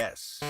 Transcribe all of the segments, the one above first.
yes.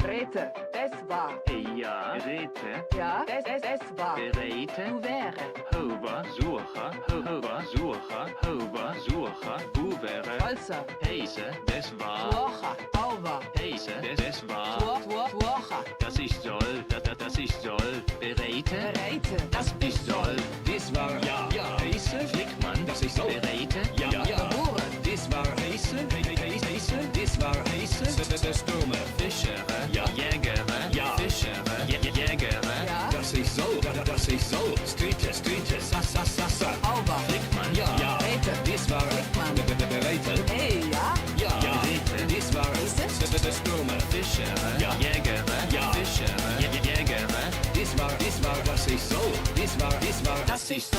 Rete, es war. Ja, rete. Ja, es war. Berete. Du wäre. Hova, sucha, hova, sucha, hova, sucha, bu wäre. Holzer. Heise, des war. Tuocha. Auwa. Heise, des war. Tuocha. Das ist soll, das ist soll. Berete. Bereite. Das ist soll. Das war ja. Heise. Flickmann. Das ist soll. Berete. Ja. Geboren. Das war Heise. Heise. Das war Heise. Stürme. Fischere. Ja. Jägere. Ja. Fischere. Jägere. Ja. Das ist soll. Das ist soll. Streete. Sa. Auwa. Flickmann. Ja. Rete. Das war Flickmann. Berete. Hey, ja. Ja. Rete. Das war Heise. Stürme. Fischere. Ja. Jägere. Ja. Fischere. dass ich soll.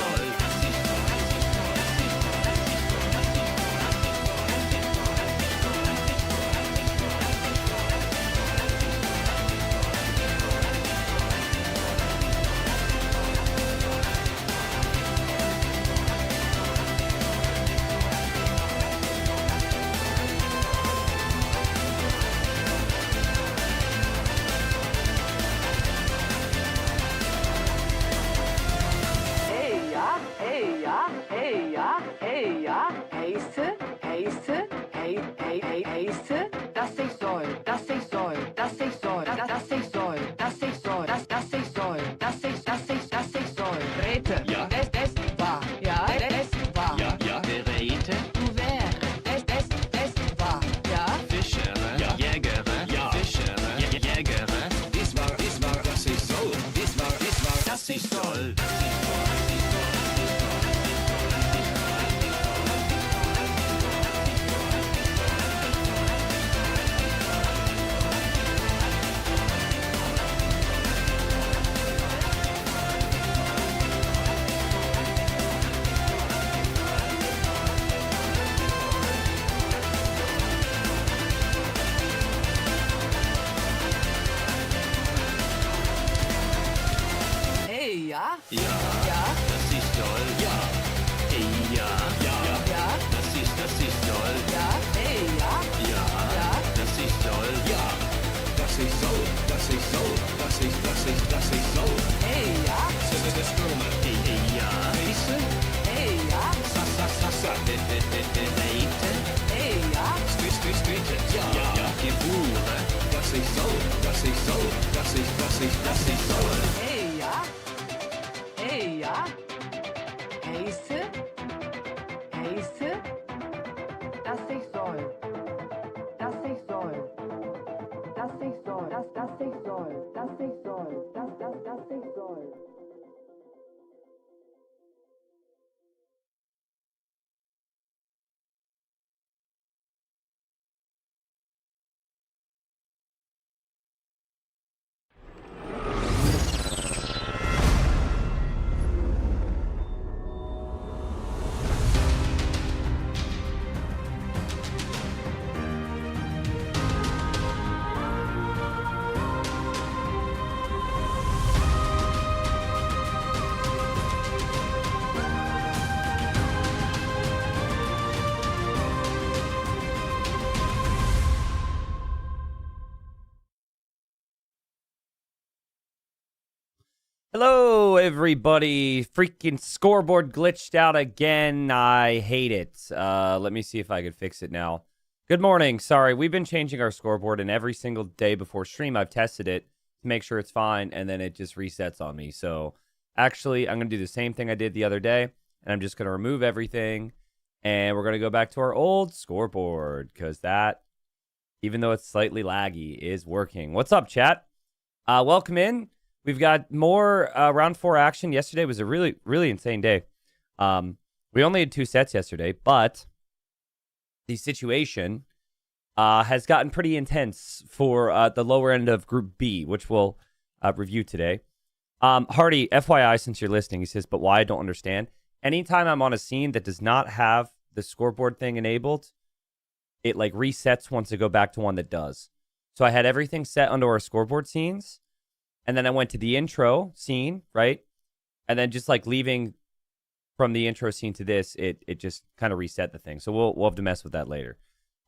Hey ja, hey ja, hey ja, hey ja. Heiße, heiße, hey, hey, hey, heiße, dass ich soll, dass ich soll, dass ich soll, dass ich soll, dass ich soll, dass ich soll, dass ich soll. Rete, Ja. es war, ja, es war. Ja, ja, Geräte, Du wäre, es war, ja. Fischere, Ja. Jägere, Ja. Fischere, Jägere, dies war, dass ich soll. Dies war, dass ich soll. Hey ja, ja, ja, dass ich soll, Ja, hey, ja, ja, ja, dass ich soll, ja, hey ja, ja, ja. dass ich soll, ja, dass ich soll, dass ich soll, dass ich soll. Hey ja, Der Stürme, hey, ja, Heiße, hey ja, Sassa, Geräte, hey ja. Strete, ja, Gebure, dass ich soll, dass ich soll, dass ich soll. Hey ja, hey ja, heiße, heiße, dass ich soll, dass ich soll, dass ich soll, dass ich soll, dass ich soll, dass ich soll. Hello, everybody. Freaking scoreboard glitched out again. I hate it. Let me see if I can fix it now. Good morning. Sorry, we've been changing our scoreboard, and every single day before stream, I've tested it to make sure it's fine, and then it just resets on me. So, actually, I'm going to do the same thing I did the other day, and I'm just going to remove everything, and we're going to go back to our old scoreboard, because that, even though it's slightly laggy, is working. What's up, chat? Welcome in. We've got more round 4 action. Yesterday was a really, really insane day. We only had 2 sets yesterday, but the situation has gotten pretty intense for the lower end of Group B, which we'll review today. Hardy, FYI, since you're listening, he says, but why I don't understand. Anytime I'm on a scene that does not have the scoreboard thing enabled, it like resets once I go back to one that does. So I had everything set under our scoreboard scenes. And then I went to the intro scene, right? And then just like leaving from the intro scene to this, it just kind of reset the thing. So we'll have to mess with that later.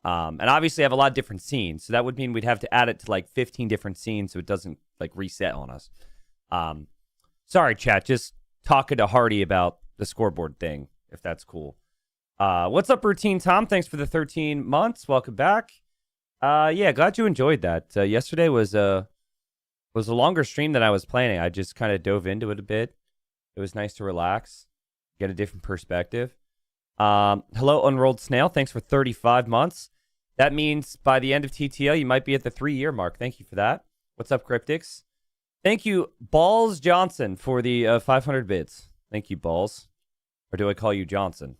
And obviously I have a lot of different scenes. So that would mean we'd have to add it to like 15 different scenes so it doesn't like reset on us. Sorry, chat. Just talking to Hardy about the scoreboard thing, if that's cool. What's up, Routine Tom? Thanks for the 13 months. Welcome back. Yeah, glad you enjoyed that. Yesterday was a longer stream than I was planning. I just kind of dove into it a bit. It was nice to relax, get a different perspective. Hello, Unrolled Snail. Thanks for 35 months. That means by the end of TTL, you might be at the 3-year mark. Thank you for that. What's up, Cryptics? Thank you, Balls Johnson, for the 500 bits. Thank you, Balls. Or do I call you Johnson?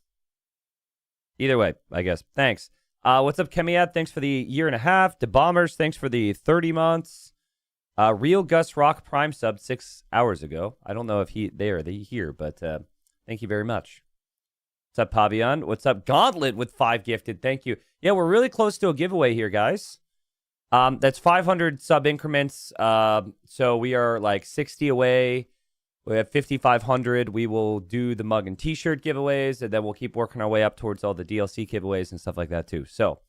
Either way, I guess. Thanks. What's up, Kemiad? Thanks for the 1.5 years. The Bombers, thanks for the 30 months. Real Gus Rock Prime sub 6 hours ago. I don't know if they are here, but thank you very much. What's up, Pavian? What's up, Gauntlet with 5 gifted? Thank you. Yeah, we're really close to a giveaway here, guys. That's 500 sub increments. So we are like 60 away. We have 5,500. We will do the mug and t-shirt giveaways, and then we'll keep working our way up towards all the DLC giveaways and stuff like that too. So,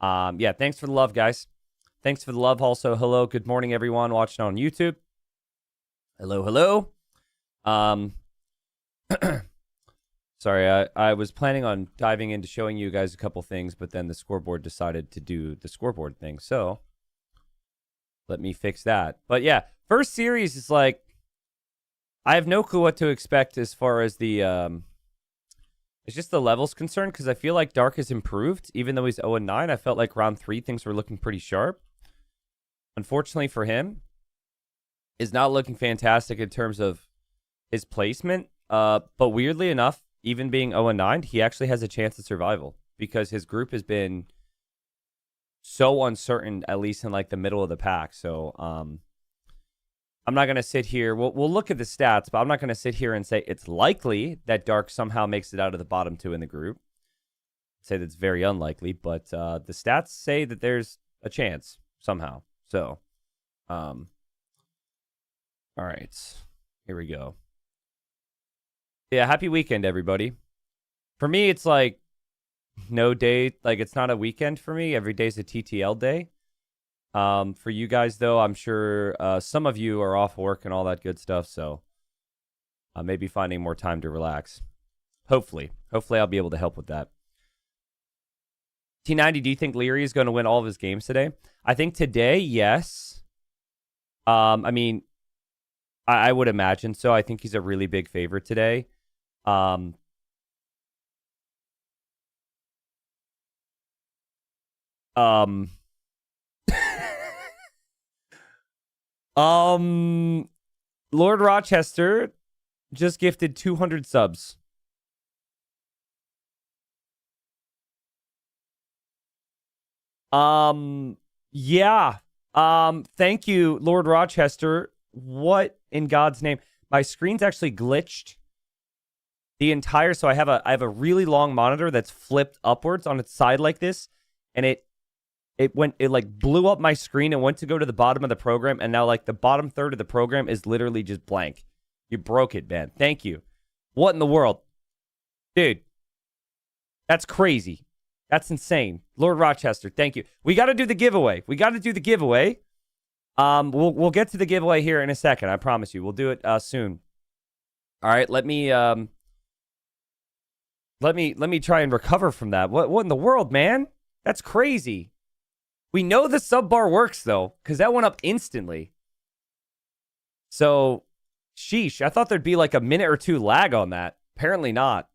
yeah, thanks for the love, guys. Thanks for the love. Also, hello, good morning, everyone watching on YouTube. Hello, hello. Sorry, I was planning on diving into showing you guys a couple things, but then the scoreboard decided to do the scoreboard thing. So let me fix that. But yeah, first series is like, I have no clue what to expect as far as the, it's just the levels concerned, because I feel like Dark has improved. Even though he's 0-9, I felt like round 3 things were looking pretty sharp. Unfortunately for him, is not looking fantastic in terms of his placement. But weirdly enough, even being 0-9, he actually has a chance at survival, because his group has been so uncertain, at least in like the middle of the pack. So, I'm not going to sit here. We'll look at the stats, but I'm not going to sit here and say it's likely that Dark somehow makes it out of the bottom 2 in the group. I'd say that's very unlikely, but the stats say that there's a chance somehow. So, all right, here we go. Yeah, happy weekend, everybody. For me, it's like no day. Like, it's not a weekend for me. Every day's a TTL day. For you guys, though, I'm sure some of you are off work and all that good stuff, so maybe finding more time to relax. Hopefully. Hopefully I'll be able to help with that. T90, do you think Liereyy is going to win all of his games today? I think today, yes. I mean, I would imagine so. I think he's a really big favorite today. Lord Rochester just gifted 200 subs. Yeah. Thank you, Lord Rochester. What in God's name? My screen's actually glitched the entire, so I have a really long monitor that's flipped upwards on its side like this, and it like blew up my screen and went to go to the bottom of the program, and now like the bottom third of the program is literally just blank. You broke it, man. Thank you. What in the world? Dude, that's crazy. That's insane. Lord Rochester, thank you. We got to do the giveaway. We'll get to the giveaway here in a second. I promise you. We'll do it soon. All right, let me try and recover from that. What in the world, man? That's crazy. We know the sub bar works, though, because that went up instantly. So, sheesh. I thought there'd be like a minute or two lag on that. Apparently not.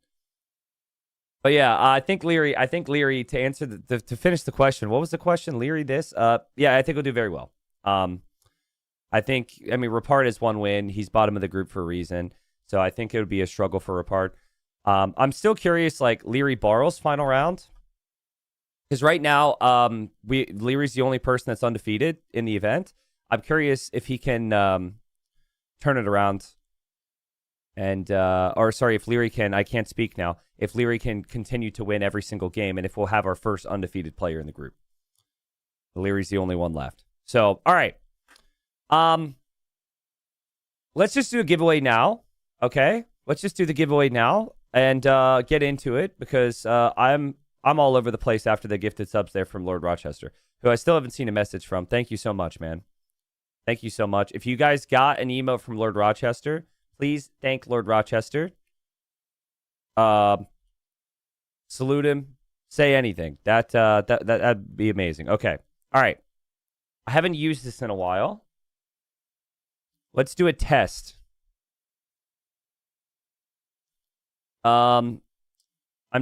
But yeah, I think Liereyy, to answer to finish the question, what was the question? Liereyy this? Yeah, I think he'll do very well. I mean, Repard is 1 win. He's bottom of the group for a reason. So I think it would be a struggle for Repard. I'm still curious, like, Liereyy Barrel's final round. Because right now, Lierey's the only person that's undefeated in the event. I'm curious if he can turn it around. And, if Liereyy can, I can't speak now. If Liereyy can continue to win every single game, and if we'll have our first undefeated player in the group. Lierey's the only one left. So, all right. Let's just do a giveaway now. Okay? Let's just do the giveaway now and get into it, because I'm all over the place after the gifted subs there from Lord Rochester, who I still haven't seen a message from. Thank you so much, man. Thank you so much. If you guys got an email from Lord Rochester, please thank Lord Rochester. Salute him. Say anything. That'd be amazing. Okay. All right. I haven't used this in a while. Let's do a test. I'm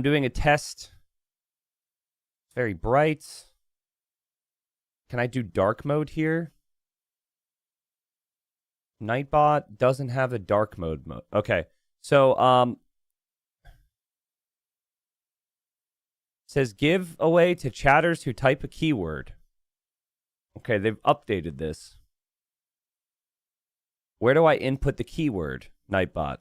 doing a test. It's very bright. Can I do dark mode here? Nightbot doesn't have a dark mode. Okay. So, says give away to chatters who type a keyword. Okay, they've updated this. Where do I input the keyword, Nightbot?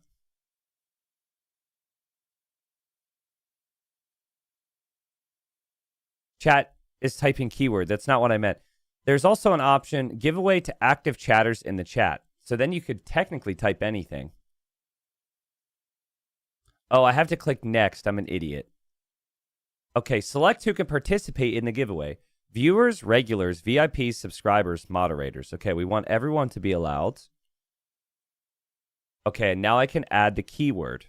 Chat is typing keyword. That's not what I meant. There's also an option, giveaway to active chatters in the chat. So then you could technically type anything. Oh, I have to click next. I'm an idiot. Okay, select who can participate in the giveaway. Viewers, regulars, VIPs, subscribers, moderators. Okay, we want everyone to be allowed. Okay, now I can add the keyword.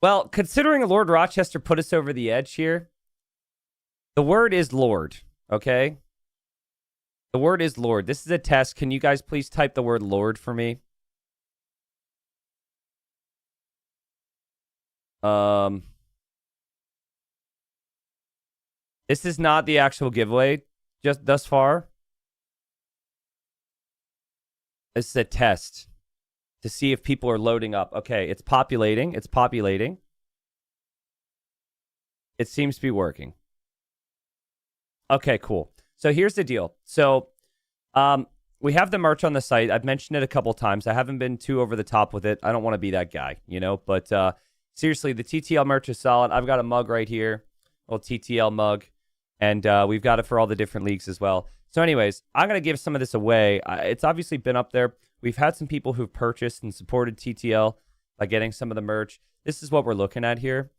Well, considering Lord Rochester put us over the edge here, the word is Lord, okay? The word is Lord. This is a test. Can you guys please type the word Lord for me? This is not the actual giveaway just thus far. This is a test to see if people are loading up. Okay, it's populating. It's populating. It seems to be working. Okay, cool. So here's the deal. So we have the merch on the site. I've mentioned it a couple times. I haven't been too over the top with it. I don't want to be that guy, you know? But seriously, the TTL merch is solid. I've got a mug right here, a little TTL mug. And we've got it for all the different leagues as well. So anyways, I'm going to give some of this away. It's obviously been up there. We've had some people who've purchased and supported TTL by getting some of the merch. This is what we're looking at here.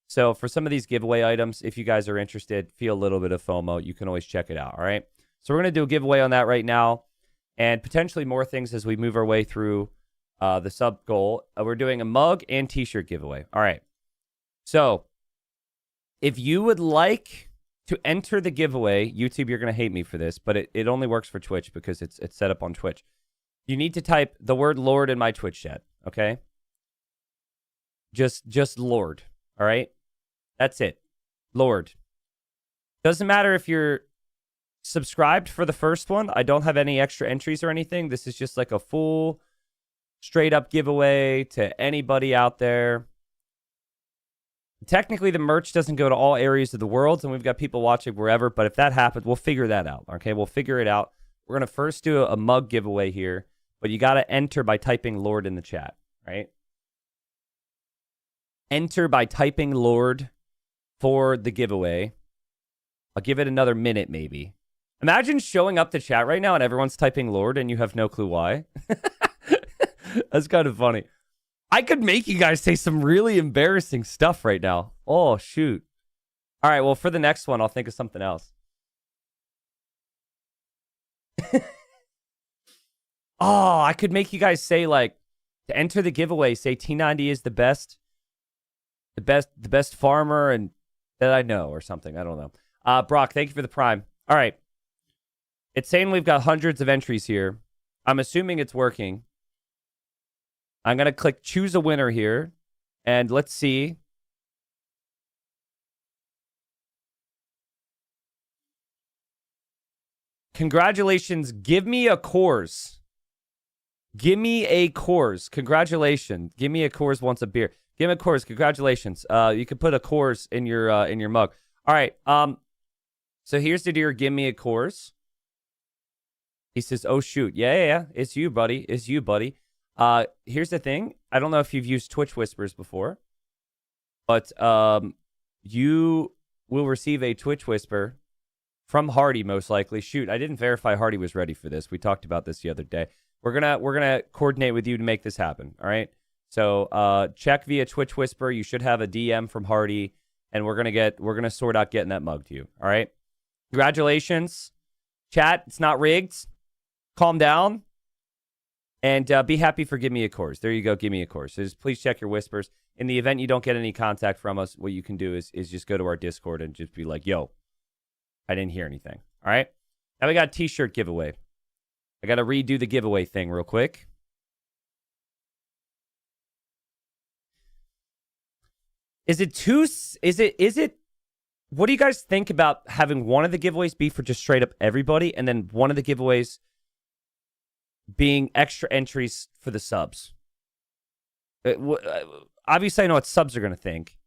So for some of these giveaway items, if you guys are interested, feel a little bit of FOMO, you can always check it out, all right? So we're going to do a giveaway on that right now and potentially more things as we move our way through the sub goal. We're doing a mug and t-shirt giveaway. All right. So if you would like to enter the giveaway, YouTube, you're going to hate me for this, but it only works for Twitch because it's set up on Twitch. You need to type the word Lord in my Twitch chat, okay? Just Lord, all right? That's it. Lord. Doesn't matter if you're subscribed for the first one. I don't have any extra entries or anything. This is just like a full, straight-up giveaway to anybody out there. Technically, the merch doesn't go to all areas of the world, and we've got people watching wherever, but if that happens, we'll figure that out, okay? We'll figure it out. We're going to first do a mug giveaway here, but you got to enter by typing Lord in the chat, right? Enter by typing Lord for the giveaway. I'll give it another minute, maybe. Imagine showing up to chat right now, and everyone's typing Lord, and you have no clue why. That's kind of funny. I could make you guys say some really embarrassing stuff right now. Oh, shoot. All right, well, for the next one, I'll think of something else. Oh, I could make you guys say, like, to enter the giveaway, say T90 is the best farmer and that I know or something. I don't know. Brock, thank you for the prime. All right. It's saying we've got hundreds of entries here. I'm assuming it's working. I'm going to click choose a winner here. And let's see. Congratulations. Give me a course. Give me a course. Congratulations. Give me a course wants a beer. Give me a course. Congratulations. You can put a course in your mug. All right. So here's the dear. Give me a course. He says, oh, shoot. Yeah. It's you, buddy. It's you, buddy. Here's the thing. I don't know if you've used Twitch Whispers before, but you will receive a Twitch Whisper from Hardy, most likely. Shoot, I didn't verify Hardy was ready for this. We talked about this the other day. We're gonna coordinate with you to make this happen. All right. So check via Twitch Whisper. You should have a DM from Hardy, and we're gonna sort out getting that mug to you. All right. Congratulations, chat. It's not rigged. Calm down. And be happy for Give Me a Course. There you go. Give me a course. So just please check your whispers. In the event you don't get any contact from us, what you can do is just go to our Discord and just be like, yo, I didn't hear anything. All right. Now we got a t-shirt giveaway. I got to redo the giveaway thing real quick. Is it, what do you guys think about having one of the giveaways be for just straight up everybody and then one of the giveaways being extra entries for the subs? Obviously, I know what subs are going to think.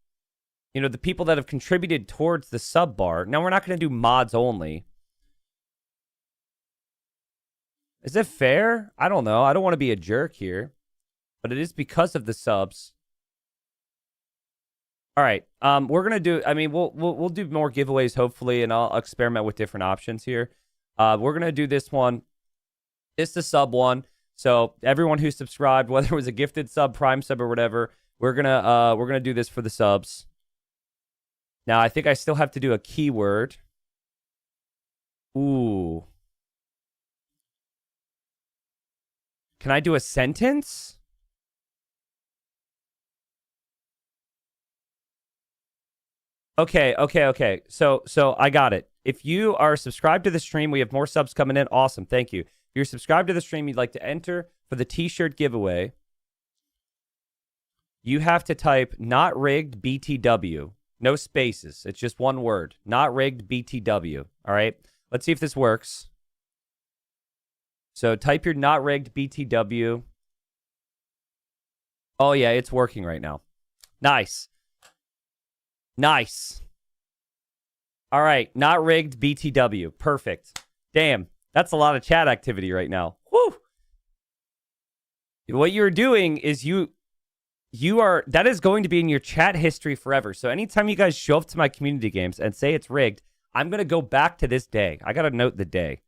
You know, the people that have contributed towards the sub bar. Now, we're not going to do mods only. Is it fair? I don't know. I don't want to be a jerk here, but it is because of the subs. All right. We're gonna do. I mean, we'll do more giveaways hopefully, and I'll experiment with different options here. We're gonna do this one. It's the sub one. So everyone who subscribed, whether it was a gifted sub, prime sub, or whatever, we're gonna do this for the subs. Now I think I still have to do a keyword. Ooh. Can I do a sentence? Okay. So I got it. If you are subscribed to the stream, we have more subs coming in. Awesome. Thank you. If you're subscribed to the stream, you'd like to enter for the t-shirt giveaway, you have to type not rigged BTW. No spaces. It's just one word. Not rigged BTW. All right. Let's see if this works. So type your not rigged BTW. Oh, yeah, it's working right now. Nice. Nice. All right. Not rigged BTW. Perfect. Damn. That's a lot of chat activity right now. Woo. What you're doing is that is going to be in your chat history forever. So anytime you guys show up to my community games and say it's rigged, I'm going to go back to this day. I got to note the day.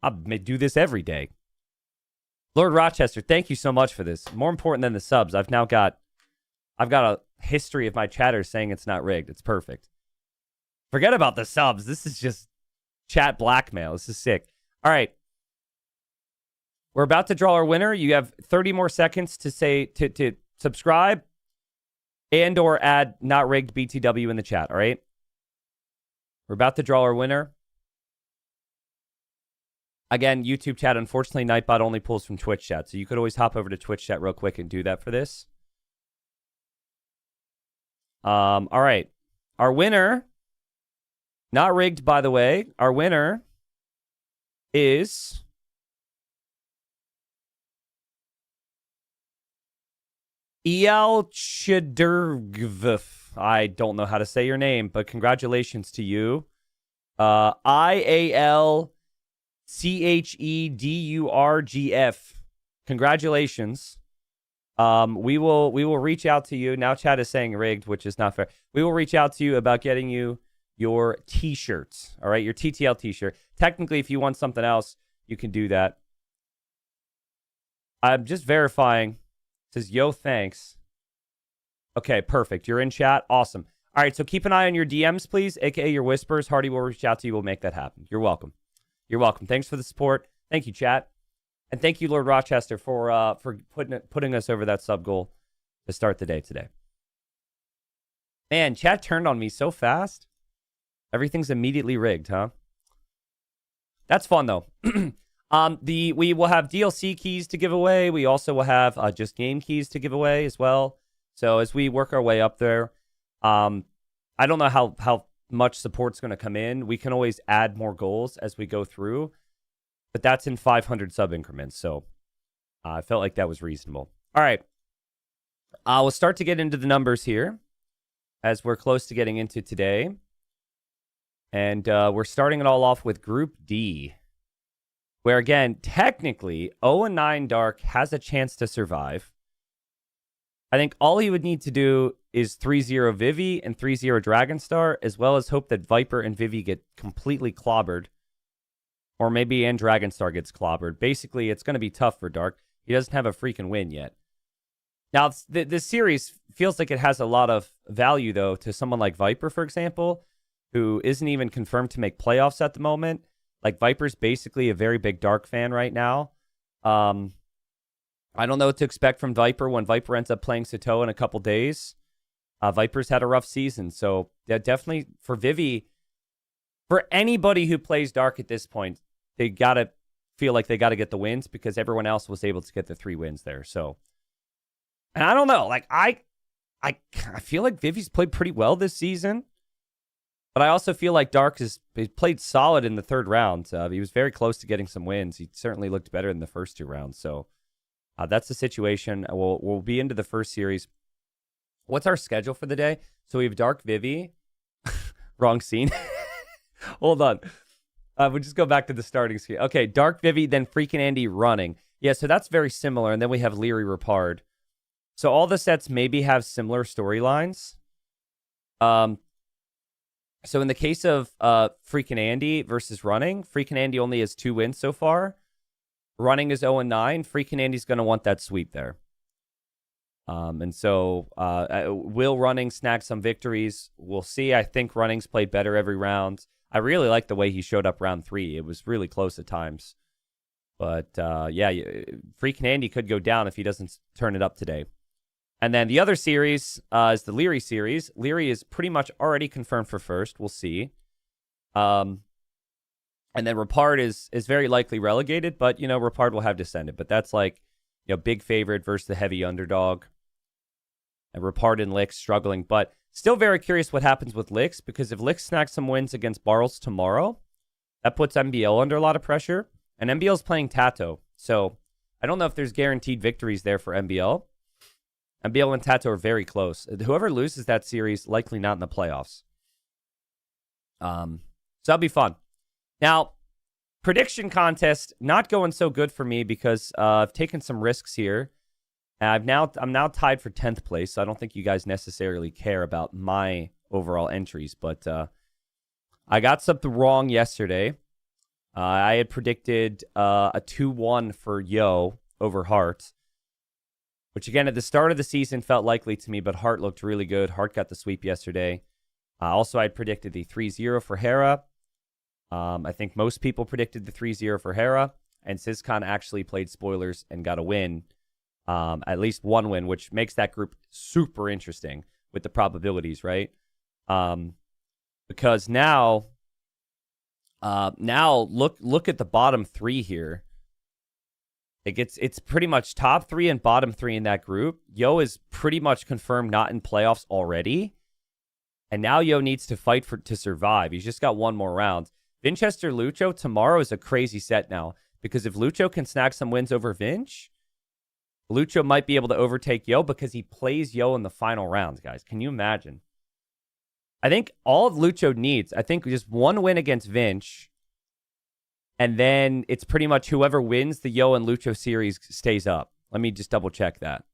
I do this every day. Lord Rochester, thank you so much for this. More important than the subs, I've got a history of my chatters saying it's not rigged. It's perfect. Forget about the subs. This is just chat blackmail. This is sick. All right. We're about to draw our winner. You have 30 more seconds to say to subscribe and or add not rigged BTW in the chat. All right. We're about to draw our winner. Again, YouTube chat, unfortunately, Nightbot only pulls from Twitch chat. So you could always hop over to Twitch chat real quick and do that for this. All right. Our winner, not rigged, by the way. Our winner is Ial Chedurgv. I don't know how to say your name, but congratulations to you. IALCHEDURGF. Congratulations. We will reach out to you. Now chat is saying rigged, which is not fair. We will reach out to you about getting you your t-shirts. All right, your TTL t-shirt. Technically, if you want something else, you can do that. I'm just verifying. It says, yo, thanks. Okay, perfect. You're in chat. Awesome. All right, so keep an eye on your DMs, please, aka your whispers. Hardy will reach out to you. We'll make that happen. You're welcome. You're welcome. Thanks for the support. Thank you, chat. And thank you, Lord Rochester, for putting us over that sub goal to start the day today. Man, chat turned on me so fast. Everything's immediately rigged, huh? That's fun, though. We will have DLC keys to give away. We also will have just game keys to give away as well. So as we work our way up there, I don't know how much support's going to come in. We can always add more goals as we go through, but that's in 500 sub increments. So I felt like that was reasonable. All right. We'll start to get into the numbers here as we're close to getting into today. And we're starting it all off with Group D, where, again, technically, 0-9 Dark has a chance to survive. I think all he would need to do is 3-0 Vivi and 3-0 Dragonstar, as well as hope that Viper and Vivi get completely clobbered. Or maybe and Dragonstar gets clobbered. Basically, it's going to be tough for Dark. He doesn't have a freaking win yet. Now, this series feels like it has a lot of value, though, to someone like Viper, for example, who isn't even confirmed to make playoffs at the moment. Like, Viper's basically a very big Dark fan right now. I don't know what to expect from Viper when Viper ends up playing Sito in a couple days. Viper's had a rough season. So, yeah, definitely for Vivi, for anybody who plays Dark at this point, they got to feel like they got to get the wins because everyone else was able to get the 3 wins there. So, and I don't know. Like, I feel like Vivi's played pretty well this season. But I also feel like Dark has played solid in the 3rd round. He was very close to getting some wins. He certainly looked better in the first 2 rounds. So that's the situation. We'll be into the first series. What's our schedule for the day? So we have Dark Vivi. Wrong scene. Hold on. We'll just go back to the starting screen. Okay, Dark Vivi, then FreakinAndy running. Yeah, so that's very similar. And then we have Liereyy Repard. So all the sets maybe have similar storylines. So in the case of FreakinAndy versus running, FreakinAndy only has 2 wins so far. Running is 0-9. FreakinAndy's going to want that sweep there. And so will running snag some victories? We'll see. I think running's played better every round. I really like the way he showed up round 3. It was really close at times. But yeah, FreakinAndy could go down if he doesn't turn it up today. And then the other series is the Liereyy series. Liereyy is pretty much already confirmed for first. We'll see. And then Repard is very likely relegated, but, you know, Repard will have descended. But that's like, you know, big favorite versus the heavy underdog. And Repard and Lix struggling. But still very curious what happens with Lix, because if Lix snags some wins against Barles tomorrow, that puts MBL under a lot of pressure. And MBL's playing Tato. So I don't know if there's guaranteed victories there for MBL. MBL and Tato are very close. Whoever loses that series, likely not in the playoffs. So that'll be fun. Now, prediction contest, not going so good for me because I've taken some risks here. I'm now tied for 10th place, so I don't think you guys necessarily care about my overall entries. But I got something wrong yesterday. I had predicted a 2-1 for Yo over Hart, which, again, at the start of the season felt likely to me, but Hart looked really good. Hart got the sweep yesterday. Also, I had predicted the 3-0 for Hera. I think most people predicted the 3-0 for Hera, and Sizcon actually played spoilers and got a win, at least one win, which makes that group super interesting with the probabilities, right? Because now look at the bottom 3 here. It's pretty much top 3 and bottom 3 in that group. Yo is pretty much confirmed not in playoffs already. And now Yo needs to fight to survive. He's just got one more round. Vinchester Lucho tomorrow is a crazy set now. Because if Lucho can snag some wins over Vinch, Lucho might be able to overtake Yo because he plays Yo in the final rounds, guys. Can you imagine? I think all Lucho needs, I think just one win against Vinch. And then it's pretty much whoever wins the Yo and Lucho series stays up. Let me just double check that.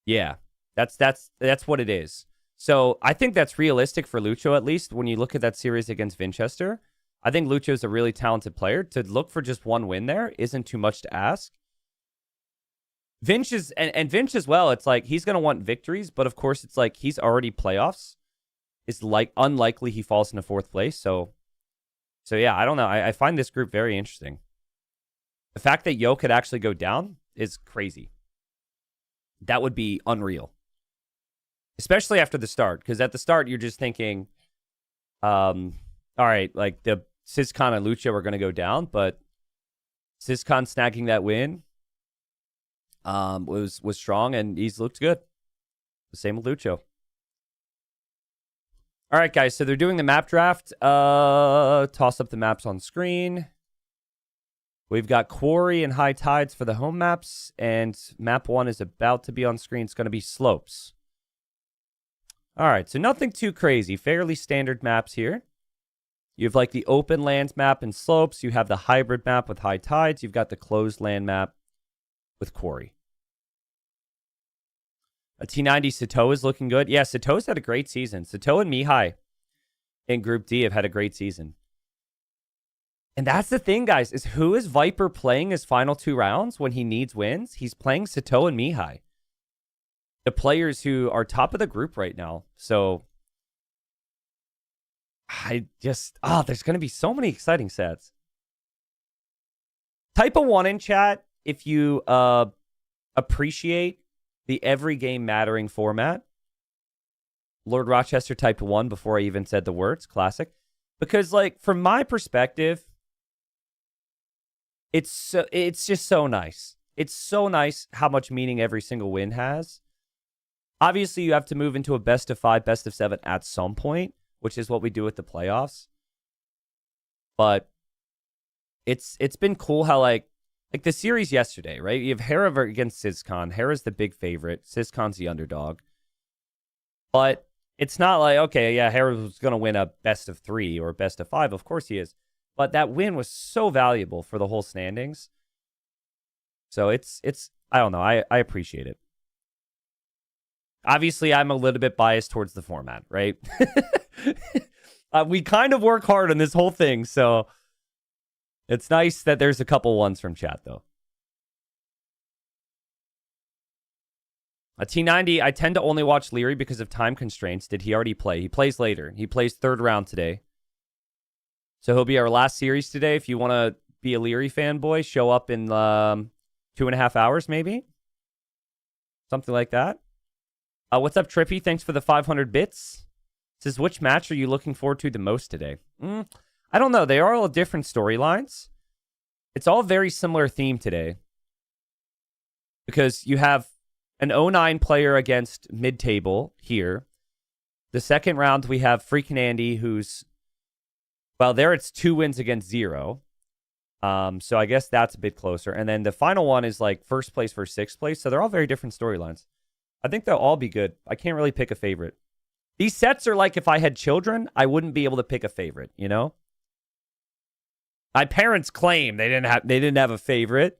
Yeah, that's what it is. So I think that's realistic for Lucho, at least when you look at that series against Vinchester. I think Lucho's a really talented player. To look for just one win there isn't too much to ask. Vinch is and Vinch as well. It's like he's gonna want victories, but of course it's like he's already playoffs. It's like unlikely he falls into 4th place. So yeah, I don't know. I find this group very interesting. The fact that Yo could actually go down is crazy. That would be unreal. Especially after the start. Because at the start, you're just thinking, all right, like the Sizcon and Lucho are going to go down. But Sizcon snagging that win was strong, and he's looked good. The same with Lucho. All right, guys, so they're doing the map draft. Toss up the maps on screen. We've got Quarry and High Tides for the home maps, and map 1 is about to be on screen. It's going to be Slopes. All right, so nothing too crazy. Fairly standard maps here. You have like the open lands map and Slopes. You have the hybrid map with High Tides. You've got the closed land map with Quarry. A T90 Sato is looking good. Yeah, Sato's had a great season. Sato and Mihai in Group D have had a great season. And that's the thing, guys, is who is Viper playing his final 2 rounds when he needs wins? He's playing Sato and Mihai. The players who are top of the group right now. So there's going to be so many exciting sets. Type a 1 in chat if you appreciate the every game mattering format. Lord Rochester typed 1 before I even said the words. Classic. Because, like, from my perspective, it's just so nice. It's so nice how much meaning every single win has. Obviously, you have to move into a best of 5, best of 7 at some point, which is what we do with the playoffs. But it's been cool how, like the series yesterday, right? You have Hera against Sizcon. Hera's the big favorite. Sizcon's the underdog. But It's not like, okay, yeah, Harold's going to win a best of 3 or best of 5. Of course he is. But that win was so valuable for the whole standings. So it's I don't know. I appreciate it. Obviously, I'm a little bit biased towards the format, right? We kind of work hard on this whole thing, so it's nice that there's a couple ones from chat, though. A T90, I tend to only watch Liereyy because of time constraints. Did he already play? He plays later. He plays 3rd round today. So he'll be our last series today. If you want to be a Liereyy fanboy, show up in 2.5 hours, maybe? Something like that. What's up, Trippy? Thanks for the 500 bits. Says, which match are you looking forward to the most today? I don't know. They are all different storylines. It's all very similar theme today. Because you have an 09 player against mid-table here. The second round, we have FreakinAndy, who's... Well, there it's 2 wins against 0. So I guess that's a bit closer. And then the final one is like 1st place versus 6th place. So they're all very different storylines. I think they'll all be good. I can't really pick a favorite. These sets are like if I had children, I wouldn't be able to pick a favorite, you know? My parents claim they didn't have a favorite.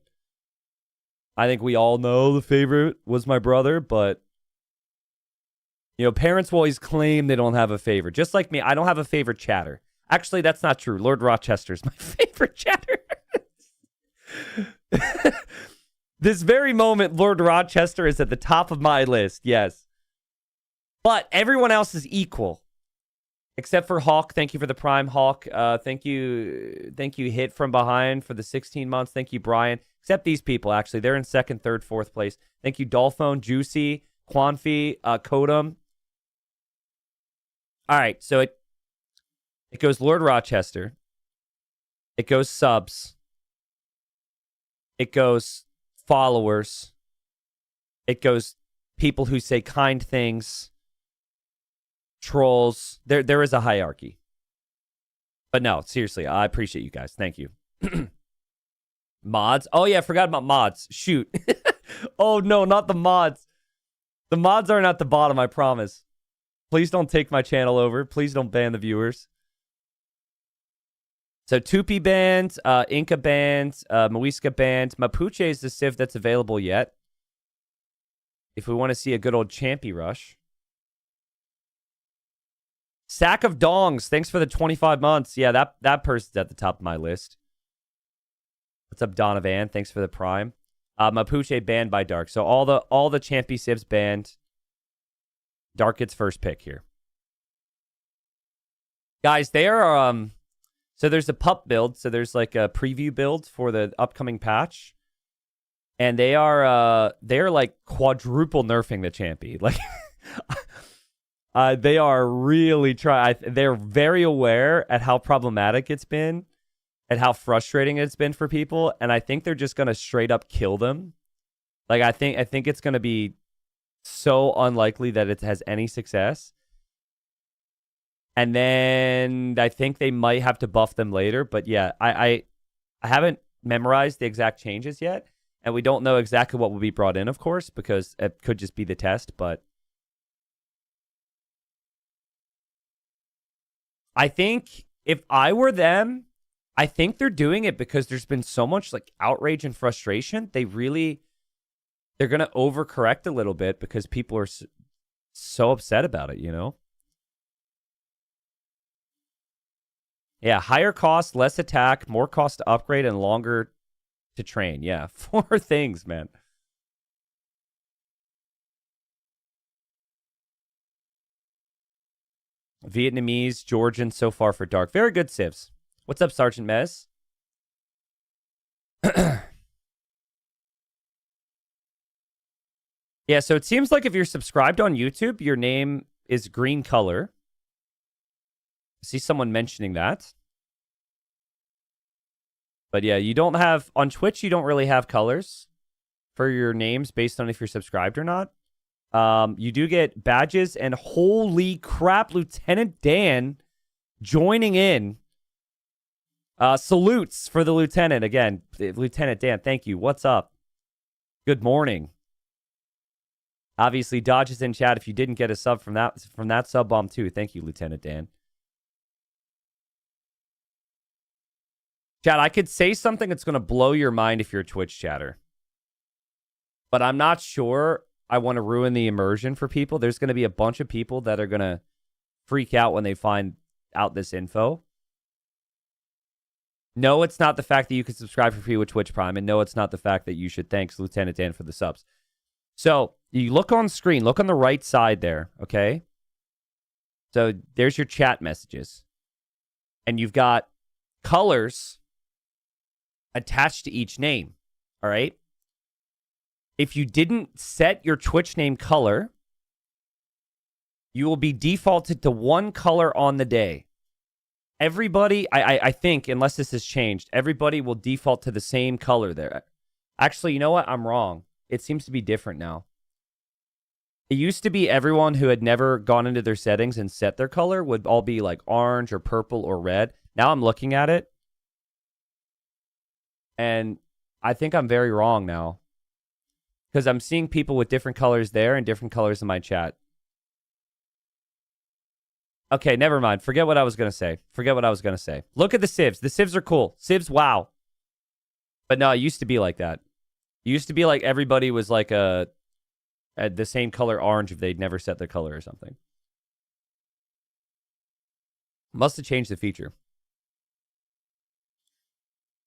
I think we all know the favorite was my brother, but you know, parents will always claim they don't have a favorite. Just like me, I don't have a favorite chatter. Actually, that's not true. Lord Rochester's my favorite chatter. This very moment, Lord Rochester is at the top of my list, yes. But everyone else is equal. Except for Hawk. Thank you for the Prime, Hawk. Thank you, Hit from Behind for the 16 months. Thank you, Brian. Except these people, actually. They're in 2nd, 3rd, 4th place. Thank you, Dolphone, Juicy, Quanfi, Kodum. All right, so it goes Lord Rochester. It goes subs. It goes followers. It goes people who say kind things. Trolls. There is a hierarchy. But no, seriously, I appreciate you guys. Thank you. Mods. Oh, yeah, I forgot about mods. Shoot. Oh, no, not the mods. The mods aren't at the bottom, I promise. Please don't take my channel over. Please don't ban the viewers. So Tupi banned, Inca banned, Muisca banned. Mapuche is the civ that's available yet. If we want to see a good old Champy rush. Sack of Dongs, thanks for the 25 months. Yeah, that person's at the top of my list. What's up, Donovan? Thanks for the Prime. Mapuche banned by Dark. So all the Champy civs banned. Dark gets first pick here. Guys, they are... So there's a pup build. So there's like a preview build for the upcoming patch. And they're like quadruple nerfing the Champy. Like they are really trying. They're very aware at how problematic it's been and how frustrating it's been for people. And I think they're just going to straight up kill them. Like I think it's going to be so unlikely that it has any success. And then I think they might have to buff them later. But yeah, I haven't memorized the exact changes yet. And we don't know exactly what will be brought in, of course, because it could just be the test. But I think if I were them, I think they're doing it because there's been so much like outrage and frustration. They're going to overcorrect a little bit because people are so upset about it, you know? Yeah, higher cost, less attack, more cost to upgrade, and longer to train. Yeah, 4 things, man. Vietnamese, Georgian, so far for Dark. Very good civs. What's up, Sergeant Mez? Yeah, so it seems like if you're subscribed on YouTube, your name is green color. I see someone mentioning that. But yeah, you don't have... On Twitch, you don't really have colors for your names based on if you're subscribed or not. You do get badges, and holy crap, Lieutenant Dan joining in. Salutes for the Lieutenant. Again, Lieutenant Dan, thank you. What's up? Good morning. Obviously, Dodge is in chat. If you didn't get a sub from that sub bomb too, thank you, Lieutenant Dan. Chat, I could say something that's going to blow your mind if you're a Twitch chatter. But I'm not sure I want to ruin the immersion for people. There's going to be a bunch of people that are going to freak out when they find out this info. No, it's not the fact that you can subscribe for free with Twitch Prime. And no, it's not the fact that you should thank Lieutenant Dan for the subs. So you look on screen. Look on the right side there, okay? So there's your chat messages. And you've got colors attached to each name, all right? If you didn't set your Twitch name color, you will be defaulted to one color on the day. Everybody, I think, unless this has changed, everybody will default to the same color there. Actually, you know what? I'm wrong. It seems to be different now. It used to be everyone who had never gone into their settings and set their color would all be like orange or purple or red. Now I'm looking at it, and I think I'm very wrong now. Because I'm seeing people with different colors there and different colors in my chat. Okay, never mind. Forget what I was going to say. Look at the civs. The civs are cool. Civs, wow. But no, it used to be like that. It used to be like everybody was like the same color orange if they'd never set their color or something. Must have changed the feature.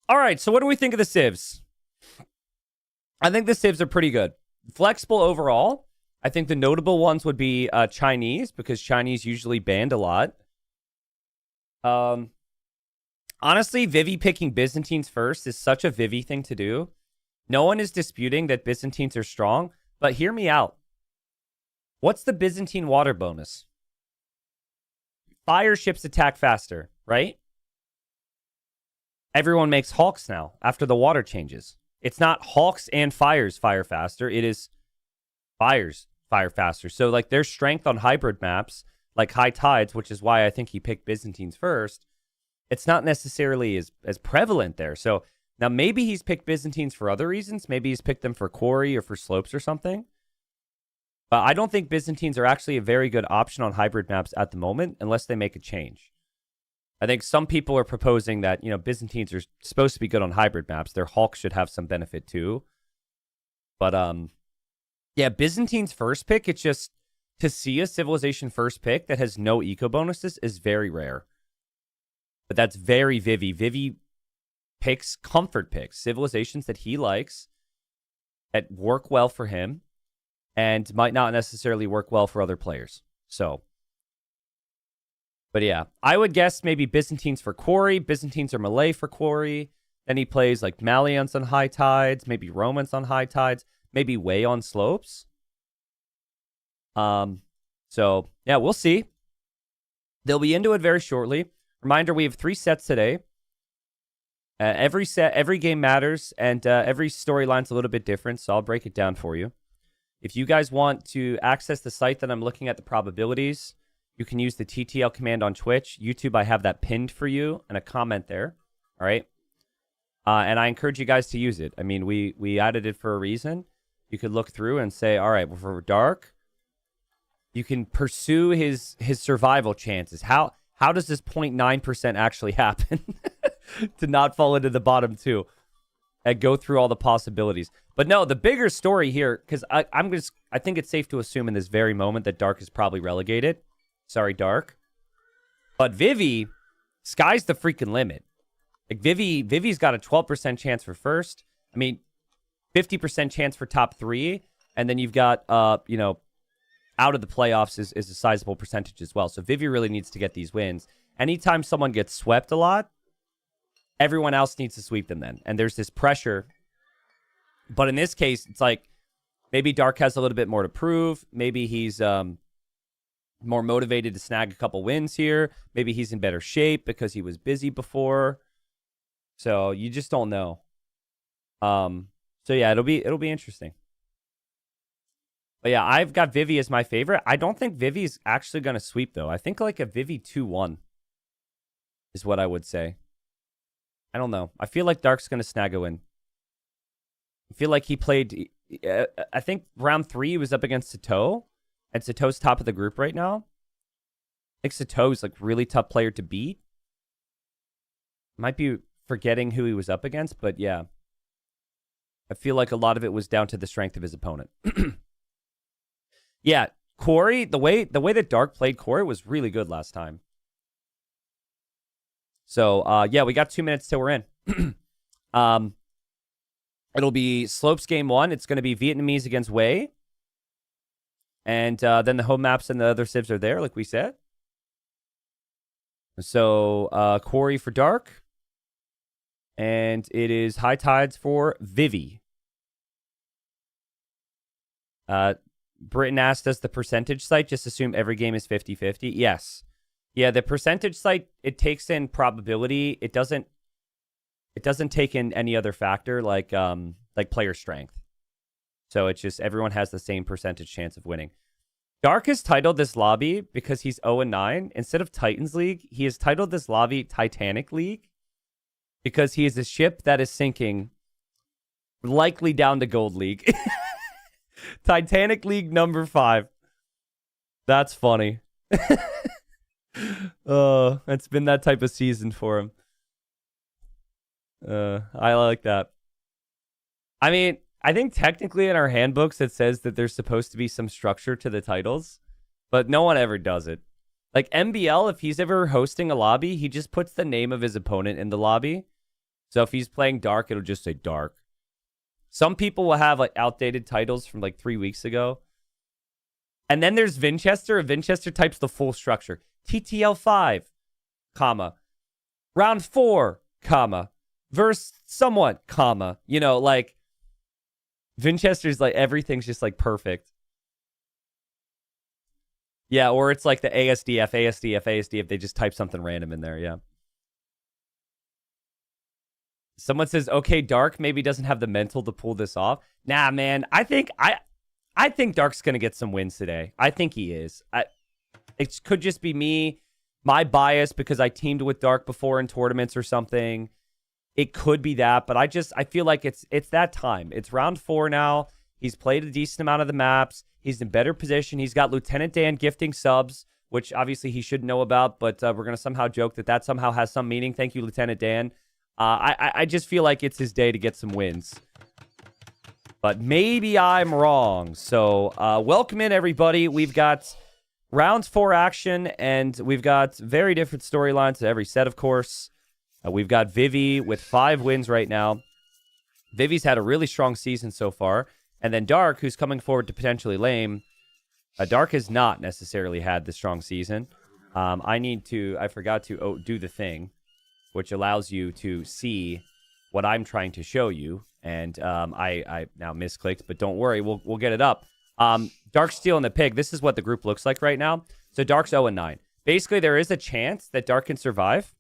All right, so what do we think of the civs? I think the civs are pretty good. Flexible overall. I think the notable ones would be Chinese, because Chinese usually banned a lot. Honestly, Vivi picking Byzantines first is such a Vivi thing to do. No one is disputing that Byzantines are strong, but hear me out. What's the Byzantine water bonus? Fire ships attack faster, right? Everyone makes Hawks now after the water changes. It's not Hawks and Fires fire faster. It is Fires fire faster. So, like, their strength on hybrid maps, like High Tides, which is why I think he picked Byzantines first, it's not necessarily as prevalent there. So, now maybe he's picked Byzantines for other reasons. Maybe he's picked them for quarry or for slopes or something. But I don't think Byzantines are actually a very good option on hybrid maps at the moment, unless they make a change. I think some people are proposing that, Byzantines are supposed to be good on hybrid maps. Their Hawks should have some benefit too. But, yeah, Byzantine's first pick, it's just to see a civilization first pick that has no eco bonuses is very rare. But that's very Vivi. Vivi picks comfort picks, civilizations that he likes, that work well for him, and might not necessarily work well for other players. So, but yeah, I would guess maybe Byzantines for quarry, Byzantines or Malay for quarry. Then he plays like Malians on high tides, maybe Romans on high tides, maybe Wei on slopes. So yeah, we'll see. They'll be into it very shortly. Reminder, we have 3 sets today. Every game matters, and every storyline's a little bit different, so I'll break it down for you. If you guys want to access the site that I'm looking at the probabilities, you can use the TTL command on Twitch. YouTube, I have that pinned for you and a comment there. All right. And I encourage you guys to use it. I mean, we added it for a reason. You could look through and say, all right, well, for Dark, you can pursue his survival chances. How does this 0.9% actually happen to not fall into the bottom 2 and go through all the possibilities? But no, the bigger story here, because I think it's safe to assume in this very moment that Dark is probably relegated. Sorry, Dark. But Vivi, sky's the freaking limit. Like Vivi's got a 12% chance for first. I mean, 50% chance for top 3. And then you've got, out of the playoffs is a sizable percentage as well. So Vivi really needs to get these wins. Anytime someone gets swept a lot, everyone else needs to sweep them then. And there's this pressure. But in this case, it's like maybe Dark has a little bit more to prove. Maybe he's more motivated to snag a couple wins here. Maybe he's in better shape because he was busy before. So you just don't know. So yeah, it'll be interesting. But yeah, I've got Vivi as my favorite. I don't think Vivi's actually going to sweep, though. I think like a Vivi 2-1 is what I would say. I don't know. I feel like Dark's going to snag a win. I feel like he played I think round 3 he was up against Sato, and Sato's top of the group right now. I think Sato's like really tough player to beat. Might be forgetting who he was up against, but yeah. I feel like a lot of it was down to the strength of his opponent. Yeah, Corey, the way that Dark played Corey was really good last time. So, yeah, we got 2 minutes till we're in. It'll be Slopes game 1. It's going to be Vietnamese against Wei. And then the home maps and the other civs are there, like we said. So, Corey for Dark. And it is High Tides for Vivi. Britain asked us the percentage site. Just assume every game is 50-50. Yes. Yeah, the percentage site, it takes in probability. It doesn't take in any other factor like player strength. So it's just everyone has the same percentage chance of winning. Dark has titled this lobby because he's 0-9. Instead of Titans League, he has titled this lobby Titanic League because he is a ship that is sinking, likely down to Gold League. Titanic League number 5. That's funny. It's been that type of season for him. I like that. I mean, I think technically in our handbooks it says that there's supposed to be some structure to the titles, but no one ever does it. Like MBL, if he's ever hosting a lobby, he just puts the name of his opponent in the lobby. So if he's playing Dark, it'll just say Dark. Some people will have like outdated titles from like 3 weeks ago. And then there's Vinchester. Vinchester types the full structure. TTL 5, comma, round 4, comma, verse someone, comma. You know, like Vinchester's like everything's just like perfect. Yeah, or it's like the ASDF. They just type something random in there. Yeah. Someone says, okay, Dark maybe doesn't have the mental to pull this off. Nah, man. I think Dark's going to get some wins today. I think he is. It could just be me, my bias, because I teamed with Dark before in tournaments or something. It could be that, but I feel like it's that time. It's round 4 now. He's played a decent amount of the maps. He's in better position. He's got Lieutenant Dan gifting subs, which obviously he should know about, but we're going to somehow joke that somehow has some meaning. Thank you, Lieutenant Dan. I just feel like it's his day to get some wins. But maybe I'm wrong. So welcome in, everybody. We've got round 4 action, and we've got very different storylines to every set, of course. We've got Vivi with 5 wins right now. Vivi's had a really strong season so far. And then Dark, who's coming forward to potentially lame. Dark has not necessarily had the strong season. I forgot to do the thing, which allows you to see what I'm trying to show you. And I now misclicked, but don't worry, we'll get it up. Dark's stealing the pig. This is what the group looks like right now. So Dark's 0-9. Basically, there is a chance that Dark can survive.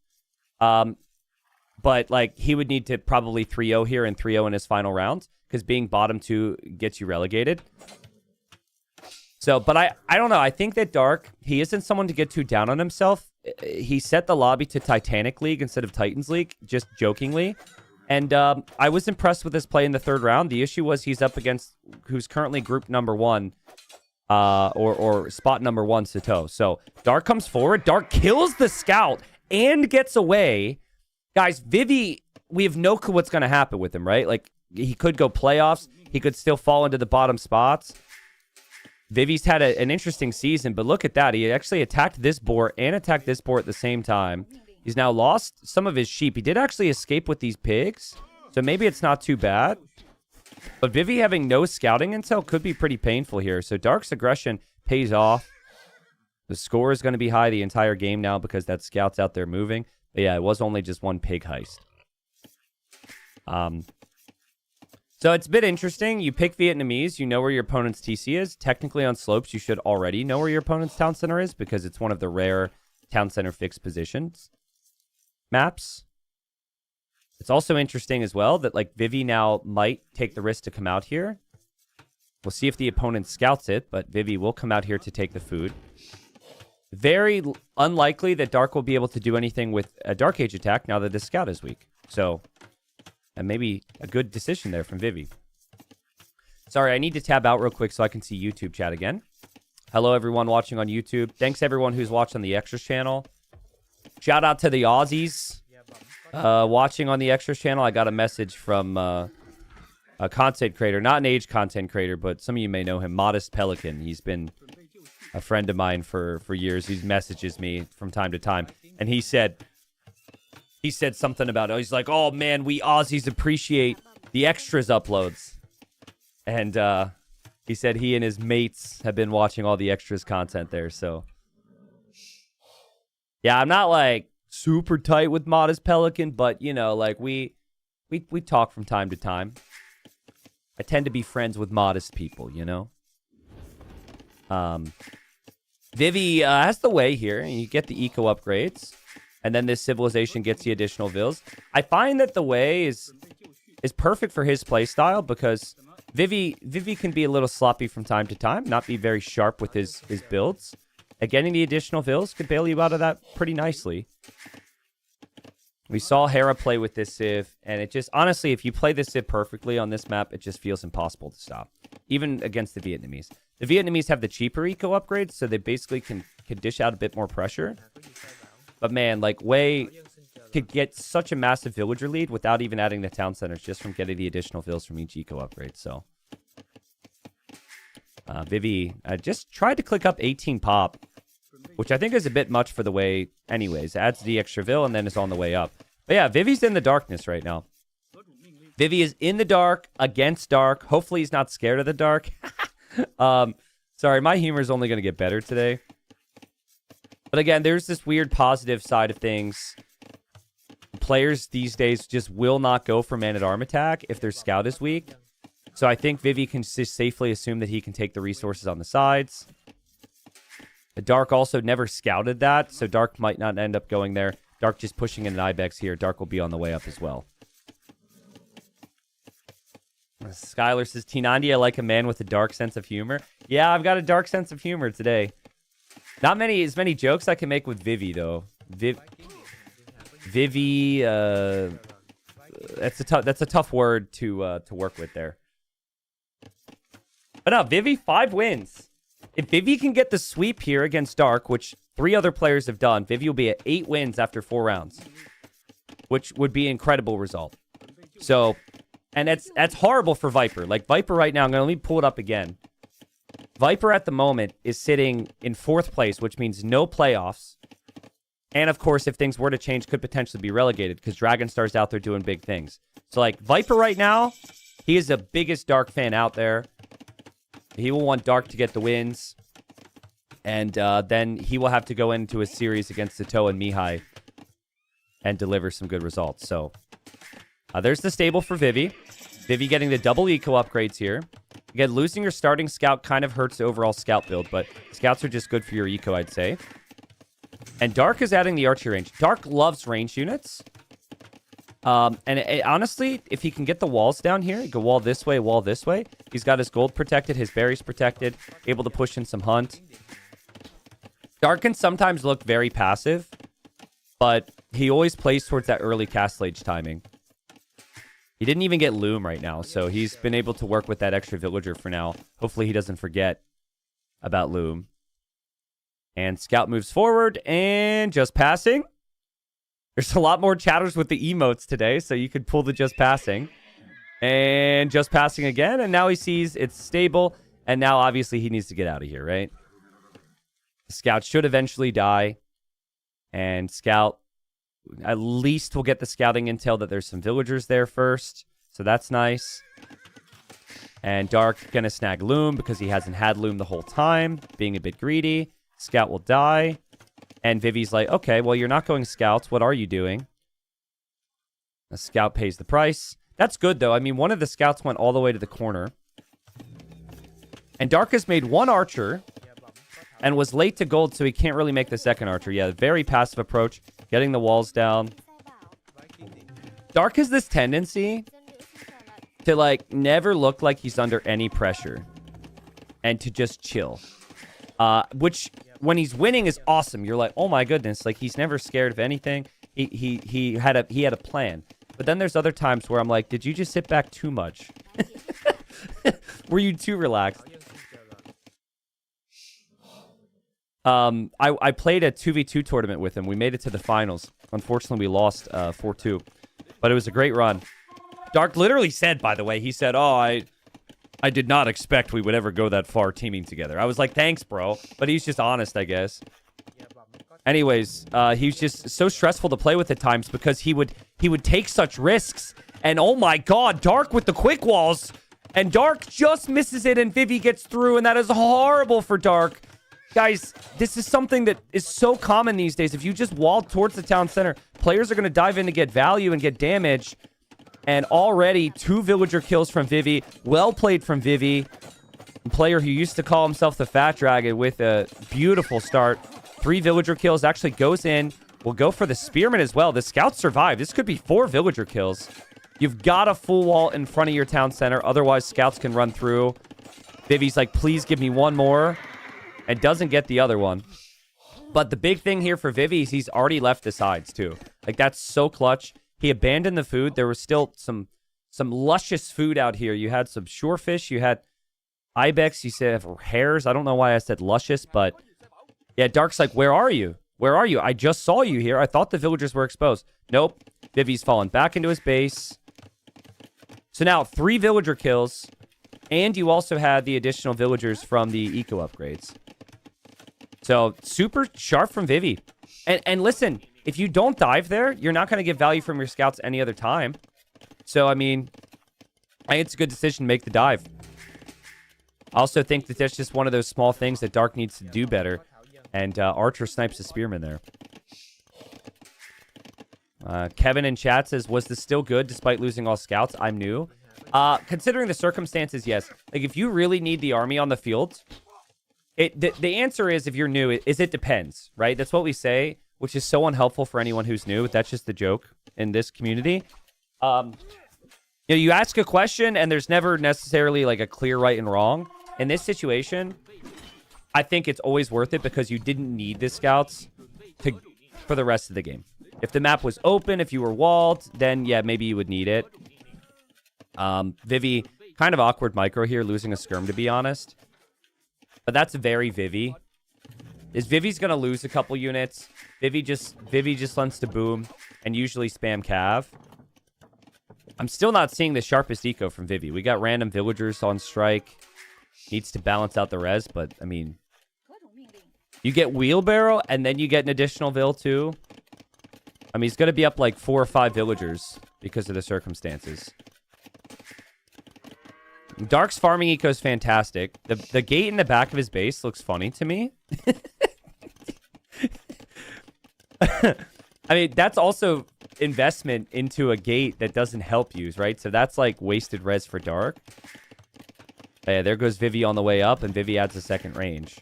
But like he would need to probably 3-0 here and 3-0 in his final round, because being bottom 2 gets you relegated. So, but I don't know. I think that Dark, he isn't someone to get too down on himself. He set the lobby to Titanic League instead of Titans League, just jokingly. And I was impressed with his play in the 3rd round. The issue was he's up against who's currently group number 1, or spot number 1, Sato. So Dark comes forward. Dark kills the scout and gets away. Guys, Vivi, we have no clue what's going to happen with him, right? Like, he could go playoffs. He could still fall into the bottom spots. Vivi's had an interesting season, but look at that. He actually attacked this boar and attacked this boar at the same time. He's now lost some of his sheep. He did actually escape with these pigs, so maybe it's not too bad. But Vivi having no scouting intel could be pretty painful here. So Dark's aggression pays off. The score is going to be high the entire game now because that scout's out there moving. But yeah, it was only just one pig heist. So it's a bit interesting. You pick Vietnamese, you know where your opponent's TC is. Technically on slopes, you should already know where your opponent's town center is because it's one of the rare town center fixed positions maps. It's also interesting as well that like Vivi now might take the risk to come out here. We'll see if the opponent scouts it, but Vivi will come out here to take the food. Very unlikely that Dark will be able to do anything with a Dark Age attack now that the scout is weak. So, and maybe a good decision there from Vivi. Sorry, I need to tab out real quick so I can see YouTube chat again. Hello, everyone watching on YouTube. Thanks, everyone who's watching the Extras channel. Shout out to the Aussies watching on the Extras channel. I got a message from a content creator, not an age content creator, but some of you may know him, Modest Pelican. He's been a friend of mine for years. He messages me from time to time. And he said something about it. He's like, oh, man, we Aussies appreciate the Extras uploads. And he said he and his mates have been watching all the Extras content there. So, yeah, I'm not, like, super tight with Modest Pelican, but, you know, like, we talk from time to time. I tend to be friends with modest people, you know? Vivi has the way here, and you get the eco upgrades, and then this civilization gets the additional vills. I find that the way is perfect for his playstyle because Vivi can be a little sloppy from time to time, not be very sharp with his builds. And getting the additional vills could bail you out of that pretty nicely. We saw Hera play with this civ, and it just, honestly, if you play this civ perfectly on this map, it just feels impossible to stop, even against the Vietnamese. The Vietnamese have the cheaper eco upgrades, so they basically can dish out a bit more pressure. But man, like, Wei could get such a massive villager lead without even adding the town centers, just from getting the additional vills from each eco upgrade. So, Vivi just tried to click up 18 pop, which I think is a bit much for the Wei anyways. Adds the extra vill and then is on the way up. But yeah, Vivi's in the darkness right now. Vivi is in the dark, against dark. Hopefully he's not scared of the dark. Sorry, my humor is only going to get better today. But again, there's this weird positive side of things. Players these days just will not go for man-at-arm attack if their scout is weak. So I think Vivi can just safely assume that he can take the resources on the sides. Dark also never scouted that, so Dark might not end up going there. Dark just pushing in an Ibex here. Dark will be on the way up as well. Skylar says, T90, I like a man with a dark sense of humor. Yeah, I've got a dark sense of humor today. Not as many jokes I can make with Vivi, though. Vivi, that's a tough word to work with there. But no, Vivi, 5 wins. If Vivi can get the sweep here against Dark, which 3 other players have done, Vivi will be at 8 wins after 4 rounds, which would be an incredible result. So, and that's horrible for Viper. Like, Viper right now, let me pull it up again. Viper at the moment is sitting in 4th place, which means no playoffs. And, of course, if things were to change, could potentially be relegated because Dragonstar's out there doing big things. So, like, Viper right now, he is the biggest Dark fan out there. He will want Dark to get the wins. And then he will have to go into a series against Sato and Mihai and deliver some good results. So, there's the stable for Vivi. Vivi getting the double eco upgrades here. Again, losing your starting scout kind of hurts the overall scout build, but scouts are just good for your eco, I'd say. And Dark is adding the archery range. Dark loves range units. Honestly, if he can get the walls down here, go wall this way. He's got his gold protected, his berries protected, able to push in some hunt. Dark can sometimes look very passive, but he always plays towards that early castle age timing. He didn't even get Loom right now, so he's been able to work with that extra villager for now. Hopefully he doesn't forget about Loom. And Scout moves forward, and just passing. There's a lot more chatters with the emotes today, so you could pull the just passing. And just passing again, and now he sees it's stable, and now obviously he needs to get out of here, right? Scout should eventually die, and Scout at least will get the scouting intel that there's some villagers there first, so that's nice. And Dark gonna snag Loom because he hasn't had Loom the whole time, being a bit greedy. Scout will die. And Vivi's like, okay, well, you're not going scouts. What are you doing? The scout pays the price. That's good, though. I mean, one of the scouts went all the way to the corner. And Dark has made 1 archer and was late to gold, so he can't really make the second archer. Yeah, very passive approach. Getting the walls down. Dark has this tendency to, like, never look like he's under any pressure. And to just chill. Which, when he's winning, is awesome. You're like, oh my goodness, like, he's never scared of anything. He had a plan. But then there's other times where I'm like, did you just sit back too much? Were you too relaxed? I played a 2v2 tournament with him. We made it to the finals. Unfortunately, we lost 4-2. But it was a great run. Dark literally said, by the way, he said, oh, I did not expect we would ever go that far teaming together. I was like, thanks, bro. But he's just honest, I guess. Anyways, he was just so stressful to play with at times because he would take such risks. And oh my god, Dark with the quick walls. And Dark just misses it and Vivi gets through. And that is horrible for Dark. Guys, this is something that is so common these days. If you just wall towards the town center, players are going to dive in to get value and get damage. And already 2 villager kills from Vivi. Well played from Vivi. A player who used to call himself the Fat Dragon with a beautiful start. 3 villager kills. Actually goes in. We'll go for the Spearman as well. The Scouts survive. This could be 4 villager kills. You've got a full wall in front of your town center. Otherwise, Scouts can run through. Vivi's like, please give me one more. And doesn't get the other one. But the big thing here for Vivi is he's already left the sides too. Like, that's so clutch. He abandoned the food. There was still some luscious food out here. You had some shorefish. You had ibex. You said hares. I don't know why I said luscious, but yeah, Dark's like, where are you? Where are you? I just saw you here. I thought the villagers were exposed. Nope. Vivi's fallen back into his base. So now 3 villager kills. And you also had the additional villagers from the eco upgrades. So super sharp from Vivi. And listen, if you don't dive there, you're not going to get value from your scouts any other time. So, I mean, I think it's a good decision to make the dive. I also think that that's just one of those small things that Dark needs to do better. And Archer snipes a Spearman there. Kevin in chat says, was this still good despite losing all scouts? I'm new. Considering the circumstances, yes. Like, if you really need the army on the field, the answer is, if you're new, is it depends, right? That's what we say, which is so unhelpful for anyone who's new. That's just the joke in this community. You know, you ask a question, and there's never necessarily, like, a clear right and wrong. In this situation, I think it's always worth it because you didn't need the scouts for the rest of the game. If the map was open, if you were walled, then, yeah, maybe you would need it. Vivi, kind of awkward micro here, losing a skirm, to be honest. But that's very Vivi. Vivi's going to lose a couple units. Vivi just wants to boom and usually spam cav. I'm still not seeing the sharpest eco from Vivi. We got random villagers on strike. Needs to balance out the res, but, I mean, you get wheelbarrow and then you get an additional vill too. I mean, he's going to be up like 4 or 5 villagers because of the circumstances. Dark's farming eco is fantastic. The gate in the back of his base looks funny to me. I mean, that's also investment into a gate that doesn't help you, right? So that's like wasted res for Dark. Yeah, there goes Vivi on the way up, and Vivi adds a second range.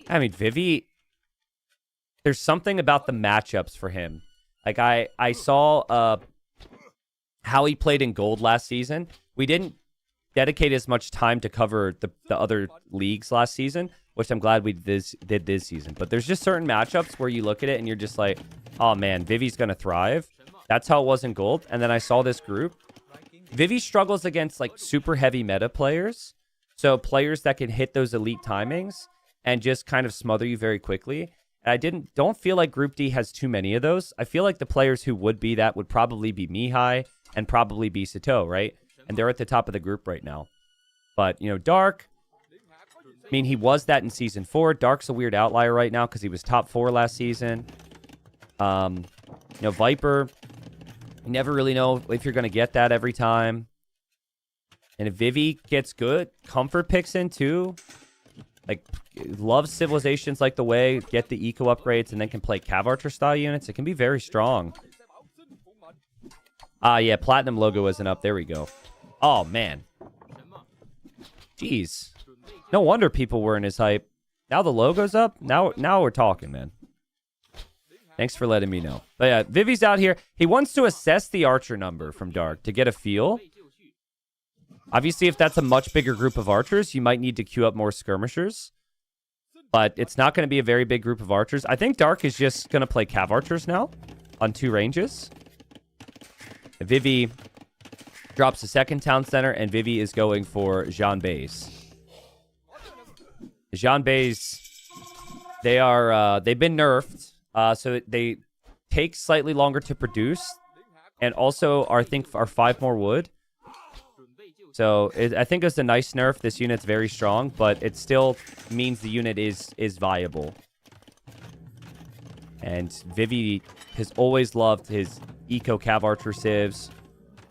I mean, Vivi, there's something about the matchups for him. Like, I saw how he played in gold last season. We didn't dedicate as much time to cover the other leagues last season, which I'm glad we did this season. But there's just certain matchups where you look at it and you're just like, oh man, Vivi's going to thrive. That's how it was in gold. And then I saw this group. Vivi struggles against like super heavy meta players. So players that can hit those elite timings and just kind of smother you very quickly. I don't feel like Group D has too many of those. I feel like the players who would be that would probably be Mihai and probably be Sato, right? And they're at the top of the group right now. But, you know, Dark, I mean, he was that in Season 4. Dark's a weird outlier right now because he was top 4 last season. You know, Viper, you never really know if you're going to get that every time. And if Vivi gets good, Comfort picks in too. Like, loves civilizations like the way, get the eco upgrades, and then can play Cav Archer style units. It can be very strong. Yeah, Platinum logo isn't up. There we go. Oh, man. Jeez. No wonder people were in his hype. Now the logo's up? Now we're talking, man. Thanks for letting me know. But yeah, Vivi's out here. He wants to assess the Archer number from Dark to get a feel. Obviously, if that's a much bigger group of archers, you might need to queue up more skirmishers. But it's not going to be a very big group of archers. I think Dark is just going to play Cav Archers now on 2 ranges. Vivi drops the second town center, and Vivi is going for Jean Bays. Jean Bays, they've been nerfed, so they take slightly longer to produce, and also I think are 5 more wood. So I think it's a nice nerf. This unit's very strong, but it still means the unit is viable. And Vivi has always loved his eco cav archer civs.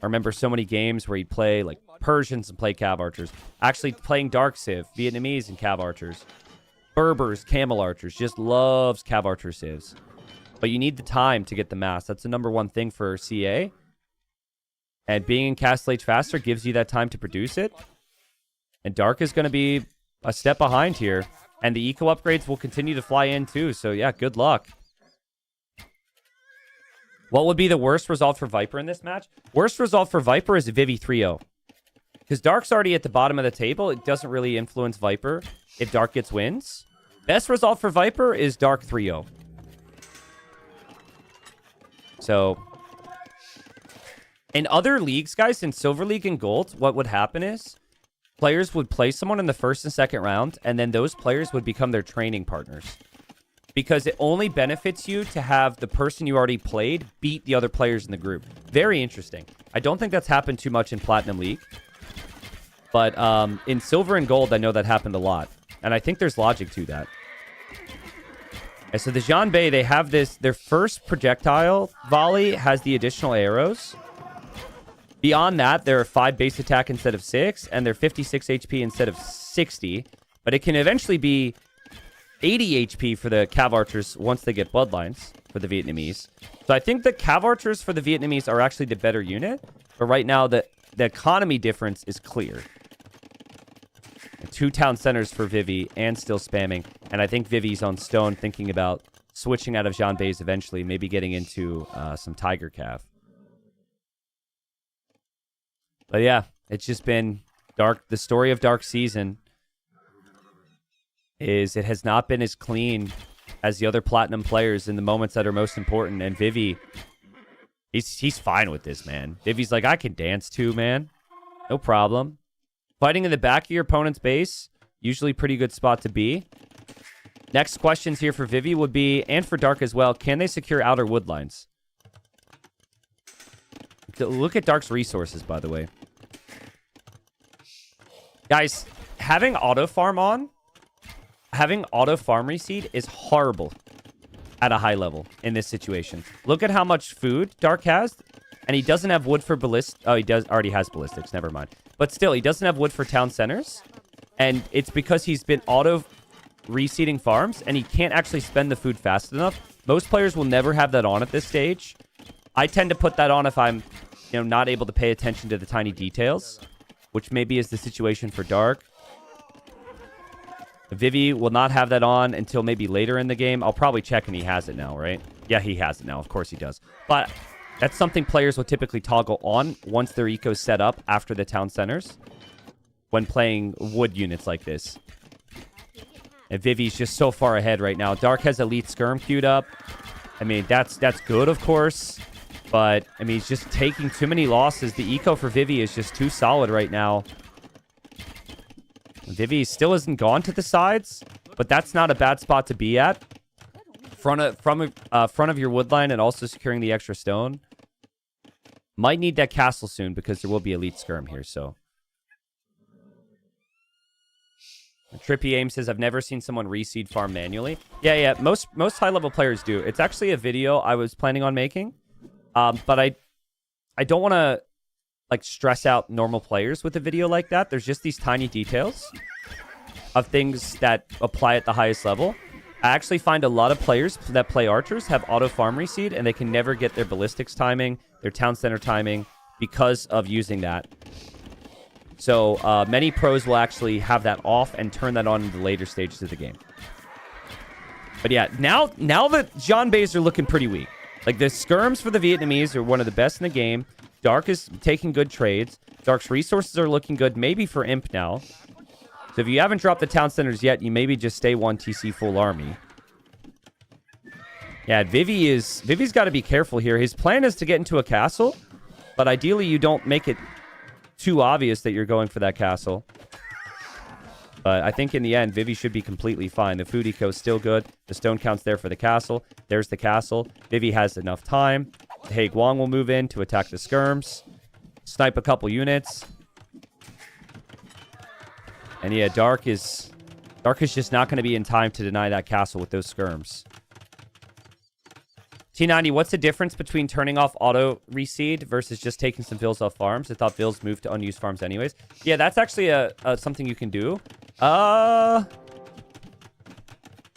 I remember so many games where he'd play like Persians and play cav archers. Actually playing dark civ, Vietnamese and cav archers. Berbers, camel archers. Just loves cav archer civs. But you need the time to get the mass. That's the #1 thing for CA. And being in Castle Age faster gives you that time to produce it. And Dark is going to be a step behind here. And the eco upgrades will continue to fly in too. So yeah, good luck. What would be the worst result for Viper in this match? Worst result for Viper is a Vivi 3-0. Because Dark's already at the bottom of the table. It doesn't really influence Viper if Dark gets wins. Best result for Viper is Dark 3-0. So, in other leagues, guys, in Silver League and Gold, what would happen is players would play someone in the first and second round, and then those players would become their training partners. Because it only benefits you to have the person you already played beat the other players in the group. Very interesting. I don't think that's happened too much in Platinum League. But in Silver and Gold, I know that happened a lot. And I think there's logic to that. And so the Jean Bay, they have this, their first projectile volley has the additional arrows. Beyond that, they're 5 base attack instead of 6, and they're 56 HP instead of 60. But it can eventually be 80 HP for the Cav Archers once they get Bloodlines for the Vietnamese. So I think the Cav Archers for the Vietnamese are actually the better unit. But right now, the economy difference is clear. 2 town centers for Vivi and still spamming. And I think Vivi's on stone thinking about switching out of Jean Bays eventually, maybe getting into some Tiger Cav. But yeah, it's just been Dark. The story of Dark Season is it has not been as clean as the other Platinum players in the moments that are most important. And Vivi, he's fine with this, man. Vivi's like, I can dance too, man. No problem. Fighting in the back of your opponent's base, usually pretty good spot to be. Next questions here for Vivi would be, and for Dark as well, can they secure outer wood lines? Look at Dark's resources, by the way. Guys, having auto farm reseed is horrible at a high level in this situation. Look at how much food Dark has, and he doesn't have wood for ballistics. Oh, he already has ballistics. Never mind. But still, he doesn't have wood for town centers, and it's because he's been auto reseeding farms, and he can't actually spend the food fast enough. Most players will never have that on at this stage. I tend to put that on if I'm, not able to pay attention to the tiny details, which maybe is the situation for Dark. Vivi will not have that on until maybe later in the game. I'll probably check, and he has it now, right? Yeah, he has it now. Of course he does. But that's something players will typically toggle on once their eco's set up after the town centers when playing wood units like this. And Vivi's just so far ahead right now. Dark has Elite Skirm queued up. I mean, that's good, of course. But, I mean, he's just taking too many losses. The eco for Vivi is just too solid right now. Vivi still hasn't gone to the sides, but that's not a bad spot to be at. Front of your wood line and also securing the extra stone. Might need that castle soon because there will be Elite Skirm here, so. Trippy Aim says, I've never seen someone reseed farm manually. Yeah, most high-level players do. It's actually a video I was planning on making. But I don't want to stress out normal players with a video like that. There's just these tiny details of things that apply at the highest level. I actually find a lot of players that play archers have auto farm reseed, and they can never get their ballistics timing, their town center timing, because of using that. So many pros will actually have that off and turn that on in the later stages of the game. But yeah, now that Jean Bays are looking pretty weak. Like, the skirms for the Vietnamese are one of the best in the game. Dark is taking good trades. Dark's resources are looking good, maybe for Imp now. So if you haven't dropped the town centers yet, you maybe just stay 1 TC full army. Yeah, Vivi's got to be careful here. His plan is to get into a castle, But ideally, you don't make it too obvious that you're going for that castle. But I think in the end, Vivi should be completely fine. The food eco is still good. The stone count's there for the castle. There's the castle. Vivi has enough time. Hey Guang will move in to attack the skirms. Snipe a couple units. And yeah, Dark is just not going to be in time to deny that castle with those skirms. T90, what's the difference between turning off auto reseed versus just taking some vills off farms? I thought vills moved to unused farms anyways. Yeah, that's actually something you can do. I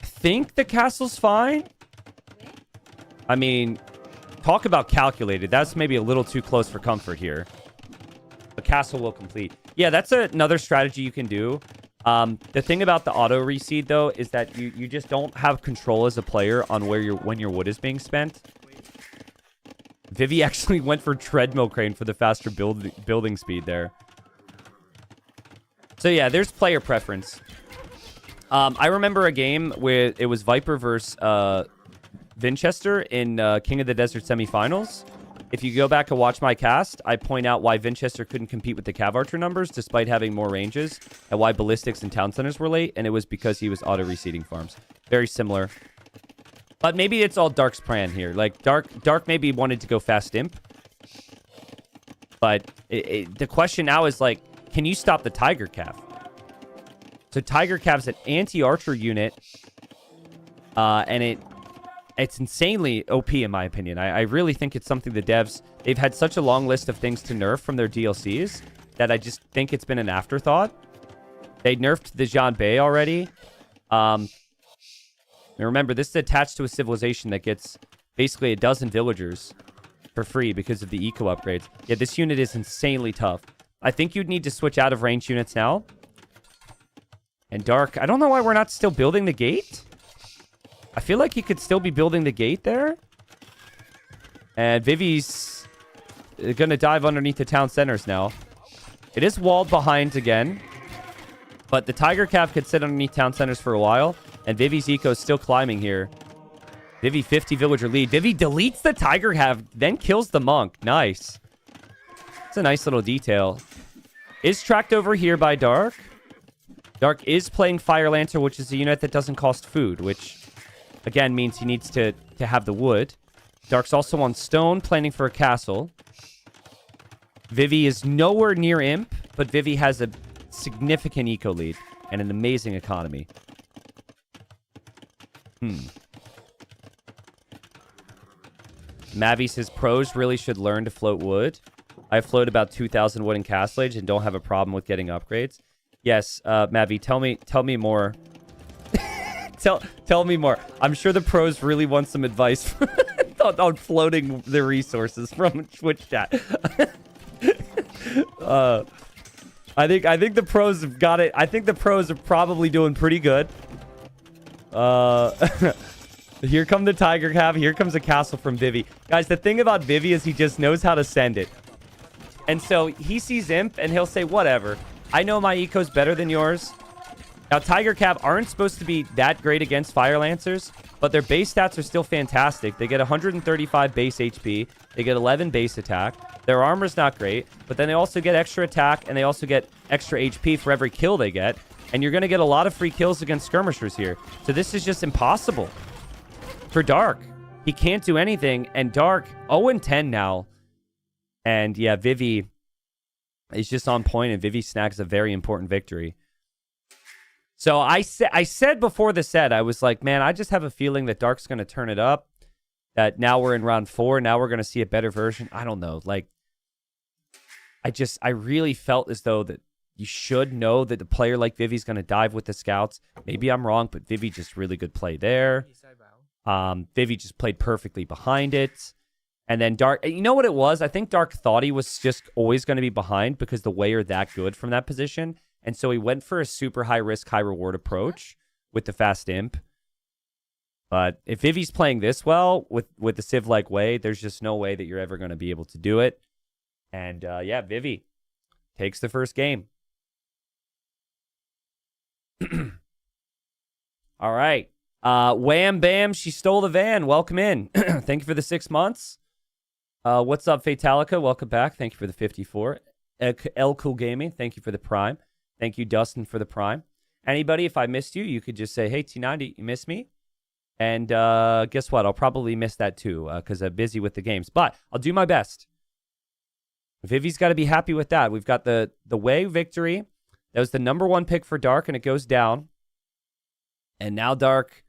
think the castle's fine. I mean, talk about calculated. That's maybe a little too close for comfort here. The castle will complete. Yeah, that's another strategy you can do. The thing about the auto reseed though is that you just don't have control as a player on when your wood is being spent. Vivi actually went for treadmill crane for the faster building speed there. So yeah, there's player preference. I remember a game where it was Viper versus Vinchester in King of the Desert semifinals. If you go back and watch my cast, I point out why Vinchester couldn't compete with the Cav Archer numbers despite having more ranges, and why Ballistics and Town Centers were late, and it was because he was auto-reseeding farms. Very similar. But maybe it's all Dark's plan here. Like, Dark maybe wanted to go fast imp. But the question now is, like, can you stop the Tiger Cav? So Tiger Cav's an anti-archer unit, and it's insanely OP in my opinion. I really think it's something the devs, they've had such a long list of things to nerf from their DLCs that I just think it's been an afterthought. They nerfed the Jean Bay already. And remember, this is attached to a civilization that gets basically a dozen villagers for free because of the eco upgrades. Yeah, this unit is insanely tough. I think you'd need to switch out of range units now. And Dark, I don't know why we're not still building the gate. I feel like he could still be building the gate there. And Vivi's going to dive underneath the town centers now. It is walled behind again. But the Tiger Cav could sit underneath town centers for a while. And Vivi's eco is still climbing here. Vivi 50 villager lead. Vivi deletes the Tiger Cav, then kills the monk. Nice. It's a nice little detail. Is tracked over here by Dark. Dark is playing Fire Lancer, which is a unit that doesn't cost food, which again means he needs to have the wood. Dark's also on stone, planning for a castle. Vivi is nowhere near imp, but Vivi has a significant eco lead and an amazing economy. Mavi says pros really should learn to float wood. I float about 2,000 wood in Castle Age and don't have a problem with getting upgrades. Yes, Mavi, tell me more. Tell me more. I'm sure the pros really want some advice on floating the resources from Twitch chat. I think the pros have got it. I think the pros are probably doing pretty good. Here come the Tiger Cav. Here comes a castle from Vivi. Guys, the thing about Vivi is he just knows how to send it. And so he sees imp and he'll say, whatever. I know my eco's better than yours. Now, Tiger Cav aren't supposed to be that great against Fire Lancers, but their base stats are still fantastic. They get 135 base HP. They get 11 base attack. Their armor's not great, but then they also get extra attack, and they also get extra HP for every kill they get. And you're going to get a lot of free kills against skirmishers here. So this is just impossible for Dark. He can't do anything, and Dark, 0-10 now. And yeah, Vivi is just on point, and Vivi snags a very important victory. So I said before the set, I was like, man, I just have a feeling that Dark's going to turn it up. That now we're in round 4. Now we're going to see a better version. I don't know. Like, I really felt as though that you should know that the player like Vivi's going to dive with the scouts. Maybe I'm wrong, but Vivi just really good play there. Vivi just played perfectly behind it. And then Dark, you know what it was? I think Dark thought he was just always going to be behind because the way are that good from that position. And so he went for a super high risk, high reward approach with the fast imp. But if Vivi's playing this well with the Civ-like way, there's just no way that you're ever going to be able to do it. And yeah, Vivi takes the first game. All right. Wham Bam, she stole the van. Welcome in. Thank you for the 6 months. What's up, Fatalica? Welcome back. Thank you for the 54. El Cool Gaming, thank you for the Prime. Thank you, Dustin, for the Prime. Anybody, if I missed you, you could just say, hey, T90, you missed me? And guess what? I'll probably miss that too because I'm busy with the games. But I'll do my best. Vivi's got to be happy with that. We've got the Way victory. That was the #1 pick for Dark, and it goes down. And now Dark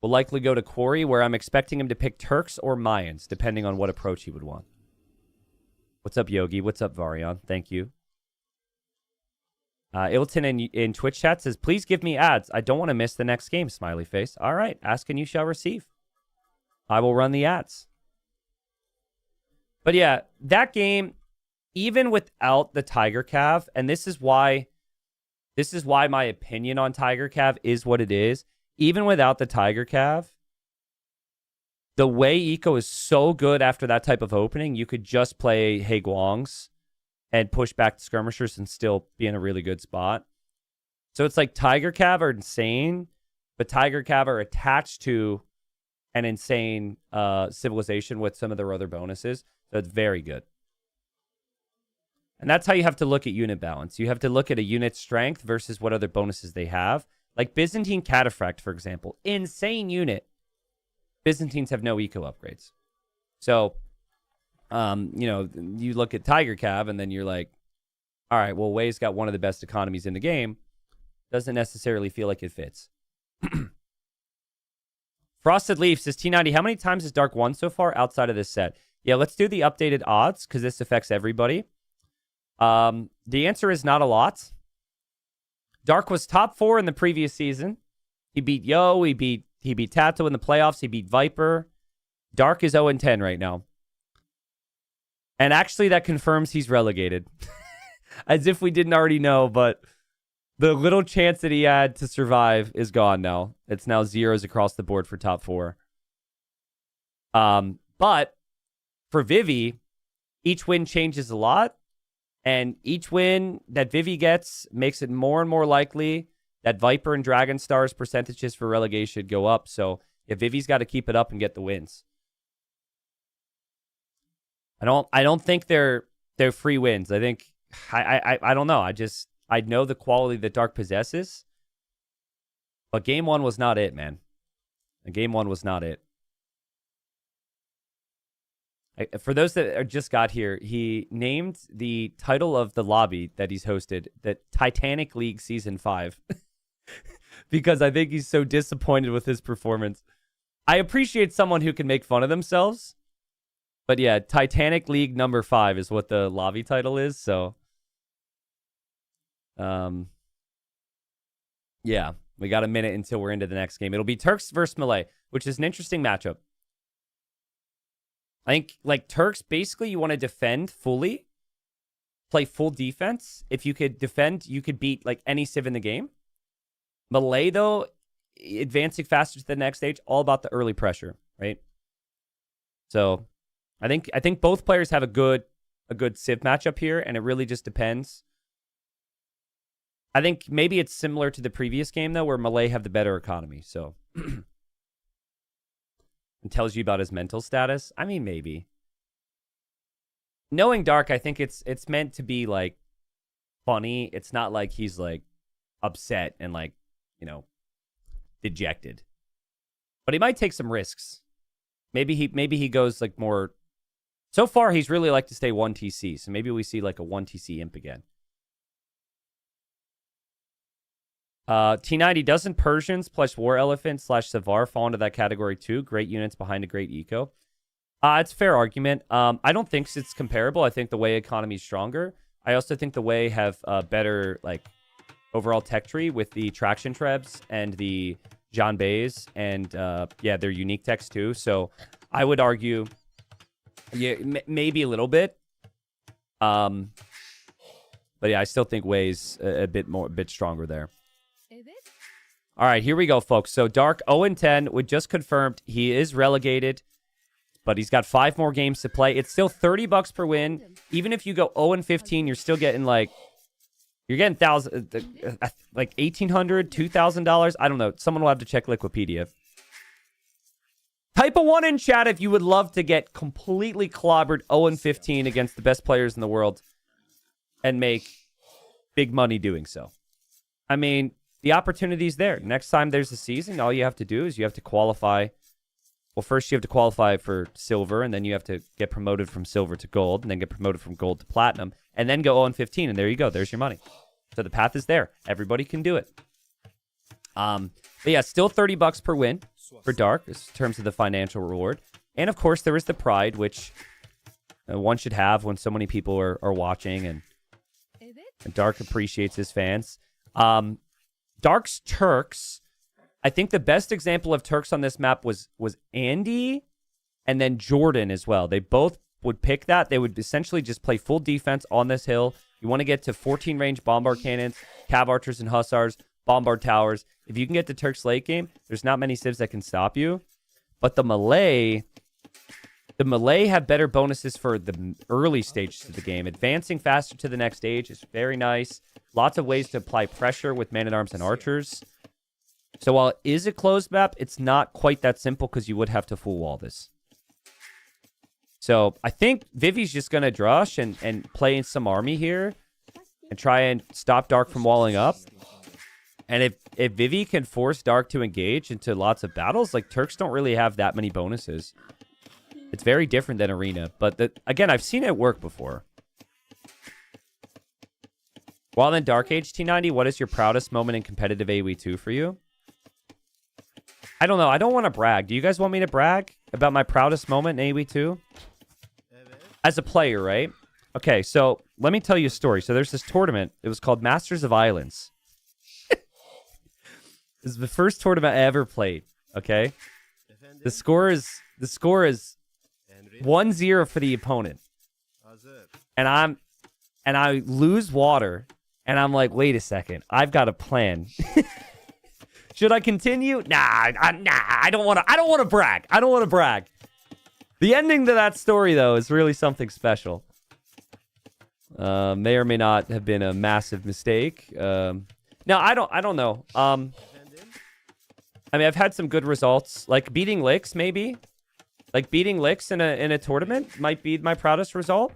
will likely go to Quarry, where I'm expecting him to pick Turks or Mayans, depending on what approach he would want. What's up, Yogi? What's up, Varian? Thank you. Ilton in Twitch chat says, please give me ads. I don't want to miss the next game, smiley face. All right, ask and you shall receive. I will run the ads. But yeah, that game, even without the Tiger Cav, and this is why my opinion on Tiger Cav is what it is. Even without the Tiger Cav, the way Eco is so good after that type of opening, you could just play Hey Guangs and push back the skirmishers and still be in a really good spot. So it's like Tiger Cav are insane, but Tiger Cav are attached to an insane civilization with some of their other bonuses. So it's very good. And that's how you have to look at unit balance. You have to look at a unit strength versus what other bonuses they have. Like Byzantine Cataphract, for example. Insane unit. Byzantines have no eco upgrades. So, you look at Tiger Cav and then you're like, all right, well, Way's got one of the best economies in the game. Doesn't necessarily feel like it fits. Frosted Leaf says, T90, how many times has Dark won so far outside of this set? Yeah, let's do the updated odds because this affects everybody. The answer is not a lot. Dark was top 4 in the previous season. He beat Yo. He beat Tato in the playoffs. He beat Viper. Dark is 0-10 right now. And actually, that confirms he's relegated. As if we didn't already know, but the little chance that he had to survive is gone now. It's now 0s across the board for top 4. But for Vivi, each win changes a lot. And each win that Vivi gets makes it more and more likely that Viper and Dragon Star's percentages for relegation go up. So yeah, Vivi's got to keep it up and get the wins. I don't think they're free wins. I think I don't know. I know the quality that Dark possesses. But game 1 was not it, man. And game 1 was not it. For those that just got here, he named the title of the lobby that he's hosted the Titanic League Season 5 because I think he's so disappointed with his performance. I appreciate someone who can make fun of themselves, but yeah, Titanic League number 5 is what the lobby title is. So, yeah, we got a minute until we're into the next game. It'll be Turks versus Malay, which is an interesting matchup. I think, like, Turks, basically, you want to defend fully, play full defense. If you could defend, you could beat, like, any civ in the game. Malay, though, advancing faster to the next stage, all about the early pressure, right? So, I think both players have a good civ matchup here, and it really just depends. I think maybe it's similar to the previous game, though, where Malay have the better economy, so... and tells you about his mental status. I mean, maybe. Knowing Dark, I think it's meant to be, like, funny. It's not like he's, like, upset and, like, dejected. But he might take some risks. Maybe he goes, like, more... So far, he's really liked to stay 1 TC, so maybe we see, like, a 1 TC imp again. T90, doesn't Persians plus War Elephant / Savar fall into that category too? Great units behind a great eco. It's a fair argument. I don't think it's comparable. I think the Way economy is stronger. I also think the Way have better like overall tech tree with the traction trebs and the Jean Bays and their unique techs too. So I would argue, yeah, maybe a little bit. But yeah, I still think Way's a bit stronger there. All right, here we go, folks. So Dark 0-10. We just confirmed he is relegated, but he's got 5 more games to play. It's still $30 per win. Even if you go 0-15, you're still getting like $1,800, $2,000. I don't know. Someone will have to check Liquipedia. Type a 1 in chat if you would love to get completely clobbered 0-15 against the best players in the world and make big money doing so. I mean, the opportunity's there. Next time there's a season, all you have to do is you have to qualify. Well, first you have to qualify for silver, and then you have to get promoted from silver to gold, and then get promoted from gold to platinum, and then go 0-15, and there you go. There's your money. So the path is there. Everybody can do it. But yeah, still $30 per win for Dark in terms of the financial reward. And of course, there is the pride, which one should have when so many people are watching, and Dark appreciates his fans. Dark's Turks, I think the best example of Turks on this map was Andy and then Jordan as well. They both would pick that. They would essentially just play full defense on this hill. You want to get to 14 range bombard cannons, cav archers and hussars, bombard towers. If you can get to Turks late game, there's not many civs that can stop you. But the Malay have better bonuses for the early stages of the game. Advancing faster to the next stage is very nice. Lots of ways to apply pressure with man-at-arms and archers. So while it is a closed map, it's not quite that simple because you would have to full wall this. So I think Vivi's just going to drush and play in some army here and try and stop Dark from walling up. And if Vivi can force Dark to engage into lots of battles, like Turks don't really have that many bonuses. It's very different than Arena. But again, I've seen it work before. While in Dark Age T90, what is your proudest moment in competitive AoE 2 for you? I don't know. I don't want to brag. Do you guys want me to brag about my proudest moment in AoE 2? As a player, right? Okay, so let me tell you a story. So there's this tournament. It was called Masters of Islands. This is the first tournament I ever played. Okay? The score is 1-0 for the opponent. And I lose water. And I'm like, wait a second. I've got a plan. Should I continue? Nah, I don't want to brag. I don't want to brag. The ending to that story, though, is really something special. May or may not have been a massive mistake. No, I don't know. I mean, I've had some good results, like beating Licks, maybe. Like beating Licks in a tournament might be my proudest result.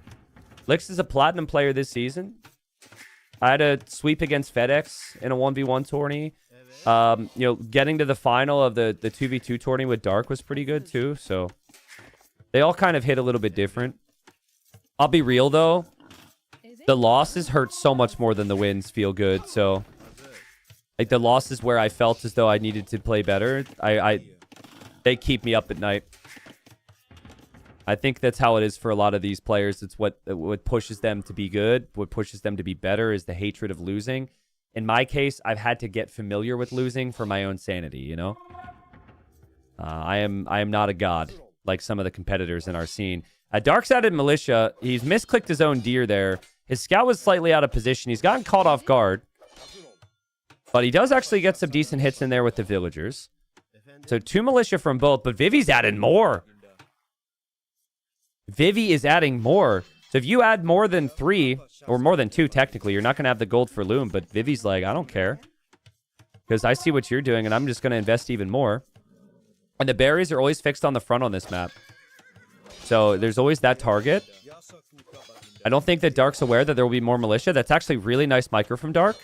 Licks is a platinum player this season. I had a sweep against FedEx in a 1v1 tourney. Getting to the final of the 2v2 tourney with Dark was pretty good too. So they all kind of hit a little bit different. I'll be real though. The losses hurt so much more than the wins feel good. So like the losses where I felt as though I needed to play better, they keep me up at night. I think that's how it is for a lot of these players. It's what pushes them to be good. What pushes them to be better is the hatred of losing. In my case, I've had to get familiar with losing for my own sanity, you know? I am not a god like some of the competitors in our scene. Dark's added militia. He's misclicked his own deer there. His scout was slightly out of position. He's gotten caught off guard. But he does actually get some decent hits in there with the villagers. So 2 militia from both, but Vivi's added more. Vivi is adding more. So if you add more than 3, or more than 2 technically, you're not going to have the gold for Loom. But Vivi's like, I don't care. Because I see what you're doing, and I'm just going to invest even more. And the berries are always fixed on the front on this map. So there's always that target. I don't think that Dark's aware that there will be more militia. That's actually really nice micro from Dark.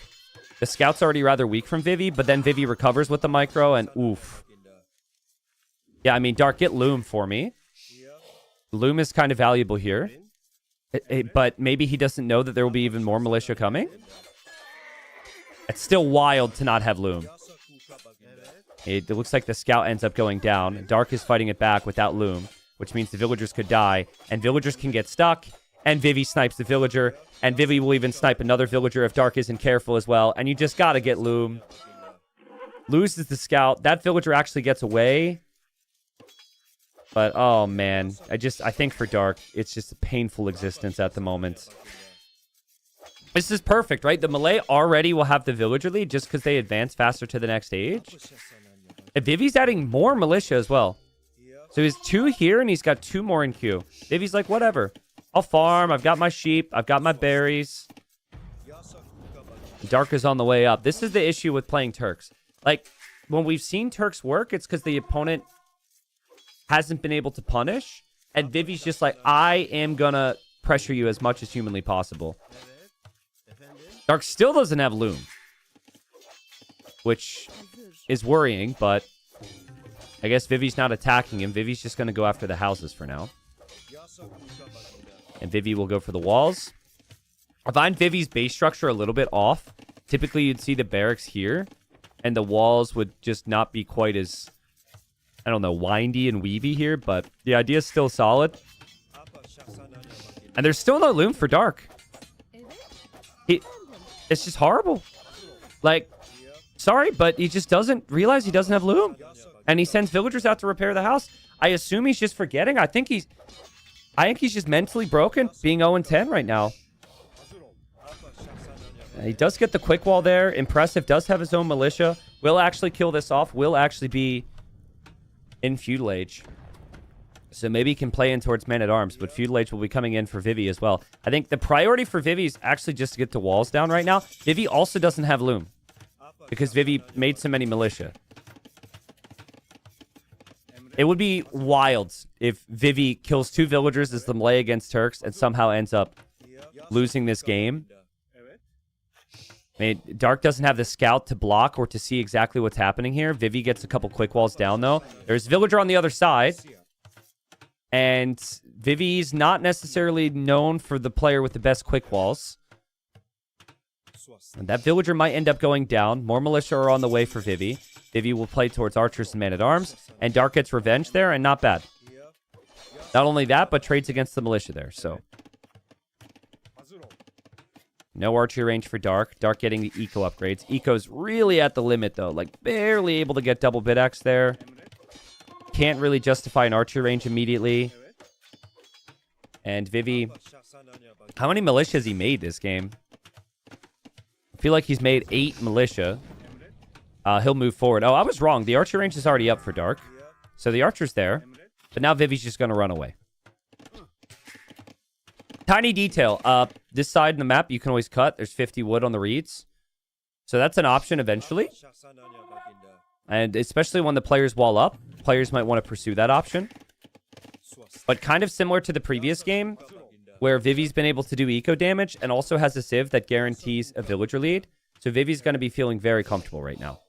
The scout's already rather weak from Vivi, but then Vivi recovers with the micro, and oof. Yeah, I mean, Dark, get Loom for me. Loom is kind of valuable here. But maybe he doesn't know that there will be even more militia coming. It's still wild to not have Loom. It looks like the scout ends up going down. Dark is fighting it back without Loom, which means the villagers could die. And villagers can get stuck. And Vivi snipes the villager. And Vivi will even snipe another villager if Dark isn't careful as well. And you just got to get Loom. Loses the scout. That villager actually gets away. But, oh, man. I think for Dark, it's just a painful existence at the moment. This is perfect, right? The Malay already will have the villager lead just because they advance faster to the next stage. And Vivi's adding more militia as well. So he's 2 here, and he's got 2 more in queue. Vivi's like, whatever. I'll farm. I've got my sheep. I've got my berries. Dark is on the way up. This is the issue with playing Turks. Like, when we've seen Turks work, it's because the opponent hasn't been able to punish. And Vivi's just like, I am going to pressure you as much as humanly possible. Dark still doesn't have Loom, which is worrying, but I guess Vivi's not attacking him. Vivi's just going to go after the houses for now. And Vivi will go for the walls. I find Vivi's base structure a little bit off. Typically, you'd see the barracks here, and the walls would just not be quite as, I don't know, windy and weavy here, but the idea is still solid. And there's still no Loom for Dark. It's just horrible. Like, sorry, but he just doesn't realize he doesn't have Loom. And he sends villagers out to repair the house. I assume he's just forgetting. I think he's just mentally broken, being 0-10 right now. He does get the quick wall there. Impressive. Does have his own militia. Will actually kill this off. Will actually be in feudal age. So maybe he can play in towards men-at-arms, but feudal age will be coming in for Vivi as well. I think the priority for Vivi is actually just to get the walls down right now. Vivi also doesn't have Loom because Vivi made so many militia. It would be wild if Vivi kills 2 villagers as the melee against Turks and somehow ends up losing this game. I mean, Dark doesn't have the scout to block or to see exactly what's happening here. Vivi gets a couple quick walls down, though. There's villager on the other side. And Vivi's not necessarily known for the player with the best quick walls. And that villager might end up going down. More militia are on the way for Vivi. Vivi will play towards archers and men-at-arms. And Dark gets revenge there, and not bad. Not only that, but trades against the militia there, so. No archery range for Dark. Dark getting the eco upgrades. Eco's really at the limit, though. Like, barely able to get double bid-axe there. Can't really justify an archery range immediately. And Vivi... How many militia has he made this game? I feel like he's made 8 militia. He'll move forward. Oh, I was wrong. The archery range is already up for Dark. So the archer's there. But now Vivi's just going to run away. Tiny detail. This side of the map, you can always cut. There's 50 wood on the reeds. So that's an option eventually. And especially when the players wall up, players might want to pursue that option. But kind of similar to the previous game, where Vivi's been able to do eco damage and also has a civ that guarantees a villager lead. So Vivi's going to be feeling very comfortable right now.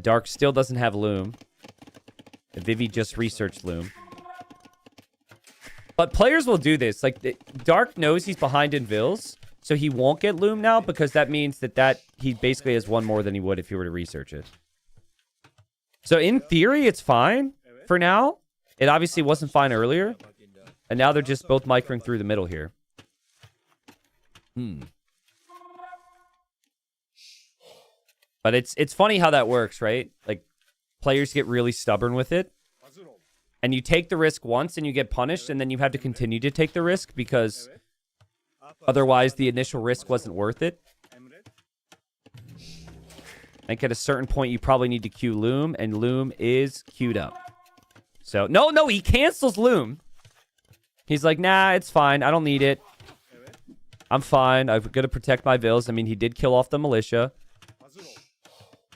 Dark still doesn't have Loom. Vivi just researched Loom. But players will do this. Like, Dark knows he's behind in Vills, so he won't get Loom now because that means that he basically has one more than he would if he were to research it. So in theory, it's fine for now. It obviously wasn't fine earlier. And now they're just both microing through the middle here. But it's funny how that works, right? Like, players get really stubborn with it. And you take the risk once and you get punished, and then you have to continue to take the risk because otherwise the initial risk wasn't worth it. I think at a certain point you probably need to queue Loom, and Loom is queued up. So, no, he cancels Loom. He's like, nah, it's fine. I don't need it. I'm fine. I'm going to protect my vills. I mean, he did kill off the militia.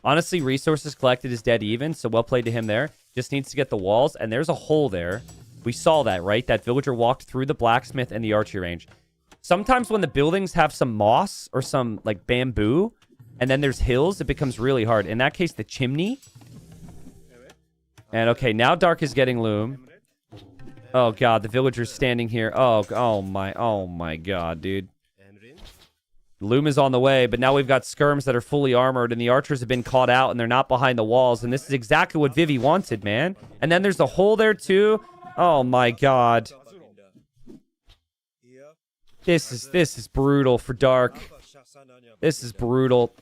Honestly, resources collected is dead even, so well played to him there. Just needs to get the walls, and there's a hole there. We saw that, right? That villager walked through the blacksmith and the archery range. Sometimes when the buildings have some moss or some, like, bamboo, and then there's hills, it becomes really hard. In that case, the chimney. And, okay, now Dark is getting Loom. Oh, God, the villager's standing here. Oh my God, dude. Loom is on the way, but now we've got skirms that are fully armored, and the archers have been caught out, and they're not behind the walls, and this is exactly what Vivi wanted, man. And then there's a hole there, too. Oh, my God. This is brutal for Dark. This is brutal.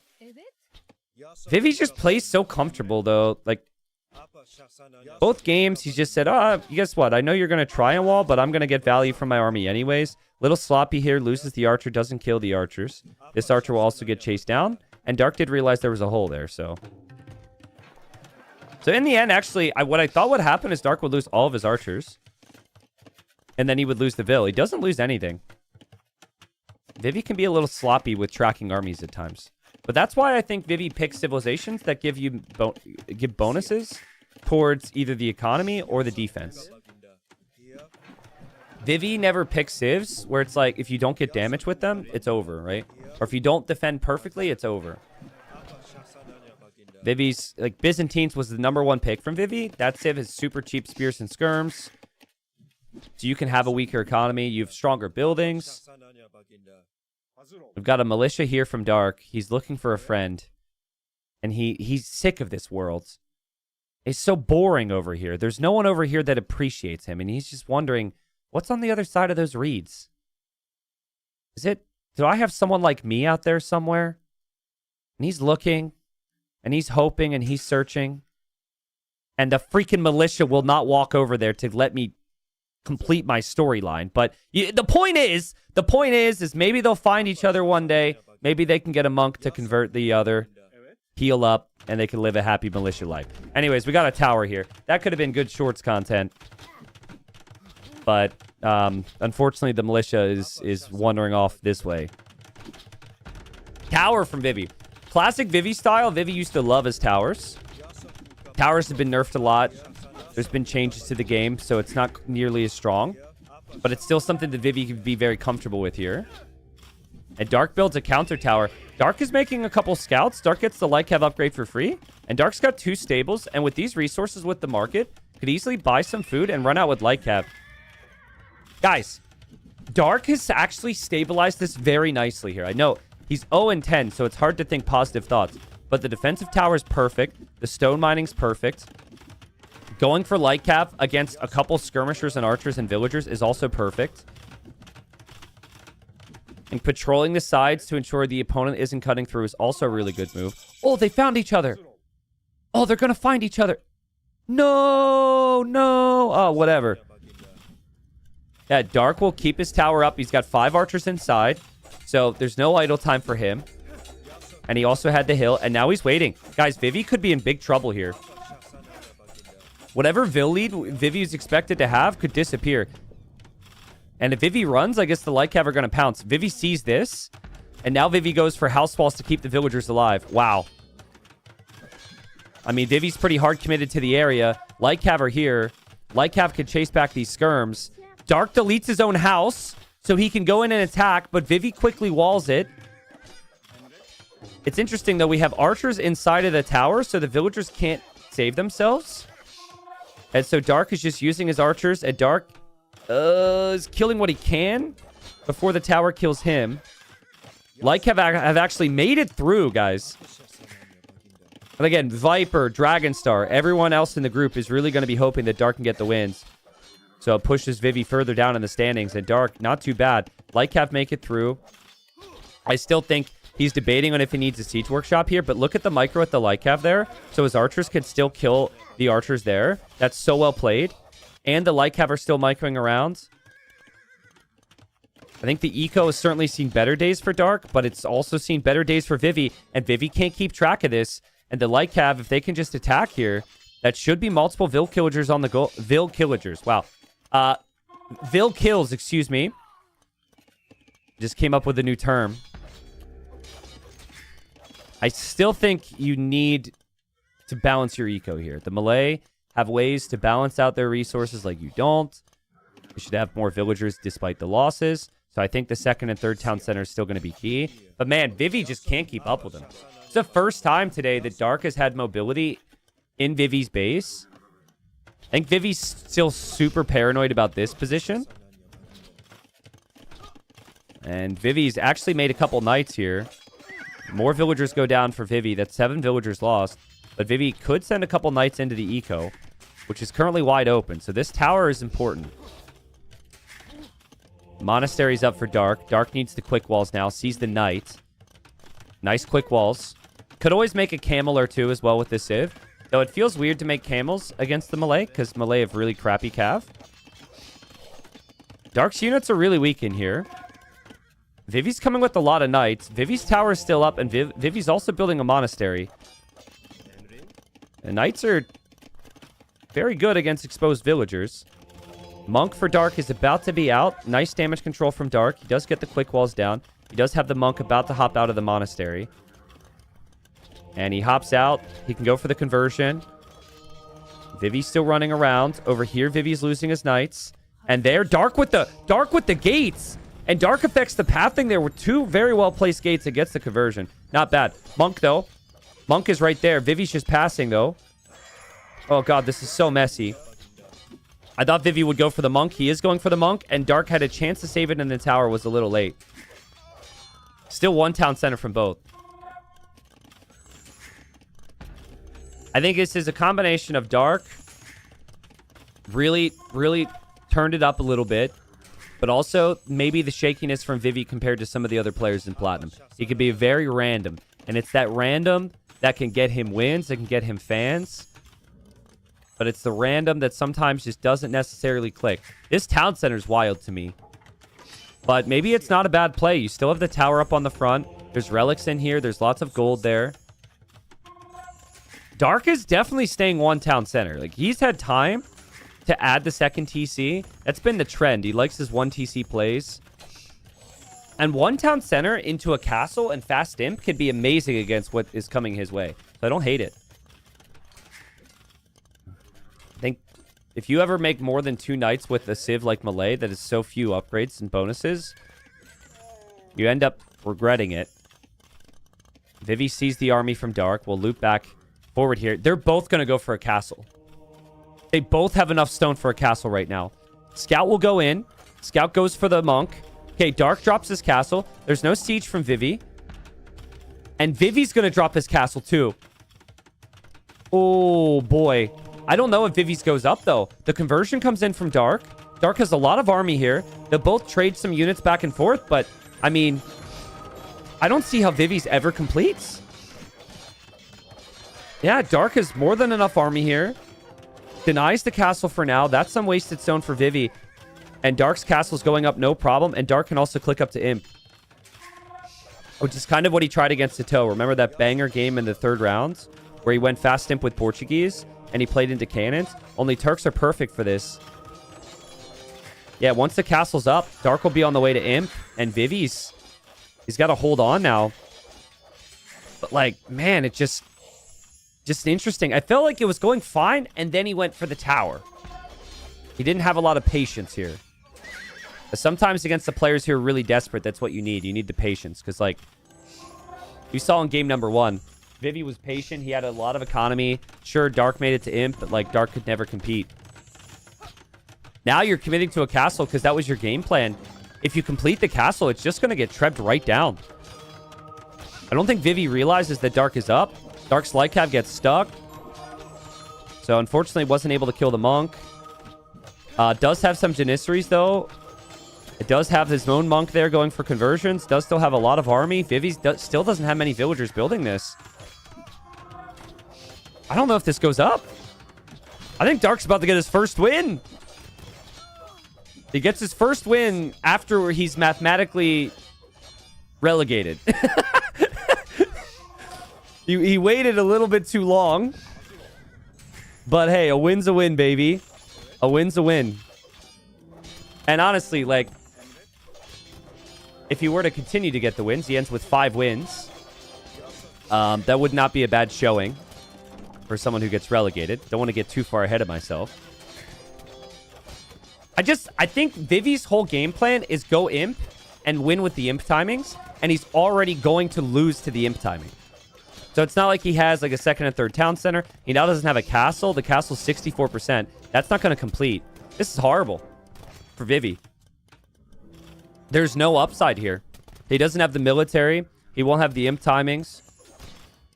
Vivi just plays so comfortable, though. Like, both games, he just said, guess what? I know you're going to try and wall, but I'm going to get value from my army anyways. Little sloppy here, loses the archer, doesn't kill the archers. This archer will also get chased down. And Dark did realize there was a hole there, so. So in the end, actually, what I thought would happen is Dark would lose all of his archers. And then he would lose the Vill. He doesn't lose anything. Vivi can be a little sloppy with tracking armies at times. But that's why I think Vivi picks civilizations that give you give bonuses towards either the economy or the defense. Vivi never picks civs where it's like if you don't get damage with them, it's over, right? Or if you don't defend perfectly, it's over. Vivi's, like, Byzantines was the #1 pick from Vivi. That civ has super cheap spears and skirms. So you can have a weaker economy. You have stronger buildings. We've got a militia here from Dark. He's looking for a friend. And he's sick of this world. It's so boring over here. There's no one over here that appreciates him. And he's just wondering, what's on the other side of those reeds? Do I have someone like me out there somewhere? And he's looking. And he's hoping and he's searching. And the freaking militia will not walk over there to let me complete my storyline. But the point is maybe they'll find each other one day. Maybe they can get a monk to convert the other, heal up, and they can live a happy militia life. Anyways, we got a tower here. That could have been good shorts content. But unfortunately, the militia is wandering off this way. Tower from Vivi. Classic Vivi style. Vivi used to love his towers. Towers have been nerfed a lot. There's been changes to the game, so it's not nearly as strong. But it's still something that Vivi could be very comfortable with here. And Dark builds a counter tower. Dark is making a couple scouts. Dark gets the Lycav upgrade for free. And Dark's got 2 stables. And with these resources with the market, could easily buy some food and run out with Lycav. Guys, Dark has actually stabilized this very nicely here. I know he's 0-10, so it's hard to think positive thoughts. But the defensive tower is perfect. The stone mining's perfect. Going for Lycav against a couple skirmishers and archers and villagers is also perfect. And patrolling the sides to ensure the opponent isn't cutting through is also a really good move. Oh, they found each other. Oh, they're going to find each other. No. Oh, whatever. Yeah, Dark will keep his tower up. He's got 5 archers inside. So there's no idle time for him. And he also had the hill. And now he's waiting. Guys, Vivi could be in big trouble here. Whatever Vil lead Vivi is expected to have could disappear. And if Vivi runs, I guess the Lycav are going to pounce. Vivi sees this. And now Vivi goes for house walls to keep the villagers alive. Wow. I mean, Vivi's pretty hard committed to the area. Lycav are here. Lycav can chase back these skirms. Dark deletes his own house so he can go in and attack, but Vivi quickly walls it. It's interesting, though. We have archers inside of the tower, so the villagers can't save themselves. And so Dark is just using his archers, and Dark is killing what he can before the tower kills him. Lycav have actually made it through, guys. And again, Viper, Dragonstar, everyone else in the group is really going to be hoping that Dark can get the wins. So it pushes Vivi further down in the standings. And Dark, not too bad. Lycav make it through. I still think he's debating on if he needs a siege workshop here. But look at the micro at the Lycav there. So his archers can still kill the archers there. That's so well played. And the Lycav are still microing around. I think the eco has certainly seen better days for Dark. But it's also seen better days for Vivi. And Vivi can't keep track of this. And the Lycav, if they can just attack here, that should be multiple Vil Killagers on the go. Vil Killagers. Wow. Vil kills, excuse me. Just came up with a new term. I still think you need to balance your eco here. The Malay have ways to balance out their resources like you don't. You should have more villagers despite the losses. So I think the second and third town center is still going to be key. But man, Vivi just can't keep up with him. It's the first time today that Dark has had mobility in Vivi's base. I think Vivi's still super paranoid about this position. And Vivi's actually made a couple knights here. More villagers go down for Vivi. That's 7 villagers lost. But Vivi could send a couple knights into the eco, which is currently wide open. So this tower is important. Monastery's up for Dark. Dark needs the quick walls now. Sees the knight. Nice quick walls. Could always make a camel or 2 as well with this civ. Though it feels weird to make camels against the Malay, because Malay have really crappy cav. Dark's units are really weak in here. Vivi's coming with a lot of knights. Vivi's tower is still up, and Vivi's also building a monastery. The knights are very good against exposed villagers. Monk for Dark is about to be out. Nice damage control from Dark. He does get the quick walls down. He does have the monk about to hop out of the monastery. And he hops out. He can go for the conversion. Vivi's still running around. Over here, Vivi's losing his knights. And there, Dark with the gates. And Dark affects the pathing there with 2 very well-placed gates that gets the conversion. Not bad. Monk, though. Monk is right there. Vivi's just passing, though. Oh, God, this is so messy. I thought Vivi would go for the Monk. He is going for the Monk. And Dark had a chance to save it in the tower. Was a little late. Still 1 town center from both. I think this is a combination of Dark really turned it up a little bit, but also maybe the shakiness from Vivi compared to some of the other players in Platinum. He could be very random, and it's that random that can get him wins, that can get him fans, but it's the random that sometimes just doesn't necessarily click. This town center is wild to me, but maybe it's not a bad play. You still have the tower up on the front. There's relics in here. There's lots of gold there. Dark is definitely staying 1 town center. Like, he's had time to add the second TC. That's been the trend. He likes his 1 TC plays. And 1 town center into a castle and fast imp can be amazing against what is coming his way. So I don't hate it. I think if you ever make more than 2 knights with a civ like Melee that is so few upgrades and bonuses, you end up regretting it. Vivi sees the army from Dark. We'll loop back forward here. They're both going to go for a castle. They both have enough stone for a castle right now. Scout will go in. Scout goes for the Monk. Okay, Dark drops his castle. There's no siege from Vivi. And Vivi's going to drop his castle too. Oh, boy. I don't know if Vivi's goes up, though. The conversion comes in from Dark. Dark has a lot of army here. They'll both trade some units back and forth, but, I mean, I don't see how Vivi's ever completes. Yeah, Dark has more than enough army here. Denies the castle for now. That's some wasted stone for Vivi. And Dark's castle's going up no problem. And Dark can also click up to Imp, which is kind of what he tried against Ito. Remember that banger game in the 3rd round where he went fast Imp with Portuguese and he played into cannons? Only Turks are perfect for this. Yeah, once the castle's up, Dark will be on the way to Imp. And Vivi's... he's got to hold on now. But, like, man, it just interesting. I felt like it was going fine, and then he went for the tower. He didn't have a lot of patience here. But sometimes against the players who are really desperate, that's what you need. You need the patience. Because, like, you saw in game number 1, Vivi was patient. He had a lot of economy. Sure, Dark made it to Imp, but, like, Dark could never compete. Now you're committing to a castle because that was your game plan. If you complete the castle, it's just going to get trebbed right down. I don't think Vivi realizes that Dark is up. Dark's Lycav gets stuck. So, unfortunately, wasn't able to kill the Monk. Does have some Janissaries, though. It does have his own Monk there going for conversions. Does still have a lot of army. Vivi still doesn't have many villagers building this. I don't know if this goes up. I think Dark's about to get his first win. He gets his first win after he's mathematically relegated. He waited a little bit too long. But hey, a win's a win, baby. A win's a win. And honestly, like, if he were to continue to get the wins, he ends with 5 wins. That would not be a bad showing for someone who gets relegated. Don't want to get too far ahead of myself. I think Vivi's whole game plan is go Imp and win with the Imp timings. And he's already going to lose to the Imp timing. So it's not like he has like a 2nd and 3rd town center. He now doesn't have a castle. The castle's 64%. That's not going to complete. This is horrible for Vivi. There's no upside here. He doesn't have the military. He won't have the Imp timings.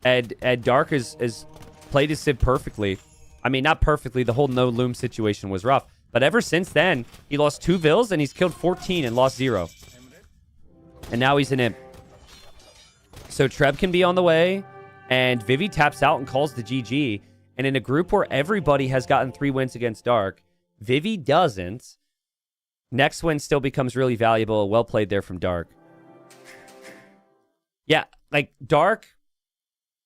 And Dark is played his Civ perfectly. I mean, not perfectly. The whole no loom situation was rough. But ever since then, he lost 2 vills and he's killed 14 and lost 0. And now he's an Imp. So Treb can be on the way. And Vivi taps out and calls the GG. And in a group where everybody has gotten 3 wins against Dark, Vivi doesn't. Next win still becomes really valuable. Well played there from Dark. Yeah, like Dark,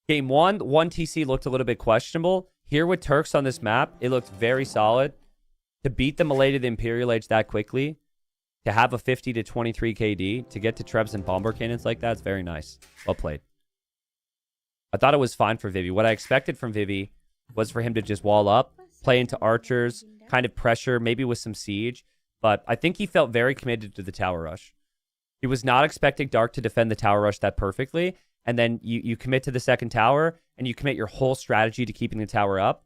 game 1 TC looked a little bit questionable. Here with Turks on this map, it looked very solid. To beat the Malay to the Imperial Age that quickly, to have a 50 to 23 KD, to get to Trebs and Bomber Cannons like that, it's very nice. Well played. I thought it was fine for Vivi. What I expected from Vivi was for him to just wall up, play into archers, kind of pressure, maybe with some siege. But I think he felt very committed to the tower rush. He was not expecting Dark to defend the tower rush that perfectly. And then you commit to the second tower, and you commit your whole strategy to keeping the tower up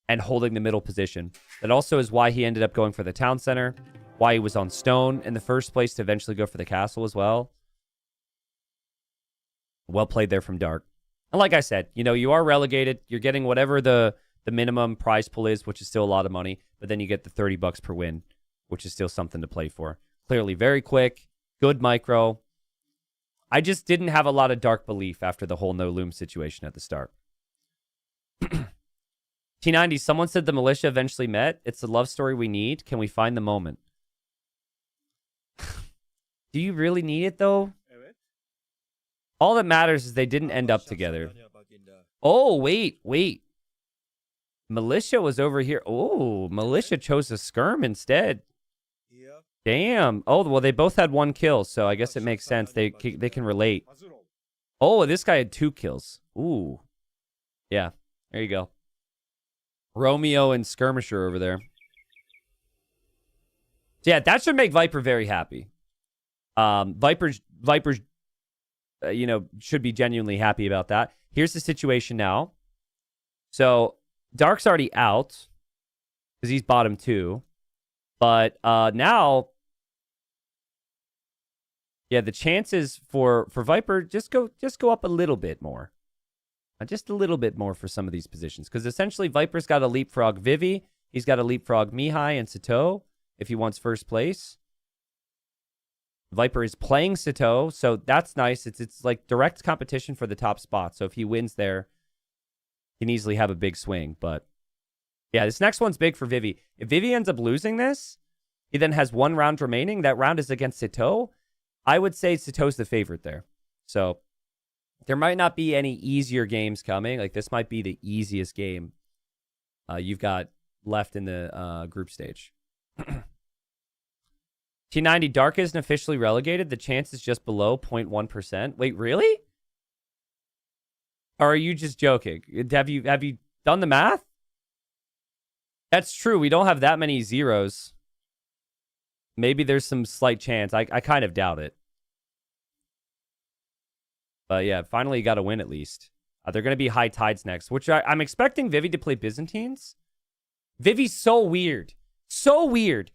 and holding the middle position. That also is why he ended up going for the town center, why he was on stone in the first place to eventually go for the castle as well. Well played there from Dark. And like I said, you know, you are relegated. You're getting whatever the minimum prize pool is, which is still a lot of money. But then you get the $30 per win, which is still something to play for. Clearly very quick, good micro. I just didn't have a lot of Dark belief after the whole no loom situation at the start. T90, someone said the militia eventually met. It's the love story we need. Can we find the moment? Do you really need it, though? All that matters is they didn't end up together. Oh, wait. Militia was over here. Oh, Militia chose a skirm instead. Damn. Oh, well, they both had 1 kill, so I guess it makes sense. They can relate. Oh, this guy had 2 kills. Ooh. Yeah, there you go. Romeo and Skirmisher over there. So yeah, that should make Viper very happy. Viper's you know, should be genuinely happy about that. Here's the situation now. So Dark's already out because he's bottom 2. But now, yeah, the chances for Viper just go up a little bit more. Just a little bit more for some of these positions. Because essentially Viper's got to leapfrog Vivi. He's got to leapfrog Mihai and Sato if he wants first place. Viper is playing Sato, so that's nice. It's like direct competition for the top spot. So if he wins there, he can easily have a big swing. But yeah, this next one's big for Vivi. If Vivi ends up losing this, he then has 1 round remaining. That round is against Sato. I would say Sato's the favorite there. So there might not be any easier games coming. Like this might be the easiest game you've got left in the group stage. T90, Dark isn't officially relegated. The chance is just below 0.1%. Wait, really? Or are you just joking? Have you done the math? That's true. We don't have that many zeros. Maybe there's some slight chance. I kind of doubt it. But yeah, finally got a win at least. They're going to be high tides next, which I'm expecting Vivi to play Byzantines. Vivi's so weird. So weird.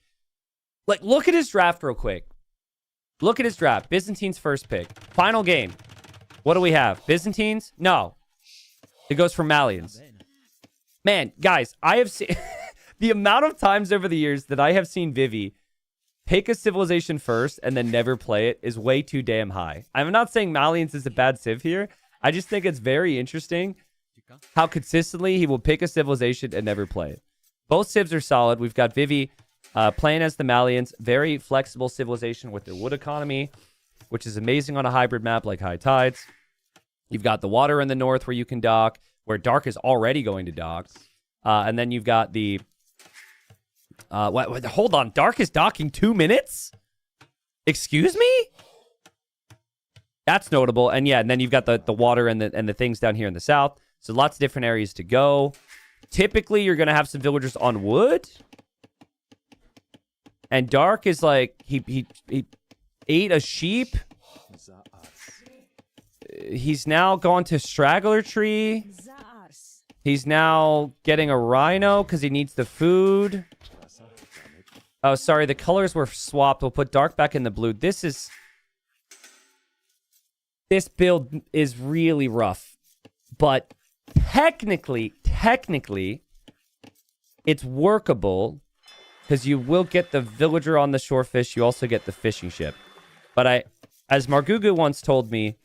Like, look at his draft real quick. Look at his draft. Byzantines first pick. Final game. What do we have? Byzantines? No. It goes for Malians. Man, guys, I have seen... the amount of times over the years that I have seen Vivi pick a civilization first and then never play it is way too damn high. I'm not saying Malians is a bad civ here. I just think it's very interesting how consistently he will pick a civilization and never play it. Both civs are solid. We've got Vivi playing as the Malians. Very flexible civilization with their wood economy, which is amazing on a hybrid map like High Tides. You've got the water in the north where you can dock, where Dark is already going to dock. And then you've got the... hold on. Dark is docking 2 minutes? Excuse me? That's notable. And yeah, and then you've got the water and the things down here in the south. So lots of different areas to go. Typically, you're going to have some villagers on wood. And Dark is like, he ate a sheep. He's now gone to Straggler Tree. He's now getting a rhino because he needs the food. Oh, sorry, the colors were swapped. We'll put Dark back in the blue. This build is really rough. But technically, it's workable because you will get the villager on the shore fish. You also get the fishing ship. But as Margugu once told me,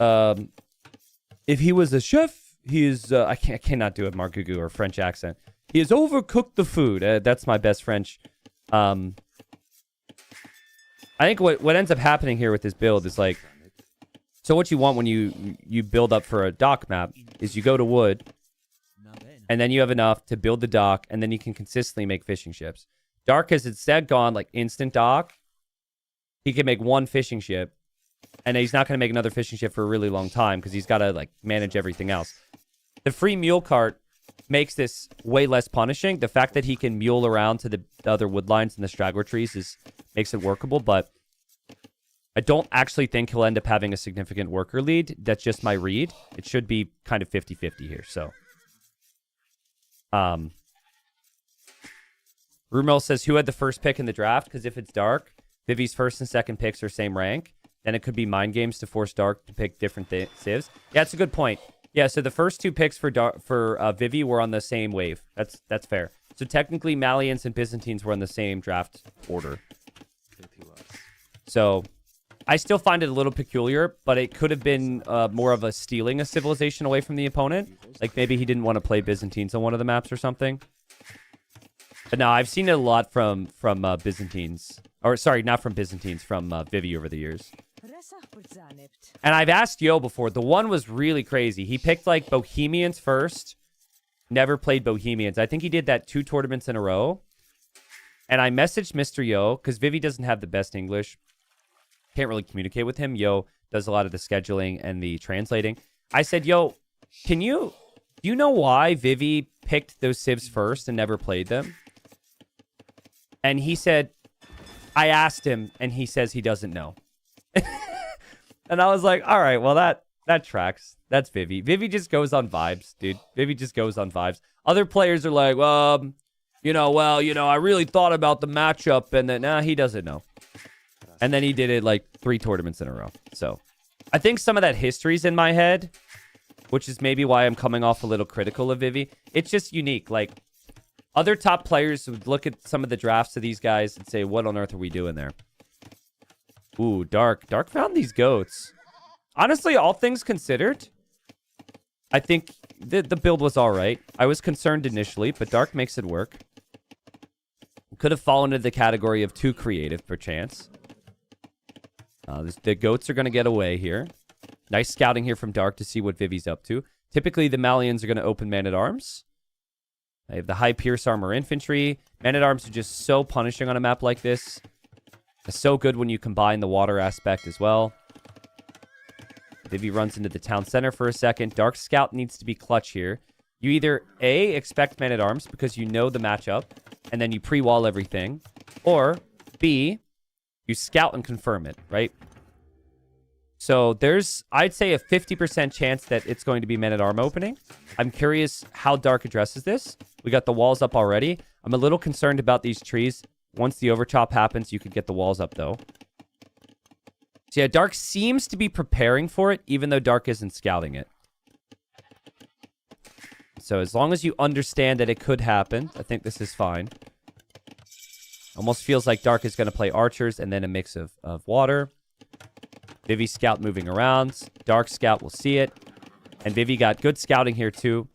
if he was a chef, he is, I cannot do a Margugu or French accent. He has overcooked the food. That's my best French. I think what ends up happening here with this build is like, so what you want when you build up for a dock map is you go to wood, and then you have enough to build the dock, and then you can consistently make fishing ships. Dark has instead gone like instant dock. He can make 1 fishing ship, and he's not going to make another fishing ship for a really long time because he's got to like manage everything else. The free mule cart makes this way less punishing. The fact that he can mule around to the other wood lines and the straggler trees makes it workable, but I don't actually think he'll end up having a significant worker lead. That's just my read. It should be kind of 50-50 here, so. Rumel says, who had the first pick in the draft? Because if it's Dark, Vivi's first and second picks are same rank. Then it could be mind games to force Dark to pick different civs. Yeah, that's a good point. Yeah, so the first 2 picks for Vivi were on the same wave. That's fair. So technically, Malians and Byzantines were on the same draft order. So I still find it a little peculiar, but it could have been more of a stealing a civilization away from the opponent. Like maybe he didn't want to play Byzantines on one of the maps or something. But no, I've seen it a lot from Byzantines. Or sorry, not from Byzantines, from Vivi over the years. And I've asked Yo before. The one was really crazy. He picked like Bohemians first. Never played Bohemians. I think he did that 2 tournaments in a row. And I messaged Mr. Yo, because Vivi doesn't have the best English. Can't really communicate with him. Yo does a lot of the scheduling and the translating. I said, Yo, do you know why Vivi picked those civs first and never played them? And he said, I asked him, and he says he doesn't know. And I was like, all right, well, that tracks. That's Vivi. Vivi just goes on vibes, dude. Vivi just goes on vibes. Other players are like, I really thought about the matchup, and then, nah, he doesn't know. And then he did it like 3 tournaments in a row. So I think some of that history's in my head, which is maybe why I'm coming off a little critical of Vivi. It's just unique. Like, other top players would look at some of the drafts of these guys and say, what on earth are we doing there? Ooh, Dark. Dark found these goats. Honestly, all things considered, I think the build was all right. I was concerned initially, but Dark makes it work. Could have fallen into the category of too creative, perchance. The goats are going to get away here. Nice scouting here from Dark to see what Vivi's up to. Typically, the Malians are going to open Man-at-Arms. They have the high Pierce Armor Infantry. Man-at-Arms are just so punishing on a map like this. It's so good when you combine the water aspect as well. Vivi runs into the town center for a second. Dark Scout needs to be clutch here. You either, A, expect Man-at-Arms because you know the matchup, and then you pre-wall everything. Or, B, you scout and confirm it, right? So there's, I'd say, a 50% chance that it's going to be Man-at-Arm opening. I'm curious how Dark addresses this. We got the walls up already. I'm a little concerned about these trees. Once the overchop happens, you could get the walls up, though. So yeah, Dark seems to be preparing for it, even though Dark isn't scouting it. So as long as you understand that it could happen, I think this is fine. Almost feels like Dark is going to play archers and then a mix of water. Vivi Scout moving around. Dark Scout will see it. And Vivi got good scouting here, too.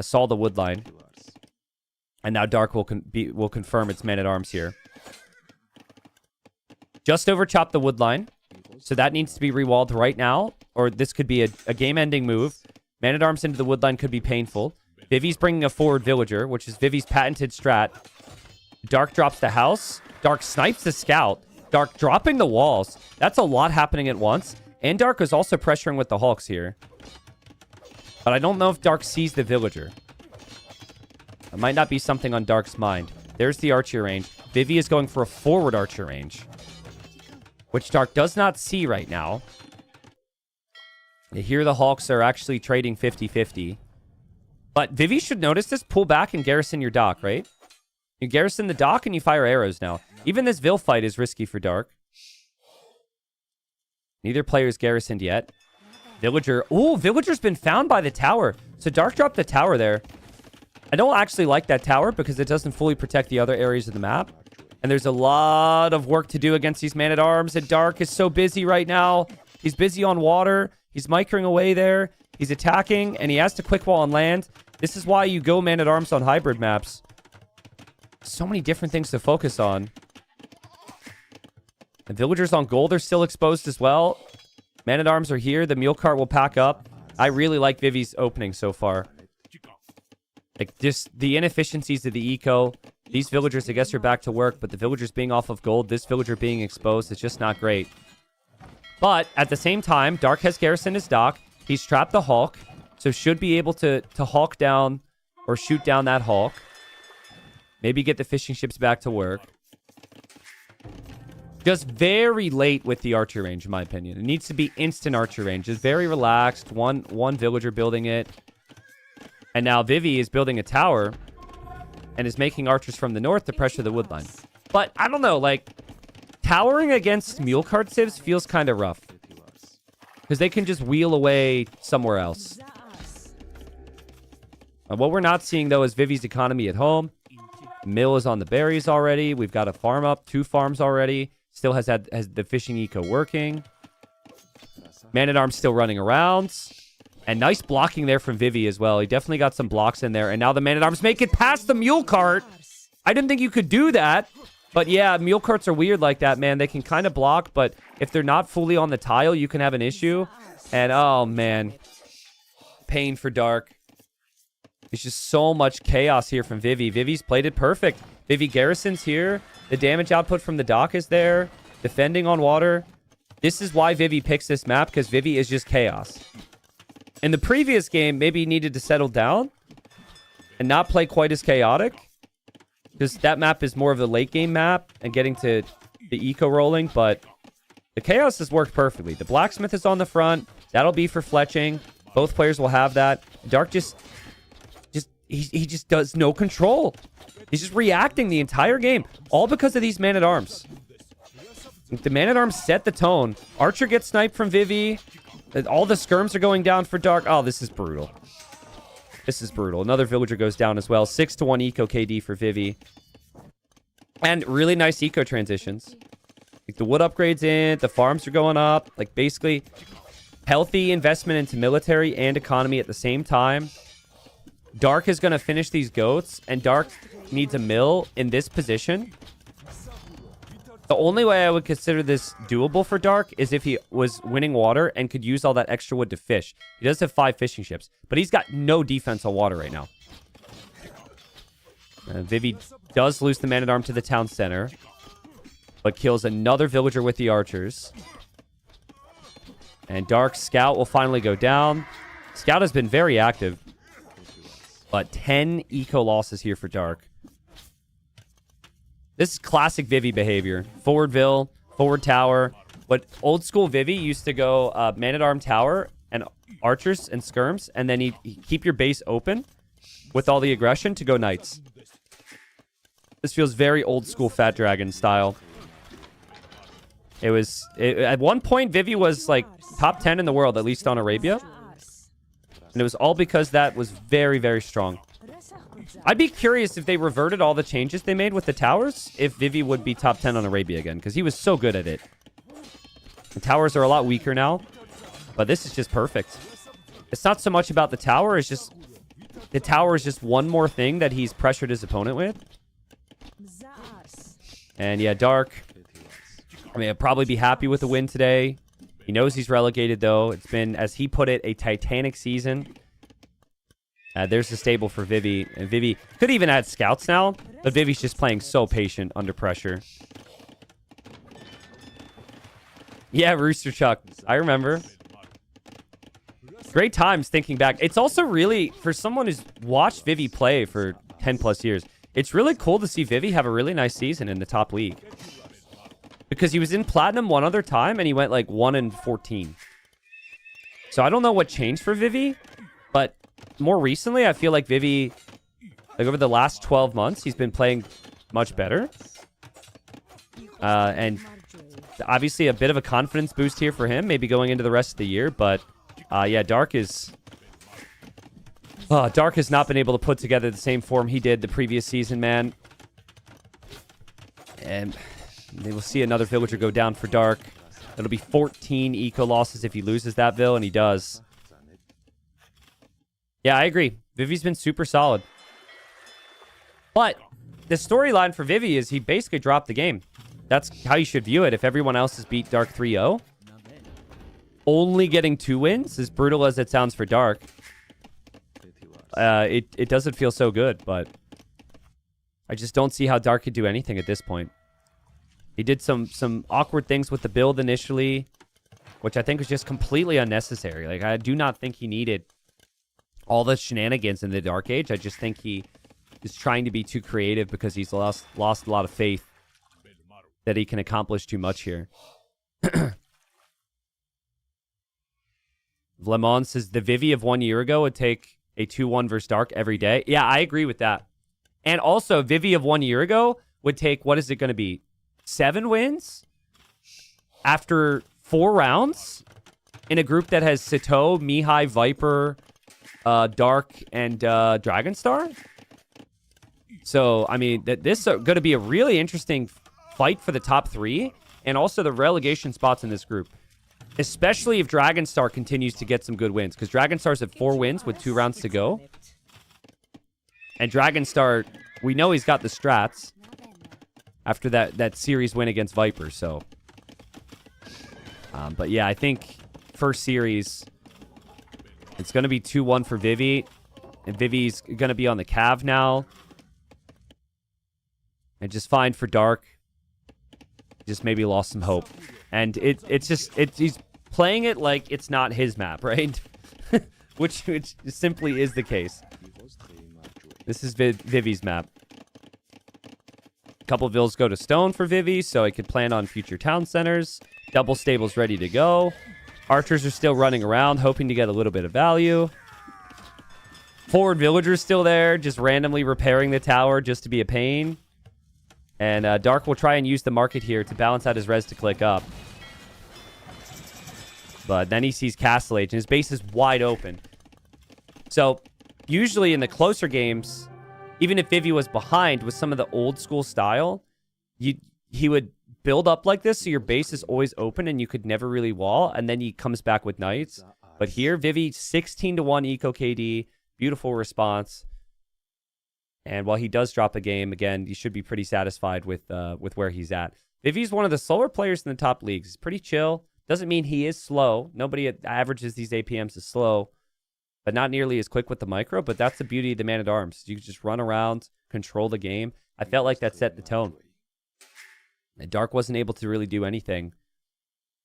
Saw the wood line. And now Dark will confirm its Man-at-Arms here. Just overchop the wood line. So that needs to be rewalled right now. Or this could be a game-ending move. Man-at-Arms into the wood line could be painful. Vivi's bringing a forward villager, which is Vivi's patented strat. Dark drops the house. Dark snipes the scout. Dark dropping the walls. That's a lot happening at once. And Dark is also pressuring with the Hulks here. But I don't know if Dark sees the villager. It might not be something on Dark's mind. There's the archer range. Vivi is going for a forward archer range, which Dark does not see right now. Here the Hawks are actually trading 50-50. But Vivi should notice this. Pull back and garrison your dock, right? You garrison the dock and you fire arrows now. Even this Vil fight is risky for Dark. Neither player is garrisoned yet. Villager. Ooh, Villager's been found by the tower. So Dark dropped the tower there. I don't actually like that tower because it doesn't fully protect the other areas of the map. And there's a lot of work to do against these Man-at-Arms. And Dark is so busy right now. He's busy on water. He's micring away there. He's attacking. And he has to quick wall on land. This is why you go Man-at-Arms on hybrid maps. So many different things to focus on. The villagers on gold are still exposed as well. Man-at-Arms are here. The mule cart will pack up. I really like Vivi's opening so far. Like, just the inefficiencies of the eco. These villagers, I guess, are back to work, but the villagers being off of gold, this villager being exposed, is just not great. But, at the same time, Dark has garrisoned his dock. He's trapped the Hulk, so should be able to Hulk down or shoot down that Hulk. Maybe get the fishing ships back to work. Just very late with the archer range, in my opinion. It needs to be instant archer range. Just very relaxed. One villager building it. And now Vivi is building a tower and is making archers from the north to pressure the wood line. But I don't know, like, towering against mule cart civs feels kind of rough. Because they can just wheel away somewhere else. What we're not seeing, though, is Vivi's economy at home. Mill is on the berries already. We've got a farm up. 2 farms already. Still has the fishing eco working. Man-at-Arms still running around. And nice blocking there from Vivi as well. He definitely got some blocks in there. And now the Man-at-Arms make it past the mule cart. I didn't think you could do that. But yeah, mule carts are weird like that, man. They can kind of block, but if they're not fully on the tile, you can have an issue. And oh, man. Pain for Dark. It's just so much chaos here from Vivi. Vivi's played it perfect. Vivi garrisons here. The damage output from the dock is there. Defending on water. This is why Vivi picks this map, because Vivi is just chaos. In the previous game, maybe he needed to settle down and not play quite as chaotic, because that map is more of a late game map and getting to the eco rolling, but the chaos has worked perfectly. The blacksmith is on the front. That'll be for fletching. Both players will have that. Dark he just does no control. He's just reacting the entire game, all because of these Man-at-Arms. The Man-at-Arms set the tone. Archer gets sniped from Vivi. All the skirms are going down for Dark. Oh, this is brutal. This is brutal. Another villager goes down as well. 6-1 eco KD for Vivi. And really nice eco transitions. Like the wood upgrades in. The farms are going up. Like basically healthy investment into military and economy at the same time. Dark is going to finish these goats. And Dark needs a mill in this position. The only way I would consider this doable for Dark is if he was winning water and could use all that extra wood to fish. He does have 5 fishing ships, but he's got no defense on water right now. Vivi does lose the Man-at-Arm to the town center, but kills another villager with the archers. And Dark Scout will finally go down. Scout has been very active, but 10 eco losses here for Dark. This is classic Vivi behavior. Forwardville, forward tower. But old school Vivi used to go Man-at-Arm tower and archers and skirms, and then he'd keep your base open with all the aggression to go knights. This feels very old school Fat Dragon style. At one point, Vivi was like top 10 in the world, at least on Arabia. And it was all because that was very, very strong. I'd be curious if they reverted all the changes they made with the towers, if Vivi would be top 10 on Arabia again, because he was so good at it. The towers are a lot weaker now, but this is just perfect. It's not so much about the tower, it's just... The tower is just one more thing that he's pressured his opponent with. And yeah, Dark... I mean, I'd probably be happy with the win today. He knows he's relegated, though. It's been, as he put it, a titanic season. There's the stable for Vivi. And Vivi could even add scouts now, but Vivi's just playing so patient under pressure. Yeah, Rooster Chuck. I remember. Great times thinking back. It's also really, for someone who's watched Vivi play for 10 plus years, it's really cool to see Vivi have a really nice season in the top league. Because he was in Platinum one other time, and he went like 1-14. So I don't know what changed for Vivi, but more recently, I feel like Vivi, like over the last 12 months, he's been playing much better. And obviously a bit of a confidence boost here for him, maybe going into the rest of the year. But yeah, Dark has not been able to put together the same form he did the previous season, man. And they will see another villager go down for Dark. It'll be 14 eco losses if he loses that vill, and he does. Yeah, I agree. Vivi's been super solid. But the storyline for Vivi is he basically dropped the game. That's how you should view it. If everyone else has beat Dark 3-0, only getting 2 wins, as brutal as it sounds for Dark, it doesn't feel so good, but I just don't see how Dark could do anything at this point. He did some awkward things with the build initially, which I think was just completely unnecessary. Like, I do not think he needed all the shenanigans in the Dark Age. I just think he is trying to be too creative because he's lost a lot of faith that he can accomplish too much here. Lemon says the Vivi of 1 year ago would take a 2-1 versus Dark every day. Yeah, I agree with that. And also, Vivi of 1 year ago would take, what is it going to be? 7 wins after 4 rounds in a group that has Sito, Mihai, Viper, Dark, and Dragonstar. So, I mean, this is going to be a really interesting fight for the top 3 and also the relegation spots in this group. Especially if Dragonstar continues to get some good wins. Because Dragonstar's at 4 wins with 2 rounds to go. And Dragonstar, we know he's got the strats after that series win against Viper. So, but yeah, I think first series, it's going to be 2-1 for Vivi. And Vivi's going to be on the Cav now. And just fine for Dark. Just maybe lost some hope. And he's playing it like it's not his map, right? which simply is the case. This is Vivi's map. A couple vills go to stone for Vivi, so I could plan on future town centers. Double stables ready to go. Archers are still running around, hoping to get a little bit of value. Forward villagers still there, just randomly repairing the tower just to be a pain. And Dark will try and use the market here to balance out his res to click up. But then he sees Castle Age, and his base is wide open. So, usually in the closer games, even if Vivi was behind with some of the old school style, he would build up like this, so your base is always open, and you could never really wall, and then he comes back with Knights. But here, Vivi, 16-1 Eco KD, beautiful response. And while he does drop a game, again, you should be pretty satisfied with where he's at. Vivi's one of the slower players in the top leagues. He's pretty chill. Doesn't mean he is slow. Nobody averages these APMs as slow, but not nearly as quick with the micro. But that's the beauty of the Man-at-Arms. You can just run around, control the game. I felt like that set the tone. And Dark wasn't able to really do anything.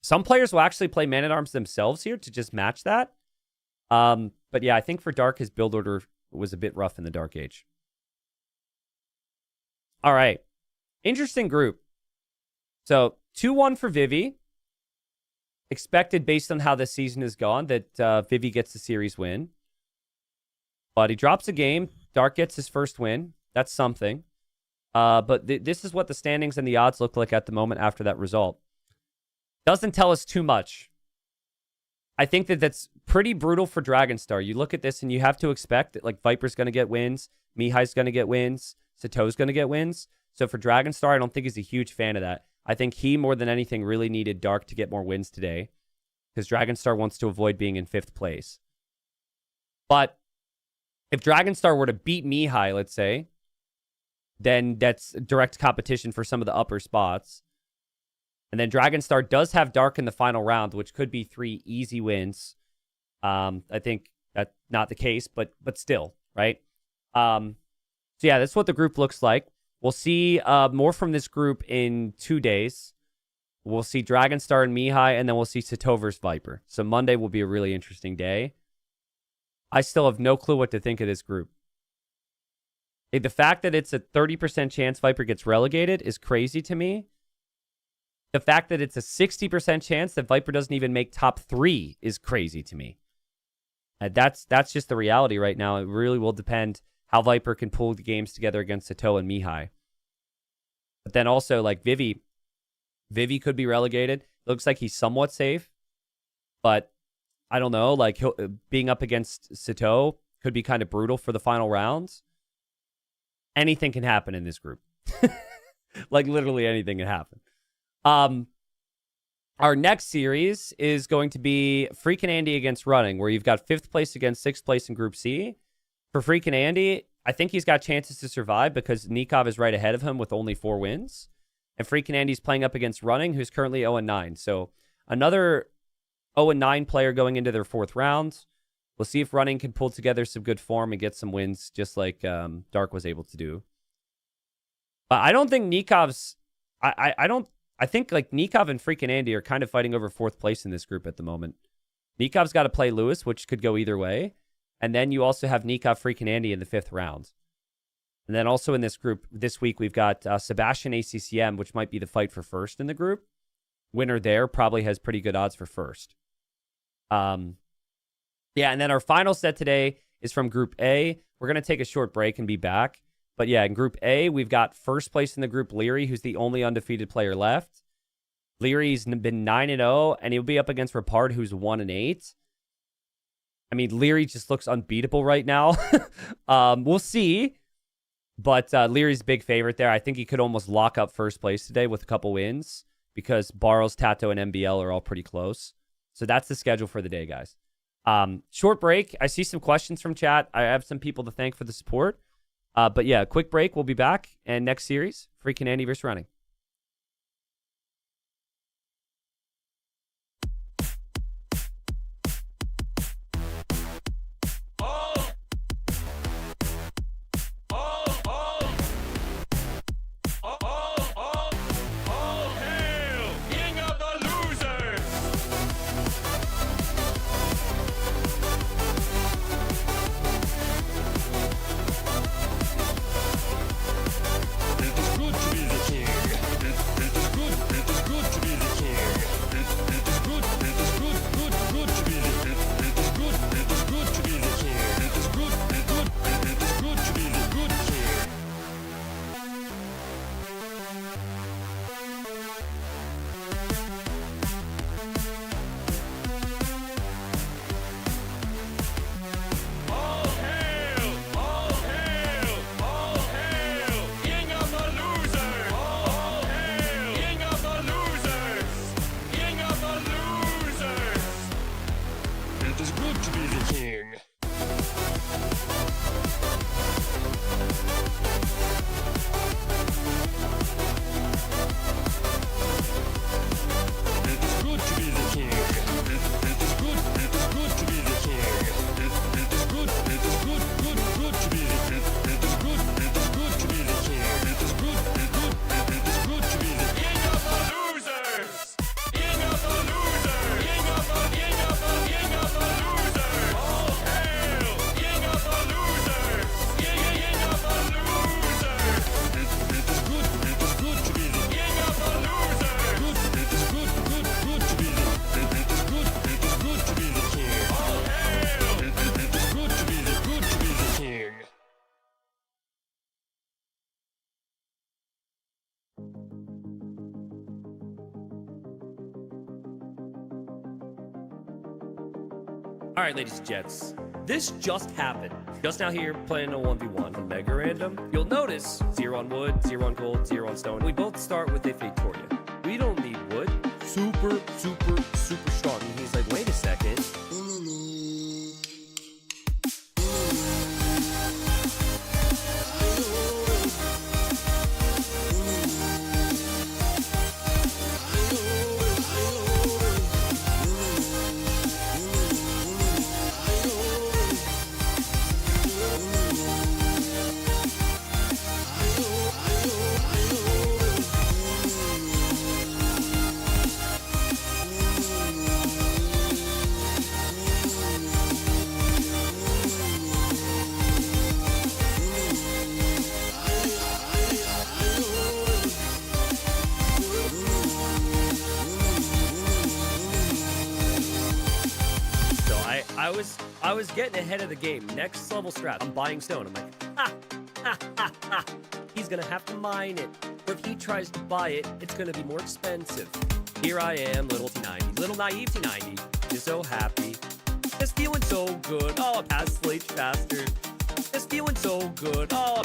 Some players will actually play Man-at-Arms themselves here to just match that. But yeah, I think for Dark, his build order was a bit rough in the Dark Age. All right. Interesting group. So, 2-1 for Vivi. Expected based on how this season has gone that Vivi gets the series win. But he drops a game. Dark gets his first win. That's something. But this is what the standings and the odds look like at the moment after that result. Doesn't tell us too much. I think that's pretty brutal for Dragonstar. You look at this and you have to expect that like Viper's going to get wins. Mihai's going to get wins. Sato's going to get wins. So for Dragonstar, I don't think he's a huge fan of that. I think he, more than anything, really needed Dark to get more wins today. Because Dragonstar wants to avoid being in 5th place. But if Dragonstar were to beat Mihai, let's say, then that's direct competition for some of the upper spots. And then Dragonstar does have Dark in the final round, which could be 3 easy wins. I think that's not the case, but still, right? So yeah, that's what the group looks like. We'll see more from this group in 2 days. We'll see Dragonstar and Mihai, and then we'll see Sito versus Viper. So Monday will be a really interesting day. I still have no clue what to think of this group. The fact that it's a 30% chance Viper gets relegated is crazy to me. The fact that it's a 60% chance that Viper doesn't even make top 3 is crazy to me. That's just the reality right now. It really will depend how Viper can pull the games together against Sito and Mihai. But then also, like, Vivi could be relegated. Looks like he's somewhat safe. But, I don't know, like, being up against Sito could be kind of brutal for the final rounds. Anything can happen in this group. Like, literally anything can happen. Our next series is going to be FreakinAndy against Running, where you've got 5th place against 6th place in Group C. For FreakinAndy, I think he's got chances to survive because Nikov is right ahead of him with only 4 wins. And FreakinAndy's playing up against Running, who's currently 0-9. So another 0-9 player going into their 4th round. We'll see if Running can pull together some good form and get some wins just like Dark was able to do. But I don't think Nikov's... I think like Nikov and FreakinAndy are kind of fighting over 4th place in this group at the moment. Nikov's got to play Lewis, which could go either way. And then you also have Nika FreakinAndy in the 5th round. And then also in this group this week, we've got Sebastian ACCM, which might be the fight for first in the group. Winner there probably has pretty good odds for first. Yeah, and then our final set today is from Group A. We're going to take a short break and be back. But yeah, in Group A, we've got first place in the group, Liereyy, who's the only undefeated player left. Lierey's been 9-0, and he'll be up against Repard, who's 1-8. I mean, Liereyy just looks unbeatable right now. We'll see. But Lierey's big favorite there. I think he could almost lock up first place today with a couple wins because Barros, Tato, and MBL are all pretty close. So that's the schedule for the day, guys. Short break. I see some questions from chat. I have some people to thank for the support. But yeah, quick break. We'll be back. And next series, FreakinAndy versus Running. All right, ladies and gents, this just happened. Just now here, playing a 1v1 on Mega Random. You'll notice 0 on wood, 0 on gold, 0 on stone. We both start with a Victoria. We don't need wood. Super strong. And he's like, wait a second. I was getting ahead of the game. Next level strat. I'm buying stone. I'm like, he's gonna have to mine it. Or if he tries to buy it, it's gonna be more expensive. Here I am, little T90, little naive T90. Just so happy. Just feeling so good. Oh, I passed Slate faster. Just feeling so good. Oh,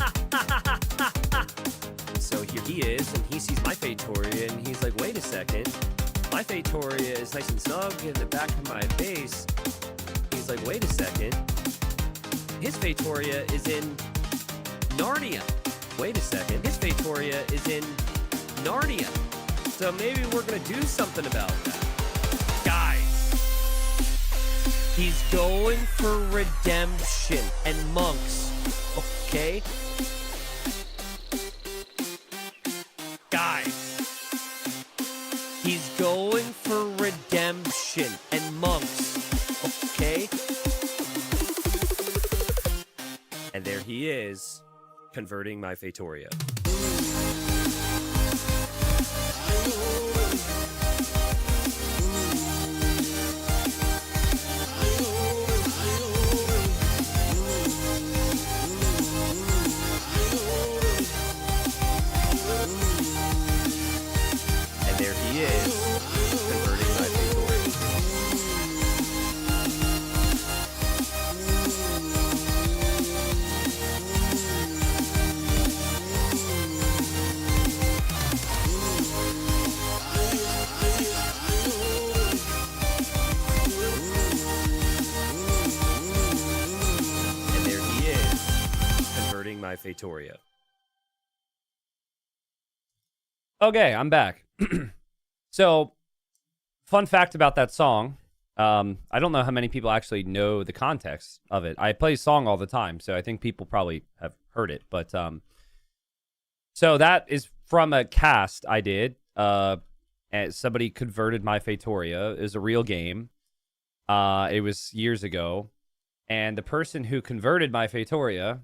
so here he is, and he sees my Fatoria, and he's like, wait a second. My Fatoria is nice and snug in the back of my base. He's like, wait a second. His Fatoria is in Narnia. Wait a second. His Fatoria is in Narnia. So maybe we're going to do something about that. Guys, he's going for redemption and monks. Okay? Guys, he's going for redemption and monks. Okay? he is, converting my Fatoria. And there he is, converting my Fatoria. And there he is, converting my Fatoria. Okay, I'm back. So, fun fact about that song. I don't know how many people actually know the context of it. I play a song all the time, so I think people probably have heard it. But so that is from a cast I did. And somebody converted my Fatoria. It was a real game. It was years ago. And the person who converted my Fatoria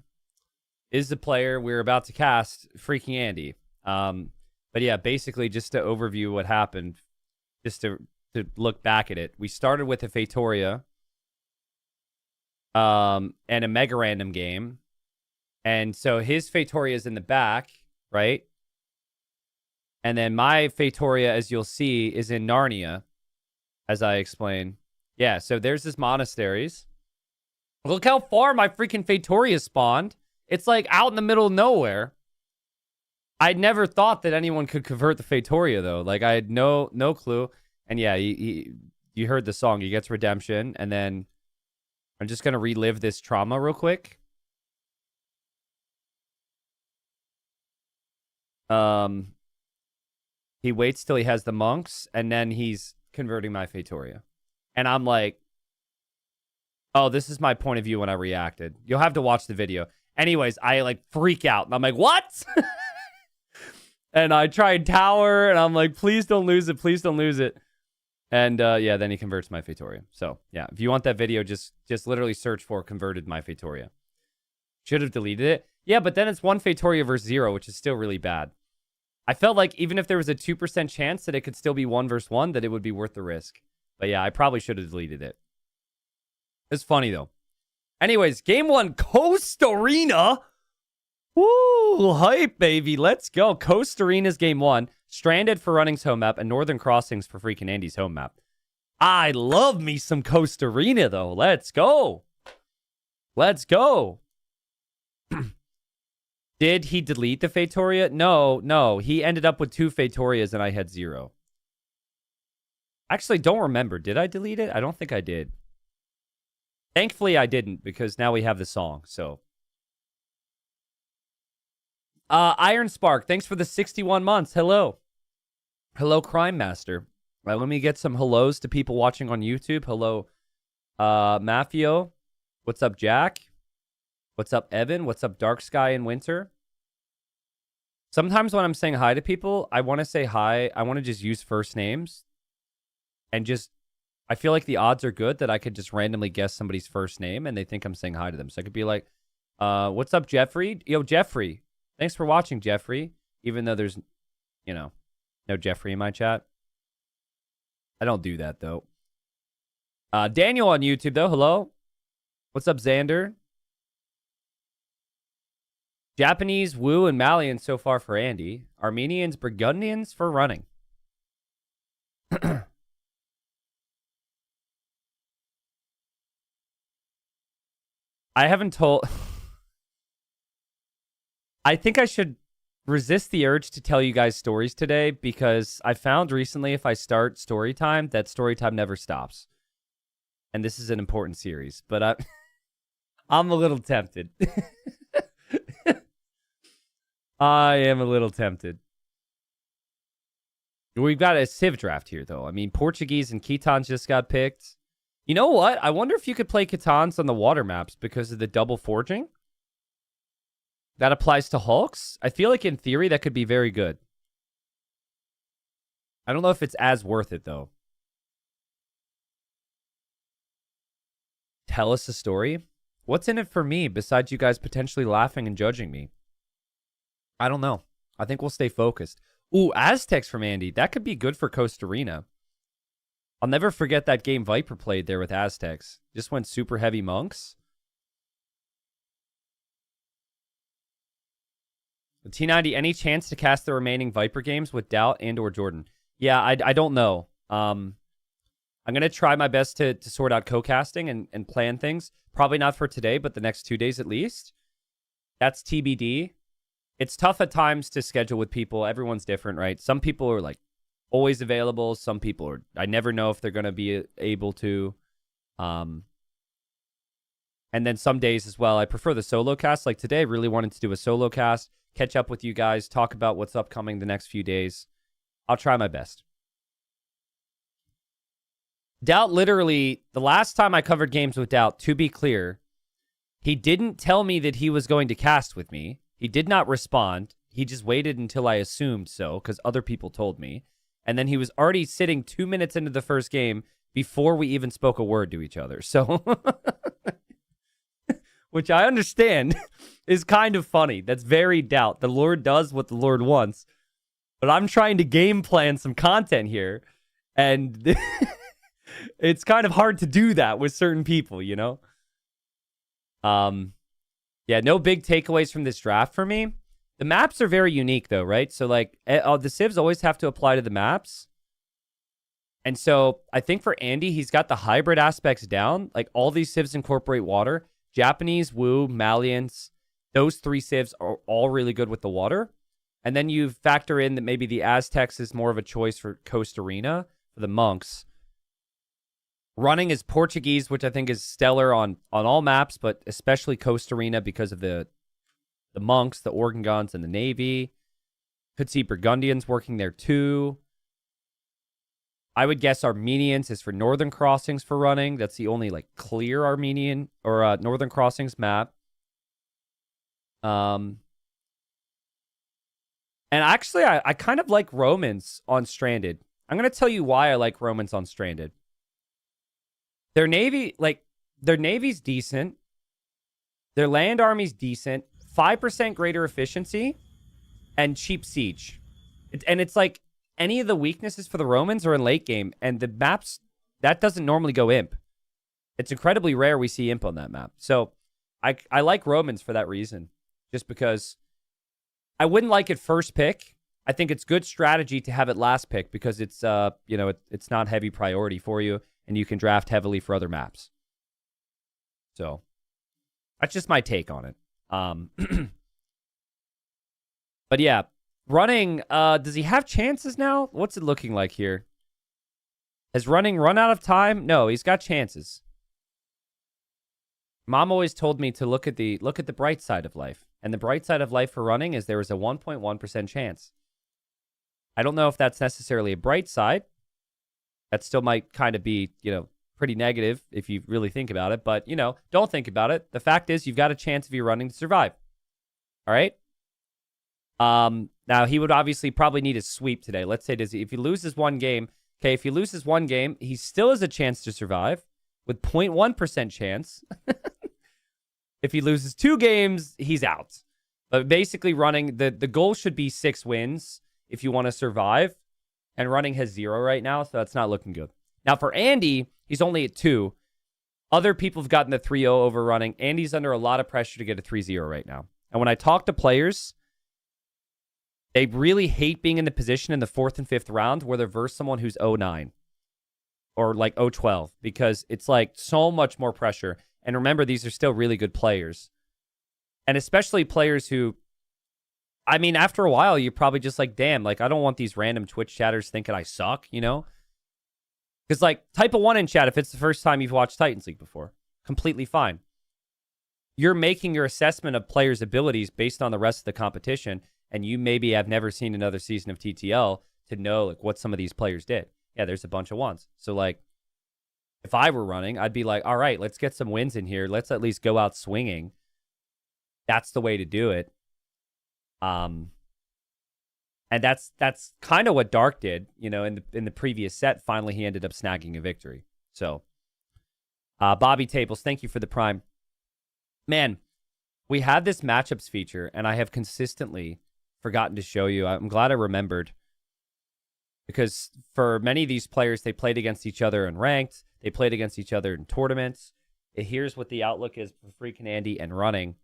is the player we're about to cast, FreakinAndy. But yeah, basically just to overview what happened, just to look back at it. We started with a Fatoria and a Mega Random game. And so his Fatoria is in the back, right? And then my Fatoria, as you'll see, is in Narnia, as I explained. Yeah, so there's his monasteries. Look how far my freaking Fatoria spawned. It's like out in the middle of nowhere. I never thought that anyone could convert the Fatoria, though. Like, I had no clue. And yeah, you heard the song. He gets redemption. And then I'm just going to relive this trauma real quick. He waits till he has the monks. And then he's converting my Fatoria. And I'm like, oh, this is my point of view when I reacted. You'll have to watch the video. Anyways, I like freak out. And I'm like, what? And I tried tower, and I'm like, please don't lose it. Please don't lose it. And yeah, then he converts my Fatoria. So yeah, if you want that video, just literally search for converted my Fatoria. Should have deleted it. Yeah, but then it's one Fatoria versus 0, which is still really bad. I felt like even if there was a 2% chance that it could still be 1 versus 1, that it would be worth the risk. But yeah, I probably should have deleted it. It's funny, though. Anyways, game 1, Coast Arena. Woo, hype, baby. Let's go. Coast Arena's game 1. Stranded for Running's home map and Northern Crossings for FreakinAndy's home map. I love me some Coast Arena, though. Let's go. Let's go. Did he delete the Fatoria? No. He ended up with 2 Fatorias and I had 0. Actually, don't remember. Did I delete it? I don't think I did. Thankfully, I didn't because now we have the song, so... Iron Spark, thanks for the 61 months. Hello. Hello, Crime Master. Let me get some hellos to people watching on YouTube. Hello, Mafio. What's up, Jack? What's up, Evan? What's up, Dark Sky in Winter? Sometimes when I'm saying hi to people, I want to say hi. I want to just use first names. And just, I feel like the odds are good that I could just randomly guess somebody's first name and they think I'm saying hi to them. So I could be like, what's up, Jeffrey? Yo, Jeffrey. Thanks for watching, Jeffrey. Even though there's, you know, no Jeffrey in my chat. I don't do that, though. Daniel on YouTube, though. Hello. What's up, Xander? Japanese, Wu, and Malian so far for Andy. Armenians, Burgundians for Running. I haven't told... I think I should resist the urge to tell you guys stories today because I found recently if I start story time, that story time never stops. And this is an important series, but I'm a little tempted. I am a little tempted. We've got a Civ draft here, though. I mean, Portuguese and Kitans just got picked. You know what? I wonder if you could play Kitans on the water maps because of the double forging. That applies to Hulks? I feel like in theory that could be very good. I don't know if it's as worth it, though. Tell us a story? What's in it for me besides you guys potentially laughing and judging me? I don't know. I think we'll stay focused. Ooh, Aztecs from Andy. That could be good for Costa Rica. I'll never forget that game Viper played there with Aztecs. Just went super heavy monks. T90, any chance to cast the remaining Viper games with Doubt and or Jordan? Yeah, I don't know. I'm going to try my best to sort out co-casting and plan things. Probably not for today, but the next 2 days at least. That's TBD. It's tough at times to schedule with people. Everyone's different, right? Some people are like always available. Some people are, I never know if they're going to be able to. And then some days as well, I prefer the solo cast. Like today, I really wanted to do a solo cast, catch up with you guys, talk about what's upcoming the next few days. I'll try my best. Doubt literally, the last time I covered games with Doubt, to be clear, he didn't tell me that he was going to cast with me. He did not respond. He just waited until I assumed so, because other people told me. And then he was already sitting 2 minutes into the first game before we even spoke a word to each other. So, which I understand is kind of funny. That's very Doubt. The Lord does what the Lord wants. But I'm trying to game plan some content here. And it's kind of hard to do that with certain people, you know? Yeah, no big takeaways from this draft for me. The maps are very unique, though, right? So, like, the civs always have to apply to the maps. And so, I think for Andy, he's got the hybrid aspects down. Like, all these civs incorporate water. Japanese, Wu, Malians, those 3 civs are all really good with the water. And then you factor in that maybe the Aztecs is more of a choice for Costa Rica, for the monks. Running is Portuguese, which I think is stellar on all maps, but especially Costa Rica because of the monks, the organ guns, and the navy. Could see Burgundians working there too. I would guess Armenians is for Northern Crossings for running. That's the only like clear Armenian or Northern Crossings map. And actually, I kind of like Romans on Stranded. I'm going to tell you why I like Romans on Stranded. Their navy, their navy's decent. Their land army's decent. 5% greater efficiency and cheap siege. And it's like any of the weaknesses for the Romans are in late game. And the maps, that doesn't normally go imp. It's incredibly rare we see imp on that map. So I like Romans for that reason. Just because I wouldn't like it first pick. I think it's good strategy to have it last pick because it's, it's not heavy priority for you. And you can draft heavily for other maps. So, that's just my take on it. But yeah, running, does he have chances now? What's it looking like here? Has running run out of time? No, he's got chances. Mom always told me to look at the bright side of life. And the bright side of life for running is there is a 1.1% chance. I don't know if that's necessarily a bright side. That still might kind of be, pretty negative if you really think about it. But, don't think about it. The fact is you've got a chance if you're running to survive. All right? Now, he would obviously probably need a sweep today. Let's say if he loses one game, okay, if he loses one game, he still has a chance to survive with 0.1% chance. If he loses 2 games, he's out. But basically running, the goal should be 6 wins if you want to survive. And running has 0 right now, so that's not looking good. Now, for Andy, he's only at 2. Other people have gotten the 3-0 over running. Andy's under a lot of pressure to get a 3-0 right now. And when I talk to players, they really hate being in the position in the 4th and 5th round where they're versus someone who's 0-9 or like 0-12 because it's like so much more pressure. And remember, these are still really good players. And especially players who, I mean, after a while, you're probably just like, damn, like, I don't want these random Twitch chatters thinking I suck, Because, like, type a 1 in chat if it's the first time you've watched Titans League before. Completely fine. You're making your assessment of players' abilities based on the rest of the competition, and you maybe have never seen another season of TTL to know, like, what some of these players did. Yeah, there's a bunch of 1s. So, like, if I were running, I'd be like, all right, let's get some wins in here. Let's at least go out swinging. That's the way to do it. And that's kind of what Dark did, in the previous set. Finally, he ended up snagging a victory. So, Bobby Tables, thank you for the prime. Man, we have this matchups feature, and I have consistently forgotten to show you. I'm glad I remembered. Because for many of these players, they played against each other in ranked. They played against each other in tournaments. Here's what the outlook is for FreakinAndy and running.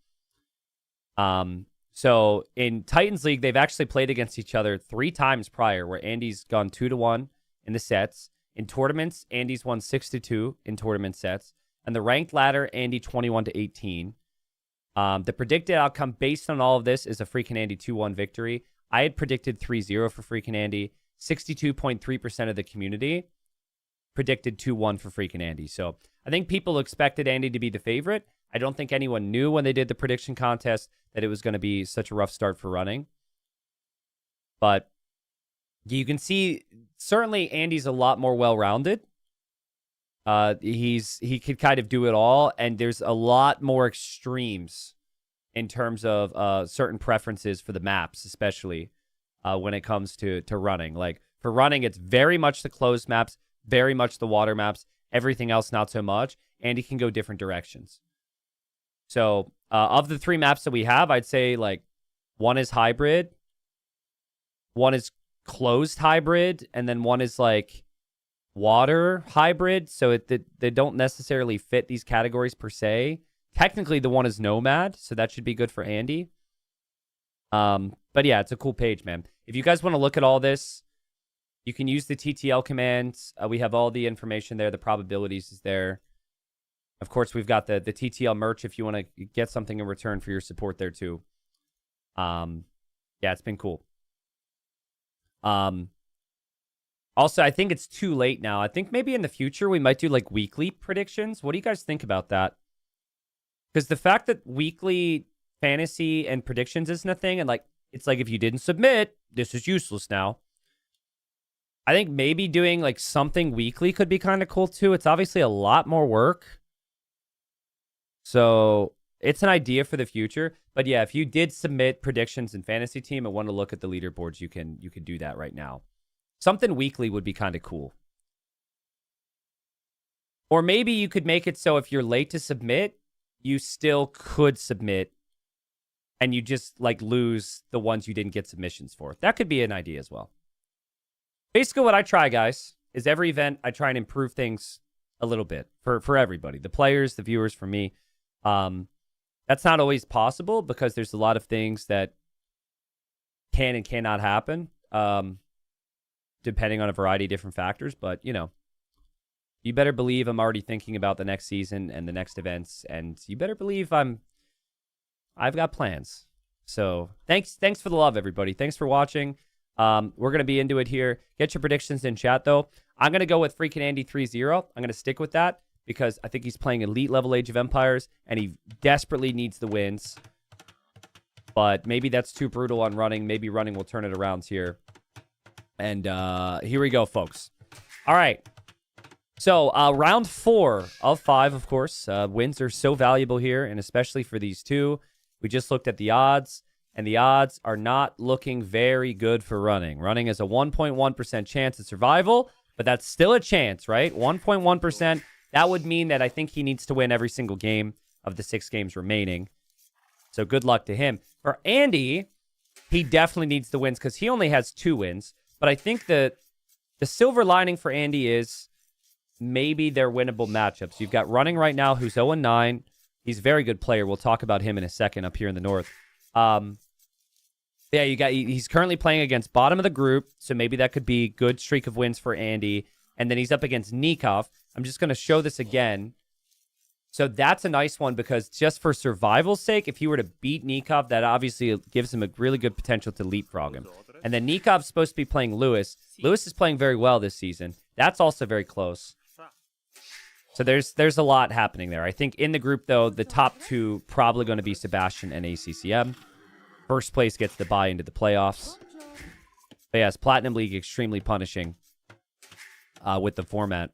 So in Titans League, they've actually played against each other 3 times prior, where Andy's gone 2-1 in the sets. In tournaments, Andy's won 6-2 in tournament sets. And the ranked ladder, Andy 21-18. The predicted outcome based on all of this is a FreakinAndy 2-1 victory. I had predicted 3-0 for FreakinAndy. 62.3% of the community predicted 2-1 for FreakinAndy. So I think people expected Andy to be the favorite. I don't think anyone knew when they did the prediction contest that it was going to be such a rough start for running. But you can see certainly Andy's a lot more well-rounded. He could kind of do it all, and there's a lot more extremes in terms of certain preferences for the maps, especially when it comes to running. Like for running, it's very much the closed maps, very much the water maps, everything else not so much. Andy can go different directions. So of the 3 maps that we have, I'd say like one is hybrid, one is closed hybrid, and then one is like water hybrid. So they don't necessarily fit these categories per se. Technically, the one is nomad, so that should be good for Andy. But yeah, it's a cool page, man. If you guys want to look at all this, you can use the TTL commands. We have all the information there. The probabilities is there. Of course, we've got the TTL merch if you want to get something in return for your support there too. Yeah, it's been cool. Also, I think it's too late now. I think maybe in the future we might do like weekly predictions. What do you guys think about that? Because the fact that weekly fantasy and predictions isn't a thing, and like it's like if you didn't submit, this is useless now. I think maybe doing like something weekly could be kind of cool too. It's obviously a lot more work. So it's an idea for the future. But yeah, if you did submit predictions in fantasy team and want to look at the leaderboards, you can do that right now. Something weekly would be kind of cool. Or maybe you could make it so if you're late to submit, you still could submit and you just like lose the ones you didn't get submissions for. That could be an idea as well. Basically what I try, guys, is every event I try and improve things a little bit for everybody. The players, the viewers, for me. That's not always possible because there's a lot of things that can and cannot happen, depending on a variety of different factors. But, you know, you better believe I'm already thinking about the next season and the next events. And you better believe I've got plans. So thanks for the love, everybody. Thanks for watching. We're going to be into it here. Get your predictions in chat, though. I'm going to go with FreakinAndy 3-0. I'm going to stick with that because I think he's playing elite level Age of Empires, and he desperately needs the wins. But maybe that's too brutal on running. Maybe running will turn it around here. And here we go, folks. All right. So round 4 of 5, of course. Wins are so valuable here, and especially for these two. We just looked at the odds. And the odds are not looking very good for running. Running is a 1.1% chance of survival, but that's still a chance, right? 1.1%. That would mean that I think he needs to win every single game of the 6 games remaining. So good luck to him. For Andy, he definitely needs the wins because he only has 2 wins. But I think the silver lining for Andy is maybe they're winnable matchups. You've got running right now who's 0-9. He's a very good player. We'll talk about him in a second up here in the north. Yeah, he's currently playing against bottom of the group, so maybe that could be good streak of wins for Andy. And then he's up against Nikov. I'm just going to show this again. So that's a nice one because just for survival's sake, if he were to beat Nikov, that obviously gives him a really good potential to leapfrog him. And then Nikov's supposed to be playing Lewis. Lewis is playing very well this season. That's also very close. So there's a lot happening there. I think in the group, though, the top 2 probably going to be Sebastian and ACCM. First place gets the bye into the playoffs. But yes, Platinum League extremely punishing with the format.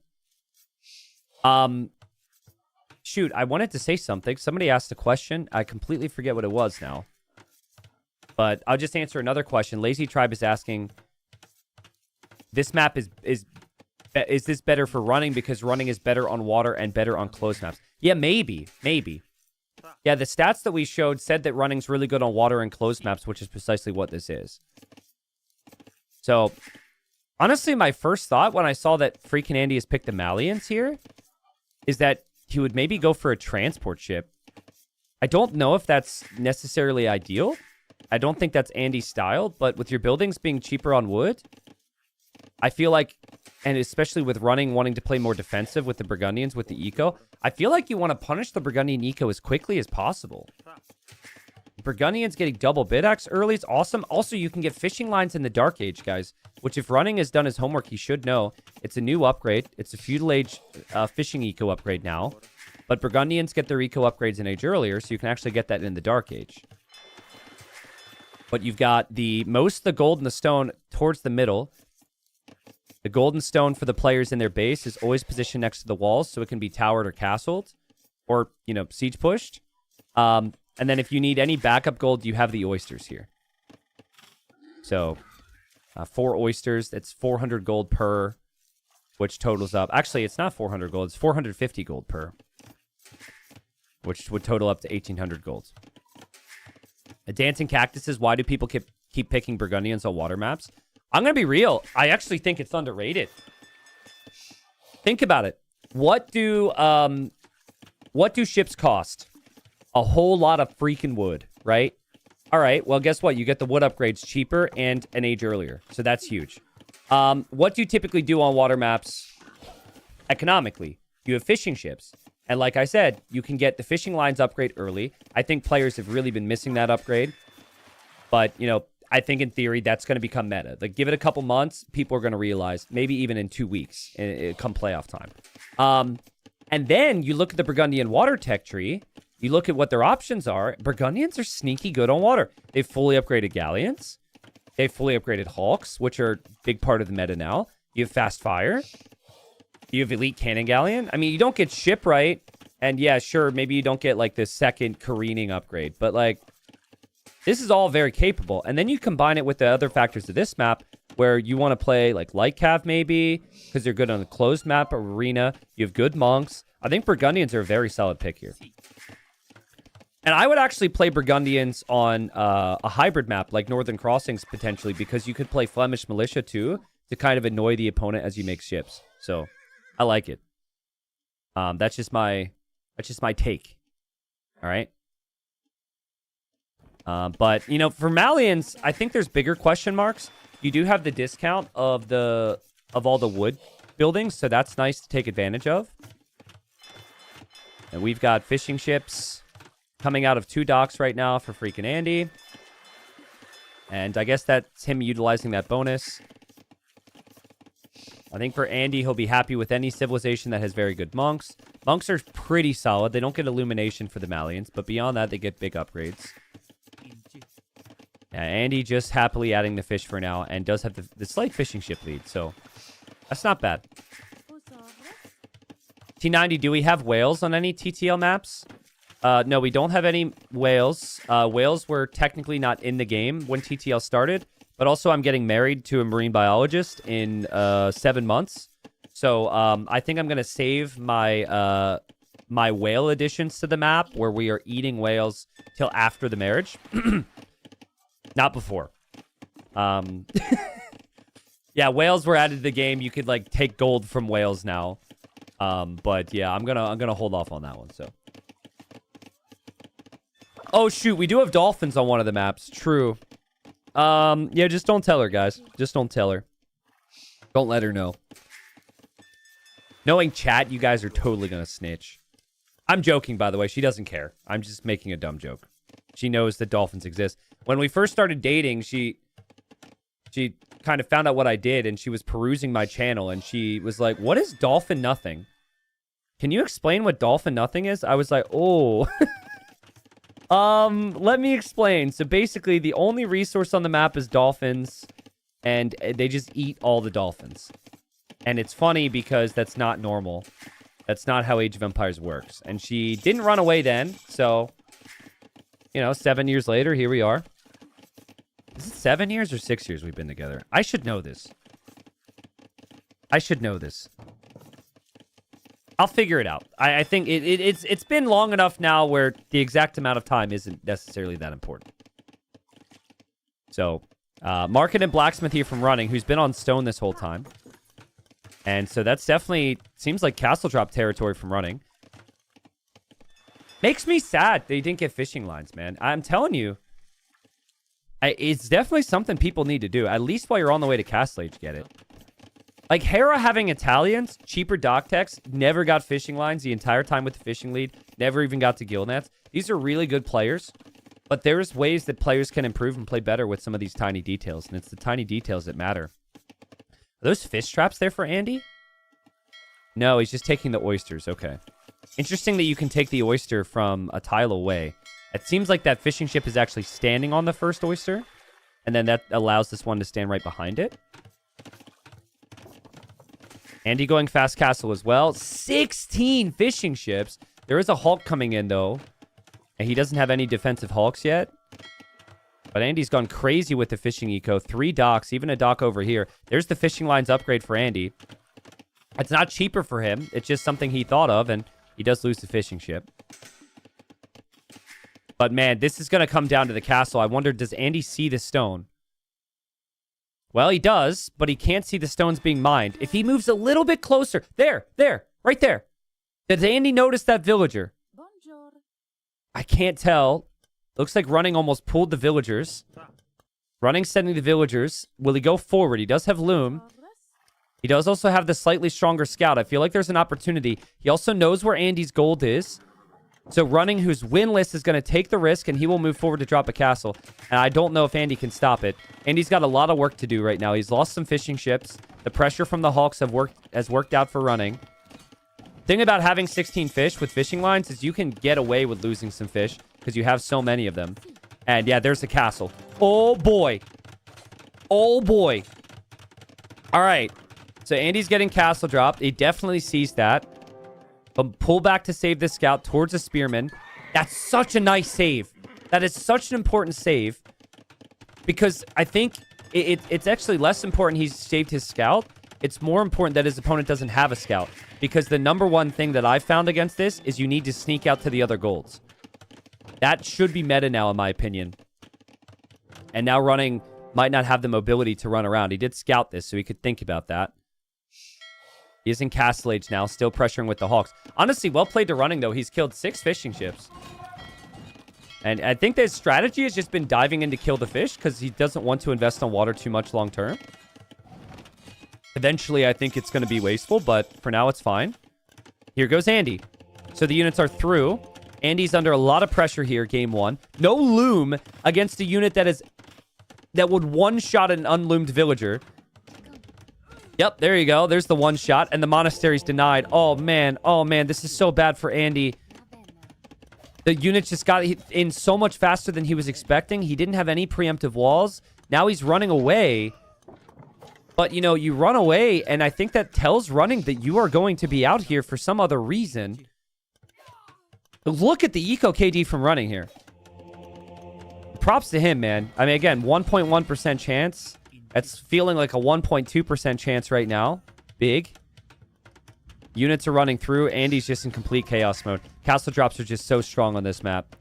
Shoot, I wanted to say something. Somebody asked a question. I completely forget what it was now. But I'll just answer another question. Lazy Tribe is asking, this map is this better for running because running is better on water and better on closed maps? Yeah, maybe. Yeah, the stats that we showed said that running's really good on water and closed maps, which is precisely what this is. So, honestly, my first thought when I saw that FreakinAndy has picked the Malians here is that he would maybe go for a transport ship. I don't know if that's necessarily ideal. I don't think that's Andy's style, but with your buildings being cheaper on wood, I feel like, and especially with running wanting to play more defensive with the Burgundians with the eco, I feel like you want to punish the Burgundian eco as quickly as possible. Burgundians getting double bid-axe early is awesome. Also, you can get fishing lines in the Dark Age, guys, which if running has done his homework, he should know. It's a new upgrade. It's a feudal age fishing eco upgrade now. But Burgundians get their eco upgrades in age earlier, so you can actually get that in the Dark Age. But you've got most of the gold and the stone towards the middle. The golden stone for the players in their base is always positioned next to the walls, so it can be towered or castled, or, siege pushed. And then if you need any backup gold, you have the oysters here. So, 4 oysters, that's 400 gold per, which totals up. Actually, it's not 400 gold, it's 450 gold per, which would total up to 1,800 gold. The dancing cactuses, why do people keep picking Burgundians on water maps? I'm going to be real. I actually think it's underrated. Think about it. What do ships cost? A whole lot of freaking wood, right? All right, well, guess what? You get the wood upgrades cheaper and an age earlier. So that's huge. What do you typically do on water maps economically? You have fishing ships. And like I said, you can get the fishing lines upgrade early. I think players have really been missing that upgrade. But, I think in theory, that's going to become meta. Like, give it a couple months, people are going to realize, maybe even in 2 weeks, come playoff time. And then you look at the Burgundian water tech tree. You look at what their options are. Burgundians are sneaky good on water. They've fully upgraded galleons. They've fully upgraded hulks, which are a big part of the meta now. You have fast fire. You have elite cannon galleon. I mean, you don't get shipwright. And yeah, sure, maybe you don't get like the second careening upgrade. But like, this is all very capable. And then you combine it with the other factors of this map where you want to play like light cav maybe because they're good on the closed map or arena. You have good monks. I think Burgundians are a very solid pick here. And I would actually play Burgundians on a hybrid map like Northern Crossings potentially because you could play Flemish Militia too to kind of annoy the opponent as you make ships. So I like it. That's just my take. All right. But for Malians, I think there's bigger question marks. You do have the discount of all the wood buildings, so that's nice to take advantage of. And we've got fishing ships coming out of 2 docks right now for FreakinAndy. And I guess that's him utilizing that bonus. I think for Andy, he'll be happy with any civilization that has very good monks. Monks are pretty solid. They don't get illumination for the Malians, but beyond that, they get big upgrades. Yeah, Andy just happily adding the fish for now and does have the slight fishing ship lead, so that's not bad. T90, do we have whales on any TTL maps? No, we don't have any whales. Whales were technically not in the game when TTL started, but also I'm getting married to a marine biologist in 7 months. So I think I'm going to save my my whale additions to the map where we are eating whales till after the marriage. Not before. Yeah, whales were added to the game. You could like take gold from whales now. But yeah, I'm gonna hold off on that one. So. Oh shoot, we do have dolphins on one of the maps. True. Yeah, just don't tell her, guys. Just don't tell her. Don't let her know. Knowing chat, you guys are totally gonna snitch. I'm joking, by the way. She doesn't care. I'm just making a dumb joke. She knows that dolphins exist. When we first started dating, she kind of found out what I did, and she was perusing my channel, and she was like, what is dolphin nothing? Can you explain what dolphin nothing is? I was like, oh. Let me explain. So basically, the only resource on the map is dolphins, and they just eat all the dolphins. And it's funny because that's not normal. That's not how Age of Empires works. And she didn't run away then, so, 7 years later, here we are. Is it 7 years or 6 years we've been together? I should know this. I should know this. I'll figure it out. I think it's been long enough now where the exact amount of time isn't necessarily that important. So, Market and Blacksmith here from running, who's been on stone this whole time. And so that's definitely, seems like castle drop territory from running. Makes me sad they didn't get fishing lines, man. I'm telling you, it's definitely something people need to do. At least while you're on the way to Castle Age, get it. Like, Hera having Italians, cheaper dock techs, never got fishing lines the entire time with the fishing lead, never even got to guild nets. These are really good players, but there's ways that players can improve and play better with some of these tiny details, and it's the tiny details that matter. Are those fish traps there for Andy? No, he's just taking the oysters. Okay. Interesting that you can take the oyster from a tile away. It seems like that fishing ship is actually standing on the first oyster, and then that allows this one to stand right behind it. Andy going fast castle as well. 16 fishing ships. There is a Hulk coming in, though. And he doesn't have any defensive Hulks yet. But Andy's gone crazy with the fishing eco. 3 docks, even a dock over here. There's the fishing lines upgrade for Andy. It's not cheaper for him. It's just something he thought of, and he does lose the fishing ship. But, man, this is going to come down to the castle. I wonder, does Andy see the stone? Well, he does, but he can't see the stones being mined. If he moves a little bit closer... There, right there. Does Andy notice that villager? Bonjour. I can't tell. Looks like running almost pulled the villagers. Running sending the villagers. Will he go forward? He does have loom. He does also have the slightly stronger scout. I feel like there's an opportunity. He also knows where Andy's gold is. So running, who's winless, is going to take the risk, and he will move forward to drop a castle. And I don't know if Andy can stop it. Andy's got a lot of work to do right now. He's lost some fishing ships. The pressure from the Hawks has worked out for running. Thing about having 16 fish with fishing lines is you can get away with losing some fish because you have so many of them. And yeah, there's the castle. Oh boy. Oh boy. All right. So Andy's getting castle dropped. He definitely sees that. But pull back to save the scout towards a spearman. That's such a nice save. That is such an important save. Because I think it's actually less important he's saved his scout. It's more important that his opponent doesn't have a scout. Because the number one thing that I've found against this is you need to sneak out to the other golds. That should be meta now, in my opinion. And now running might not have the mobility to run around. He did scout this, so he could think about that. He is in Castle Age now, still pressuring with the Hawks. Honestly, well played to running, though. He's killed 6 fishing ships. And I think his strategy has just been diving in to kill the fish because he doesn't want to invest on water too much long term. Eventually, I think it's going to be wasteful, but for now, it's fine. Here goes Andy. So the units are through. Andy's under a lot of pressure here, game 1. No loom against a unit that would one-shot an unloomed villager. Yep, there you go. There's the one shot, and the monastery's denied. Oh, man. Oh, man. This is so bad for Andy. The unit just got in so much faster than he was expecting. He didn't have any preemptive walls. Now he's running away. But, you know, you run away, and I think that tells running that you are going to be out here for some other reason. Look at the eco KD from running here. Props to him, man. I mean, again, 1.1% chance. That's feeling like a 1.2% chance right now. Big. Units are running through. Andy's just in complete chaos mode. Castle drops are just so strong on this map.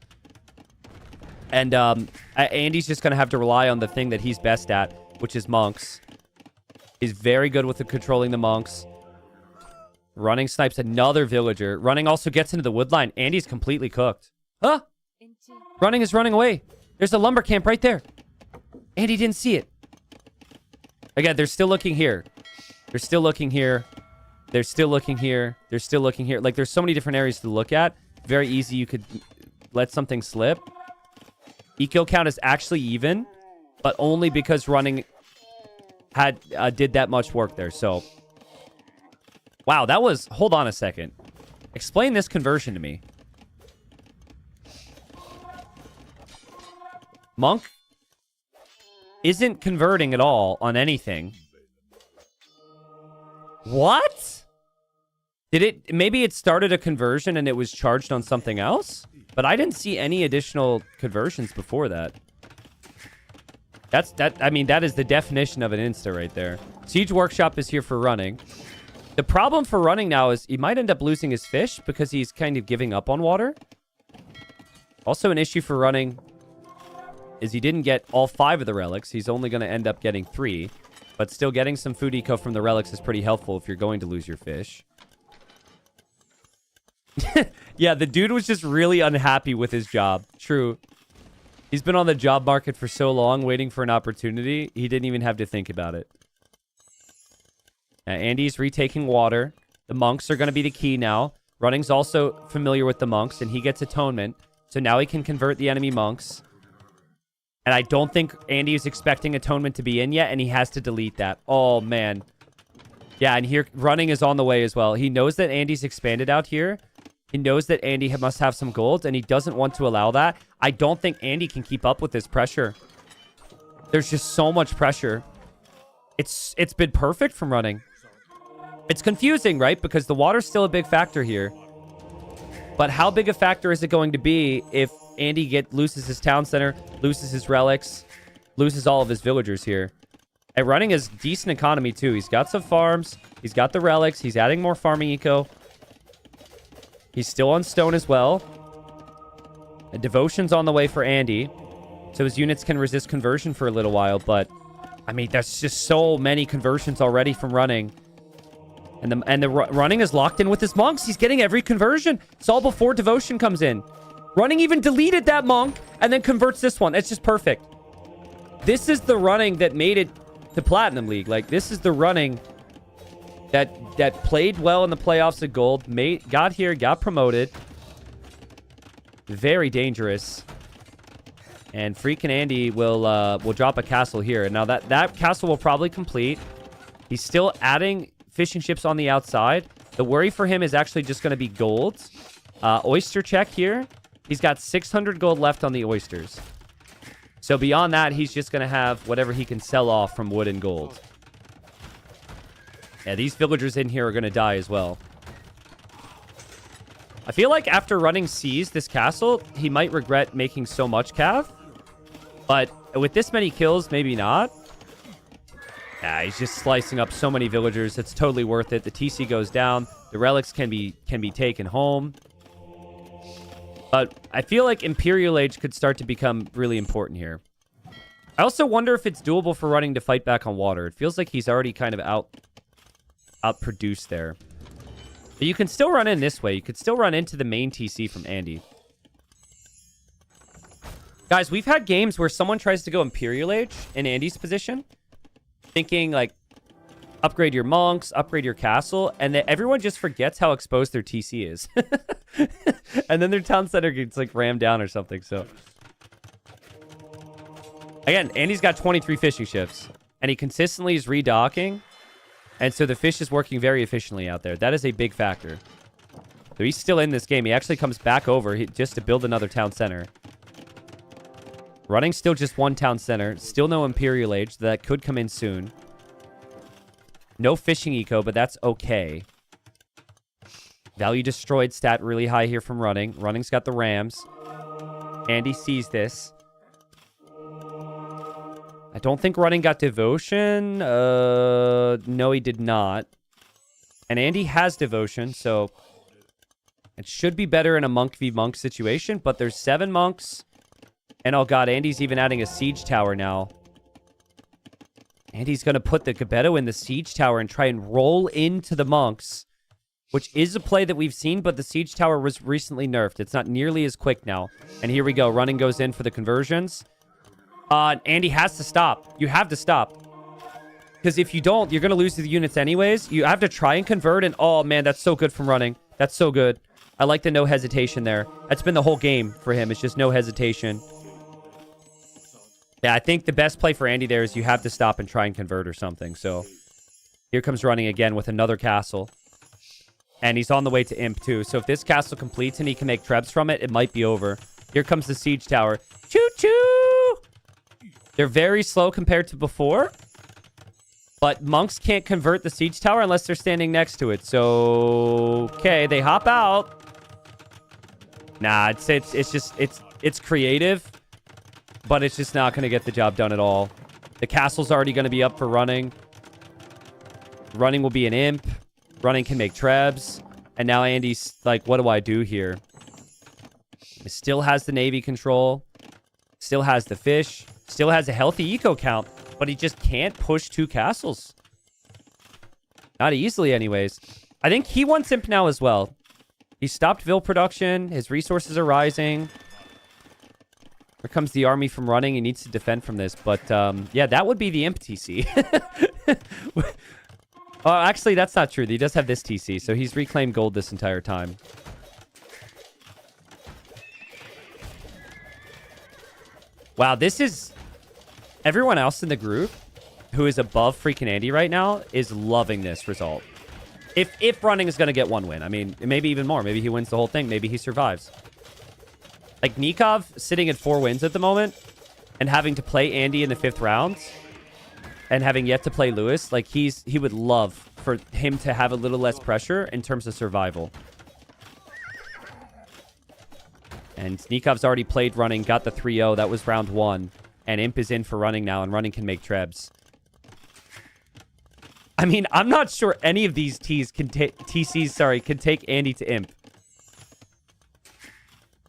And Andy's just going to have to rely on the thing that he's best at, which is monks. He's very good with controlling the monks. Running snipes another villager. Running also gets into the wood line. Andy's completely cooked. Huh? Running is running away. There's a lumber camp right there. Andy didn't see it. Again, they're still looking here. They're still looking here. They're still looking here. They're still looking here. Like, there's so many different areas to look at. Very easy. You could let something slip. Eco count is actually even, but only because running did that much work there. So, wow, that was... Hold on a second. Explain this conversion to me. Monk isn't converting at all on anything. What? Did it... Maybe it started a conversion and it was charged on something else? But I didn't see any additional conversions before that. I mean, that is the definition of an insta right there. Siege Workshop is here for running. The problem for running now is he might end up losing his fish because he's kind of giving up on water. Also an issue for running is he didn't get all 5 of the relics. He's only going to end up getting 3. But still getting some food eco from the relics is pretty helpful if you're going to lose your fish. Yeah, the dude was just really unhappy with his job. True. He's been on the job market for so long waiting for an opportunity. He didn't even have to think about it. Andy's retaking water. The monks are going to be the key now. Running's also familiar with the monks, and he gets atonement. So now he can convert the enemy monks. And I don't think Andy is expecting atonement to be in yet, and he has to delete that. Oh, man. Yeah, and here, running is on the way as well. He knows that Andy's expanded out here. He knows that Andy must have some gold, and he doesn't want to allow that. I don't think Andy can keep up with this pressure. There's just so much pressure. It's been perfect from running. It's confusing, right? Because the water's still a big factor here. But how big a factor is it going to be if Andy loses his town center, loses his relics, loses all of his villagers here? And running is decent economy too. He's got some farms. He's got the relics. He's adding more farming eco. He's still on stone as well. A devotion's on the way for Andy. So his units can resist conversion for a little while. But, I mean, there's just so many conversions already from running. And the running is locked in with his monks. He's getting every conversion. It's all before devotion comes in. Running even deleted that monk and then converts this one. It's just perfect. This is the running that made it to Platinum League. Like, this is the running that played well in the playoffs of gold, got here, got promoted. Very dangerous. And FreakinAndy will drop a castle here. Now that castle will probably complete. He's still adding fishing ships on the outside. The worry for him is actually just going to be gold. Oyster check here. He's got 600 gold left on the oysters. So beyond that, he's just going to have whatever he can sell off from wood and gold. Yeah, these villagers in here are going to die as well. I feel like after running sees this castle, he might regret making so much cav. But with this many kills, maybe not. Yeah, he's just slicing up so many villagers. It's totally worth it. The TC goes down. The relics can be taken home. But I feel like Imperial Age could start to become really important here. I also wonder if it's doable for running to fight back on water. It feels like he's already kind of outproduced there. But you can still run in this way. You could still run into the main TC from Andy. Guys, we've had games where someone tries to go Imperial Age in Andy's position, thinking like, upgrade your monks, upgrade your castle, and then everyone just forgets how exposed their TC is. And then their town center gets like rammed down or something. So again, Andy's got 23 fishing ships, and he consistently is redocking. And so the fish is working very efficiently out there. That is a big factor. So he's still in this game. He actually comes back over just to build another town center. Running still just one town center. Still no Imperial Age. That could come in soon. No fishing eco, but that's okay. Value destroyed stat really high here from running. Running's got the Rams. Andy sees this. I don't think running got devotion. No, he did not. And Andy has devotion, so it should be better in a monk v monk situation. But there's 7 monks. And oh god, Andy's even adding a siege tower now. Andy's going to put the Geppetto in the siege tower and try and roll into the monks, which is a play that we've seen, but the siege tower was recently nerfed. It's not nearly as quick now. And here we go. Running goes in for the conversions. Andy has to stop. You have to stop. Because if you don't, you're going to lose the units anyways. You have to try and convert, and oh man, that's so good from running. That's so good. I like the no hesitation there. That's been the whole game for him. It's just no hesitation. Yeah, I think the best play for Andy there is you have to stop and try and convert or something. So here comes running again with another castle. And he's on the way to Imp too. So if this castle completes and he can make trebs from it, it might be over. Here comes the siege tower. Choo-choo! They're very slow compared to before. But monks can't convert the siege tower unless they're standing next to it. So, okay, they hop out. Nah, it's creative. But it's just not going to get the job done at all. The castle's already going to be up for running. Running will be an imp. Running can make trebs. And now Andy's like, what do I do here? It still has the Navy control. Still has the fish. Still has a healthy eco count. But he just can't push 2 castles. Not easily anyways. I think he wants Imp now as well. He stopped Vil production. His resources are rising. Here comes the army from running. He needs to defend from this. But, yeah, that would be the Imp TC. Oh, actually, that's not true. He does have this TC, so he's reclaimed gold this entire time. Wow, this is... Everyone else in the group who is above FreakinAndy right now is loving this result. If running is going to get 1 win. I mean, maybe even more. Maybe he wins the whole thing. Maybe he survives. Like, Nikov sitting at 4 wins at the moment and having to play Andy in the 5th round and having yet to play Lewis, like, he would love for him to have a little less pressure in terms of survival. And Nikov's already played running, got the 3-0. That was round 1. And Imp is in for running now, and running can make trebs. I mean, I'm not sure any of these TCs can take Andy to Imp.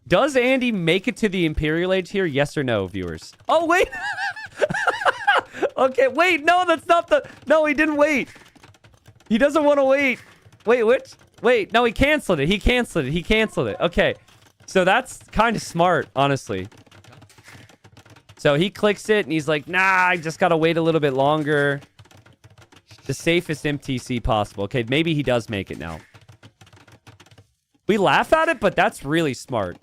Does Andy make it to the Imperial Age here? Yes or no, viewers? Oh, wait! Okay, wait, no, that's not the... No, he didn't wait. He doesn't want to wait. Wait, which? Wait, no, he canceled it. He canceled it. He canceled it. Okay, so that's kind of smart, honestly. So he clicks it, and he's like, nah, I just got to wait a little bit longer. The safest MTC possible. Okay, maybe he does make it now. We laugh at it, but that's really smart.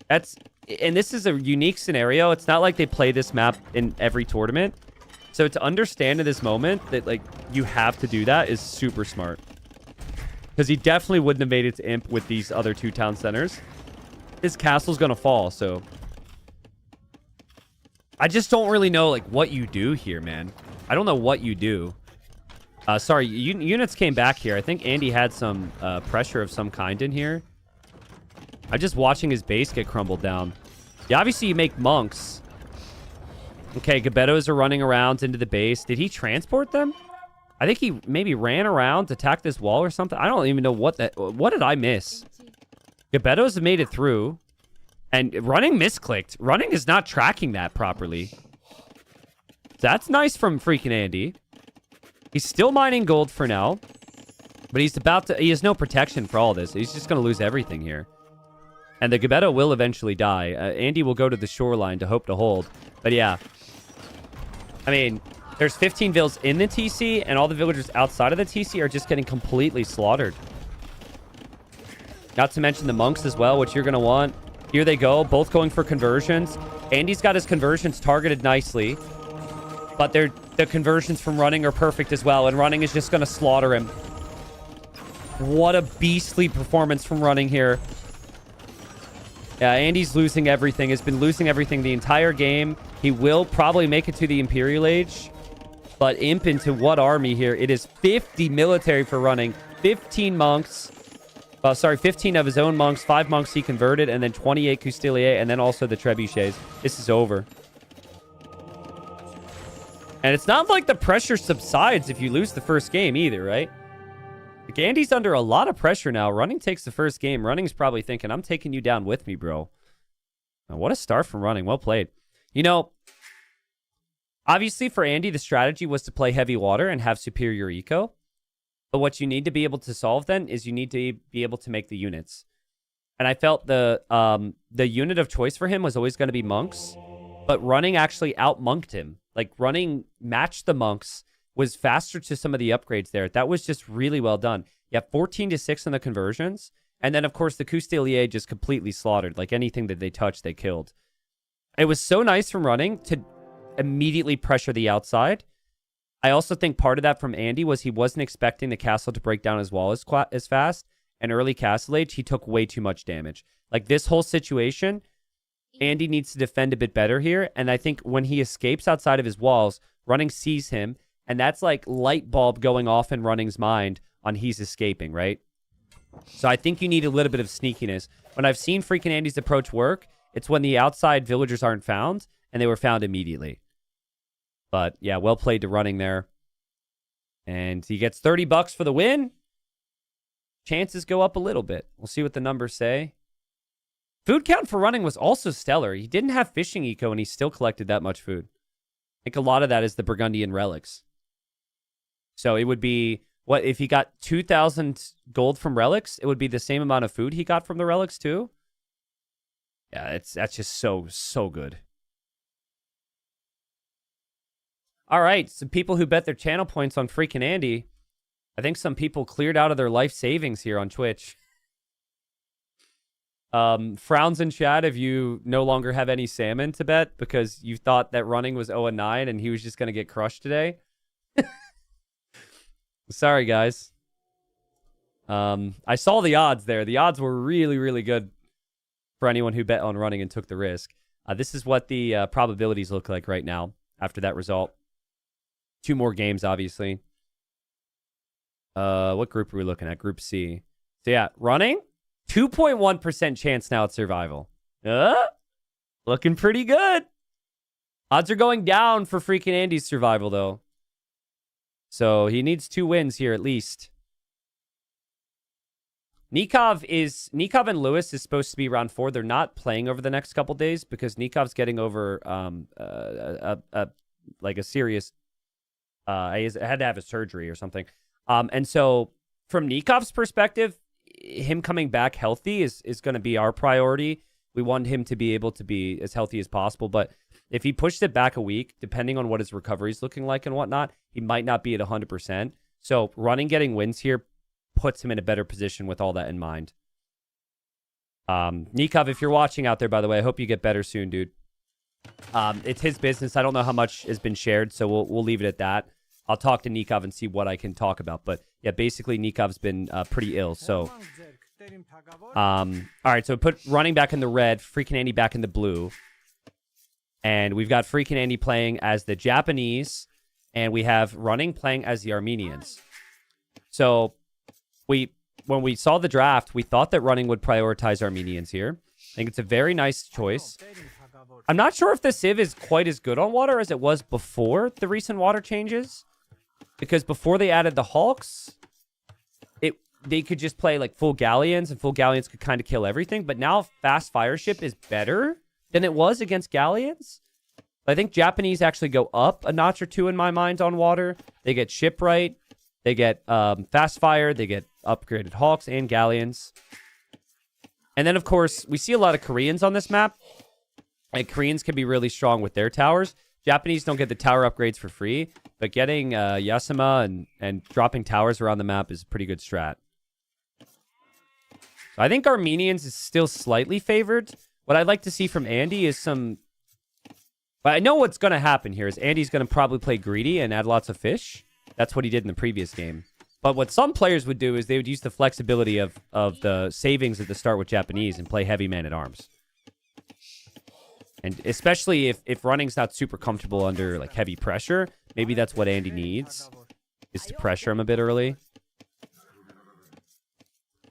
And this is a unique scenario. It's not like they play this map in every tournament. So to understand in this moment that, like, you have to do that is super smart. Because he definitely wouldn't have made it to Imp with these other 2 town centers. His castle's going to fall, so... I just don't really know, like, what you do here, man. I don't know what you do. Sorry, units came back here. I think Andy had some pressure of some kind in here. I'm just watching his base get crumbled down. Yeah, obviously you make monks. Okay, Gebettos are running around into the base. Did he transport them? I think he maybe ran around, attacked this wall or something. I don't even know what did I miss? Gebettos have made it through. And running misclicked. Running is not tracking that properly. That's nice from FreakinAndy. He's still mining gold for now. But he has no protection for all this. He's just going to lose everything here. And the Gebetto will eventually die. Andy will go to the shoreline to hope to hold. But yeah. I mean, there's 15 vills in the TC, and all the villagers outside of the TC are just getting completely slaughtered. Not to mention the monks as well, which you're going to want. Here they go, both going for conversions. Andy's got his conversions targeted nicely. But the conversions from running are perfect as well, and running is just going to slaughter him. What a beastly performance from running here. Yeah, Andy's losing everything. Has been losing everything the entire game. He will probably make it to the Imperial Age. But Imp into what army here? It is 50 military for running. 15 monks. 15 of his own monks. 5 monks he converted. And then 28 Custilier. And then also the trebuchets. This is over. And it's not like the pressure subsides if you lose the first game either, right? Like, Andy's under a lot of pressure now. Running takes the first game. Running's probably thinking, I'm taking you down with me, bro. Now, what a start from running. Well played. You know, obviously for Andy, the strategy was to play heavy water and have superior eco. But what you need to be able to solve then is you need to be able to make the units. And I felt the unit of choice for him was always going to be monks. But running actually out-monked him. Like, running matched the monks, was faster to some of the upgrades there. That was just really well done. You have 14-6 on the conversions. And then, of course, the Custilier just completely slaughtered. Like, anything that they touched, they killed. It was so nice from running to immediately pressure the outside. I also think part of that from Andy was he wasn't expecting the castle to break down his wall as fast. And early Castle Age, he took way too much damage. Like, this whole situation, Andy needs to defend a bit better here. And I think when he escapes outside of his walls, running sees him. And that's like light bulb going off in running's mind on he's escaping, right? So I think you need a little bit of sneakiness. When I've seen FreakinAndy's approach work, it's when the outside villagers aren't found, and they were found immediately. But yeah, well played to running there. And he gets $30 for the win. chances go up a little bit. We'll see what the numbers say. Food count for running was also stellar. He didn't have fishing eco, and he still collected that much food. I think a lot of that is the Burgundian relics. So it would be, what, if he got 2,000 gold from relics, it would be the same amount of food he got from the relics too? Yeah, that's just so good. All right, some people who bet their channel points on FreakinAndy. I think some people cleared out of their life savings here on Twitch. Frowns in chat if you no longer have any salmon to bet because you thought that running was 0-9 and he was just going to get crushed today. Sorry, guys. I saw the odds there. The odds were really, really good for anyone who bet on running and took the risk. This is what the probabilities look like right now after that result. 2 more games, obviously. What group are we looking at? Group C. So, yeah, running, 2.1% chance now at survival. Looking pretty good. Odds are going down for FreakinAndy's survival, though. So he needs 2 wins here at least. Nikov and Lewis is supposed to be round 4. They're not playing over the next couple days because Nikov's getting over like a serious. He had to have a surgery or something. And so from Nikov's perspective, him coming back healthy is going to be our priority. We want him to be able to be as healthy as possible. But if he pushed it back a week, depending on what his recovery is looking like and whatnot, he might not be at 100%. So running, getting wins here puts him in a better position with all that in mind. Nikov, if you're watching out there, by the way, I hope you get better soon, dude. It's his business. I don't know how much has been shared, so we'll leave it at that. I'll talk to Nikov and see what I can talk about. But yeah, basically Nikov's been pretty ill. So, all right. So put running back in the red, FreakinAndy back in the blue, and we've got FreakinAndy playing as the Japanese, and we have running playing as the Armenians. So when we saw the draft, we thought that running would prioritize Armenians here. I think it's a very nice choice. I'm not sure if the Civ is quite as good on water as it was before the recent water changes. Because before they added the Hulks, they could just play like full Galleons, and full Galleons could kind of kill everything. But now Fast Fireship is better than it was against Galleons. I think Japanese actually go up a notch or 2 in my mind on water. They get Shipwright, they get Fast Fire, they get upgraded Hawks and Galleons. And then, of course, we see a lot of Koreans on this map. And Koreans can be really strong with their towers. Japanese don't get the tower upgrades for free, but getting Yasuma and dropping towers around the map is a pretty good strat. So I think Armenians is still slightly favored. What I'd like to see from Andy is some... But I know what's going to happen here is Andy's going to probably play greedy and add lots of fish. That's what he did in the previous game. But what some players would do is they would use the flexibility of the savings at the start with Japanese and play heavy man-at-arms. And especially if running's not super comfortable under like heavy pressure, maybe that's what Andy needs, is to pressure him a bit early.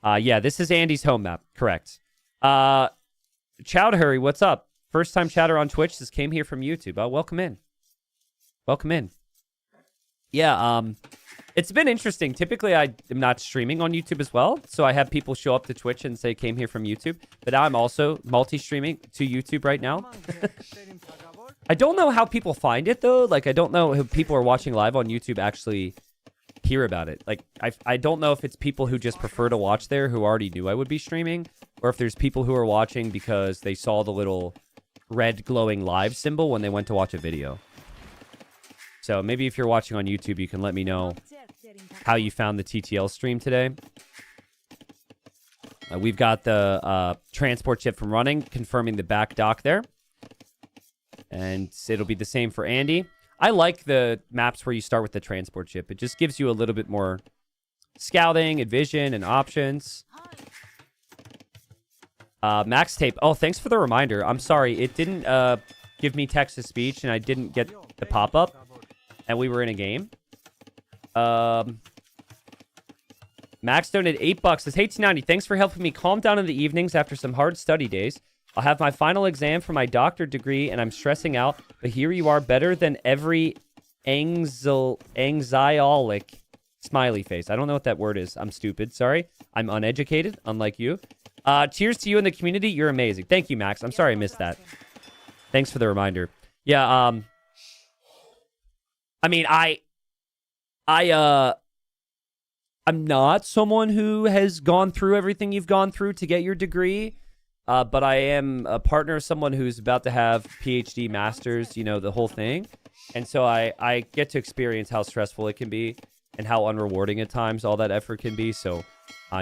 Yeah, this is Andy's home map. Correct. Chowdhurry, what's up? First time chatter on Twitch. This came here from YouTube. Welcome in. Welcome in. Yeah, it's been interesting. Typically, I am not streaming on YouTube as well, so I have people show up to Twitch and say came here from YouTube. But now I'm also multi-streaming to YouTube right now. I don't know how people find it, though. Like, I don't know if people are watching live on YouTube actually hear about it. Like, I don't know if it's people who just prefer to watch there who already knew I would be streaming, or if there's people who are watching because they saw the little red glowing live symbol when they went to watch a video. So maybe if you're watching on YouTube, you can let me know how you found the TTL stream today. We've got the transport ship from running, confirming the back dock there. And it'll be the same for Andy. I like the maps where you start with the transport ship. It just gives you a little bit more scouting and vision and options. Max Tape. Oh, thanks for the reminder. I'm sorry. It didn't give me text-to-speech, and I didn't get the pop-up. And we were in a game. Max donated $8. Says, hey, T90, thanks for helping me calm down in the evenings after some hard study days. I'll have my final exam for my doctorate degree, and I'm stressing out. But here you are, better than every anxiolic Smiley face. I don't know what that word is. I'm stupid. Sorry. I'm uneducated, unlike you. Cheers to you in the community. You're amazing. Thank you, Max. I'm sorry I missed that. Thanks for the reminder. Yeah, I mean, I'm not someone who has gone through everything you've gone through to get your degree, but I am a partner of someone who's about to have PhD, masters, you know, the whole thing. And so I get to experience how stressful it can be and how unrewarding at times all that effort can be. So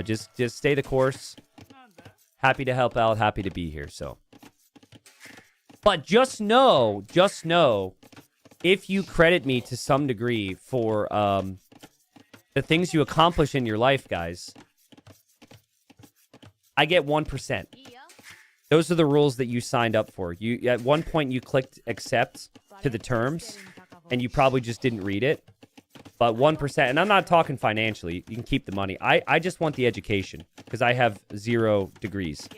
just stay the course. Happy to help out. Happy to be here. So, but just know, if you credit me to some degree for the things you accomplish in your life, guys, I get 1%. Those are the rules that you signed up for. You at one point you clicked accept to the terms, and you probably just didn't read it. But 1%, and I'm not talking financially. You can keep the money. I just want the education because I have 0 degrees.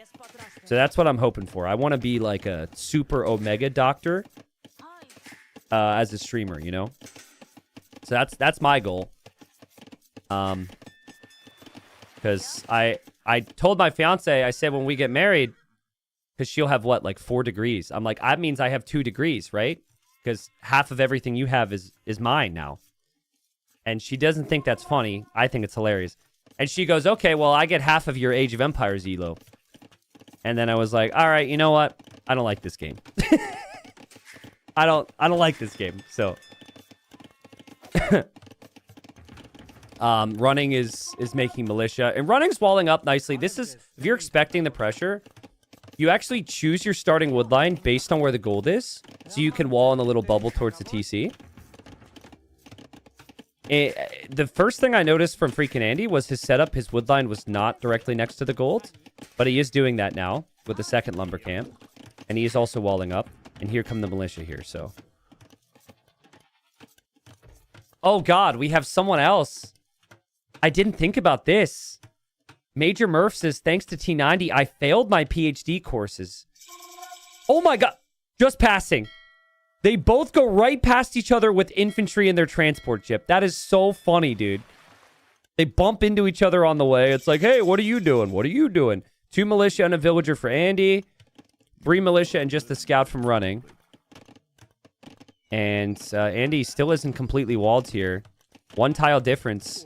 So that's what I'm hoping for. I want to be like a super omega doctor as a streamer, you know? So that's my goal. Because I told my fiance, I said when we get married, because she'll have what, like 4 degrees. I'm like, that means I have 2 degrees, right? Because half of everything you have is mine now. And she doesn't think that's funny. I think it's hilarious. And she goes, okay, well, I get half of your Age of Empires elo. And then I was like, all right, you know what? I don't like this game. I don't like this game. So running is making militia. And running's walling up nicely. This is, if you're expecting the pressure, you actually choose your starting wood line based on where the gold is. So you can wall in a little bubble towards the TC. The first thing I noticed from FreakinAndy was his setup. His wood line was not directly next to the gold. But he is doing that now with the second lumber camp. And he is also walling up. And here come the militia here, so. Oh, God, we have someone else. I didn't think about this. Major Murph says, thanks to T90, I failed my PhD courses. Oh, my God. Just passing. They both go right past each other with infantry in their transport ship. That is so funny, dude. They bump into each other on the way. It's like, hey, what are you doing? What are you doing? 2 militia and a villager for Andy. 3 militia and just the scout from running. And Andy still isn't completely walled here. 1 tile difference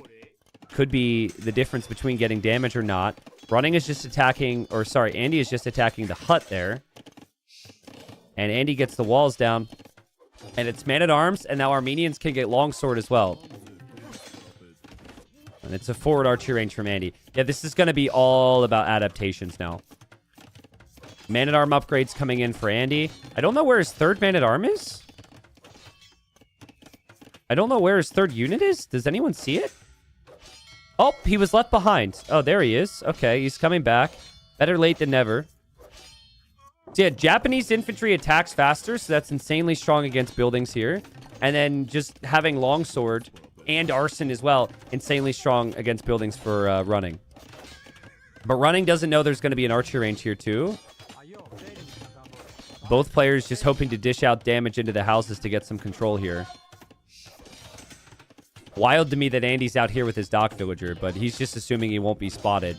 could be the difference between getting damage or not. Running is just attacking, or sorry, Andy is just attacking the hut there. And Andy gets the walls down. And it's man-at-arms, and now Armenians can get longsword as well. And it's a forward archery range from Andy. Yeah, this is going to be all about adaptations now. Man-at-arm upgrades coming in for Andy. I don't know where his 3rd man-at-arm is. I don't know where his 3rd unit is. Does anyone see it? Oh, he was left behind. Oh, there he is. Okay, he's coming back. Better late than never. So yeah, Japanese infantry attacks faster, so that's insanely strong against buildings here. And then just having longsword and arson as well, insanely strong against buildings for running. But running doesn't know there's going to be an archery range here too. Both players just hoping to dish out damage into the houses to get some control here. Wild to me that Andy's out here with his dock villager, but he's just assuming he won't be spotted.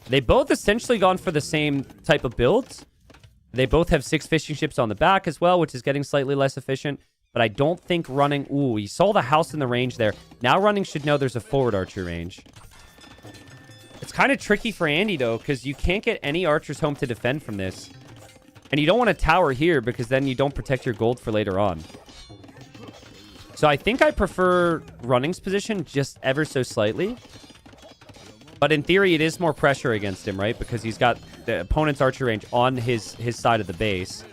They both essentially gone for the same type of builds. They both have 6 fishing ships on the back as well, which is getting slightly less efficient. But I don't think running... Ooh, he saw the house in the range there. Now running should know there's a forward archer range. It's kind of tricky for Andy, though, because you can't get any archers home to defend from this. And you don't want to tower here, because then you don't protect your gold for later on. So I think I prefer running's position just ever so slightly. But in theory, it is more pressure against him, right? Because he's got the opponent's archer range on his side of the base.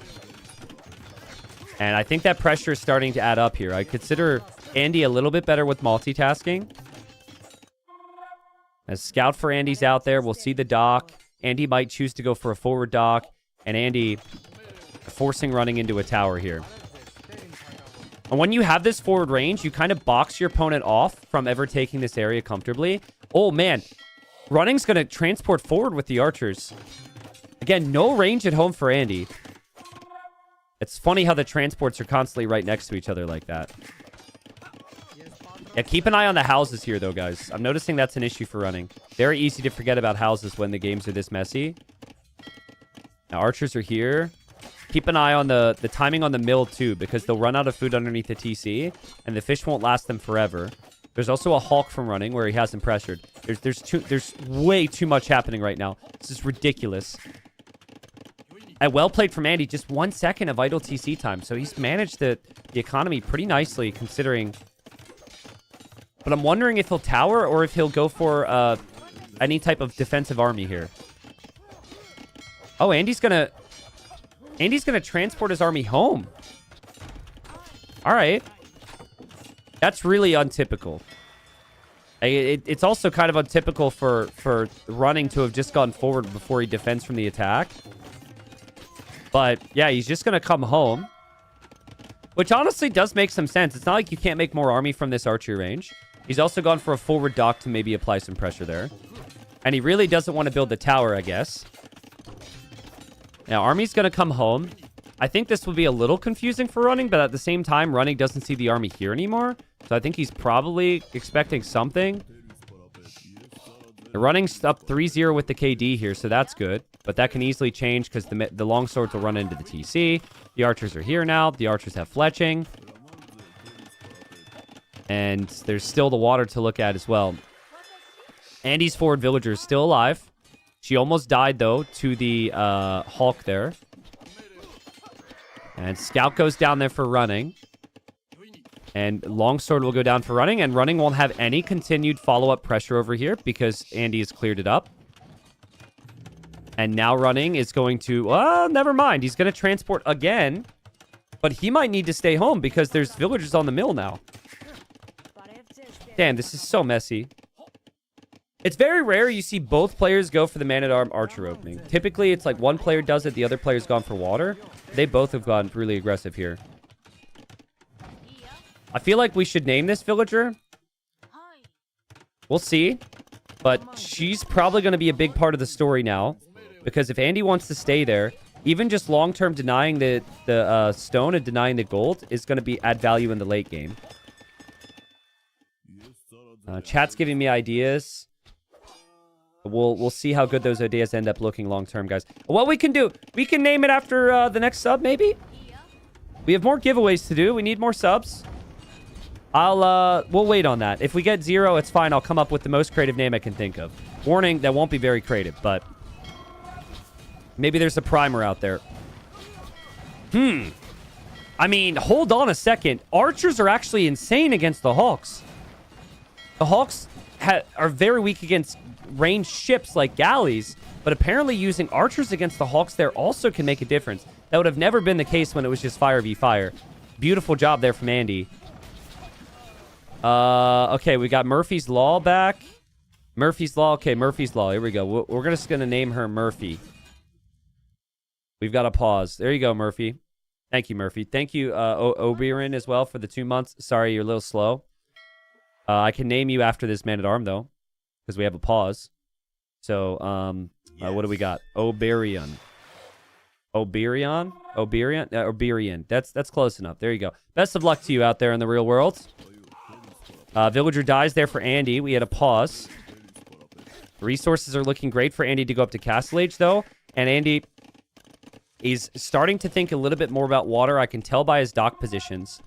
And I think that pressure is starting to add up here. I consider Andy a little bit better with multitasking. As scout for Andy's out there, we'll see the dock. Andy might choose to go for a forward dock. And Andy forcing running into a tower here. And when you have this forward range, you kind of box your opponent off from ever taking this area comfortably. Oh, man. Running's going to transport forward with the archers. Again, no range at home for Andy. It's funny how the transports are constantly right next to each other like that. Yeah, keep an eye on the houses here, though, guys. I'm noticing that's an issue for running. Very easy to forget about houses when the games are this messy. Now, archers are here. Keep an eye on the timing on the mill, too, because they'll run out of food underneath the TC, and the fish won't last them forever. There's also a Hulk from running where he has them pressured. There's way too much happening right now. This is ridiculous. And well played from Andy. Just 1 second of idle TC time. So he's managed the economy pretty nicely, considering... But I'm wondering if he'll tower or if he'll go for any type of defensive army here. Oh, Andy's gonna transport his army home. All right. That's really untypical. It's also kind of untypical for running to have just gone forward before he defends from the attack. But, yeah, he's just going to come home. Which honestly does make some sense. It's not like you can't make more army from this archery range. He's also gone for a forward dock to maybe apply some pressure there. And he really doesn't want to build the tower, I guess. Now, army's going to come home. I think this will be a little confusing for running, but at the same time, running doesn't see the army here anymore. So I think he's probably expecting something. The running's up 3-0 with the KD here, so that's good. But that can easily change because the longswords will run into the TC. The archers are here now. The archers have fletching. And there's still the water to look at as well. Andy's forward villager is still alive. She almost died, though, to the Hulk there. And Scout goes down there for running. And Longsword will go down for running. And running won't have any continued follow-up pressure over here because Andy has cleared it up. And now running is going to... Well, never mind. He's going to transport again. But he might need to stay home because there's villagers on the mill now. Damn, this is so messy. It's very rare you see both players go for the man-at-arm archer opening. Typically, it's like one player does it, the other player's gone for water. They both have gone really aggressive here. I feel like we should name this villager. We'll see. But she's probably going to be a big part of the story now. Because if Andy wants to stay there, even just long-term denying the stone and denying the gold is going to add value in the late game. Chat's giving me ideas. We'll see how good those ideas end up looking long-term, guys. What we can do, we can name it after the next sub, maybe? We have more giveaways to do. We need more subs. We'll wait on that. If we get 0, it's fine. I'll come up with the most creative name I can think of. Warning, that won't be very creative, but maybe there's a primer out there. I mean, hold on a second. Archers are actually insane against the Hawks. The Hawks are very weak against ranged ships like galleys, but apparently using archers against the Hawks there also can make a difference. That would have never been the case when it was just fire v fire. Beautiful job there from Andy. Okay, we got Murphy's Law back. Murphy's Law. Okay, Murphy's Law. Here we go. We're just going to name her Murphy. We've got a pause. There you go, Murphy. Thank you, Murphy. Thank you, Oberon, as well for the 2 months. Sorry, you're a little slow. I can name you after this man-at-arm, though, because we have a pause. So, what do we got? Oberion. Oberion? Oberion? Oberion. That's close enough. There you go. Best of luck to you out there in the real world. Villager dies there for Andy. We had a pause. Resources are looking great for Andy to go up to Castle Age, though. And Andy is starting to think a little bit more about water. I can tell by his dock positions.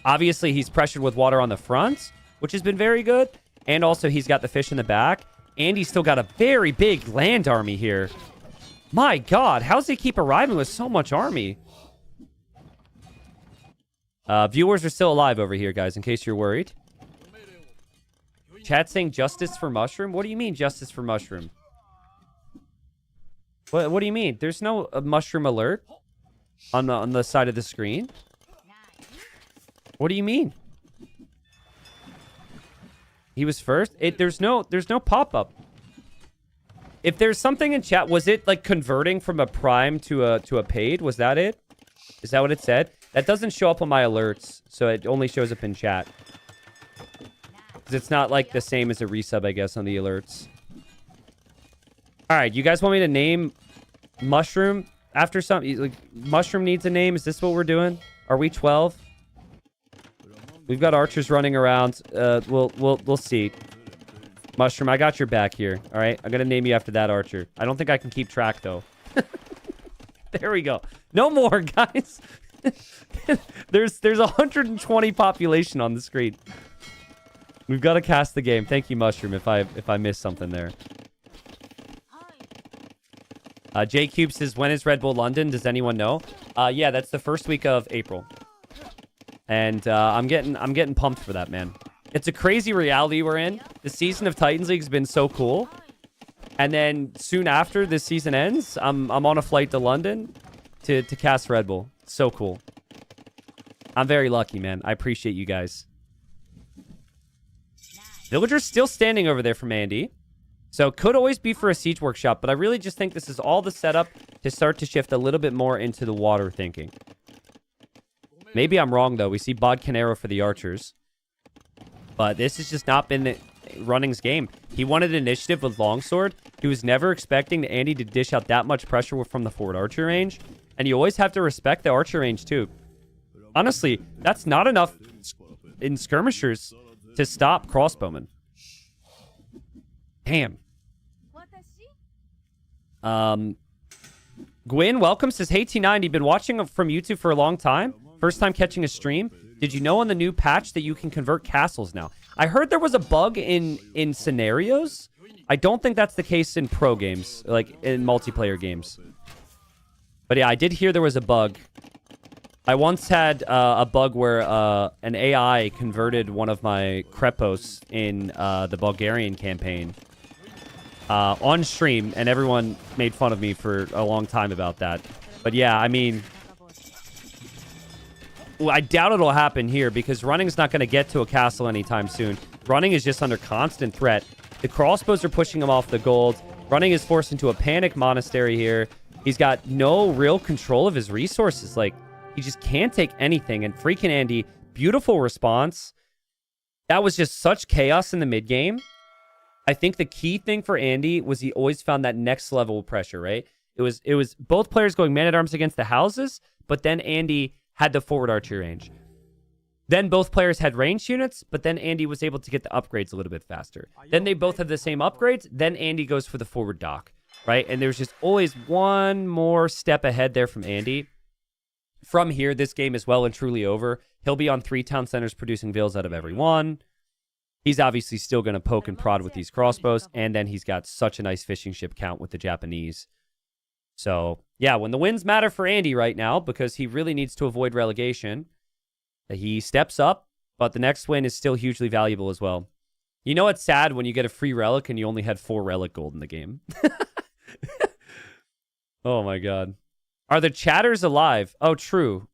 Obviously, he's pressured with water on the front, which has been very good. And also, he's got the fish in the back. Andy's still got a very big land army here. My God, how's he keep arriving with so much army? Viewers are still alive over here, guys, in case you're worried. Chat saying justice for mushroom? What do you mean justice for mushroom? What do you mean? There's no mushroom alert on the side of the screen. What do you mean? He was first? There's no pop-up. If there's something in chat, was it like converting from a prime to a paid? Was that it? Is that what it said? That doesn't show up on my alerts, so it only shows up in chat. Because it's not like the same as a resub, I guess, on the alerts. Alright, you guys want me to name Mushroom after something? Like, Mushroom needs a name? Is this what we're doing? Are we 12? We've got archers running around. We'll see. Mushroom, I got your back here. All right, I'm gonna name you after that archer. I don't think I can keep track though. There we go. No more, guys. There's 120 population on the screen. We've got to cast the game. Thank you, Mushroom. If I missed something there. J Cube says, when is Red Bull London? Does anyone know? Yeah, that's the first week of April. And I'm getting pumped for that, man. It's a crazy reality we're in. The season of Titans League has been so cool. And then soon after this season ends, I'm on a flight to London to cast Red Bull. So cool. I'm very lucky, man. I appreciate you guys. Villager's still standing over there from Andy. So could always be for a siege workshop, but I really just think this is all the setup to start to shift a little bit more into the water thinking. Maybe I'm wrong, though. We see Bodcanero for the archers. But this has just not been Running's game. He wanted initiative with Longsword. He was never expecting Andy to dish out that much pressure from the forward archer range. And you always have to respect the archer range, too. Honestly, that's not enough in skirmishers to stop crossbowmen. Damn. Gwyn, welcome. Says, hey, T90, been watching from YouTube for a long time. First time catching a stream. Did you know on the new patch that you can convert castles now? I heard there was a bug in scenarios. I don't think that's the case in pro games, like in multiplayer games. But yeah, I did hear there was a bug. I once had a bug where an AI converted one of my Krepos in the Bulgarian campaign on stream, and everyone made fun of me for a long time about that. But yeah, I mean, well, I doubt it'll happen here because Running's not going to get to a castle anytime soon. Running is just under constant threat. The crossbows are pushing him off the gold. Running is forced into a panic monastery here. He's got no real control of his resources. Like, he just can't take anything. And FreakinAndy, beautiful response. That was just such chaos in the mid game. I think the key thing for Andy was he always found that next level of pressure, right? It was both players going man-at-arms against the houses, but then Andy had the forward archery range. Then both players had ranged units, but then Andy was able to get the upgrades a little bit faster. Then they both have the same upgrades. Then Andy goes for the forward dock, right? And there's just always one more step ahead there from Andy. From here, this game is well and truly over. He'll be on 3 town centers producing vills out of every one. He's obviously still going to poke and prod with these crossbows. And then he's got such a nice fishing ship count with the Japanese. So, yeah, when the wins matter for Andy right now, because he really needs to avoid relegation, he steps up, but the next win is still hugely valuable as well. You know it's sad when you get a free relic and you only had 4 relic gold in the game. Oh, my God. Are the chatters alive? Oh, true.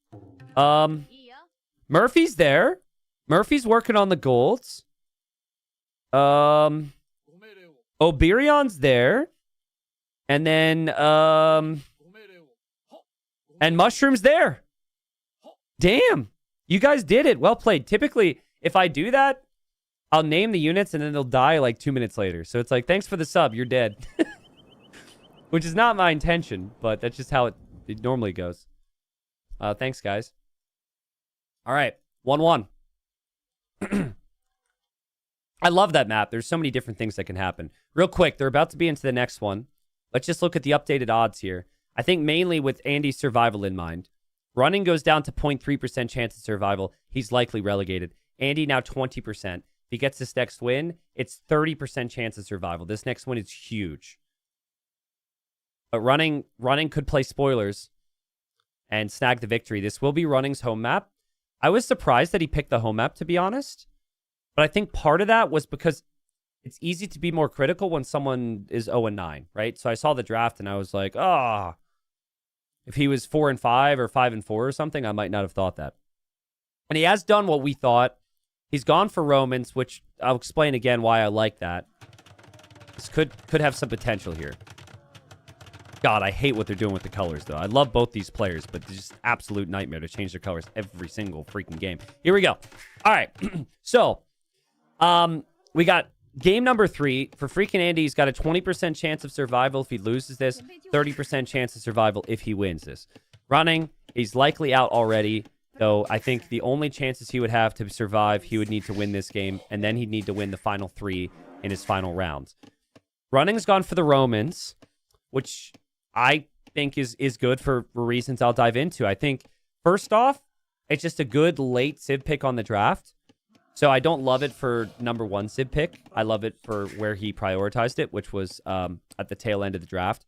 Murphy's there. Murphy's working on the golds. Oberion's there. And then, and Mushroom's there. Damn. You guys did it. Well played. Typically, if I do that, I'll name the units and then they'll die like 2 minutes later. So it's like, thanks for the sub. You're dead. Which is not my intention, but that's just how it normally goes. Thanks, guys. All right. 1-1. I love that map. There's so many different things that can happen. Real quick, they're about to be into the next one. Let's just look at the updated odds here. I think mainly with Andy's survival in mind. Running goes down to 0.3% chance of survival. He's likely relegated. Andy now 20%. If he gets this next win, it's 30% chance of survival. This next win is huge. But running could play spoilers and snag the victory. This will be Running's home map. I was surprised that he picked the home map, to be honest. But I think part of that was because it's easy to be more critical when someone is 0-9, right? So I saw the draft and I was like, if he was 4-5 or 5-4 or something, I might not have thought that. And he has done what we thought. He's gone for Romans, which I'll explain again why I like that. This could have some potential here. God, I hate what they're doing with the colors, though. I love both these players, but it's just absolute nightmare to change their colors every single freaking game. Here we go. All right. So, we got game number 3. For FreakinAndy, he's got a 20% chance of survival if he loses this, 30% chance of survival if he wins this. Running, he's likely out already. Though I think the only chances he would have to survive, he would need to win this game, and then he'd need to win the final 3 in his final round. Running's gone for the Romans, which I think is good for reasons I'll dive into. I think, first off, it's just a good late Civ pick on the draft. So I don't love it for number 1 Civ pick. I love it for where he prioritized it, which was at the tail end of the draft.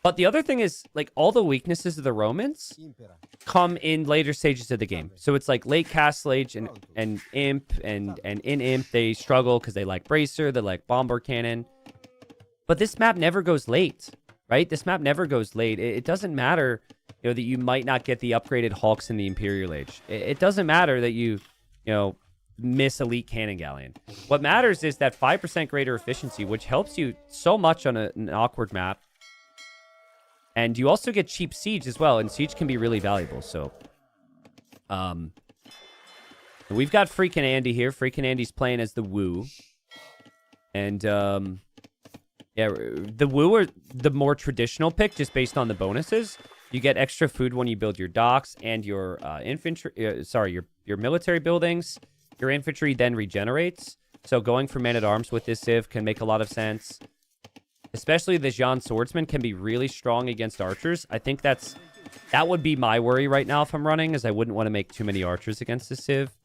But the other thing is, like, all the weaknesses of the Romans come in later stages of the game. So it's like late Castle Age and Imp, and in Imp, they struggle because they like Bracer, they like Bomber Cannon. But this map never goes late, right? This map never goes late. It doesn't matter, you know, that you might not get the upgraded Hulks in the Imperial Age. It doesn't matter that you know, miss Elite Cannon Galleon. What matters is that 5% greater efficiency, which helps you so much on an awkward map. And you also get cheap Siege as well, and Siege can be really valuable. So, we've got FreakinAndy here. FreakinAndy's playing as the Woo. And, yeah, the Woo are the more traditional pick, just based on the bonuses. You get extra food when you build your docks and your infantry, your military buildings. Your infantry then regenerates. So going for Man-at-Arms with this Civ can make a lot of sense. Especially the Jean Swordsman can be really strong against archers. I think that would be my worry right now if I'm running, is I wouldn't want to make too many archers against the Civ.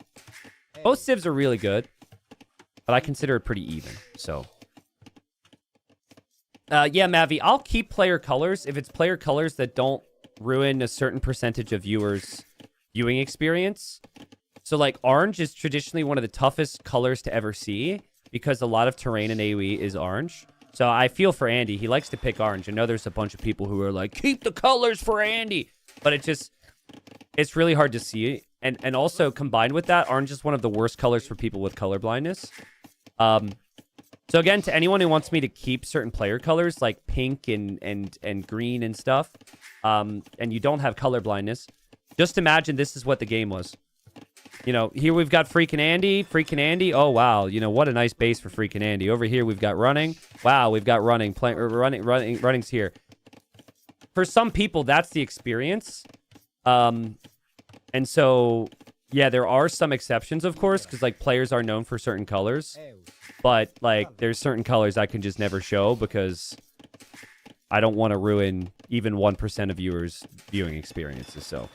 Both Civs are really good, but I consider it pretty even. So, yeah, Mavi, I'll keep player colors if it's player colors that don't ruin a certain percentage of viewers' viewing experience. So, like, orange is traditionally one of the toughest colors to ever see because a lot of terrain in AoE is orange. So I feel for Andy. He likes to pick orange. I know there's a bunch of people who are like, keep the colors for Andy. But it's really hard to see. And also, combined with that, orange is one of the worst colors for people with color blindness. So again, to anyone who wants me to keep certain player colors, like pink and green and stuff, and you don't have color blindness, just imagine this is what the game was. You know, here we've got FreakinAndy. FreakinAndy. Oh, wow. You know, what a nice base for FreakinAndy. Over here, we've got running. Wow, we've got running. Running's here. For some people, that's the experience. And so, yeah, there are some exceptions, of course, because, like, players are known for certain colors. But, like, there's certain colors I can just never show because I don't want to ruin even 1% of viewers' viewing experiences, so...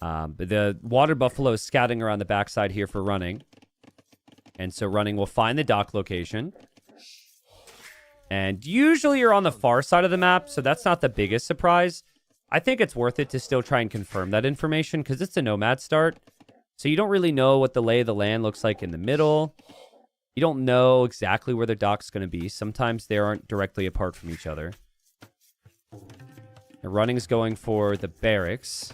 But the water buffalo is scouting around the backside here for running. And so running will find the dock location. And usually you're on the far side of the map, so that's not the biggest surprise. I think it's worth it to still try and confirm that information because it's a nomad start. So you don't really know what the lay of the land looks like in the middle. You don't know exactly where the dock's going to be. Sometimes they aren't directly apart from each other. The running's going for the barracks,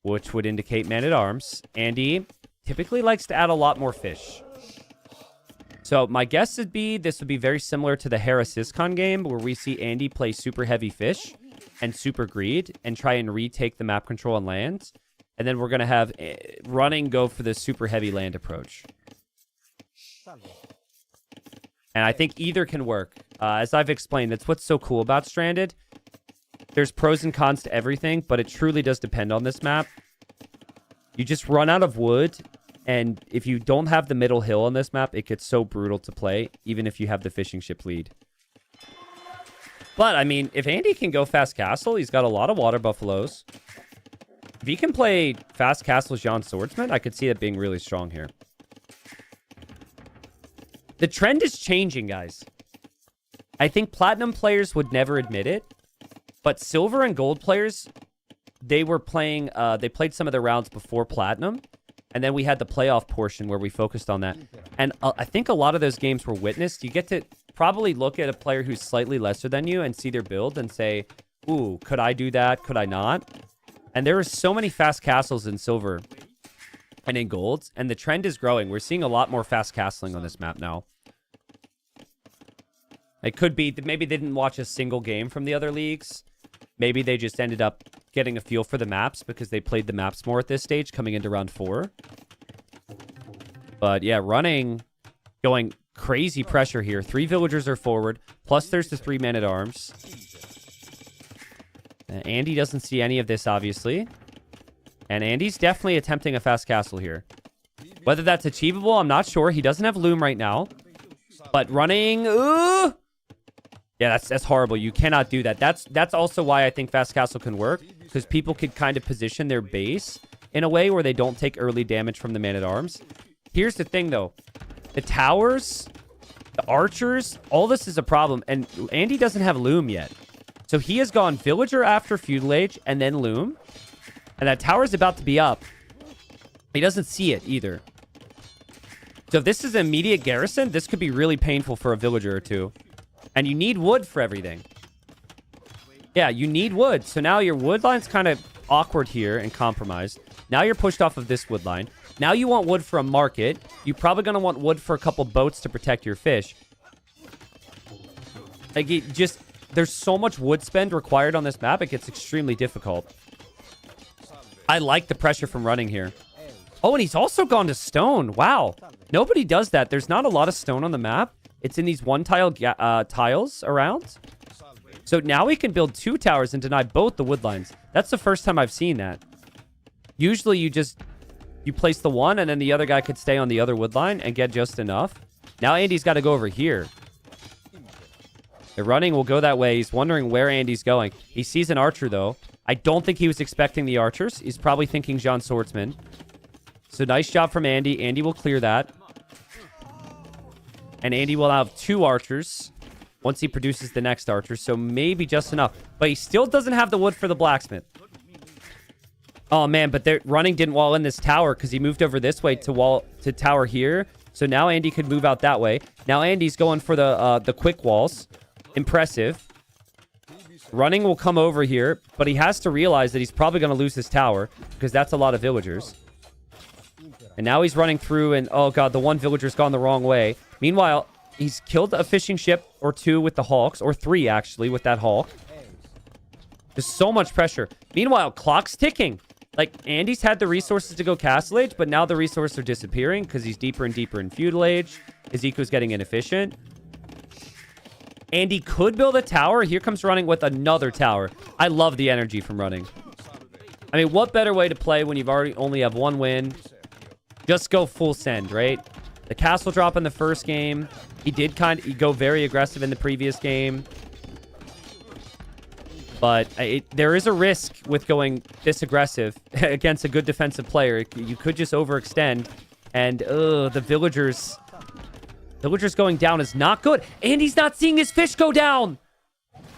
which would indicate Man-at-Arms. Andy typically likes to add a lot more fish. So my guess would be this would be very similar to the Hera Syscon game, where we see Andy play super heavy fish and super greed and try and retake the map control on land. And then we're going to have running go for the super heavy land approach. And I think either can work. As I've explained, that's what's so cool about Stranded. There's pros and cons to everything, but it truly does depend on this map. You just run out of wood, and if you don't have the middle hill on this map, it gets so brutal to play, even if you have the fishing ship lead. But, I mean, if Andy can go fast castle, he's got a lot of water buffaloes. If he can play fast castle Jean Swordsman, I could see it being really strong here. The trend is changing, guys. I think platinum players would never admit it. But silver and gold players, they were playing, they played some of the rounds before platinum. And then we had the playoff portion where we focused on that. And I think a lot of those games were witnessed. You get to probably look at a player who's slightly lesser than you and see their build and say, ooh, could I do that? Could I not? And there are so many fast castles in silver and in golds. And the trend is growing. We're seeing a lot more fast castling on this map now. It could be that maybe they didn't watch a single game from the other leagues. Maybe they just ended up getting a feel for the maps because they played the maps more at this stage coming into round 4. But yeah, running, going crazy pressure here. 3 villagers are forward. Plus there's the 3 Men-at-Arms. Andy doesn't see any of this, obviously. And Andy's definitely attempting a fast castle here. Whether that's achievable, I'm not sure. He doesn't have loom right now. But running... Yeah, that's horrible. You cannot do that. That's also why I think fast castle can work. Because people could kind of position their base in a way where they don't take early damage from the man-at-arms. Here's the thing, though. The towers, the archers, all this is a problem. And Andy doesn't have loom yet. So he has gone villager after feudal age and then loom. And that tower is about to be up. He doesn't see it either. So if this is an immediate garrison, this could be really painful for a villager or two. And you need wood for everything. Yeah, you need wood. So now your wood line's kind of awkward here and compromised. Now you're pushed off of this wood line. Now you want wood for a market. You're probably going to want wood for a couple boats to protect your fish. Like, there's so much wood spend required on this map, it gets extremely difficult. I like the pressure from running here. Oh, and he's also gone to stone. Wow. Nobody does that. There's not a lot of stone on the map. It's in these one-tile tiles around. So now we can build 2 towers and deny both the wood lines. That's the first time I've seen that. Usually you place the one and then the other guy could stay on the other wood line and get just enough. Now Andy's got to go over here. The running will go that way. He's wondering where Andy's going. He sees an archer, though. I don't think he was expecting the archers. He's probably thinking John Swordsman. So nice job from Andy. Andy will clear that. And Andy will have 2 archers once he produces the next archer. So maybe just enough. But he still doesn't have the wood for the blacksmith. Oh, man. But running didn't wall in this tower because he moved over this way to tower here. So now Andy could move out that way. Now Andy's going for the quick walls. Impressive. Running will come over here. But he has to realize that he's probably going to lose this tower because that's a lot of villagers. And now he's running through and, oh, God, the one villager's gone the wrong way. Meanwhile, he's killed a fishing ship or 2 with the hawks, or 3, actually, with that hawk. There's so much pressure. Meanwhile, clock's ticking. Like, Andy's had the resources to go Castle Age, but now the resources are disappearing because he's deeper and deeper in Feudal Age. His eco's getting inefficient. Andy could build a tower. Here comes running with another tower. I love the energy from running. I mean, what better way to play when you've only have 1 win? Just go full send, right? The castle drop in the first game. He did go very aggressive in the previous game. But there is a risk with going this aggressive against a good defensive player. You could just overextend. And, the villagers going down is not good. And he's not seeing his fish go down.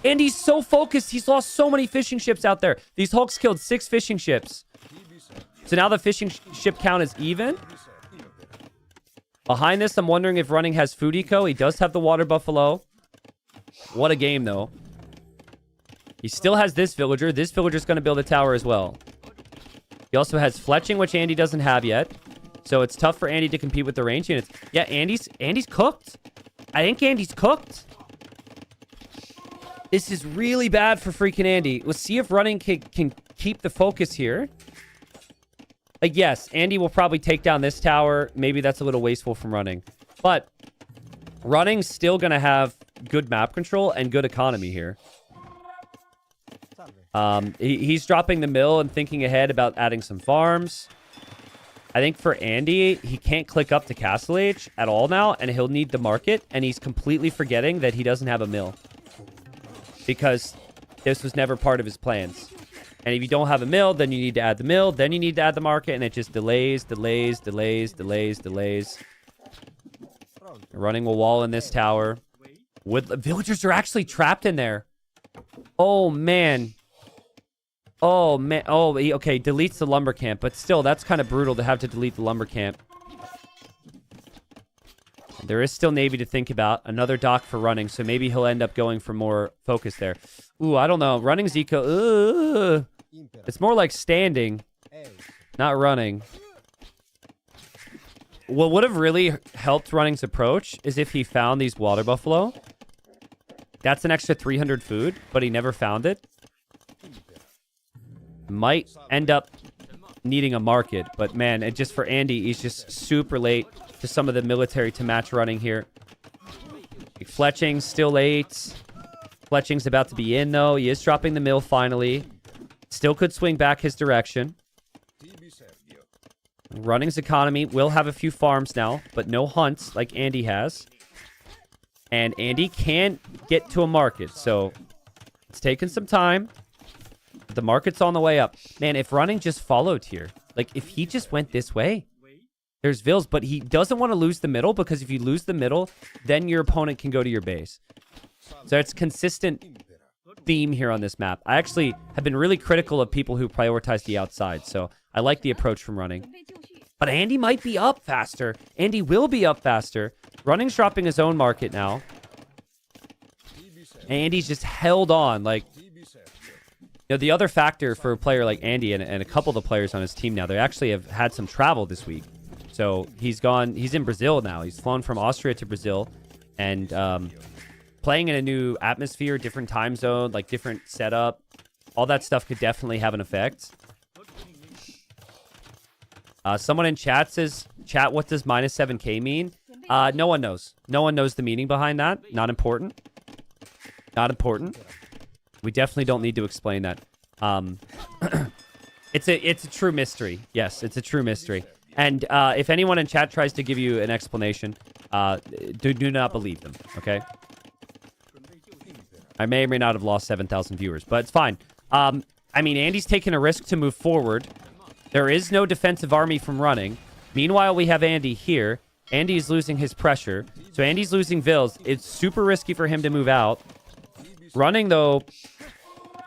And he's so focused. He's lost so many fishing ships out there. These hulks killed 6 fishing ships. So now the fishing ship count is even. Behind this, I'm wondering if running has food eco. He does have the water buffalo. What a game, though. He still has this villager. This villager's going to build a tower as well. He also has fletching, which Andy doesn't have yet. So it's tough for Andy to compete with the range units. Yeah, Andy's cooked. I think Andy's cooked. This is really bad for FreakinAndy. Let's see if running can keep the focus here. Like, yes, Andy will probably take down this tower. Maybe that's a little wasteful from running. But running's still going to have good map control and good economy here. He's dropping the mill and thinking ahead about adding some farms. I think for Andy, he can't click up to Castle Age at all now, and he'll need the market. And he's completely forgetting that he doesn't have a mill. Because this was never part of his plans. And if you don't have a mill, then you need to add the mill. Then you need to add the market. And it just delays. Running will wall in this tower. Villagers are actually trapped in there. Oh, man. Oh, man. Oh, okay. Deletes the lumber camp. But still, that's kind of brutal to have to delete the lumber camp. There is still Navy to think about. Another dock for running. So maybe he'll end up going for more focus there. Ooh, I don't know. Running's eco. It's more like standing, not running. What would have really helped running's approach is if he found these water buffalo. That's an extra 300 food, but he never found it. Might end up needing a market, but man, it just for Andy, he's just super late to some of the military to match running here. Fletching's still late. Fletching's about to be in, though. He is dropping the mill finally. Still could swing back his direction. Running's economy will have a few farms now, but no hunts like Andy has. And Andy can't get to a market, so it's taking some time. But the market's on the way up. Man, if Running just followed here, like if he just went this way, there's Vils, but he doesn't want to lose the middle because if you lose the middle, then your opponent can go to your base. So it's consistent theme here on this map. I actually have been really critical of people who prioritize the outside, so I like the approach from Running. But Andy might be up faster. Andy will be up faster. Running's dropping his own market now. Andy's just held on. Like, you know, the other factor for a player like Andy and a couple of the players on his team now, they actually have had some travel this week. So he's in Brazil now. He's flown from Austria to Brazil and playing in a new atmosphere, different time zone, like different setup. All that stuff could definitely have an effect. Someone in chat says, chat, what does minus 7k mean? No one knows. No one knows the meaning behind that. Not important. Not important. We definitely don't need to explain that. It's a true mystery. Yes, it's a true mystery. And if anyone in chat tries to give you an explanation, do not believe them, okay? I may or may not have lost 7,000 viewers, but it's fine. I mean, Andy's taking a risk to move forward. There is no defensive army from Running. Meanwhile, we have Andy here. Andy's losing his pressure. So Andy's losing Vils. It's super risky for him to move out. Running, though,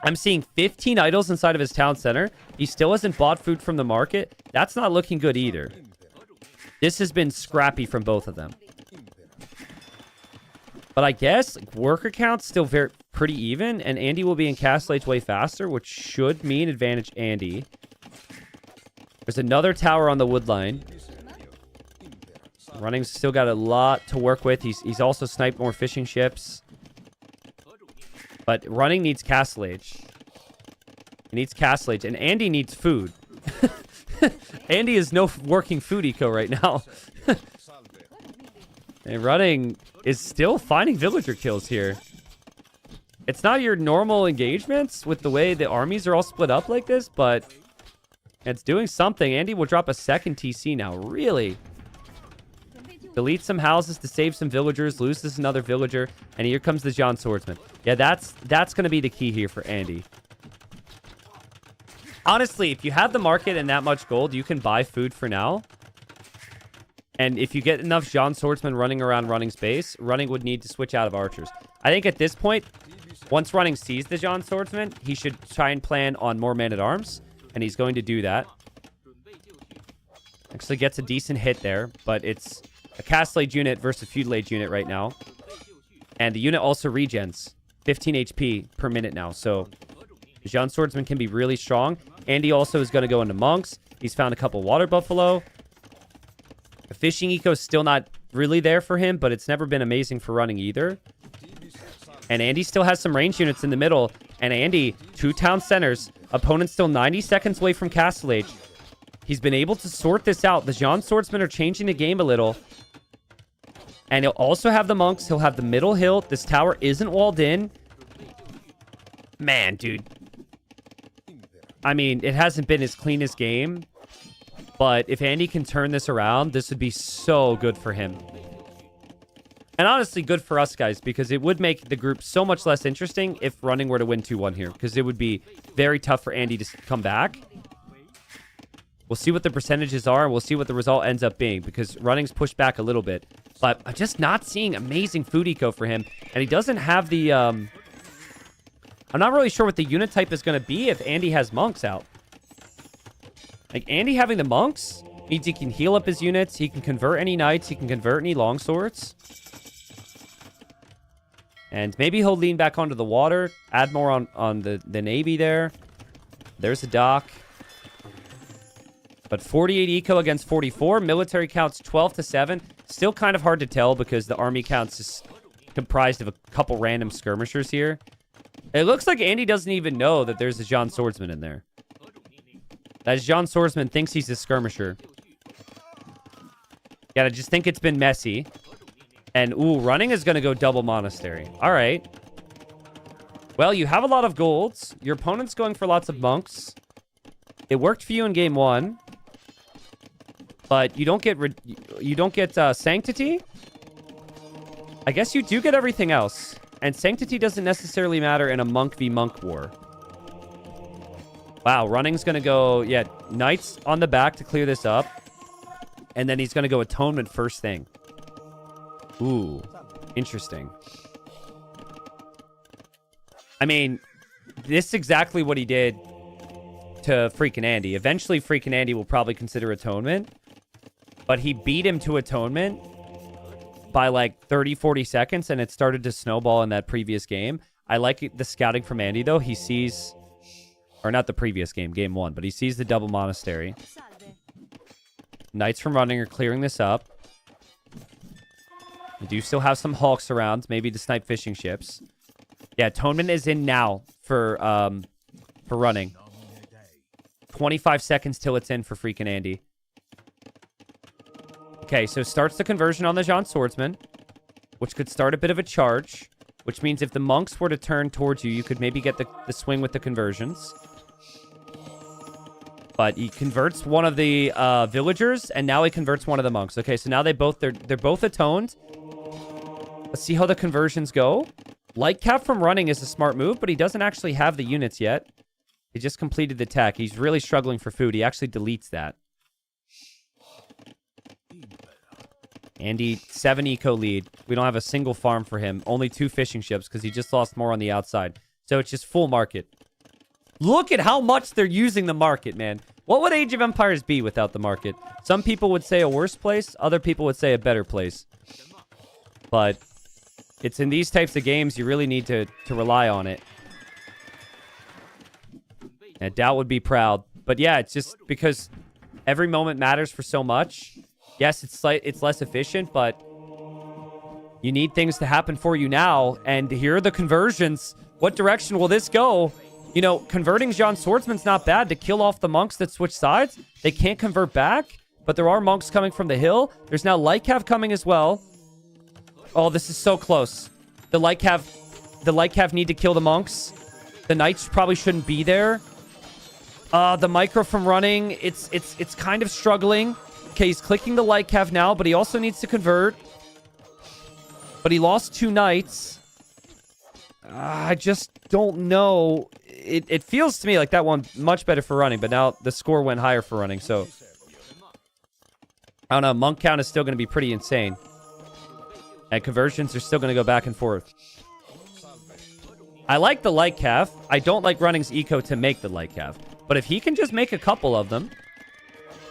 I'm seeing 15 idols inside of his town center. He still hasn't bought food from the market. That's not looking good either. This has been scrappy from both of them. But I guess like, worker count's still pretty even, and Andy will be in Castle Age way faster, which should mean advantage Andy. There's another tower on the wood line. Running's still got a lot to work with. He's also sniped more fishing ships. But Running needs Castle Age. He needs Castle Age, and Andy needs food. Andy is no working food eco right now. And Running is still finding villager kills here. It's not your normal engagements with the way the armies are all split up like this, but it's doing something. Andy will drop a second TC now. Really? Delete some houses to save some villagers, loses another villager, and here comes the John Swordsman. Yeah, that's going to be the key here for Andy. Honestly, if you have the market and that much gold, you can buy food for now. And if you get enough John Swordsman running around Running's base, Running would need to switch out of archers. I think at this point, once Running sees the John Swordsman, he should try and plan on more man-at-arms, and he's going to do that. Actually gets a decent hit there, but it's a Castle Age unit versus a Feudal Age unit right now. And the unit also regens 15 HP per minute now, so the John Swordsman can be really strong. Andy also is going to go into monks. He's found a couple water buffalo. The fishing eco is still not really there for him, but it's never been amazing for Running either. And Andy still has some range units in the middle. And Andy, 2 town centers. Opponent still 90 seconds away from Castle Age. He's been able to sort this out. The John Swordsmen are changing the game a little. And he'll also have the monks. He'll have the middle hill. This tower isn't walled in. Man, dude. I mean, it hasn't been his cleanest game. But if Andy can turn this around, this would be so good for him. And honestly, good for us guys, because it would make the group so much less interesting if Running were to win 2-1 here, because it would be very tough for Andy to come back. We'll see what the percentages are, and we'll see what the result ends up being, because Running's pushed back a little bit. But I'm just not seeing amazing food eco for him, and he doesn't have the... I'm not really sure what the unit type is going to be if Andy has monks out. Like, Andy having the monks means he can heal up his units, he can convert any knights, he can convert any longswords. And maybe he'll lean back onto the water, add more on the navy there. There's a dock. But 48 eco against 44. Military counts 12-7. Still kind of hard to tell because the army counts is comprised of a couple random skirmishers here. It looks like Andy doesn't even know that there's a John Swordsman in there. That John Swordsman thinks he's a skirmisher. Yeah, I just think it's been messy. And, ooh, Running is going to go double monastery. All right. Well, you have a lot of golds. Your opponent's going for lots of monks. It worked for you in game 1. but you don't get Sanctity. I guess you do get everything else. And Sanctity doesn't necessarily matter in a monk v monk war. Wow, running's going to go... Yeah, Knights on the back to clear this up. And then he's going to go Atonement first thing. Ooh, interesting. I mean, this is exactly what he did to FreakinAndy. Eventually, FreakinAndy will probably consider Atonement. But he beat him to Atonement by like 30, 40 seconds, and it started to snowball in that previous game. I like the scouting from Andy, though. He sees... Or not the previous game, game 1, but he sees the double monastery. Knights from running are clearing this up. We do still have some Hawks around, maybe to snipe fishing ships. Yeah, Atonement is in now for running. 25 seconds till it's in for FreakinAndy. Okay, so starts the conversion on the Jean Swordsman, which could start a bit of a charge, which means if the monks were to turn towards you, you could maybe get the swing with the conversions. But he converts one of the villagers, and now he converts one of the monks. Okay, so now they're both atoned. Let's see how the conversions go. Light cap from running is a smart move, but he doesn't actually have the units yet. He just completed the attack. He's really struggling for food. He actually deletes that. Andy, 7 eco lead. We don't have a single farm for him. Only 2 fishing ships because he just lost more on the outside. So it's just full market. Look at how much they're using the market, man. What would Age of Empires be without the market? Some people would say a worse place. Other people would say a better place. But it's in these types of games you really need to rely on it. And Doubt would be proud. But yeah, it's just because every moment matters for so much. Yes, it's less efficient, but you need things to happen for you now. And here are the conversions. What direction will this go? You know, converting Jean Swordsman's not bad to kill off the monks that switch sides. They can't convert back, but there are monks coming from the hill. There's now Light Cav coming as well. Oh, this is so close. The Light Cav need to kill the monks. The Knights probably shouldn't be there. The micro from running, it's kind of struggling. Okay, he's clicking the Light Cav now, but he also needs to convert. But he lost 2 Knights. I just don't know. It feels to me like that one much better for running, but now the score went higher for running, so... I don't know, monk count is still going to be pretty insane. And conversions are still going to go back and forth. I like the Light Cav. I don't like running's eco to make the Light Cav. But if he can just make a couple of them,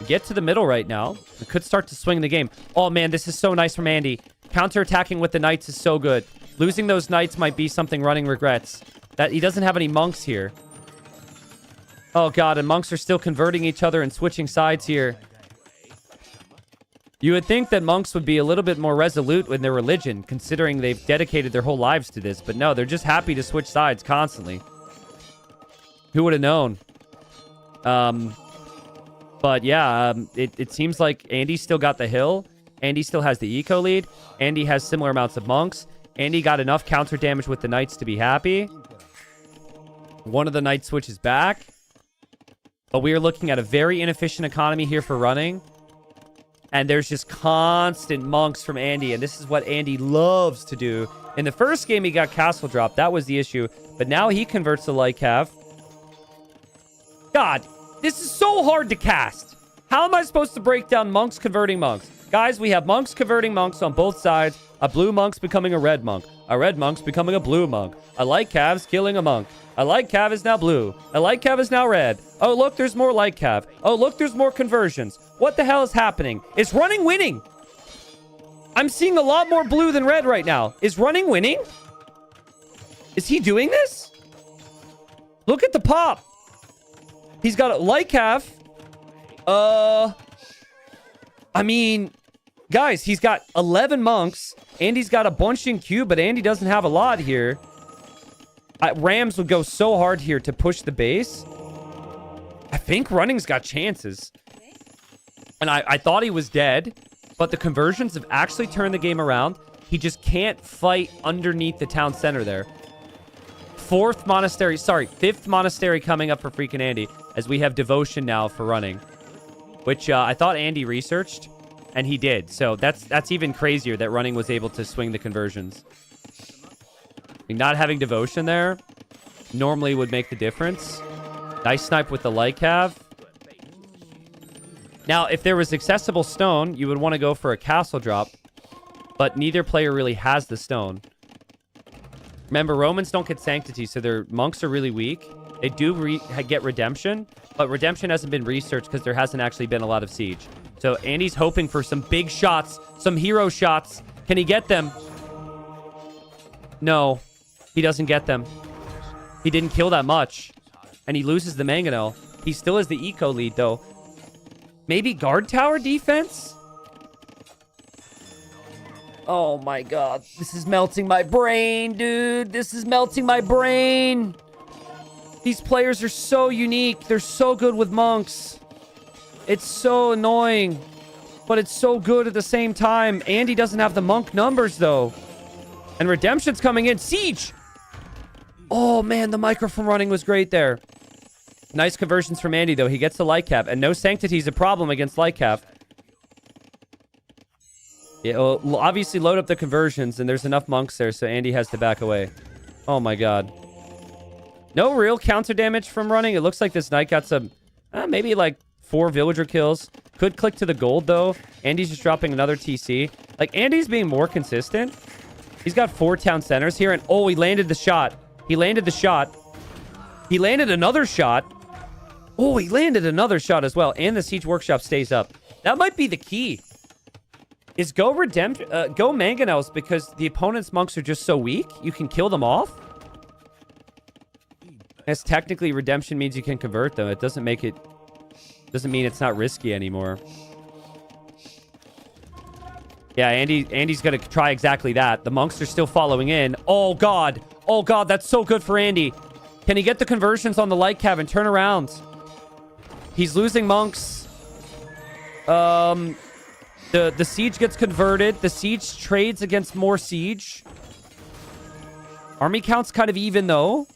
get to the middle right now, it could start to swing the game. Oh man, this is so nice from Andy. Counter-attacking with the Knights is so good. Losing those Knights might be something running regrets. That he doesn't have any monks here. Oh god, and monks are still converting each other and switching sides here. You would think that monks would be a little bit more resolute in their religion, considering they've dedicated their whole lives to this. But no, they're just happy to switch sides constantly. Who would have known? But yeah, it seems like Andy still got the hill. Andy still has the eco lead. Andy has similar amounts of monks. Andy got enough counter damage with the Knights to be happy. One of the Knights switches back. But we are looking at a very inefficient economy here for running. And there's just constant monks from Andy. And this is what Andy loves to do. In the first game, he got castle drop. That was the issue. But now he converts to Light Cav. God, this is so hard to cast. How am I supposed to break down monks converting monks? Guys, we have monks converting monks on both sides. A blue monk's becoming a red monk. A red monk's becoming a blue monk. A Light Cav's killing a monk. A Light Cav is now blue. A Light Cav is now red. Oh, look, there's more Light Cav. Oh, look, there's more conversions. What the hell is happening? Is running winning? I'm seeing a lot more blue than red right now. Is running winning? Is he doing this? Look at the pop. He's got a Light Cav. I mean, guys, he's got 11 monks. Andy's got a bunch in queue, but Andy doesn't have a lot here. Rams would go so hard here to push the base. I think running's got chances. And I thought he was dead, but the conversions have actually turned the game around. He just can't fight underneath the town center there. Fifth monastery coming up for FreakinAndy, as we have devotion now for running. which I thought Andy researched, and he did. So that's even crazier that running was able to swing the conversions. I mean, not having devotion there normally would make the difference. Nice snipe with the light cav. Now, if there was accessible stone, you would want to go for a castle drop, but neither player really has the stone. Remember, Romans don't get sanctity, so their monks are really weak. They do get redemption, but redemption hasn't been researched because there hasn't actually been a lot of siege. So Andy's hoping for some big shots, some hero shots. Can he get them? No, he doesn't get them. He didn't kill that much, and he loses the mangonel. He still has the eco lead, though. Maybe guard tower defense? Oh my god. This is melting my brain, dude. This is melting my brain. These players are so unique. They're so good with monks. It's so annoying, but it's so good at the same time. Andy doesn't have the monk numbers, though. And redemption's coming in. Siege! Oh, man, the micro from running was great there. Nice conversions from Andy, though. He gets the light cap, and no sanctity is a problem against light cap. Yeah, well, obviously load up the conversions, and there's enough monks there, so Andy has to back away. Oh, my god. No real counter damage from running. It looks like this knight got some, maybe like 4 villager kills. Could click to the gold, though. Andy's just dropping another TC. Like, Andy's being more consistent. He's got 4 town centers here, and oh, he landed the shot. He landed the shot. He landed another shot. Oh, he landed another shot as well, and the siege workshop stays up. That might be the key. Is go mangonels, because the opponent's monks are just so weak, you can kill them off. As technically redemption means you can convert them. It doesn't make it... doesn't mean it's not risky anymore. Yeah, Andy's gonna try exactly that. The monks are still following in. Oh, God. Oh, God, that's so good for Andy. Can he get the conversions on the light cav and turn around? He's losing monks. The siege gets converted. The siege trades against more siege. Army count's kind of even, though.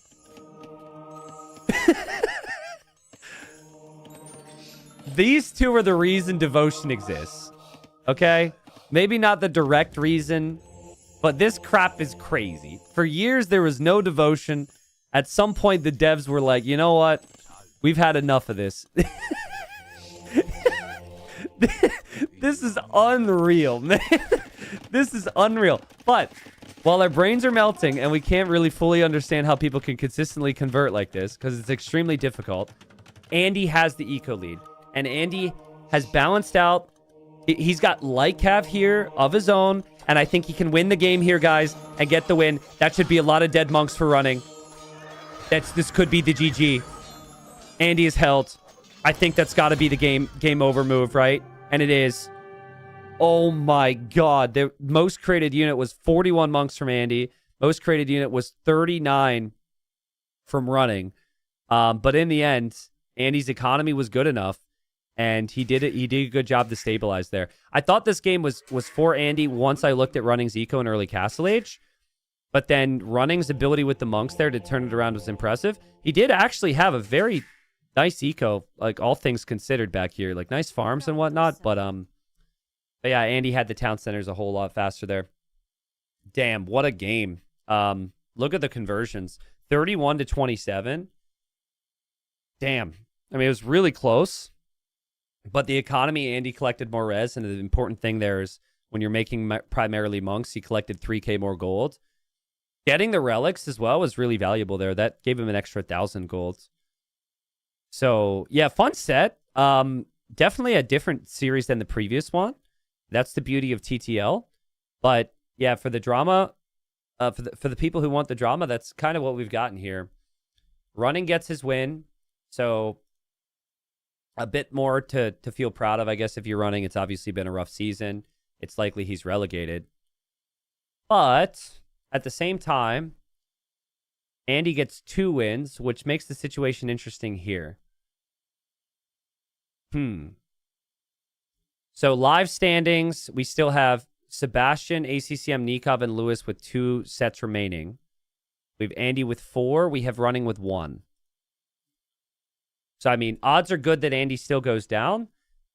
These two are the reason devotion exists. Okay? Maybe not the direct reason, but this crap is crazy. For years, there was no devotion. At some point, the devs were like, you know what? We've had enough of this. This is unreal, man. This is unreal. But while our brains are melting and we can't really fully understand how people can consistently convert like this, because it's extremely difficult, Andy has the eco lead. And Andy has balanced out. He's got light cav here of his own. And I think he can win the game here, guys, and get the win. That should be a lot of dead monks for running. This could be the GG. Andy is held. I think that's got to be the game over move, right? And it is. Oh my god. The most created unit was 41 monks from Andy. Most created unit was 39 from running. But in the end, Andy's economy was good enough. And he did it. He did a good job to stabilize there. I thought this game was for Andy once I looked at Running's eco in early Castle Age. But then Running's ability with the monks there to turn it around was impressive. He did actually have a very nice eco, like all things considered back here. Like nice farms and whatnot. But yeah, Andy had the town centers a whole lot faster there. Damn, what a game. Look at the conversions. 31 to 27. Damn. I mean, it was really close. But the economy, Andy collected more res, and the important thing there is when you're making primarily monks, he collected 3k more gold. Getting the relics as well was really valuable there. That gave him an extra 1,000 gold. So, yeah, fun set. Definitely a different series than the previous one. That's the beauty of TTL. But, yeah, for the drama, for the people who want the drama, that's kind of what we've gotten here. Running gets his win, so... a bit more to feel proud of, I guess, if you're running. It's obviously been a rough season. It's likely he's relegated. But at the same time, Andy gets 2 wins, which makes the situation interesting here. So live standings, we still have Sebastian, ACCM, Nikov, and Lewis with 2 sets remaining. We have Andy with 4. We have Running with 1. So, I mean, odds are good that Andy still goes down.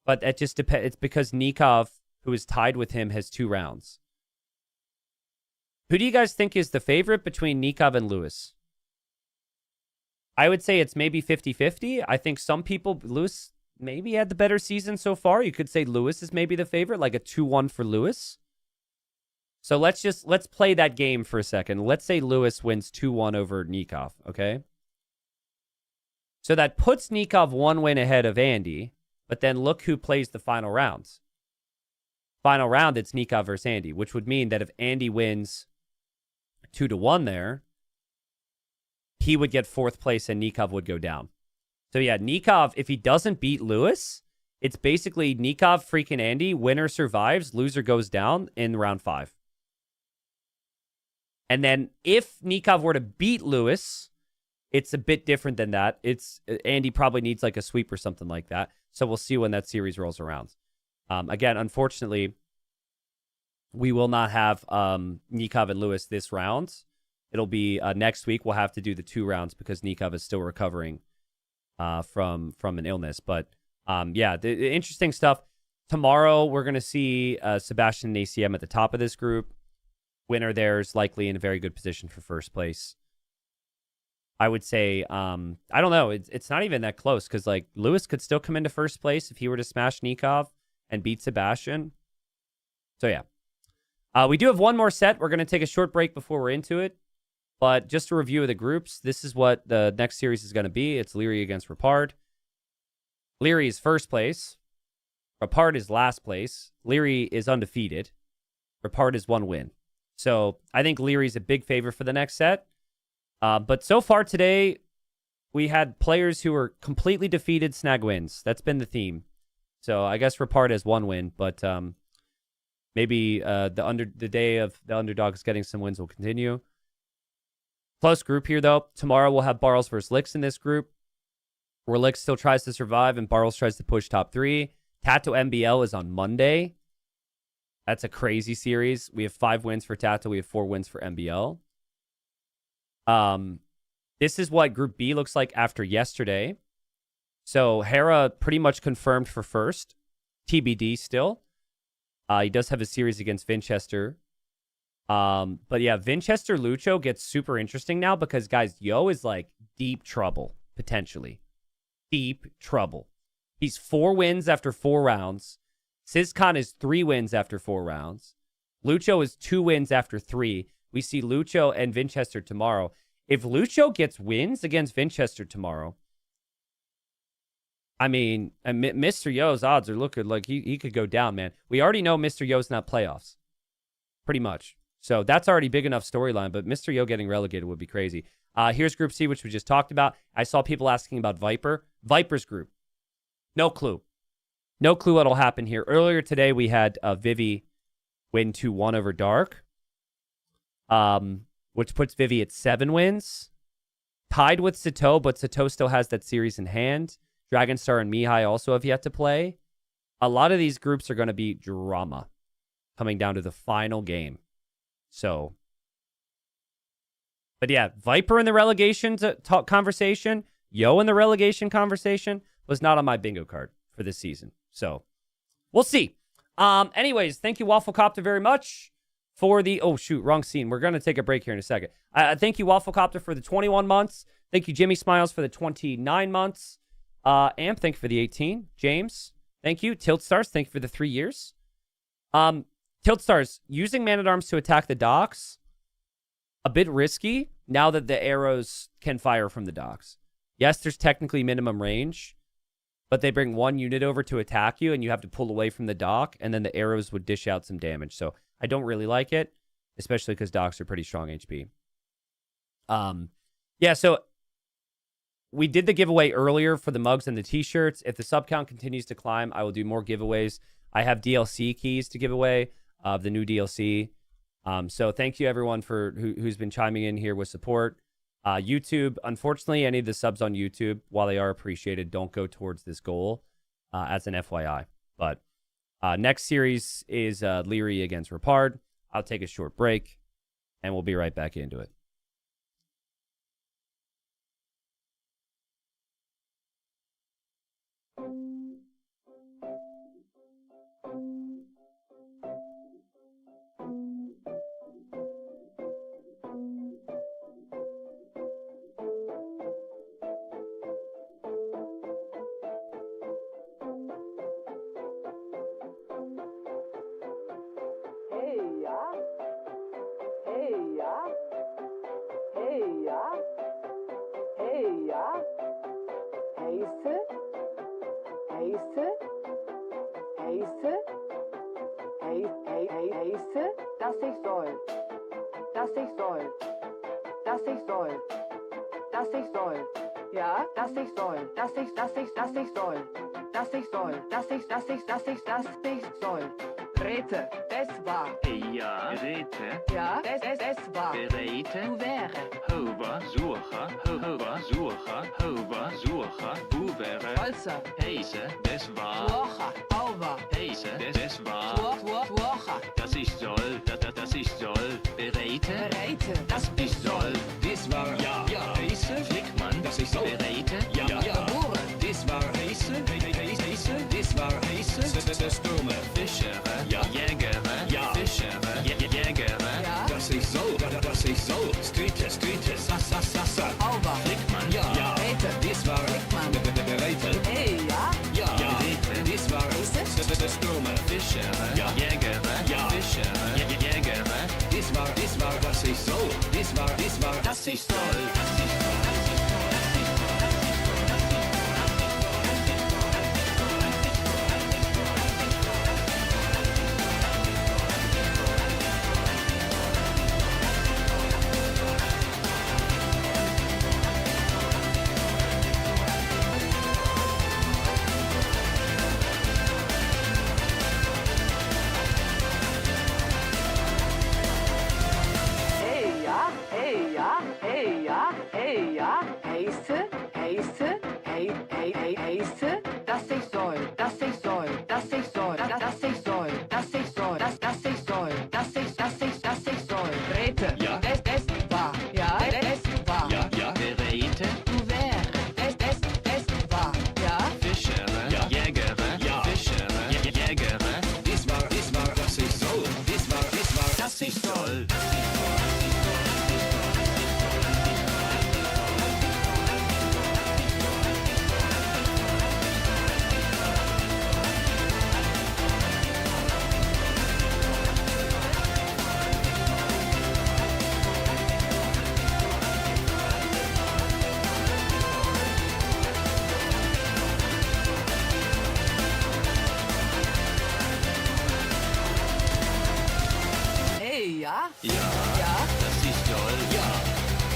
But it just depends. It's because Nikov, who is tied with him, has 2 rounds. Who do you guys think is the favorite between Nikov and Lewis? I would say it's maybe 50-50. I think some people, Lewis maybe had the better season so far. You could say Lewis is maybe the favorite, like a 2-1 for Lewis. So let's play that game for a second. Let's say Lewis wins 2-1 over Nikov, okay? So that puts Nikov 1 win ahead of Andy, but then look who plays the final rounds. Final round, it's Nikov versus Andy, which would mean that if Andy wins 2-1 there, he would get 4th place and Nikov would go down. So yeah, Nikov, if he doesn't beat Lewis, it's basically Nikov, FreakinAndy, winner survives, loser goes down in round 5. And then if Nikov were to beat Lewis, it's a bit different than that. It's Andy probably needs like a sweep or something like that. So we'll see when that series rolls around. Again, unfortunately, we will not have Nikov and Lewis this round. It'll be next week. We'll have to do the 2 rounds because Nikov is still recovering from an illness. But yeah, the interesting stuff. Tomorrow, we're going to see Sebastian and ACM at the top of this group. Winner there is likely in a very good position for 1st place. I would say, I don't know. It's not even that close because like Lewis could still come into 1st place if he were to smash Nikov and beat Sebastian. So yeah. We do have one more set. We're going to take a short break before we're into it. But just a review of the groups. This is what the next series is going to be. It's Liereyy against Repard. Liereyy is 1st place. Repard is last place. Liereyy is undefeated. Repard is 1 win. So I think Liereyy is a big favorite for the next set. But so far today, we had players who were completely defeated snag wins. That's been the theme. So I guess Repard has 1 win, but maybe the day of the underdogs getting some wins will continue. Close group here, though. Tomorrow we'll have Barles versus Licks in this group, where Licks still tries to survive and Barles tries to push top 3. Tato MBL is on Monday. That's a crazy series. We have 5 wins for Tato. We have 4 wins for MBL. This is what Group B looks like after yesterday. So Hera pretty much confirmed for 1st. TBD still. He does have a series against Vinchester. But yeah, Vinchester Lucho gets super interesting now because, guys, Yo is like deep trouble, potentially. Deep trouble. He's 4 wins after 4 rounds. Sizcon is 3 wins after 4 rounds. Lucho is 2 wins after 3. We see Lucho and Vinchester tomorrow. If Lucho gets wins against Vinchester tomorrow, I mean, Mr. Yo's odds are looking like he could go down, man. We already know Mr. Yo's not playoffs. Pretty much. So that's already big enough storyline, but Mr. Yo getting relegated would be crazy. Here's Group C, which we just talked about. I saw people asking about Viper. Viper's group. No clue. No clue what'll happen here. Earlier today, we had Vivi win 2-1 over Dark, which puts Vivi at 7 wins. Tied with Sato, but Sato still has that series in hand. Dragonstar and Mihai also have yet to play. A lot of these groups are going to be drama coming down to the final game. So, but yeah, Viper in the relegation conversation, Yo in the relegation conversation was not on my bingo card for this season. So, we'll see. Anyways, thank you, Wafflecopter, very much for the... Oh, shoot, wrong scene. We're going to take a break here in a second. Thank you, Wafflecopter, for the 21 months. Thank you, Jimmy Smiles, for the 29 months. Amp, thank you for the 18. James, thank you. Tilt Stars, thank you for the 3 years. Tilt Stars, using Man-at-Arms to attack the docks, a bit risky now that the arrows can fire from the docks. Yes, there's technically minimum range, but they bring 1 unit over to attack you, and you have to pull away from the dock, and then the arrows would dish out some damage. So I don't really like it, especially because docks are pretty strong HP. Yeah, so we did the giveaway earlier for the mugs and the t-shirts. If the sub count continues to climb, I will do more giveaways. I have DLC keys to give away of the new DLC. So thank you everyone for who's been chiming in here with support. YouTube, unfortunately, any of the subs on YouTube, while they are appreciated, don't go towards this goal as an FYI. But next series is Liereyy against Repard. I'll take a short break, and we'll be right back into it. Hey ja. Hey ja. Hey ja. Heise. Heise. Heise. Heise. Dass ich soll. Dass ich soll. Dass ich soll. Dass ich soll. Ja, dass ich soll. Dass ich soll. Dass ich soll. Dass ich soll. Rete, es war. Ja, rete. Ja, es war. Berete. Du wäre. Hova, sucha. Hova, sucha. Hova, sucha. Hoe wäre. Holzer. Heise, das war. Wocha. Auwa. Heise, das war. Wocha. Das ich soll. Das ich soll. Berete. Bereite. Das ich soll. Das war ja, Heise. Flickmann. Das ich soll. Berete. Ja. Geboren. Das war Heise. Das war Heise. Stürme. Fischere. Ja. Jägere. Ja. Fischere. Jägere. Ja. Das ich soll. Streete. Sassa. Auwa. Flickmann. Ja. Rete. Das war Flickmann. Bereit. Hey ja. Ja. Rete. Das war Stürme. Fischere. Ja. Jägere. Ja. Fischere. Jägere. Das war das ich soll. Das war Das ich soll. Hey ja. Hey ja. Hey ja. Hey ja. Heise. Heise. Heise. Dass ich soll. Dass ich soll. Dass ich soll. Dass ich soll. Dass ich soll. Dass ich soll. Dass ich soll. Rete. Ja. Es war. Ja. Es war. Ja. Berete. Du wäre. Es war. Ja. Fischere. Ja. Jägere. Ja. Fischere. Jägere. Das war das ich soll. Das war Das ich soll. Hey ja. Ja. Ja. Das ich soll. Ja.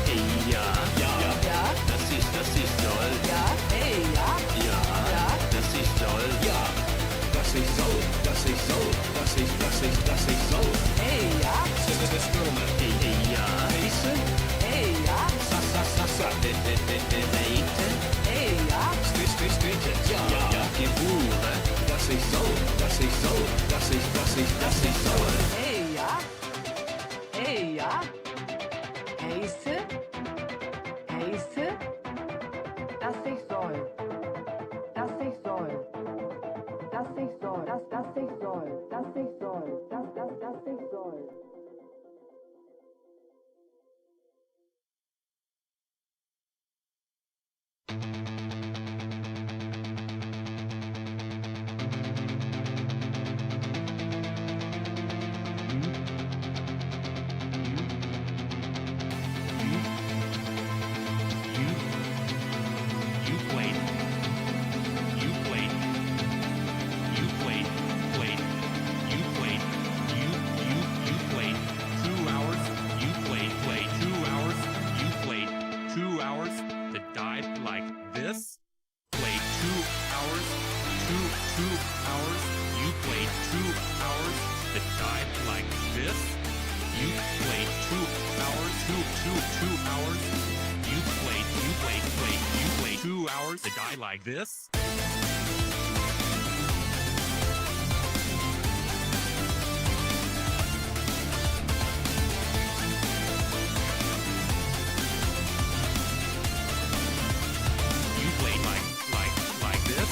Hey, ja. Ja. Das ich soll. Ja. Hey ja. Ja. Ja. Das ich soll. Ja. Das ich soll. Das ich soll. Hey ja. Stürme. Hey, ja. Heise. Hey ja. Sassa. Berete. Hey ja. Streete. Ja. Gebure. Das ich soll. Das ich soll. Hey ja. Hey ja. Heise. Dass ich soll. Dass ich soll. Dass ich soll. Dass ich soll. Dass ich soll. Dass ich soll. this. Played 2 hours. Two hours. You played 2 hours. The died like this. You played 2 hours. Two hours. You played 2 hours. The die like this. You played like this.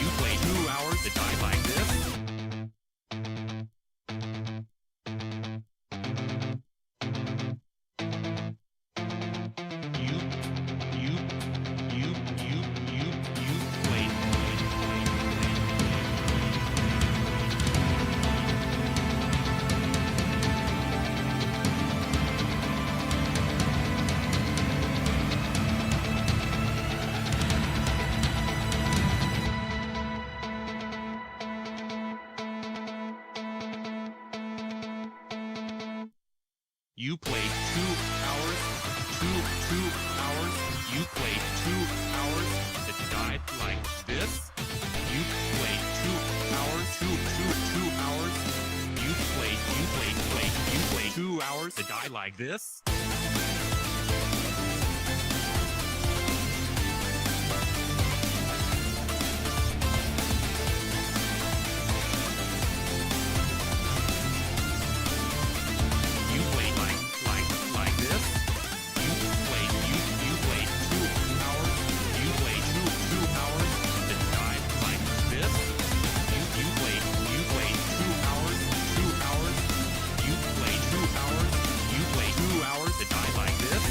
You played 2 hours. You played 2 hours. 2 hours. You played 2 hours. It died like this. You played 2 hours. 2 hours. You played 2 hours. It died like this. You played like this. You played 2 hours. You played 2 hours. It died like this. You played 2 hours. 2 hours. You played 2 hours. You played 2 hours. It died like this.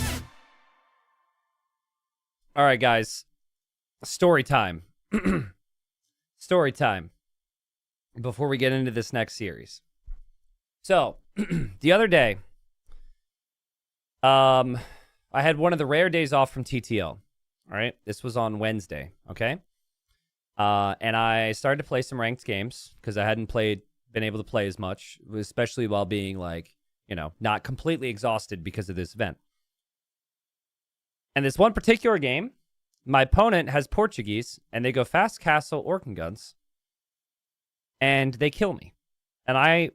All right, guys. Story time. Story time. Before we get into this next series. So, the other day, I had one of the rare days off from TTL. All right, this was on Wednesday. Okay, and I started to play some ranked games because I hadn't been able to play as much, especially while being like, not completely exhausted because of this event. And this one particular game, my opponent has Portuguese, and they go fast castle Orkin guns, and they kill me, and I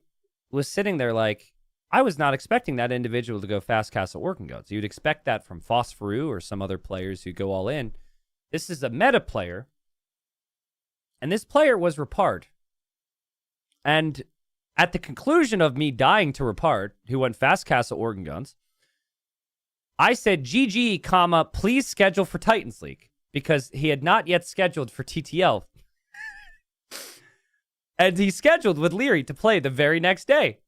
was sitting there like, I was not expecting that individual to go fast castle Orkin guns. You'd expect that from Phosphorou or some other players who go all in. This is a meta player. And this player was Repard. And at the conclusion of me dying to Repard, who went fast castle Orkin guns, I said, GG, comma, please schedule for Titans League. Because he had not yet scheduled for TTL. And he scheduled with Liereyy to play the very next day.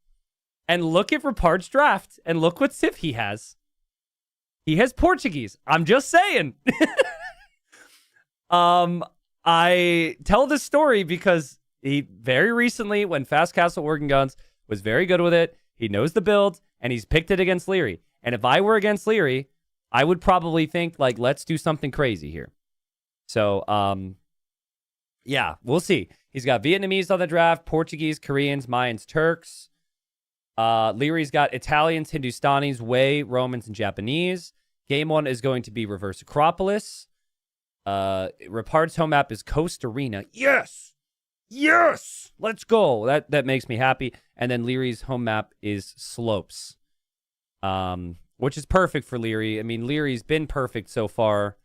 And look at Repard's draft. And look what Civ he has. He has Portuguese. I'm just saying. I tell this story because he very recently, when Fast Castle Orkin Guns, was very good with it. He knows the build, and he's picked it against Liereyy. And if I were against Liereyy, I would probably think, like, let's do something crazy here. So, yeah, we'll see. He's got Vietnamese on the draft, Portuguese, Koreans, Mayans, Turks. Lierey's got Italians, Hindustanis, Wei, Romans, and Japanese. Game 1 is going to be Reverse Acropolis. Repard's home map is Coast Arena. Yes! Yes! Let's go! That makes me happy. And then Lierey's home map is Slopes. Which is perfect for Liereyy. I mean, Lierey's been perfect so far.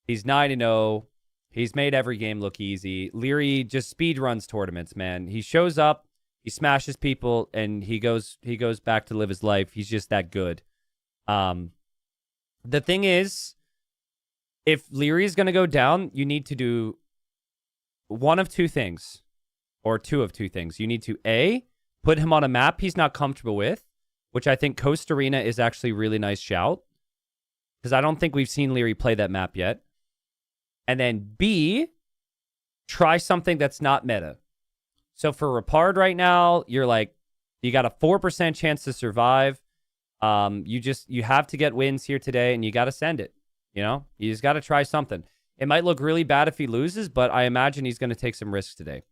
He's 9-0. He's made every game look easy. Liereyy just speed runs tournaments, man. He shows up, he smashes people, and he goes back to live his life. He's just that good. The thing is, if Liereyy is going to go down, you need to do one of two things, or two of two things. You need to, A, put him on a map he's not comfortable with, which I think Coast Arena is actually a really nice shout, because I don't think we've seen Liereyy play that map yet. And then B, try something that's not meta. So for Repard right now, you're like, you got a 4% chance to survive. You have to get wins here today, and you got to send it. You just got to try something. It might look really bad if he loses, but I imagine he's going to take some risks today.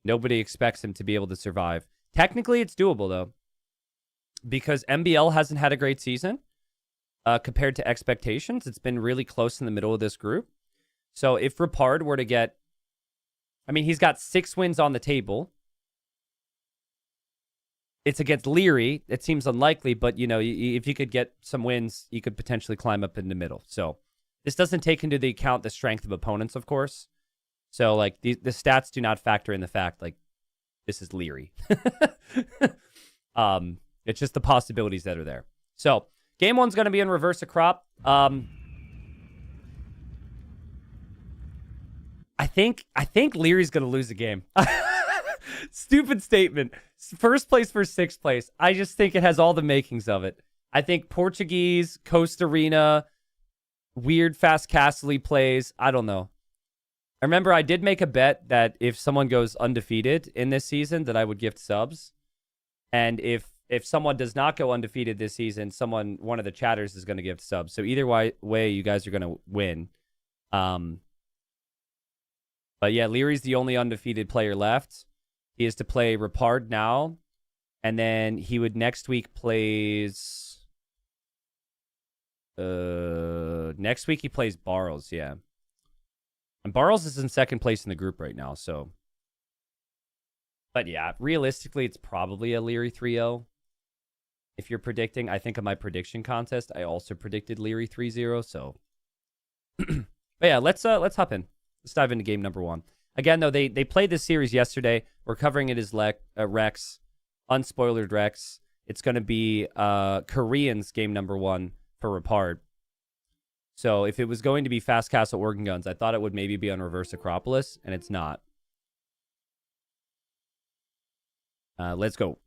Nobody expects him to be able to survive. Technically, it's doable, though, because MBL hasn't had a great season compared to expectations. It's been really close in the middle of this group. So if Repard were to get, I mean, he's got 6 wins on the table. It's against Liereyy. It seems unlikely, but, if you could get some wins, you could potentially climb up in the middle. So this doesn't take into the account the strength of opponents, of course. So, like, the stats do not factor in the fact, like, this is Liereyy. It's just the possibilities that are there. So game 1's going to be in Reverse Acrop. I think Lierey's going to lose the game. Stupid statement. First place for 6th place. I just think it has all the makings of it. I think Portuguese, Coast Arena, weird fast castle plays. I don't know. I remember I did make a bet that if someone goes undefeated in this season, that I would gift subs. And if someone does not go undefeated this season, one of the chatters is going to gift subs. So either way, you guys are going to win. But yeah, Lierey's the only undefeated player left. He is to play Repard now. And then he would next week plays... next week he plays Barles, yeah. And Barles is in second place in the group right now, so... But yeah, realistically, it's probably a Liereyy 3-0. If you're predicting, I think in my prediction contest, I also predicted Liereyy 3-0, so... But yeah, let's hop in. Let's dive into game number 1. Again, though, they played this series yesterday. We're covering it as Rex, unspoilered Rex. It's going to be Koreans game number 1 for Repard. So if it was going to be Fast Castle Organ Guns, I thought it would maybe be on Reverse Acropolis, and it's not. Let's go.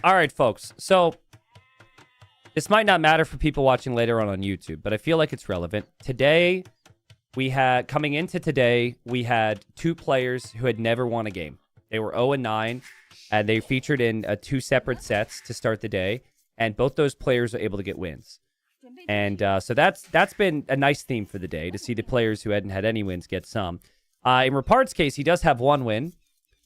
All right, folks. So this might not matter for people watching later on YouTube, but I feel like it's relevant. Today, coming into today, we had 2 players who had never won a game. They were 0-9, and they featured in 2 separate sets to start the day, and both those players were able to get wins. And so that's been a nice theme for the day, to see the players who hadn't had any wins get some. In Repard's case, he does have 1 win,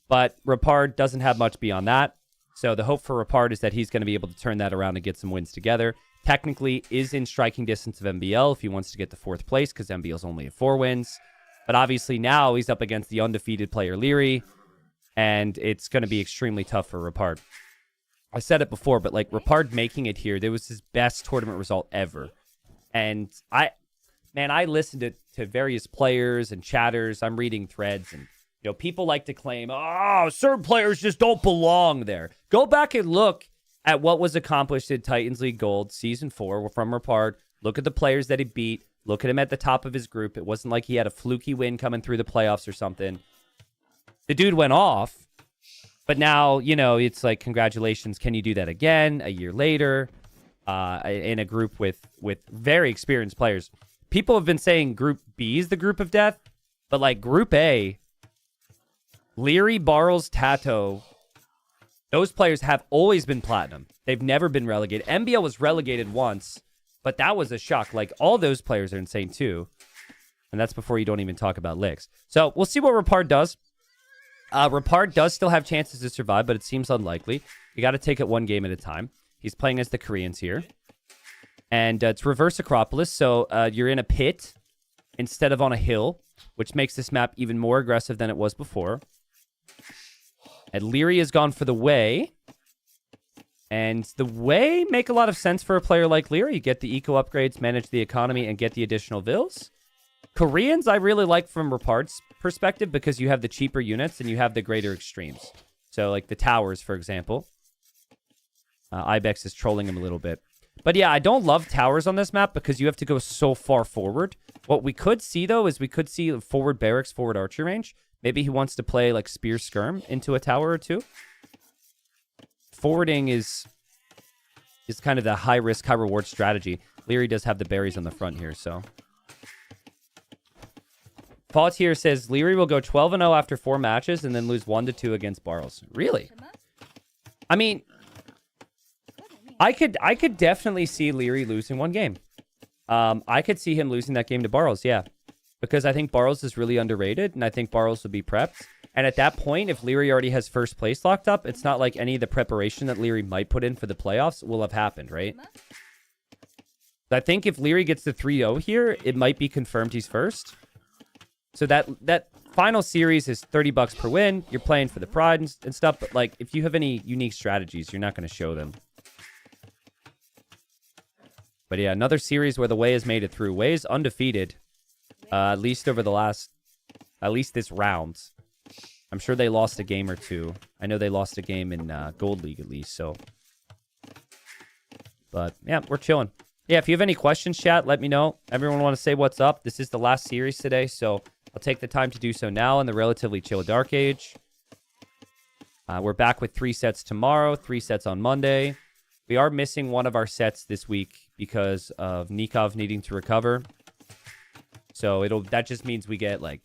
but Repard doesn't have much beyond that. So the hope for Repard is that he's going to be able to turn that around and get some wins together. Technically is in striking distance of MBL if he wants to get to 4th place, because MBL's only at 4 wins. But obviously now he's up against the undefeated player Liereyy, and it's going to be extremely tough for Repard. I said it before, but like Repard making it here, there was his best tournament result ever. And I listened to various players and chatters. I'm reading threads, and people like to claim, certain players just don't belong there. Go back and look at what was accomplished in Titans League Gold Season 4 from Repard. Look at the players that he beat. Look at him at the top of his group. It wasn't like he had a fluky win coming through the playoffs or something. The dude went off, but now, it's like, congratulations. Can you do that again a year later in a group with very experienced players? People have been saying Group B is the group of death, but like Group A, Liereyy, Barles, Tato, those players have always been platinum. They've never been relegated. MBL was relegated once, but that was a shock. Like, all those players are insane too. And that's before you don't even talk about licks. So we'll see what Repard does. Repard does still have chances to survive, but it seems unlikely. You got to take it 1 game at a time. He's playing as the Koreans here. And it's Reverse Acropolis, so you're in a pit instead of on a hill, which makes this map even more aggressive than it was before. And Liereyy has gone for the way. And the way make a lot of sense for a player like Liereyy. You get the eco upgrades, manage the economy, and get the additional vills. Koreans I really like from Repard's perspective because you have the cheaper units and you have the greater extremes. So like the towers, for example. Ibex is trolling him a little bit. But yeah, I don't love towers on this map because you have to go so far forward. What we could see, though, is we could see forward barracks, forward archer range. Maybe he wants to play like Spear Skirm into a tower or 2. Forwarding is kind of the high-risk, high-reward strategy. Liereyy does have the berries on the front here, so... Fault here says Liereyy will go 12-0 after 4 matches and then lose 1-2 against Barles. Really? I mean... I could definitely see Liereyy losing 1 game. I could see him losing that game to Barles, yeah. Because I think Barles is really underrated, and I think Barles will be prepped. And at that point, if Liereyy already has 1st place locked up, it's not like any of the preparation that Liereyy might put in for the playoffs will have happened, right? I think if Liereyy gets the 3-0 here, it might be confirmed he's 1st. So that final series is $30 per win. You're playing for the pride and stuff, but like if you have any unique strategies, you're not going to show them. But yeah, another series where the Way has made it through. Way is undefeated, at least over the last, at least this round. I'm sure they lost a game or 2. I know they lost a game in Gold League at least, so. But yeah, we're chilling. Yeah, if you have any questions, chat, let me know. Everyone want to say what's up. This is the last series today, so I'll take the time to do so now in the relatively chill Dark Age. We're back with 3 sets tomorrow, 3 sets on Monday. We are missing one of our sets this week because of Nikov needing to recover. So that just means we get like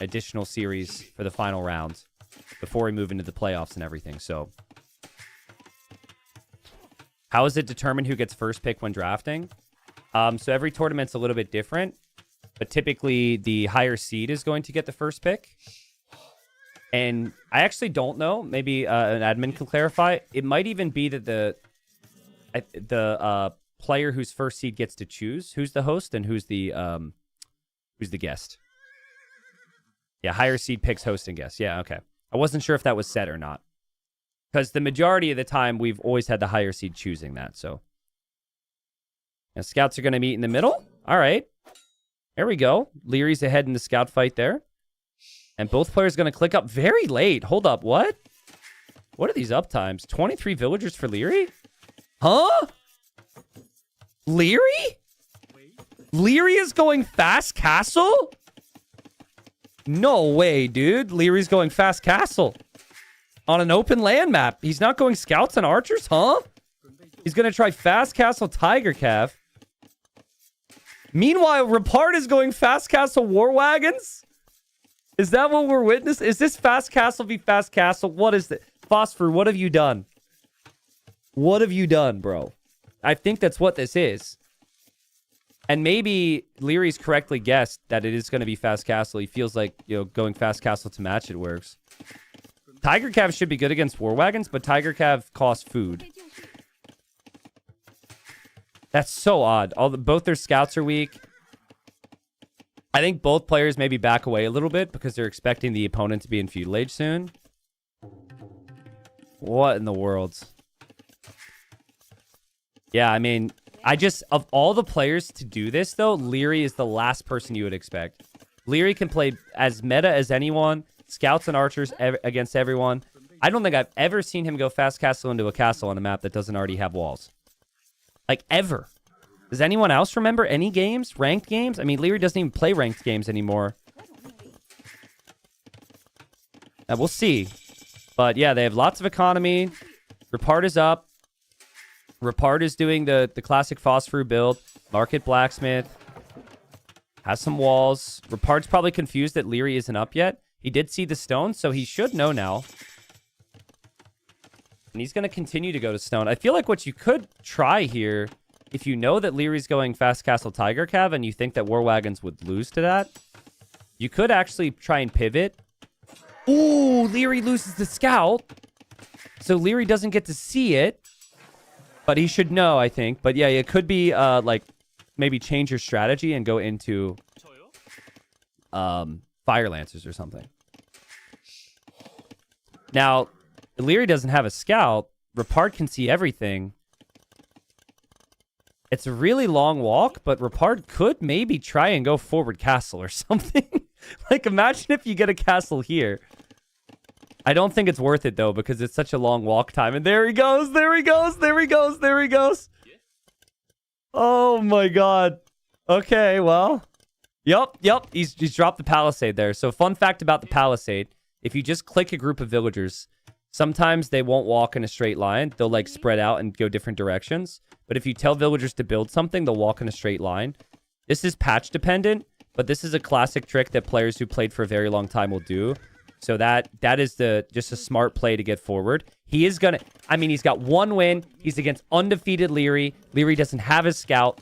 additional series for the final round before we move into the playoffs and everything. So how is it determined who gets 1st pick when drafting? So every tournament's a little bit different, but typically the higher seed is going to get the 1st pick. And I actually don't know. Maybe an admin can clarify. It might even be that the player whose first seed gets to choose who's the host and who's the guest. Yeah, higher seed picks host and guest. Yeah, okay. I wasn't sure if that was set or not. Because the majority of the time, we've always had the higher seed choosing that, so. And scouts are going to meet in the middle. All right. There we go. Lierey's ahead in the scout fight there. And both players going to click up very late. Hold up, what? What are these up times? 23 villagers for Liereyy? Huh? Liereyy? Liereyy is going fast castle? No way, dude. Lierey's going fast castle. On an open land map. He's not going scouts and archers, huh? He's going to try fast castle tiger calf. Meanwhile, Repard is going fast castle war wagons? Is that what we're witnessing? Is this fast castle v fast castle? What is it? Phosphor, what have you done? What have you done, bro? I think that's what this is. And maybe Lierey's correctly guessed that it is going to be fast castle. He feels like, going fast castle to match it works. Tiger Cav should be good against war wagons, but Tiger Cav costs food. That's so odd. Both their scouts are weak. I think both players maybe back away a little bit because they're expecting the opponent to be in feudal age soon. What in the world? Yeah, I mean, of all the players to do this, though, Liereyy is the last person you would expect. Liereyy can play as meta as anyone, scouts and archers against everyone. I don't think I've ever seen him go fast castle into a castle on a map that doesn't already have walls. Like, ever. Does anyone else remember any games? Ranked games? I mean, Liereyy doesn't even play ranked games anymore. We'll see. But, yeah, they have lots of economy. Repard is up. Repard is doing the classic Phosphor build. Market Blacksmith. Has some walls. Repard's probably confused that Liereyy isn't up yet. He did see the stone, so he should know now. And he's going to continue to go to stone. I feel like what you could try here, if you know that Lierey's going fast castle tiger cav and you think that war wagons would lose to that, you could actually try and pivot. Ooh, Liereyy loses the scout. So Liereyy doesn't get to see it. But he should know, I think. But yeah, it could be like maybe change your strategy and go into Fire Lancers or something. Now, Liereyy doesn't have a scout. Repard can see everything. It's a really long walk, but Repard could maybe try and go forward castle or something. Like, imagine if you get a castle here. I don't think it's worth it, though, because it's such a long walk time. And there he goes, there he goes, there he goes, there he goes. Oh, my God. Okay, well. Yep. He's dropped the palisade there. So, fun fact about the palisade. If you just click a group of villagers, sometimes they won't walk in a straight line. They'll, like, spread out and go different directions. But if you tell villagers to build something, they'll walk in a straight line. This is patch dependent, but this is a classic trick that players who played for a very long time will do. So that is just a smart play to get forward. He is going to... I mean, he's got one win. He's against undefeated Liereyy. Liereyy doesn't have his scout.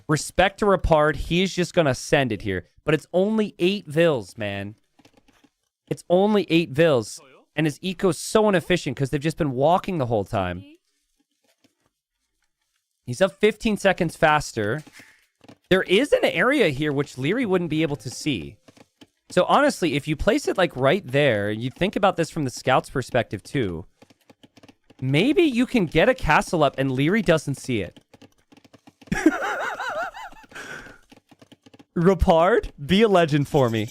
Respect to Repard. He's just going to send it here. But it's only 8 vills, man. It's only 8 vills. And his eco's so inefficient because they've just been walking the whole time. He's up 15 seconds faster. There is an area here which Liereyy wouldn't be able to see. So honestly, if you place it like right there, you think about this from the scout's perspective too. Maybe you can get a castle up and Liereyy doesn't see it. Repard, be a legend for me.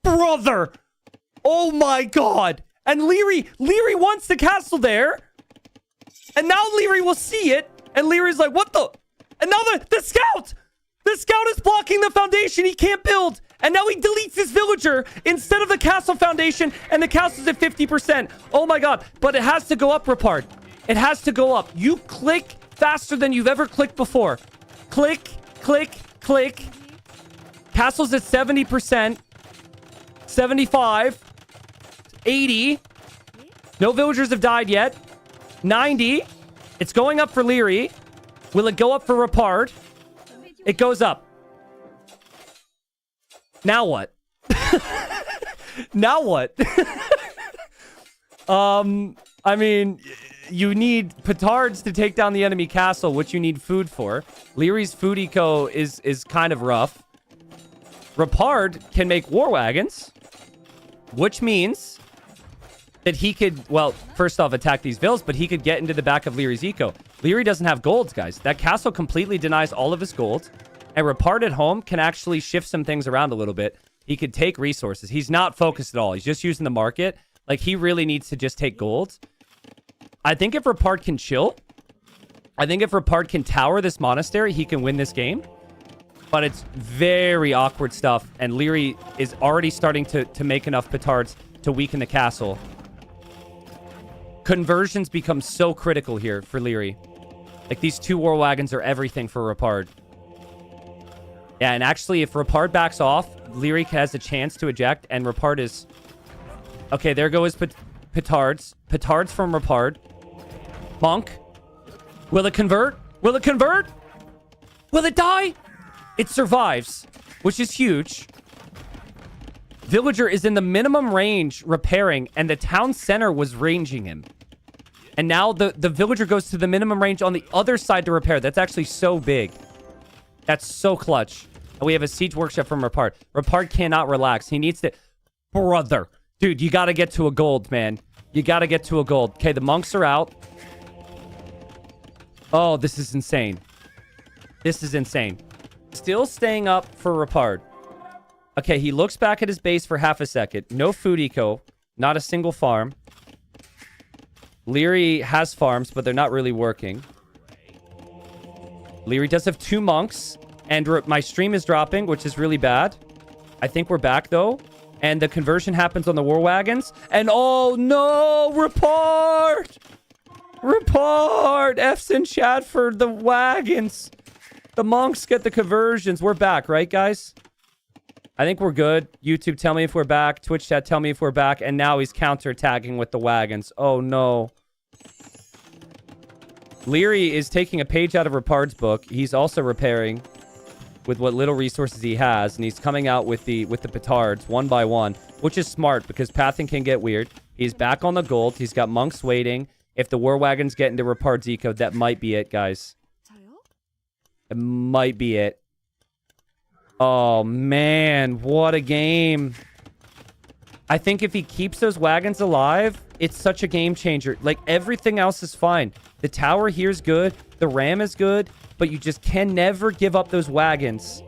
Brother! Oh my God! And Liereyy wants the castle there. And now Liereyy will see it. And Lierey's like, what the? And now the scout! The scout is blocking the foundation. He can't build. And now he deletes his villager instead of the castle foundation. And the castle's at 50%. Oh my God. But it has to go up, Repard. It has to go up. You click faster than you've ever clicked before. Click, click, click. Castle's at 70%. 75. 80. No villagers have died yet. 90. It's going up for Liereyy. Will it go up for Repard? It goes up. Now what? Now what? I mean, you need petards to take down the enemy castle, which you need food for. Lierey's food eco is kind of rough. Repard can make war wagons, which means that he could, well, first off, attack these vills, but he could get into the back of Lierey's eco. Liereyy doesn't have golds, guys. That castle completely denies all of his gold, and Repard at home can actually shift some things around a little bit. He could take resources. He's not focused at all. He's just using the market. Like, he really needs to just take gold. I think if Repard can chill, I think if Repard can tower this monastery, he can win this game. But it's very awkward stuff, and Liereyy is already starting to make enough petards to weaken the castle. Conversions become so critical here for Liereyy. Like, these 2 war wagons are everything for Repard. Yeah, and actually, if Repard backs off, Liereyy has a chance to eject, and Repard is... Okay, there go his petards. Petards from Repard. Monk. Will it convert? Will it convert? Will it die? It survives, which is huge. Villager is in the minimum range repairing, and the town center was ranging him. And now the villager goes to the minimum range on the other side to repair. That's actually so big. That's so clutch. And we have a siege workshop from Repard. Repard cannot relax. He needs to... Brother. Dude, you got to get to a gold, man. You got to get to a gold. Okay, the monks are out. Oh, this is insane. This is insane. Still staying up for Repard. Okay, he looks back at his base for half a second. No food eco. Not a single farm. Liereyy has farms, but they're not really working. Liereyy does have 2 monks. And my stream is dropping, which is really bad. I think we're back, though. And the conversion happens on the war wagons. And oh, no! Repard! Repard! F's in chat for the wagons. The monks get the conversions. We're back, right, guys? I think we're good. YouTube, tell me if we're back. Twitch chat, tell me if we're back. And now he's counterattacking with the wagons. Oh, no. Liereyy is taking a page out of Repard's book. He's also repairing with what little resources he has. And he's coming out with the petards one by one, which is smart because pathing can get weird. He's back on the gold. He's got monks waiting. If the war wagons get into Repard's eco, that might be it, guys. It might be it. Oh, man. What a game. I think if he keeps those wagons alive, it's such a game changer. Like, everything else is fine. The tower here is good. The ram is good. But you just can never give up those wagons.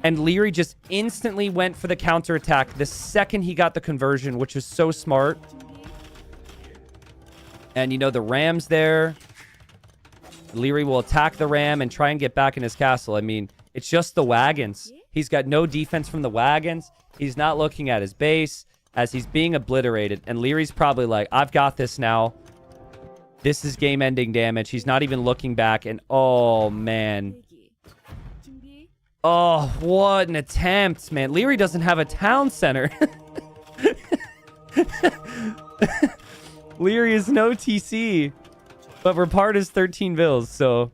And Liereyy just instantly went for the counterattack the second he got the conversion, which is so smart. And, you know, the ram's there. Liereyy will attack the ram and try and get back in his castle. I mean, it's just the wagons. He's got no defense from the wagons. He's not looking at his base as he's being obliterated. And Leary's probably like, I've got this now. This is game-ending damage. He's not even looking back. And, oh, man. Oh, what an attempt, man. Liereyy doesn't have a town center. Liereyy is no TC. But Repard is 13 vills, so...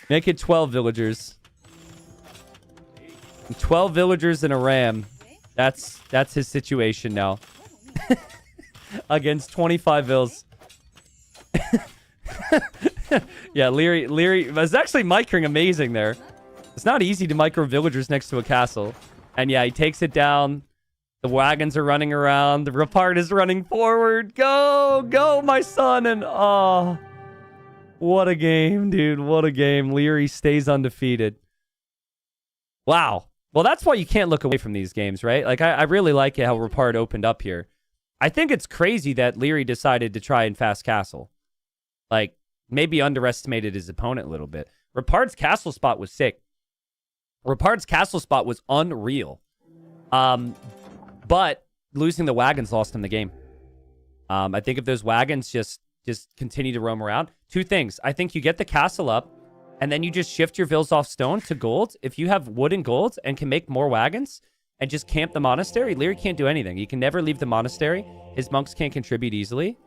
make it 12 villagers. 12 villagers and a ram. That's his situation now. Against 25 vills. Yeah, Liereyy was actually micring amazing there. It's not easy to micro villagers next to a castle. And yeah, he takes it down. The wagons are running around. The Repard is running forward. Go! Go, my son! And oh... what a game, dude. What a game. Liereyy stays undefeated. Wow. Well, that's why you can't look away from these games, right? Like, I really like it how Repard opened up here. I think it's crazy that Liereyy decided to try and fast castle. Like, maybe underestimated his opponent a little bit. Repard's castle spot was sick. Repard's castle spot was unreal. But losing the wagons lost him the game. I think if those wagons just continue to roam around. Two things. I think you get the castle up, and then you just shift your vills off stone to gold. If you have wood and gold and can make more wagons and just camp the monastery, Liereyy can't do anything. He can never leave the monastery. His monks can't contribute easily.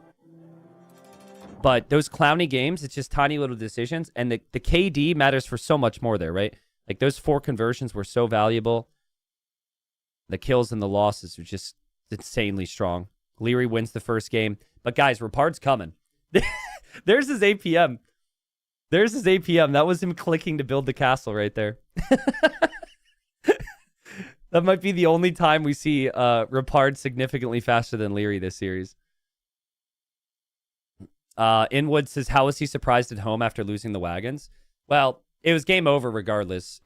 But those clowny games, it's just tiny little decisions. And the KD matters for so much more there, right? Like, those 4 conversions were so valuable. The kills and the losses are just insanely strong. Liereyy wins the first game. But guys, Repard's coming. There's his APM. There's his APM. That was him clicking to build the castle right there. That might be the only time we see Repard significantly faster than Liereyy this series. Inwood says, how was he surprised at home after losing the wagons? Well, it was game over regardless.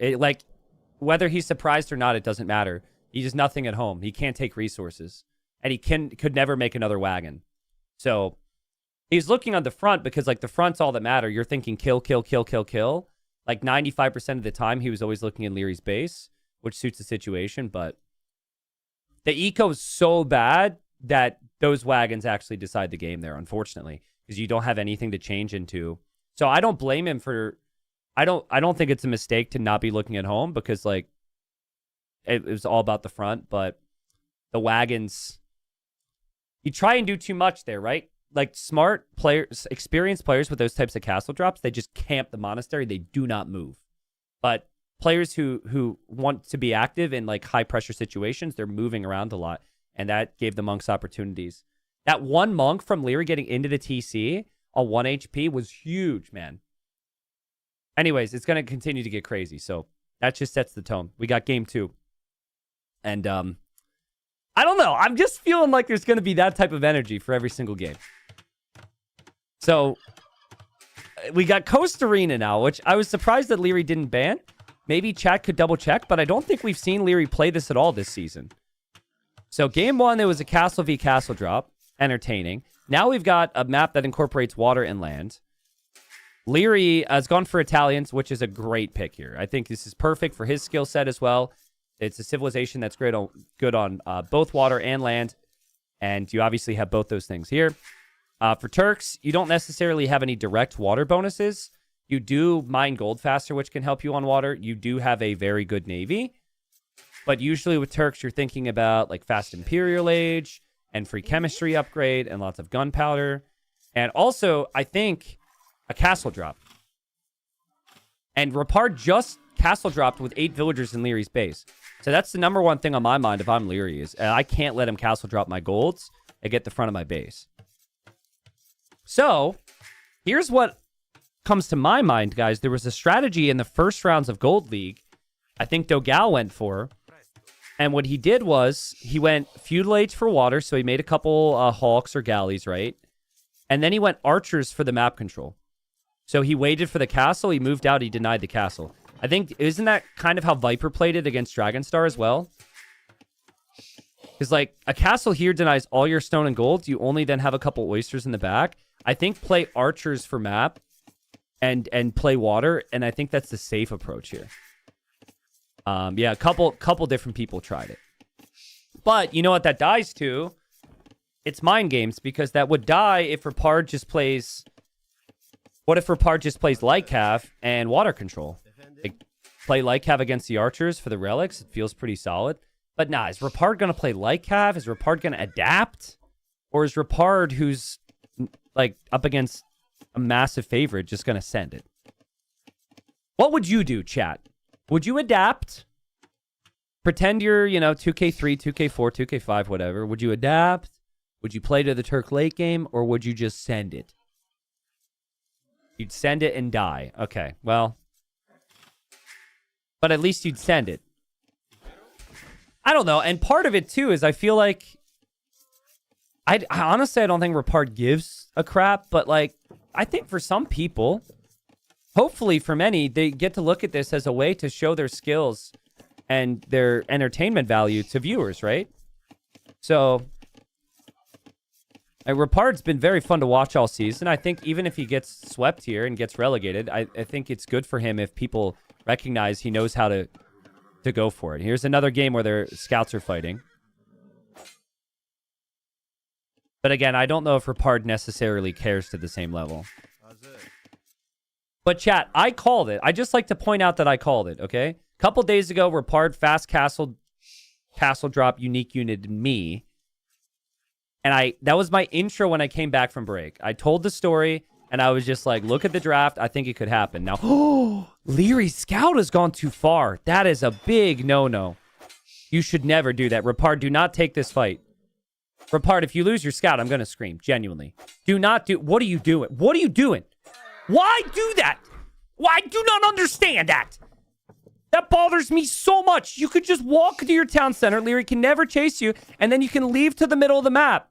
Whether he's surprised or not, it doesn't matter. He does nothing at home. He can't take resources. And he could never make another wagon. So he's looking on the front because, like, the front's all that matter. You're thinking kill, kill, kill, kill, kill. Like, 95% of the time, he was always looking in Lierey's base, which suits the situation. But the eco is so bad that those wagons actually decide the game there, unfortunately, because you don't have anything to change into. So I don't blame him for... I don't think it's a mistake to not be looking at home because, like, it was all about the front, but the wagons... You try and do too much there, right? Like, smart players, experienced players with those types of castle drops, they just camp the monastery. They do not move. But players who want to be active in, like, high-pressure situations, they're moving around a lot, and that gave the monks opportunities. That one monk from Liereyy getting into the TC on 1 HP was huge, man. Anyways, it's going to continue to get crazy, so that just sets the tone. We got game 2. And, I don't know. I'm just feeling like there's going to be that type of energy for every single game. So, we got Coast Arena now, which I was surprised that Liereyy didn't ban. Maybe chat could double check, but I don't think we've seen Liereyy play this at all this season. So, game 1, there was a castle v castle drop. Entertaining. Now we've got a map that incorporates water and land. Liereyy has gone for Italians, which is a great pick here. I think this is perfect for his skill set as well. It's a civilization that's good on both water and land, and you obviously have both those things here. For Turks, you don't necessarily have any direct water bonuses. You do mine gold faster, which can help you on water. You do have a very good navy, but usually with Turks, you're thinking about like fast Imperial Age and free chemistry upgrade and lots of gunpowder, and also I think a castle drop. And Repard just castle dropped with 8 villagers in Lierey's base. So that's the number one thing on my mind if I'm Liereyy is I can't let him castle drop my golds and get the front of my base. So here's what comes to my mind, guys. There was a strategy in the first rounds of Gold League I think Dogal went for. And what he did was he went feudal age for water. So he made a couple hawks or galleys, right? And then he went archers for the map control. So he waited for the castle. He moved out. He denied the castle. I think, isn't that kind of how Viper played it against Dragonstar as well? Because, like, a castle here denies all your stone and gold. You only then have a couple oysters in the back. I think play archers for map and play water, and I think that's the safe approach here. Yeah, a couple different people tried it. But you know what that dies to? It's mind games, because that would die if Repard just plays... What if Repard just plays Lightcav and water control? Like, play Lightcav against the archers for the relics. It feels pretty solid. But nah, is Repard going to play Lightcav? Is Repard going to adapt? Or is Repard, who's like up against a massive favorite, just going to send it? What would you do, chat? Would you adapt? Pretend you're, 2K3, 2K4, 2K5, whatever. Would you adapt? Would you play to the Turk late game? Or would you just send it? You'd send it and die. Okay, well... But at least you'd send it. I don't know. And part of it, too, is I feel like... I honestly, I don't think Repard gives a crap. But, like, I think for some people, hopefully for many, they get to look at this as a way to show their skills and their entertainment value to viewers, right? So... Repard's been very fun to watch all season. I think even if he gets swept here and gets relegated, I think it's good for him if people recognize he knows how to go for it. Here's another game where their scouts are fighting. But again, I don't know if Repard necessarily cares to the same level. But chat, I called it. I just like to point out that I called it, okay? A couple days ago, Repard fast castle drop unique unit me. And that was my intro when I came back from break. I told the story, and I was just like, look at the draft. I think it could happen. Now, Lierey's scout has gone too far. That is a big no-no. You should never do that. Repard, do not take this fight. Repard, if you lose your scout, I'm going to scream. Genuinely. Do not do... What are you doing? What are you doing? Why do that? Why? I do not understand that. That bothers me so much. You could just walk to your town center. Liereyy can never chase you. And then you can leave to the middle of the map.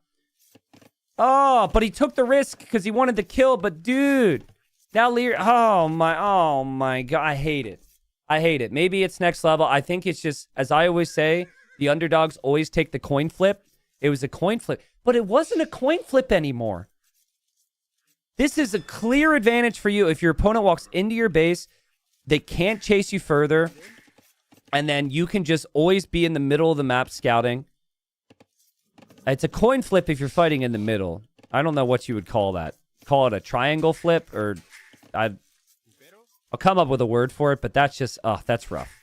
Oh, but he took the risk because he wanted to kill. But dude, now Liereyy... Oh my God. I hate it. I hate it. Maybe it's next level. I think it's just, as I always say, the underdogs always take the coin flip. It was a coin flip. But it wasn't a coin flip anymore. This is a clear advantage for you. If your opponent walks into your base, they can't chase you further. And then you can just always be in the middle of the map scouting. It's a coin flip if you're fighting in the middle. I don't know what you would call that. Call it a triangle flip, or I'll come up with a word for it, but that's just, that's rough.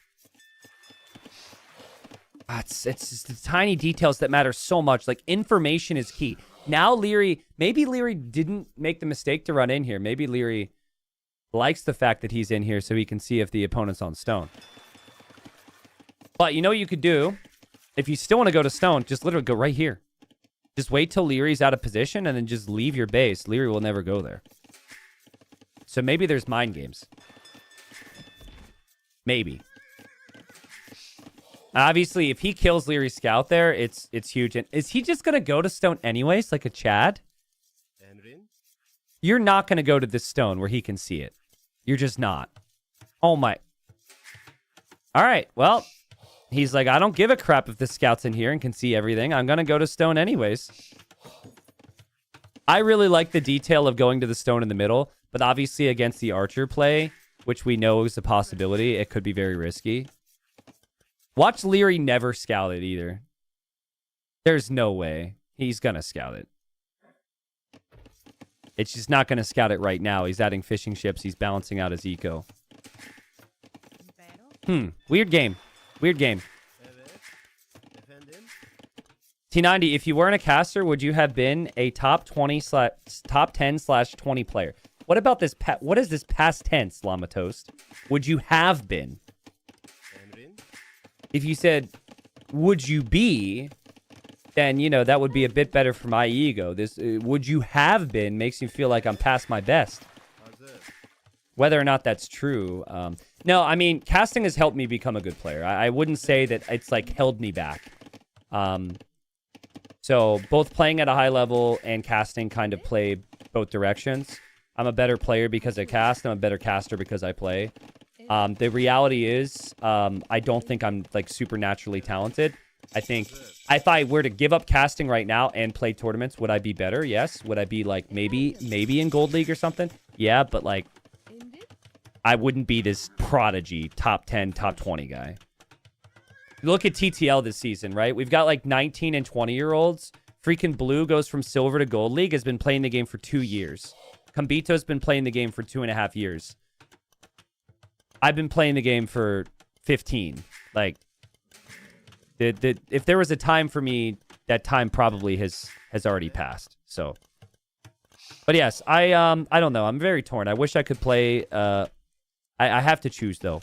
It's just the tiny details that matter so much. Like, information is key. Now Liereyy, maybe Liereyy didn't make the mistake to run in here. Maybe Liereyy likes the fact that he's in here so he can see if the opponent's on stone. But you know what you could do? If you still want to go to stone, just literally go right here. Just wait till Lierey's out of position and then just leave your base. Liereyy will never go there. So maybe there's mind games. Maybe. Obviously, if he kills Lierey's scout there, it's huge. And is he just going to go to stone anyways, like a Chad? You're not going to go to this stone where he can see it. You're just not. Oh, my. All right, well, he's like, I don't give a crap if the scout's in here and can see everything. I'm going to go to stone anyways. I really like the detail of going to the stone in the middle, but obviously against the archer play, which we know is a possibility, it could be very risky. Watch Liereyy never scout it either. There's no way. He's going to scout it. It's just not going to scout it right now. He's adding fishing ships. He's balancing out his eco. Weird game. Weird game. T90, if you weren't a caster, would you have been a top 10/20 player? What about this? What is this past tense, Llama Toast? Would you have been? If you said, would you be, then, you know, that would be a bit better for my ego. This, would you have been, makes me feel like I'm past my best. Whether or not that's true. No, I mean, casting has helped me become a good player. I wouldn't say that it's, like, held me back. So both playing at a high level and casting kind of play both directions. I'm a better player because I cast. I'm a better caster because I play. The reality is, I don't think I'm, like, supernaturally talented. I think if I were to give up casting right now and play tournaments, would I be better? Yes. Would I be, like, maybe in Gold League or something? Yeah, but, like, I wouldn't be this prodigy top 10, top 20 guy. Look at TTL this season, right? We've got, like, 19 and 20-year-olds. Freaking Blue goes from Silver to Gold League, has been playing the game for 2 years. Kambito's been playing the game for 2.5 years. I've been playing the game for 15. Like, if there was a time for me, that time probably has already passed. So, but yes, I don't know. I'm very torn. I wish I could play. I have to choose though,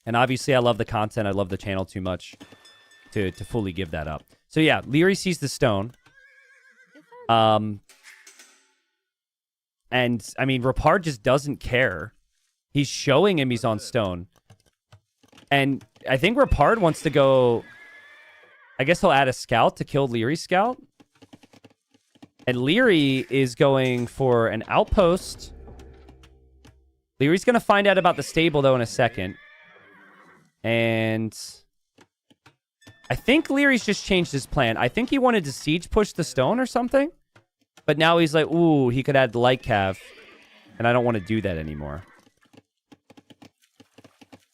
and obviously I love the content. I love the channel too much to fully give that up. So yeah, Liereyy sees the stone. And I mean, Repard just doesn't care. He's showing him he's on stone. And I think Repard wants to go... I guess he'll add a scout to kill Lierey's scout. And Liereyy is going for an outpost. Lierey's going to find out about the stable, though, in a second. And... I think Lierey's just changed his plan. I think he wanted to siege push the stone or something. But now he's like, ooh, he could add the light cav. And I don't want to do that anymore.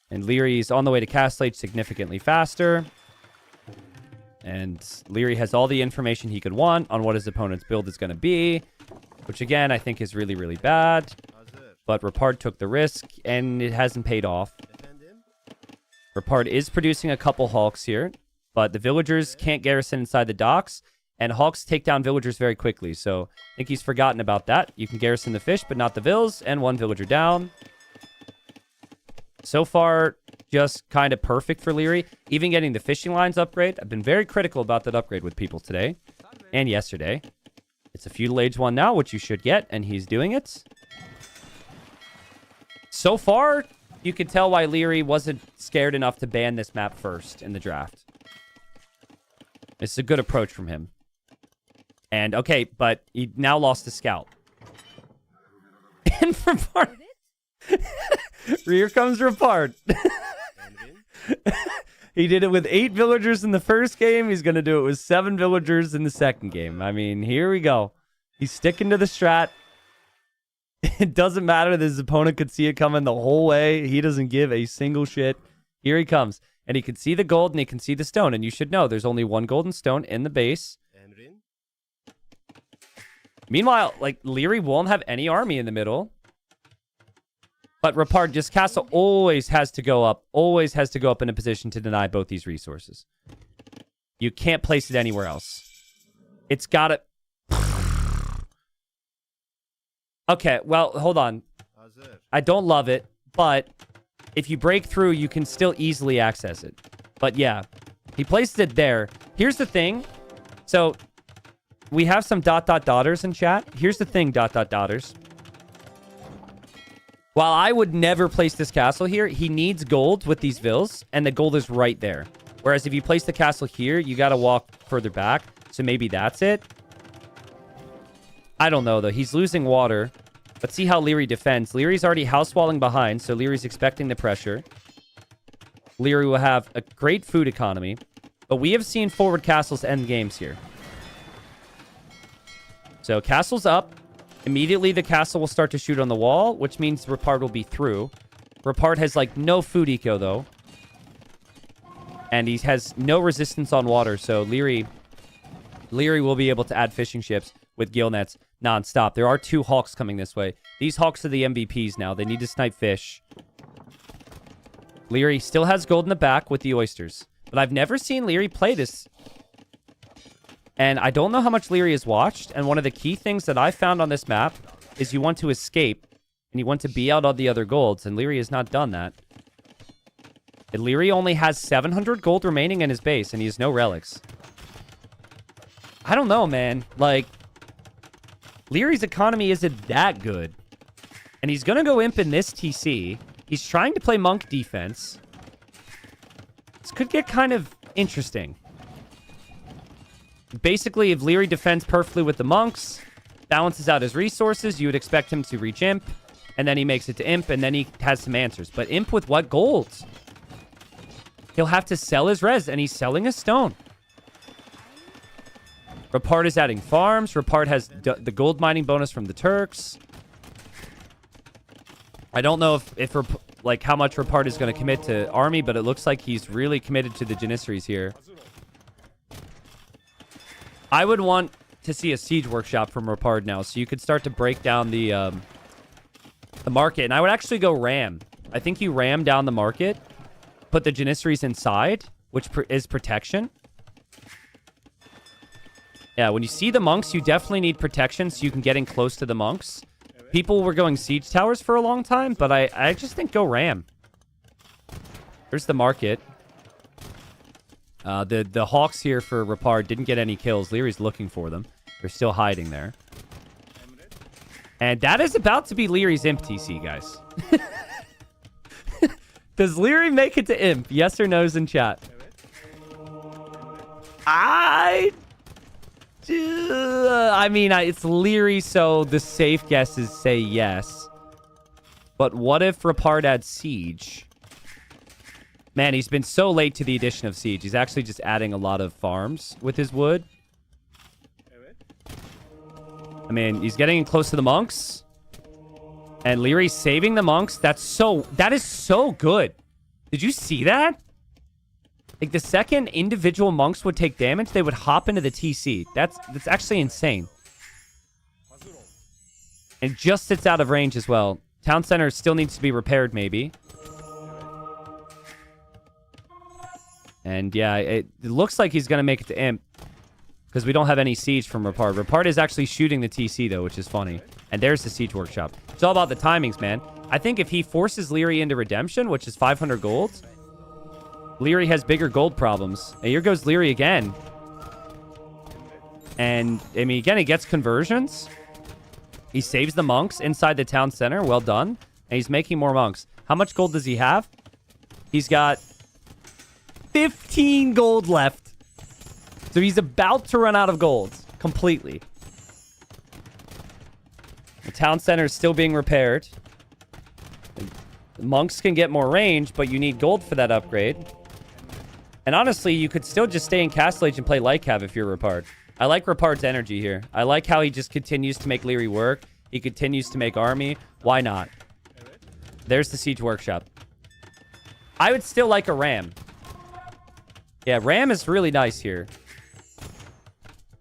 And Lierey's on the way to cast late significantly faster. And Liereyy has all the information he could want on what his opponent's build is going to be. Which, again, I think is really, really bad. But Repard took the risk, and it hasn't paid off. Repard is producing a couple Hawks here. But the villagers can't garrison inside the docks. And Hawks take down villagers very quickly. So I think he's forgotten about that. You can garrison the fish, but not the vills. And one villager down. So far, just kind of perfect for Liereyy. Even getting the fishing lines upgrade. I've been very critical about that upgrade with people today and yesterday. It's a feudal age one now, which you should get, and he's doing it. So far, you can tell why Liereyy wasn't scared enough to ban this map first in the draft. It's a good approach from him. And, okay, but he now lost a scout. And Repard... Here comes Repard. He did it with 8 villagers in the first game. He's going to do it with 7 villagers in the second game. I mean, here we go. He's sticking to the strat. It doesn't matter that his opponent could see it coming the whole way. He doesn't give a single shit. Here he comes. And he can see the gold and he can see the stone. And you should know there's only 1 golden stone in the base. Meanwhile, like, Liereyy won't have any army in the middle. But Repard, just castle always has to go up. Always has to go up in a position to deny both these resources. You can't place it anywhere else. It's got to... Okay, well, hold on. I don't love it, but if you break through, you can still easily access it. But yeah, he places it there. Here's the thing. So, we have some ... daughters in chat. Here's the thing, ... daughters. While I would never place this castle here, he needs gold with these vills, and the gold is right there. Whereas if you place the castle here, you got to walk further back. So maybe that's it. I don't know, though. He's losing water. Let's see how Liereyy defends. Lierey's already house walling behind, so Lierey's expecting the pressure. Liereyy will have a great food economy. But we have seen forward castles end games here. So castle's up. Immediately, the castle will start to shoot on the wall, which means Repard will be through. Repard has, like, no food eco, though. And he has no resistance on water, so Liereyy will be able to add fishing ships with gill nets non-stop. There are 2 hawks coming this way. These hawks are the MVPs now. They need to snipe fish. Liereyy still has gold in the back with the oysters. But I've never seen Liereyy play this. And I don't know how much Liereyy has watched. And one of the key things that I found on this map is you want to escape. And you want to be out on the other golds. And Liereyy has not done that. And Liereyy only has 700 gold remaining in his base. And he has no relics. I don't know, man. Like, Lierey's economy isn't that good. And he's going to go imp in this TC. He's trying to play monk defense. This could get kind of interesting. Basically, if Liereyy defends perfectly with the monks, balances out his resources, you would expect him to reach imp, and then he makes it to imp, and then he has some answers. But imp with what golds? He'll have to sell his res, and he's selling a stone. Repard is adding farms. Repard has the gold mining bonus from the Turks. I don't know if like how much Repard is going to commit to army, but it looks like he's really committed to the Janissaries here. I would want to see a siege workshop from Repard now, so you could start to break down the market. And I would actually go ram. I think you ram down the market, put the Janissaries inside, which is protection. Yeah, when you see the monks, you definitely need protection so you can get in close to the monks. People were going siege towers for a long time, but I just think go ram. There's the market. The hawks here for Repard didn't get any kills. Lierey's looking for them. They're still hiding there. And that is about to be Lierey's imp TC, guys. Does Liereyy make it to imp? Yes or no's in chat. I mean, it's Liereyy, so the safe guess is say yes. But what if Repard adds siege? Man, he's been so late to the addition of siege. He's actually just adding a lot of farms with his wood. I mean, he's getting close to the monks. And Lierey's saving the monks. That is so good. Did you see that? Like, the second individual monks would take damage, they would hop into the TC. That's actually insane. And just sits out of range as well. Town center still needs to be repaired, maybe. And yeah, it looks like he's going to make it to imp. Because we don't have any siege from Repard. Repard is actually shooting the TC, though, which is funny. And there's the siege workshop. It's all about the timings, man. I think if he forces Liereyy into redemption, which is 500 gold, Liereyy has bigger gold problems. And here goes Liereyy again. And, I mean, again, he gets conversions. He saves the monks inside the town center. Well done. And he's making more monks. How much gold does he have? He's got 15 gold left. So he's about to run out of gold completely. The town center is still being repaired. The monks can get more range, but you need gold for that upgrade. And honestly, you could still just stay in Castle Age and play Light Cav if you're Repard. I like Repard's energy here. I like how he just continues to make Liereyy work. He continues to make army. Why not? There's the Siege Workshop. I would still like a Ram. Yeah, Ram is really nice here.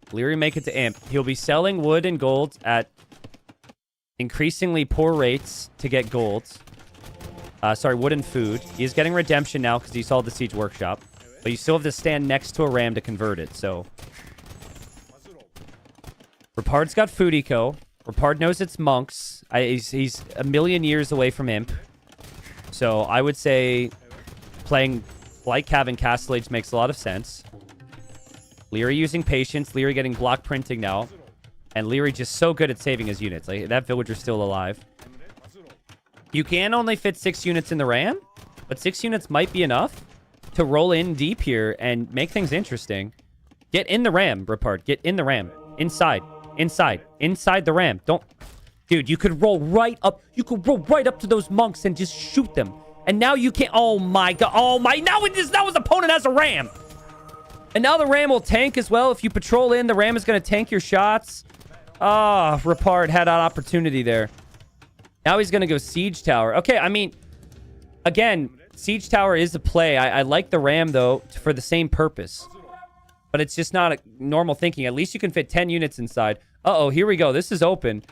Liereyy make it to Imp. He'll be selling wood and gold at increasingly poor rates to get gold. Sorry, wood and food. He is getting redemption now because he saw the Siege Workshop. But you still have to stand next to a Ram to convert it, so... Repard's got food eco. Repard knows it's monks. He's a million years away from Imp. So I would say playing Light Cav and Castle Age makes a lot of sense. Liereyy using patience. Liereyy getting block printing now. And Liereyy just so good at saving his units. Like, that villager's still alive. You can only fit 6 units in the Ram, but 6 units might be enough to roll in deep here and make things interesting. Get in the Ram, Repard. Get in the Ram. Inside. Inside the Ram. Don't... Dude, you could roll right up. You could roll right up to those monks and just shoot them. And now you can't... Oh, my God. Oh, my... Now his opponent has a Ram. And now the Ram will tank as well. If you patrol in, the Ram is going to tank your shots. Ah, Repard had an opportunity there. Now he's going to go Siege Tower. Okay, I mean... Again, Siege Tower is a play. I like the Ram, though, for the same purpose. But it's just not a normal thinking. At least you can fit 10 units inside. Uh-oh, here we go. This is open.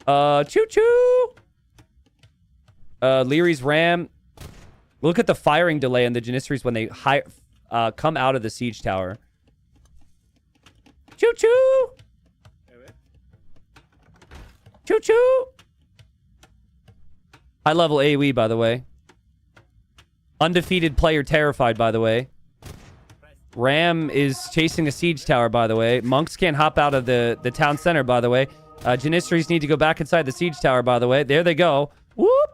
Choo-choo! Lierey's Ram. Look at the firing delay in the Janissaries when they come out of the Siege Tower. Choo-choo! Choo-choo! High level AoE, by the way. Undefeated player terrified, by the way. Ram is chasing a Siege Tower, by the way. Monks can't hop out of the town center, by the way. Janissaries need to go back inside the Siege Tower, by the way. There they go. Whoop!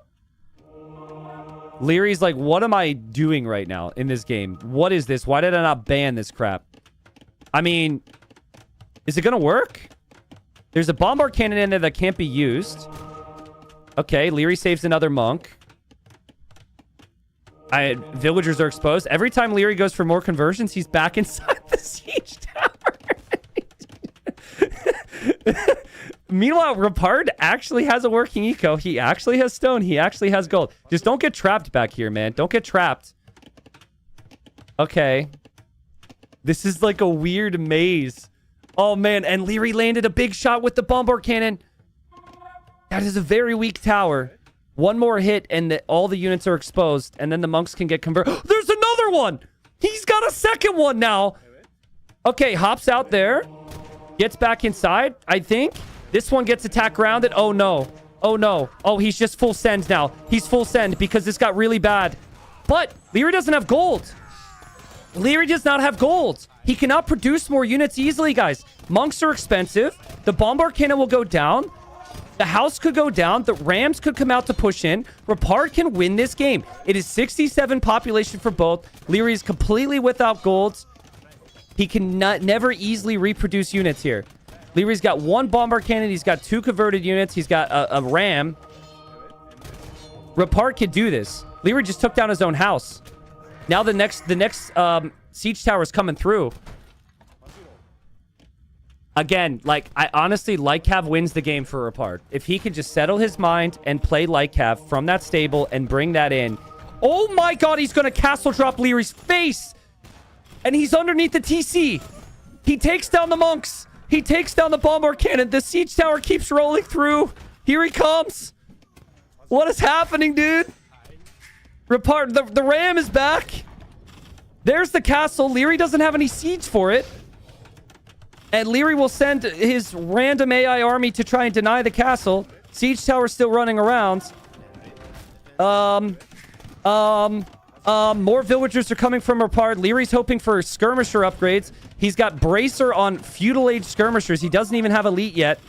Lierey's like, what am I doing right now in this game? What is this? Why did I not ban this crap? I mean, is it going to work? There's a bombard cannon in there that can't be used. Okay, Liereyy saves another monk. Villagers are exposed. Every time Liereyy goes for more conversions, he's back inside the Siege Tower. Meanwhile, Repard actually has a working eco. He actually has stone. He actually has gold. Just don't get trapped back here, man. Don't get trapped. Okay. This is like a weird maze. Oh, man. And Liereyy landed a big shot with the bombard cannon. That is a very weak tower. One more hit and all the units are exposed. And then the monks can get converted. There's another one! He's got a second one now! Okay, hops out there. Gets back inside, I think. This one gets attack grounded. Oh, no. Oh, no. Oh, he's just full send now. He's full send because this got really bad. But Liereyy doesn't have gold. Liereyy does not have gold. He cannot produce more units easily, guys. Monks are expensive. The bombard cannon will go down. The house could go down. The Rams could come out to push in. Repard can win this game. It is 67 population for both. Liereyy is completely without gold. He can never easily reproduce units here. Lierey's got one bombard cannon. He's got 2 converted units. He's got a Ram. Repard can do this. Liereyy just took down his own house. Now the next siege tower is coming through. Again, like, I honestly, Light Cav wins the game for Repard. If he can just settle his mind and play Light Cav from that stable and bring that in. Oh my God, he's going to castle drop Lierey's face. And he's underneath the TC. He takes down the monks. He takes down the bombard cannon. The siege tower keeps rolling through. Here he comes. What is happening, dude? Repard, the Ram is back. There's the castle. Liereyy doesn't have any siege for it. And Liereyy will send his random AI army to try and deny the castle. Siege tower still running around. More villagers are coming from Repard. Lierey's hoping for skirmisher upgrades. He's got Bracer on feudal age skirmishers. He doesn't even have elite yet.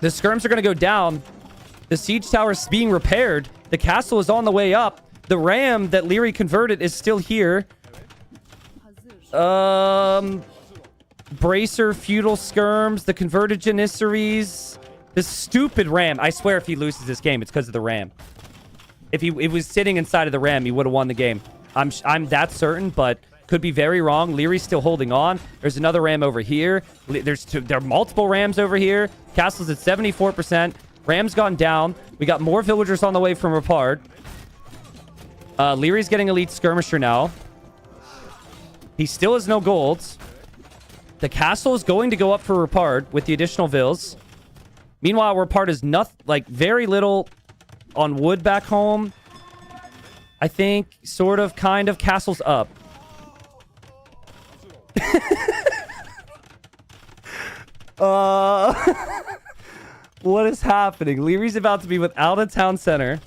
The skirms are going to go down. The siege tower is being repaired. The castle is on the way up. The ram that Liereyy converted is still here. Bracer, feudal skirms, the converted janissaries. The stupid ram. I swear if he loses this game, it's because of the ram. If he was sitting inside of the ram, he would have won the game. I'm that certain, but could be very wrong. Lierey's still holding on. There's another ram over here. There are multiple rams over here. Castle's at 74%. Ram's gone down. We got more villagers on the way from Repard. Lierey's getting elite skirmisher now. He still has no golds. The castle is going to go up for Repard with the additional vills. Meanwhile, Repard is very little on wood back home. I think, sort of, kind of. Castle's up. What is happening? Lierey's about to be without a town center.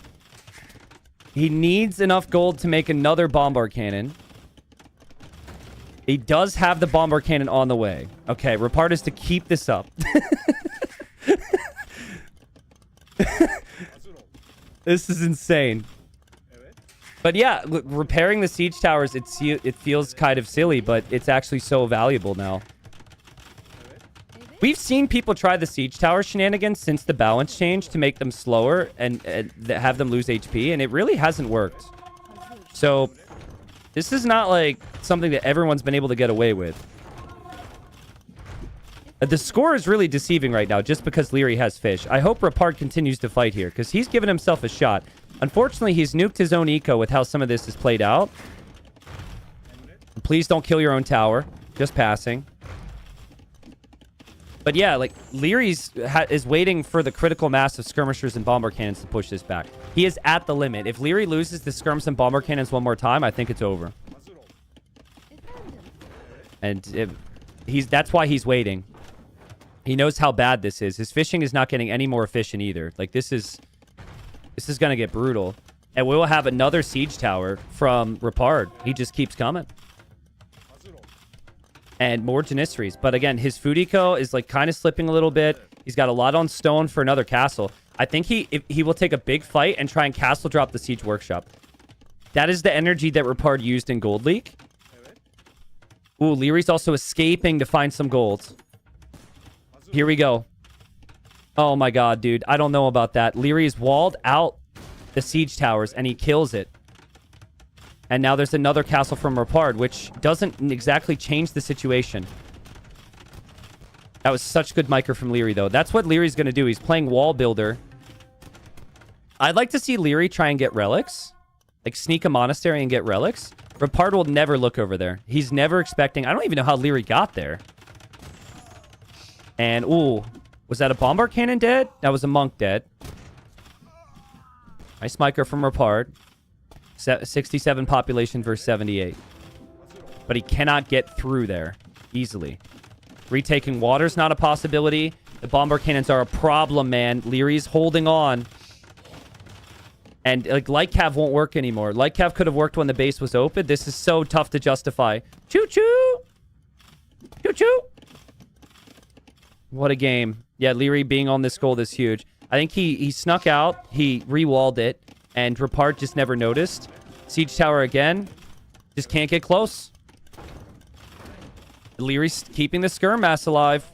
He needs enough gold to make another bombard cannon. He does have the bombard cannon on the way. Okay, Repard is to keep this up. This is insane. But yeah, look, repairing the siege towers, it feels kind of silly, but it's actually so valuable now. We've seen people try the siege tower shenanigans since the balance change to make them slower and have them lose HP, and it really hasn't worked. So this is not like something that everyone's been able to get away with. The score is really deceiving right now just because Liereyy has fish. I hope Repard continues to fight here because he's given himself a shot. Unfortunately, he's nuked his own eco with how some of this is played out. Please don't kill your own tower. Just passing. But yeah, like, Liereyy is waiting for the critical mass of skirmishers and bomber cannons to push this back. He is at the limit. If Liereyy loses the skirms and bomber cannons one more time, I think it's over. And that's why he's waiting. He knows how bad this is. His fishing is not getting any more efficient either. Like, this is going to get brutal. And we will have another siege tower from Repard. He just keeps coming. And more janissaries. But again, his food eco is like kind of slipping a little bit. He's got a lot on stone for another castle. I think he will take a big fight and try and castle drop the siege workshop. That is the energy that Repard used in Gold League. Ooh, Lierey's also escaping to find some gold. Here we go. Oh my god, dude. I don't know about that. Lierey's walled out the siege towers and he kills it. And now there's another castle from Repard, which doesn't exactly change the situation. That was such good micro from Liereyy, though. That's what Lierey's going to do. He's playing wall builder. I'd like to see Liereyy try and get relics. Like, sneak a monastery and get relics. Repard will never look over there. He's never expecting... I don't even know how Liereyy got there. And, ooh. Was that a bombard cannon dead? That was a monk dead. Nice micro from Repard. 67 population versus 78. But he cannot get through there easily. Retaking water's not a possibility. The bomber cannons are a problem, man. Lierey's holding on. And like light cav won't work anymore. Light cav could have worked when the base was open. This is so tough to justify. Choo-choo! Choo-choo! What a game. Yeah, Liereyy being on this gold is huge. I think he snuck out. He re-walled it. And Repard just never noticed. Siege tower again. Just can't get close. Lierey's keeping the skirm mass alive.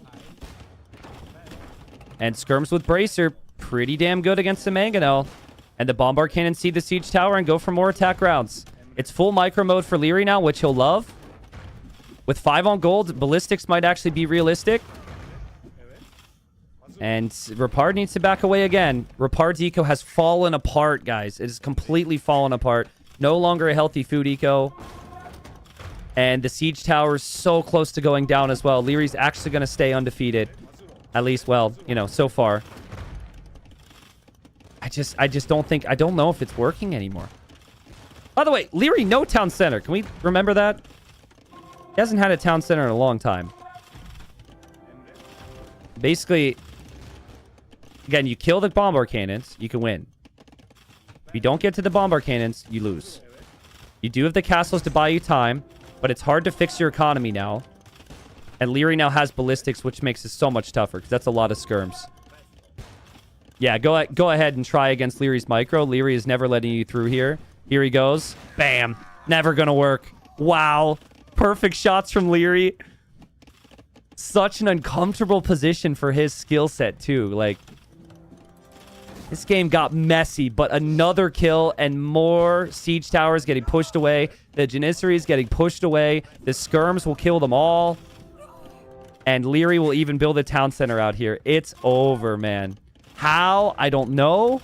And skirms with Bracer. Pretty damn good against the Mangonel. And the bombard cannon see the siege tower and go for more attack rounds. It's full micro mode for Liereyy now, which he'll love. With 5 on gold, ballistics might actually be realistic. And Repard needs to back away again. Repard's eco has fallen apart, guys. It has completely fallen apart. No longer a healthy food eco. And the siege tower is so close to going down as well. Lierey's actually going to stay undefeated. At least, well, you know, so far. I just don't think... I don't know if it's working anymore. By the way, Liereyy, no town center. Can we remember that? He hasn't had a town center in a long time. Basically... Again, you kill the bombard cannons, you can win. If you don't get to the bombard cannons, you lose. You do have the castles to buy you time, but it's hard to fix your economy now. And Liereyy now has ballistics, which makes it so much tougher, because that's a lot of skirms. Yeah, go ahead and try against Lierey's micro. Liereyy is never letting you through here. Here he goes. Bam. Never gonna work. Wow. Perfect shots from Liereyy. Such an uncomfortable position for his skill set, too. Like, this game got messy, but another kill and more siege towers getting pushed away. The Janissaries getting pushed away. The skirms will kill them all. And Liereyy will even build a town center out here. It's over, man. How? I don't know.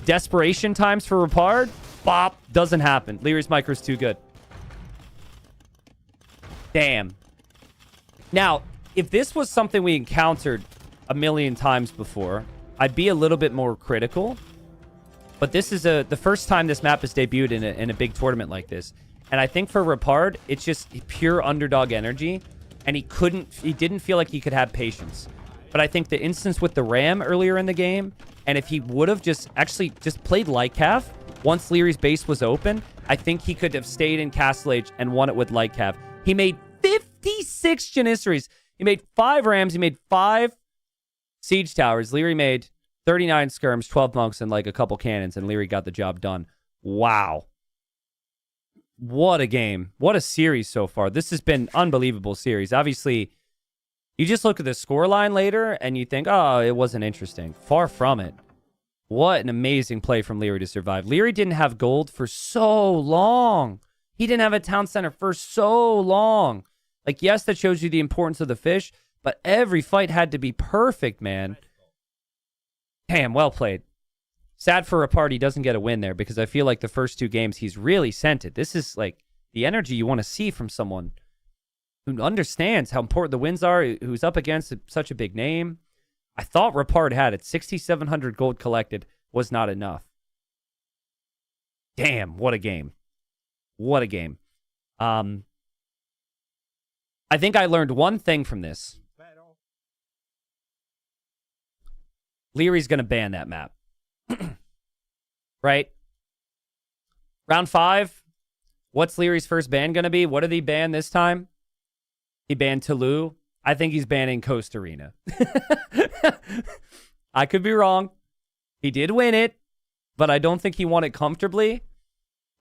Desperation times for Repard? Bop. Doesn't happen. Lierey's micro's too good. Damn. Now, if this was something we encountered a million times before, I'd be a little bit more critical. But this is the first time this map has debuted in a big tournament like this. And I think for Repard, it's just pure underdog energy. And he didn't feel like he could have patience. But I think the instance with the Ram earlier in the game, and if he would have just played Lightcav once Lierey's base was open, I think he could have stayed in Castle Age and won it with Lightcav. He made 56 Janissaries. He made 5 Rams. He made 5 Siege Towers. Liereyy made 39 skirms, 12 monks, and like a couple cannons, and Liereyy got the job done. Wow. What a game. What a series so far. This has been an unbelievable series. Obviously, you just look at the scoreline later and you think, oh, it wasn't interesting. Far from it. What an amazing play from Liereyy to survive. Liereyy didn't have gold for so long. He didn't have a town center for so long. Like, yes, that shows you the importance of the fish, but every fight had to be perfect, man. Damn, well played. Sad for Repard he doesn't get a win there, because I feel like the first 2 games he's really sent it. This is like the energy you want to see from someone who understands how important the wins are, who's up against such a big name. I thought Repard had it. 6,700 gold collected was not enough. Damn, what a game. What a game. I think I learned one thing from this. Lierey's going to ban that map. Right? Round 5. What's Lierey's first ban going to be? What did he ban this time? He banned Toulouse. I think he's banning Coast Arena. I could be wrong. He did win it, but I don't think he won it comfortably.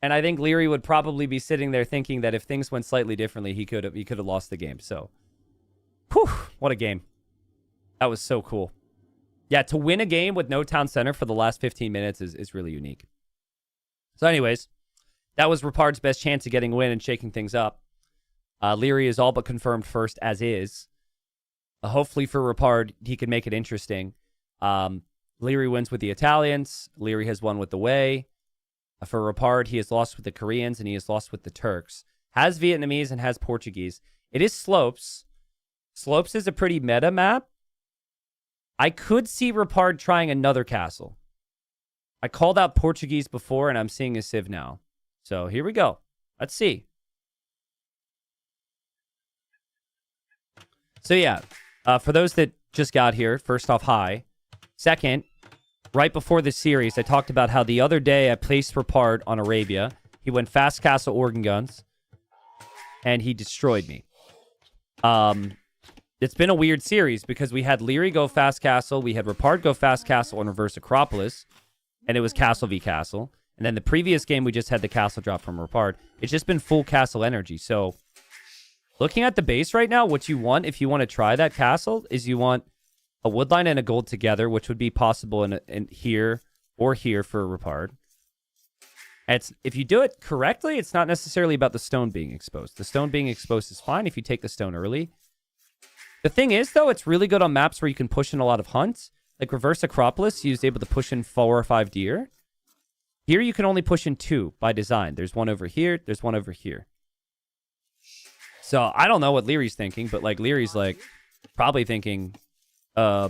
And I think Liereyy would probably be sitting there thinking that if things went slightly differently, he could have lost the game. So, whew, what a game. That was so cool. Yeah, to win a game with no town center for the last 15 minutes is really unique. So anyways, that was Repard's best chance of getting a win and shaking things up. Liereyy is all but confirmed first as is. Hopefully for Repard, he can make it interesting. Liereyy wins with the Italians. Liereyy has won with the Wei. For Repard, he has lost with the Koreans and he has lost with the Turks. Has Vietnamese and has Portuguese. It is Slopes. Slopes is a pretty meta map. I could see Repard trying another castle. I called out Portuguese before, and I'm seeing a Civ now. So here we go. Let's see. So yeah, for those that just got here, first off, hi. Second, right before this series, I talked about how the other day I placed Repard on Arabia. He went fast castle organ guns, and he destroyed me. It's been a weird series because we had Liereyy go fast castle, we had Repard go fast castle on reverse Acropolis, and it was castle v castle. And then the previous game, we just had the castle drop from Repard. It's just been full castle energy. So looking at the base right now, what you want, if you want to try that castle, is you want a woodline and a gold together, which would be possible in here or here for Repard. And if you do it correctly, it's not necessarily about the stone being exposed. The stone being exposed is fine if you take the stone early. The thing is, though, it's really good on maps where you can push in a lot of hunts. Like Reverse Acropolis, he was able to push in 4 or 5 deer. Here, you can only push in 2 by design. There's one over here. There's one over here. So, I don't know what Lierey's thinking, but, like, Lierey's, like, probably thinking, I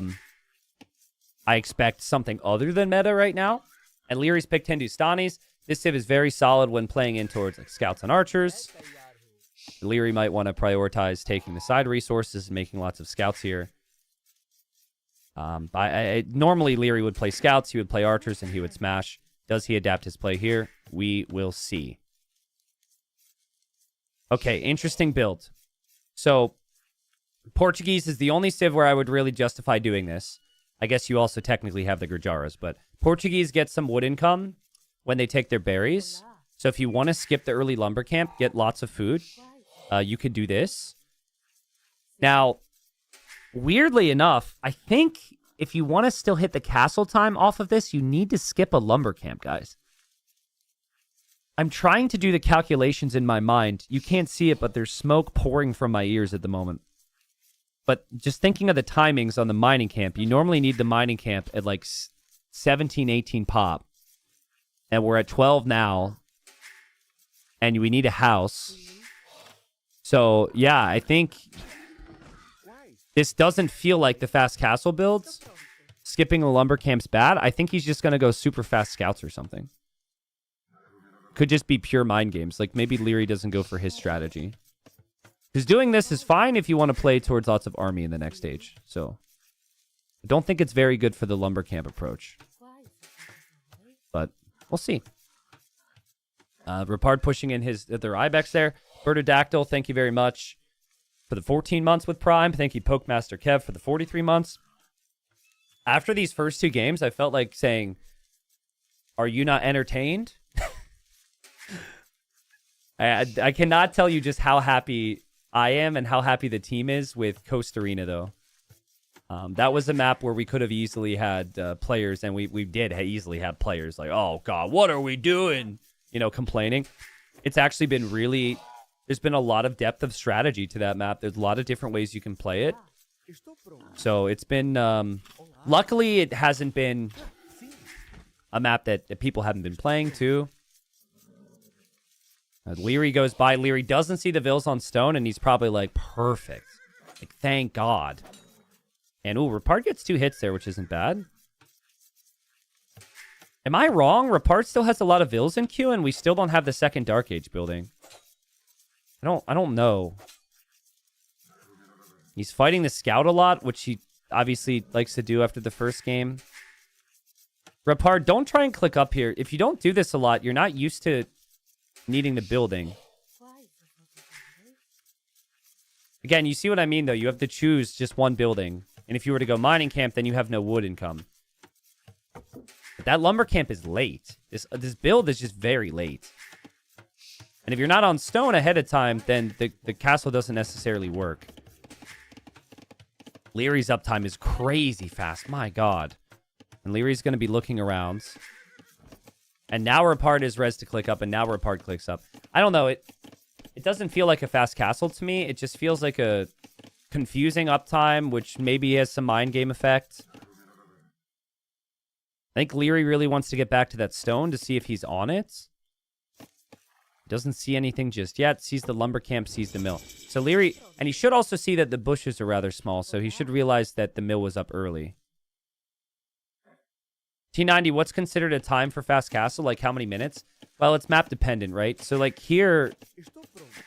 expect something other than meta right now. And Lierey's picked Hindustanis. This Civ is very solid when playing in towards, like, scouts and archers. Liereyy might want to prioritize taking the side resources and making lots of scouts here. Normally, Liereyy would play scouts, he would play archers, and he would smash. Does he adapt his play here? We will see. Okay, interesting build. So, Portuguese is the only civ where I would really justify doing this. I guess you also technically have the Gujaras, but Portuguese get some wood income when they take their berries. So if you want to skip the early lumber camp, get lots of food, you could do this. Now, weirdly enough, I think if you want to still hit the castle time off of this, you need to skip a lumber camp, guys. I'm trying to do the calculations in my mind. You can't see it, but there's smoke pouring from my ears at the moment. But just thinking of the timings on the mining camp, you normally need the mining camp at like 17, 18 pop. And we're at 12 now. And we need a house. So, yeah, I think this doesn't feel like the fast castle builds. Skipping the lumber camp's bad. I think he's just going to go super fast scouts or something. Could just be pure mind games. Like, maybe Liereyy doesn't go for his strategy. Because doing this is fine if you want to play towards lots of army in the next stage. So, I don't think it's very good for the lumber camp approach. But, we'll see. Repard pushing in their Ibex there. Birdodactyl, thank you very much for the 14 months with Prime. Thank you, Pokemaster Kev, for the 43 months. After these first two games, I felt like saying, are you not entertained? I cannot tell you just how happy I am and how happy the team is with Coast Arena, though. That was a map where we could have easily had players, and we did easily have players like, oh, God, what are we doing? You know, complaining. It's actually been really... There's been a lot of depth of strategy to that map. There's a lot of different ways you can play it. So it's been... luckily, it hasn't been a map that people haven't been playing, too. Liereyy goes by. Liereyy doesn't see the Vills on stone, and he's probably like, perfect. Like, thank God. And, ooh, Repard gets 2 hits there, which isn't bad. Am I wrong? Repard still has a lot of Vills in queue, and we still don't have the second Dark Age building. I don't know. He's fighting the Scout a lot, which he obviously likes to do after the first game. Repard, don't try and click up here. If you don't do this a lot, you're not used to needing the building. Again, you see what I mean, though. You have to choose just one building. And if you were to go mining camp, then you have no wood income. But that lumber camp is late. This build is just very late. And if you're not on stone ahead of time, then the castle doesn't necessarily work. Lierey's uptime is crazy fast. My God. And Lierey's going to be looking around. And now Repard is res to click up, and now Repard clicks up. I don't know. It doesn't feel like a fast castle to me. It just feels like a confusing uptime, which maybe has some mind game effect. I think Liereyy really wants to get back to that stone to see if he's on it. Doesn't see anything just yet. Sees the lumber camp, sees the mill. So Liereyy, and he should also see that the bushes are rather small, so he should realize that the mill was up early. T90, what's considered a time for fast castle? Like how many minutes? Well, it's map dependent, right? So like here,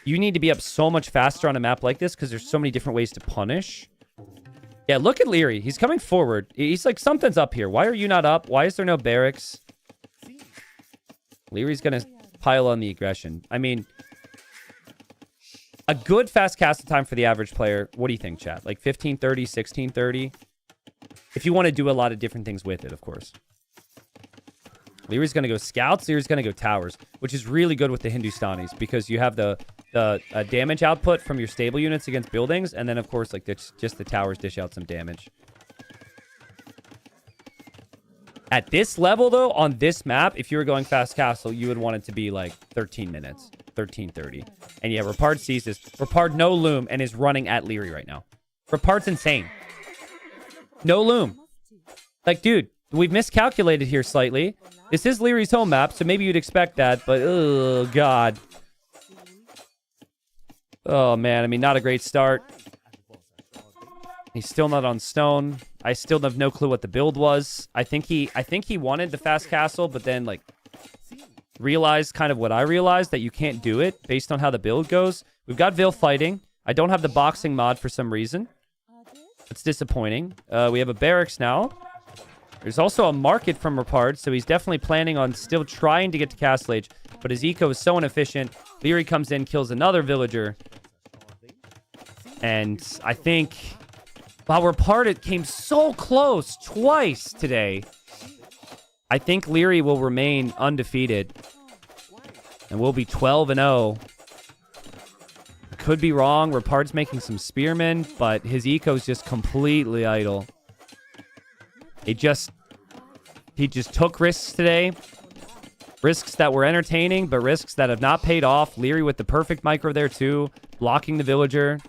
you need to be up so much faster on a map like this because there's so many different ways to punish. Yeah, look at Liereyy. He's coming forward. He's like, something's up here. Why are you not up? Why is there no barracks? Lierey's going to pile on the aggression. I mean, a good fast castle time for the average player. What do you think, chat? Like 15:30, 16:30? If you want to do a lot of different things with it, of course. Lierey's going to go scouts. Lierey's going to go towers, which is really good with the Hindustanis because you have the damage output from your stable units against buildings, and then, of course, like just the towers dish out some damage. At this level, though, on this map, if you were going fast castle, you would want it to be like 13 minutes, 13:30. And yeah, Repard sees this. Repard no loom and is running at Liereyy right now. Repard's insane. No loom. Like, dude, we've miscalculated here slightly. This is Lierey's home map, so maybe you'd expect that, but oh, God. Oh, man, I mean, not a great start. He's still not on stone. I still have no clue what the build was. I think he wanted the fast castle, but then, like, realized kind of what I realized, that you can't do it based on how the build goes. We've got Vil fighting. I don't have the boxing mod for some reason. It's disappointing. We have a barracks now. There's also a market from Repard, so he's definitely planning on still trying to get to Castle Age, but his eco is so inefficient. Liereyy comes in, kills another villager. And I think... Wow, Repard came so close twice today. I think Liereyy will remain undefeated. And we'll be 12-0. Could be wrong. Repard's making some spearmen, but his eco's just completely idle. He just took risks today. Risks that were entertaining, but risks that have not paid off. Liereyy with the perfect micro there too, blocking the villager.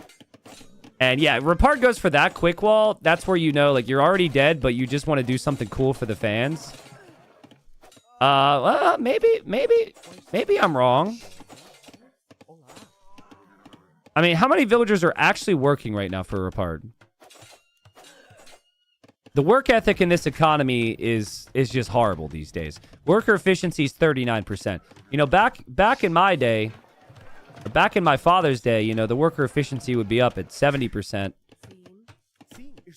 And yeah, Repard goes for that quick wall. That's where you know, like, you're already dead, but you just want to do something cool for the fans. Well, maybe I'm wrong. I mean, how many villagers are actually working right now for Repard? The work ethic in this economy is just horrible these days. Worker efficiency is 39%. You know, back in my day, or back in my father's day, you know, the worker efficiency would be up at 70%.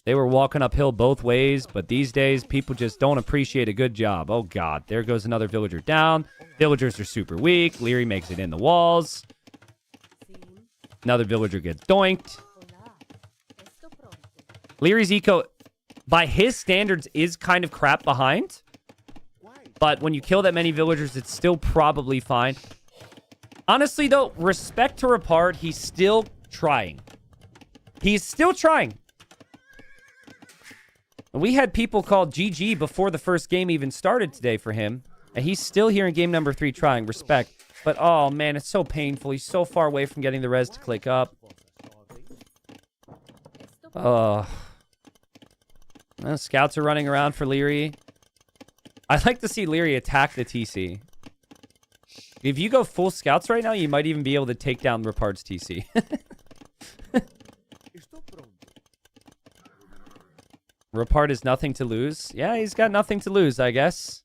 They were walking uphill both ways, but these days, people just don't appreciate a good job. Oh, God. There goes another villager down. Villagers are super weak. Liereyy makes it in the walls. Another villager gets doinked. Lierey's eco, by his standards, is kind of crap behind. But when you kill that many villagers, it's still probably fine. Honestly, though, respect to Repard, he's still trying. He's still trying. We had people call GG before the first game even started today for him. And he's still here in game number 3 trying. Respect. But, oh, man, it's so painful. He's so far away from getting the res to click up. Oh. Well, scouts are running around for Liereyy. I'd like to see Liereyy attack the TC. If you go full scouts right now, you might even be able to take down Repard's TC. Repard has nothing to lose. Yeah, he's got nothing to lose, I guess.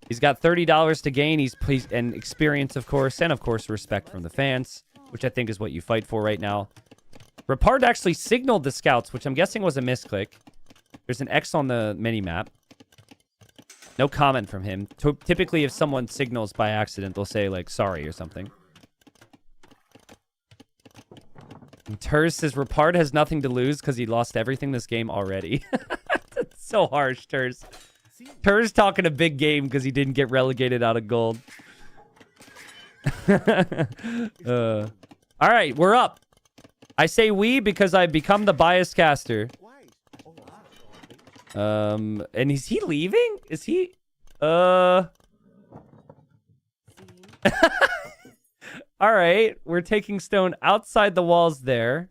He's got $30 to gain. He's and experience, of course, and of course respect from the fans, which I think is what you fight for right now. Repard actually signaled the scouts, which I'm guessing was a misclick. There's an X on the mini-map. No comment from him. Typically, if someone signals by accident, they'll say, like, sorry or something. And Turs says Repard has nothing to lose because he lost everything this game already. That's so harsh, Turs. Turs talking a big game because he didn't get relegated out of gold. All right, we're up. I say we because I've become the biased caster. And is he leaving? Is he? All right, we're taking stone outside the walls there.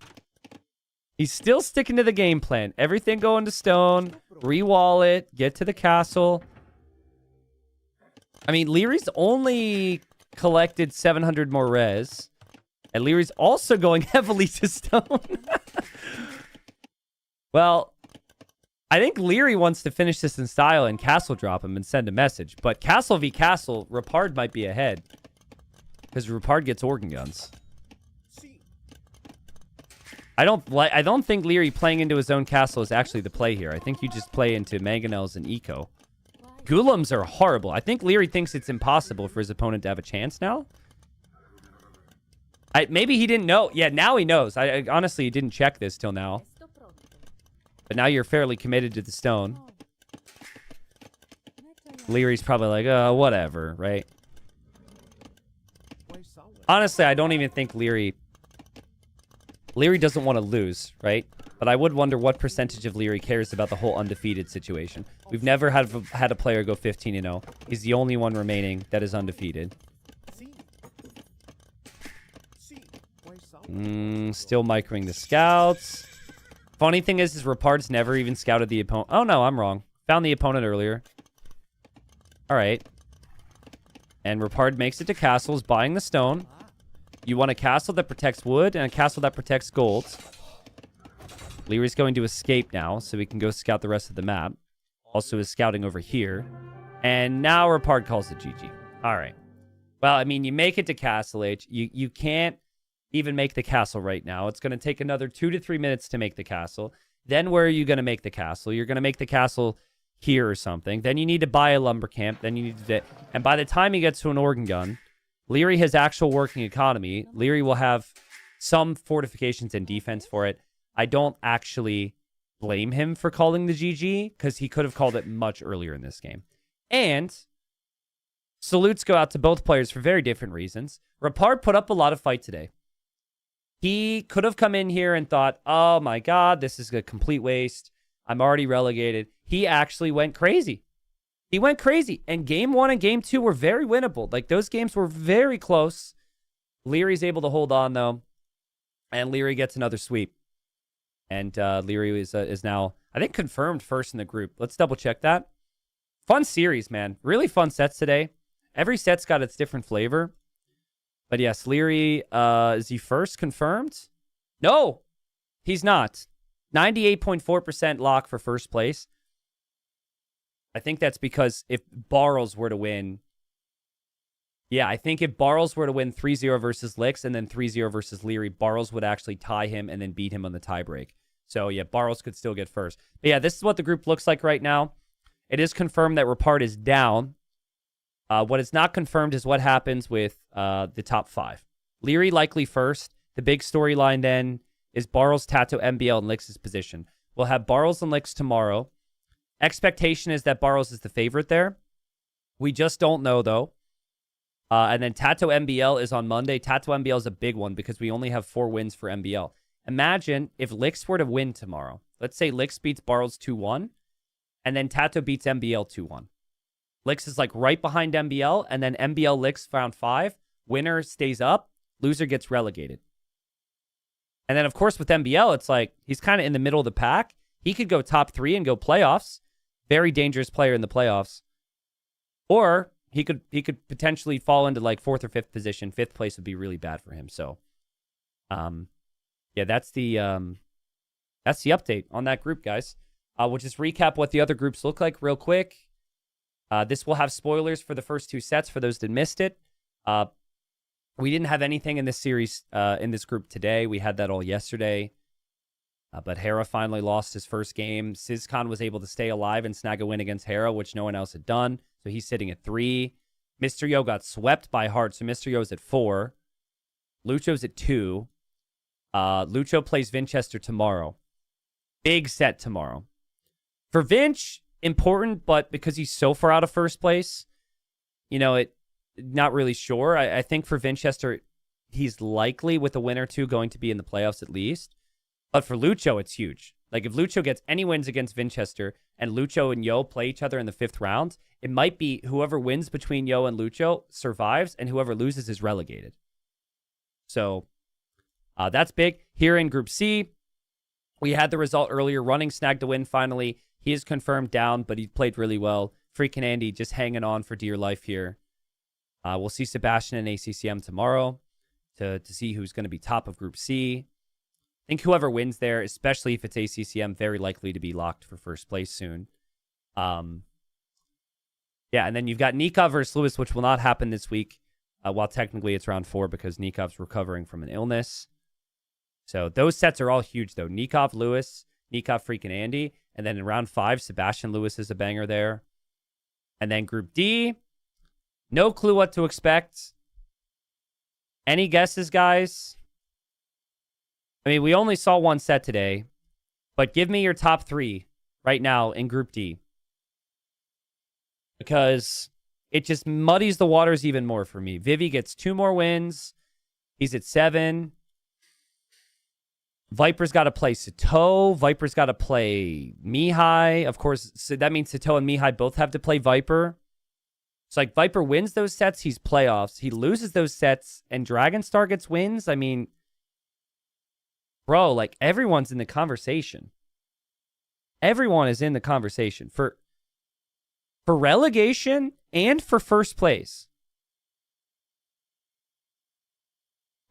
He's still sticking to the game plan. Everything going to stone, re-wall it, get to the castle. I mean, Lierey's only collected 700 more res. And Lierey's also going heavily to stone. Well, I think Liereyy wants to finish this in style and castle drop him and send a message. But castle v castle, Repard might be ahead. Because Repard gets organ guns. I don't think Liereyy playing into his own castle is actually the play here. I think you just play into mangonels and eco. Golems are horrible. I think Liereyy thinks it's impossible for his opponent to have a chance now. Maybe he didn't know. Yeah, now he knows. I honestly didn't check this till now. But now you're fairly committed to the stone. Lierey's probably like, whatever, right? Honestly, I don't even think Liereyy doesn't want to lose, right? But I would wonder what percentage of Liereyy cares about the whole undefeated situation. We've never had a player go 15-0. He's the only one remaining that is undefeated. Still microing the scouts. Funny thing is Repard's never even scouted the opponent. Oh, no, I'm wrong. Found the opponent earlier. All right. And Repard makes it to castles, buying the stone. You want a castle that protects wood and a castle that protects gold. Lierey's going to escape now, so we can go scout the rest of the map. Also is scouting over here. And now Repard calls it GG. All right. Well, I mean, you make it to Castle H. You can't even make the castle right now. It's going to take another 2 to 3 minutes to make the castle. Then where are you going to make the castle? You're going to make the castle here or something. Then you need to buy a lumber camp. Then you need to... And by the time he gets to an organ gun, Liereyy has actual working economy. Liereyy will have some fortifications and defense for it. I don't actually blame him for calling the GG because he could have called it much earlier in this game. And salutes go out to both players for very different reasons. Repard put up a lot of fight today. He could have come in here and thought, oh my God, this is a complete waste. I'm already relegated. He actually went crazy. He went crazy. And game 1 and game 2 were very winnable. Like, those games were very close. Lierey's able to hold on, though. And Liereyy gets another sweep. And Liereyy is now, I think, confirmed first in the group. Let's double check that. Fun series, man. Really fun sets today. Every set's got its different flavor. But yes, Liereyy, is he first confirmed? No, he's not. 98.4% lock for first place. I think that's because if Barles were to win, yeah, I think if Barles were to win 3-0 versus Licks and then 3-0 versus Liereyy, Barles would actually tie him and then beat him on the tiebreak. So yeah, Barles could still get first. But yeah, this is what the group looks like right now. It is confirmed that Repard is down. What is not confirmed is what happens with the top 5. Liereyy likely first. The big storyline then is Barles, Tato, MBL, and Licks' position. We'll have Barles and Licks tomorrow. Expectation is that Barles is the favorite there. We just don't know, though. And then Tato MBL is on Monday. Tato MBL is a big one because we only have 4 wins for MBL. Imagine if Licks were to win tomorrow. Let's say Licks beats Barles 2-1, and then Tato beats MBL 2-1. Licks is like right behind MBL, and then MBL Licks round 5. Winner stays up. Loser gets relegated. And then, of course, with MBL, it's like he's kind of in the middle of the pack. He could go top 3 and go playoffs. Very dangerous player in the playoffs. Or he could potentially fall into like 4th or 5th position. 5th place would be really bad for him. So, yeah, that's the update on that group, guys. We'll just recap what the other groups look like real quick. This will have spoilers for the first 2 sets for those that missed it. We didn't have anything in this series, in this group today. We had that all yesterday. But Hera finally lost his first game. Sizcon was able to stay alive and snag a win against Hera, which no one else had done. So he's sitting at 3. Mr. Yo got swept by Hart, so Mr. Yo's at 4. Lucho's at 2. Lucho plays Vinchester tomorrow. Big set tomorrow. For Vinch, important, but because he's so far out of first place, you know, not really sure. I think for Vinchester, he's likely with a win or 2 going to be in the playoffs at least. But for Lucho, it's huge. Like, if Lucho gets any wins against Vinchester and Lucho and Yo play each other in the 5th round, it might be whoever wins between Yo and Lucho survives, and whoever loses is relegated. So that's big. Here in Group C, we had the result earlier. Running snagged a win finally. He is confirmed down, but he played really well. FreakinAndy just hanging on for dear life here. We'll see Sebastian and ACCM tomorrow to see who's going to be top of Group C. I think whoever wins there, especially if it's ACCM, very likely to be locked for first place soon. Yeah, and then you've got Nikov versus Lewis, which will not happen this week, while technically it's round 4 because Nikov's recovering from an illness. So those sets are all huge, though. Nikov, Lewis, Nikov, FreakinAndy. And then in round 5, Sebastian Lewis is a banger there. And then Group D, no clue what to expect. Any guesses, guys? I mean, we only saw 1 set today, but give me your top 3 right now in Group D. Because it just muddies the waters even more for me. Vivi gets 2 more wins. He's at 7. Viper's got to play Sato. Viper's got to play Mihai. Of course, so that means Sato and Mihai both have to play Viper. So, like, Viper wins those sets, he's playoffs. He loses those sets, and Dragonstar gets wins. I mean, bro, like, everyone's in the conversation. Everyone is in the conversation for relegation and for first place.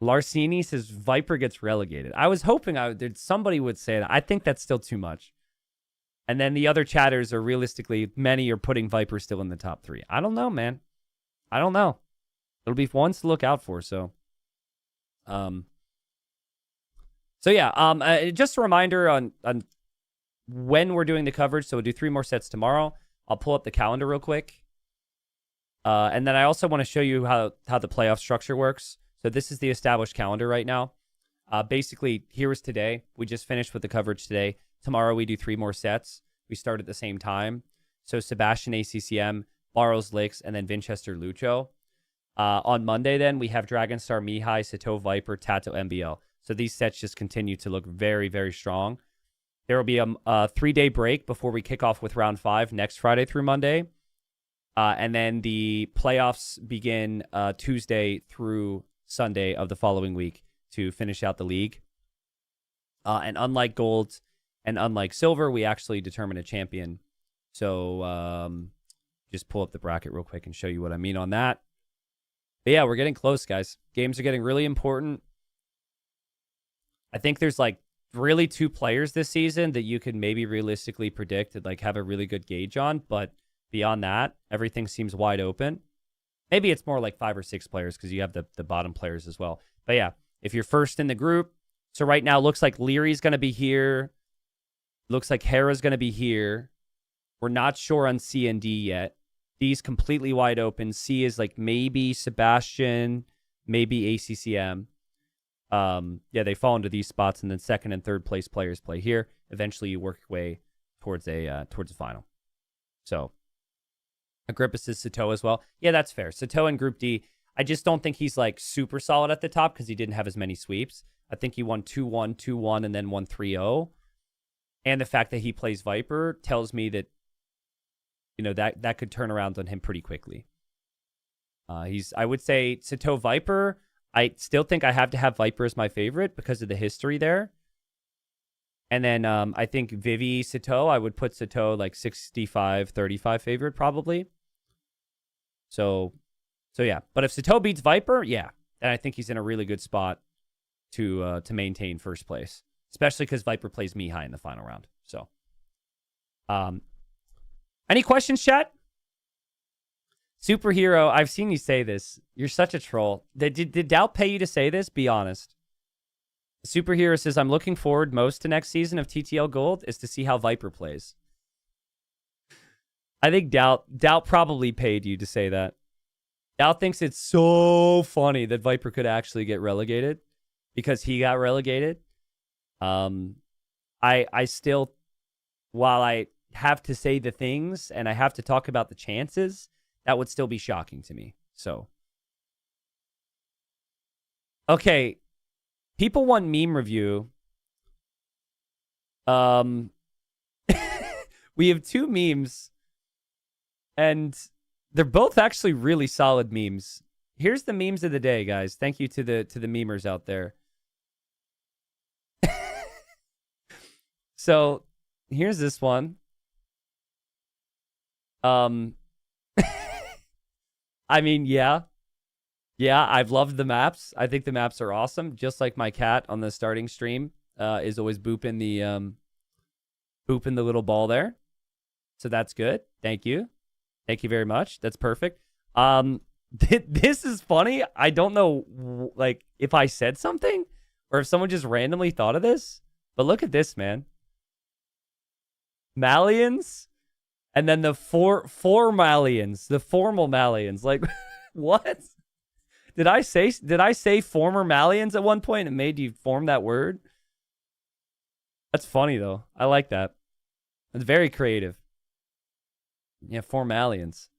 Larcini says Viper gets relegated. I was hoping somebody would say that. I think that's still too much. And then the other chatters are realistically, many are putting Viper still in the top 3. I don't know, man. I don't know. It'll be ones to look out for. So yeah. Just a reminder on when we're doing the coverage. So we'll do 3 more sets tomorrow. I'll pull up the calendar real quick. And then I also want to show you how the playoff structure works. So this is the established calendar right now. Basically, here is today. We just finished with the coverage today. Tomorrow we do 3 more sets. We start at the same time. So Sebastian ACCM, Barros Licks, and then Vinchester Lucho. On Monday, then, we have Dragonstar Mihai, Sato Viper, Tato MBL. So these sets just continue to look very, very strong. There will be a 3-day break before we kick off with round 5 next Friday through Monday. And then the playoffs begin Tuesday through Sunday of the following week to finish out the league. And unlike gold and unlike silver, we actually determine a champion. So just pull up the bracket real quick and show you what I mean on that. But yeah, we're getting close, guys. Games are getting really important. I think there's like really 2 players this season that you can maybe realistically predict and like have a really good gauge on. But beyond that, everything seems wide open. Maybe it's more like 5 or 6 players because you have the bottom players as well. But yeah, if you're first in the group, so right now looks like Lierey's going to be here. Looks like Hera's going to be here. We're not sure on C and D yet. D's completely wide open. C is like maybe Sebastian, maybe ACCM. Yeah, they fall into these spots, and then second and third place players play here. Eventually, you work your way towards a final. So, Agrippus is Sato as well. Yeah, that's fair. Sato in Group D. I just don't think he's like super solid at the top because he didn't have as many sweeps. I think he won 2-1, 2-1, and then won 3-0. And the fact that he plays Viper tells me that, you know, that could turn around on him pretty quickly. I would say Sato Viper. I still think I have to have Viper as my favorite because of the history there. And then I think Vivi Sato, I would put Sato like 65-35 favorite probably. So yeah. But if Sato beats Viper, yeah, then I think he's in a really good spot to maintain first place, especially because Viper plays Mihai in the final round. So, any questions, chat? Superhero, I've seen you say this. You're such a troll. Did Doubt pay you to say this? Be honest. Superhero says, I'm looking forward most to next season of TTL Gold is to see how Viper plays. I think Doubt probably paid you to say that. Doubt thinks it's so funny that Viper could actually get relegated because he got relegated. I still, while I have to say the things and I have to talk about the chances, that would still be shocking to me. So, okay. People want meme review. We have 2 memes, and they're both actually really solid memes. Here's the memes of the day, guys. Thank you to the memers out there. So, here's this one. I mean, yeah, I've loved the maps. I think the maps are awesome. Just like my cat on the starting stream is always booping the little ball there. So that's good. Thank you very much. That's perfect. This is funny. I don't know, like, if I said something or if someone just randomly thought of this. But look at this, man. Malians. And then the four Malians, the formal Malians. Like, what? Did I say former Malians at one point and made you form that word? That's funny, though. I like that. It's very creative. Yeah, for Malians.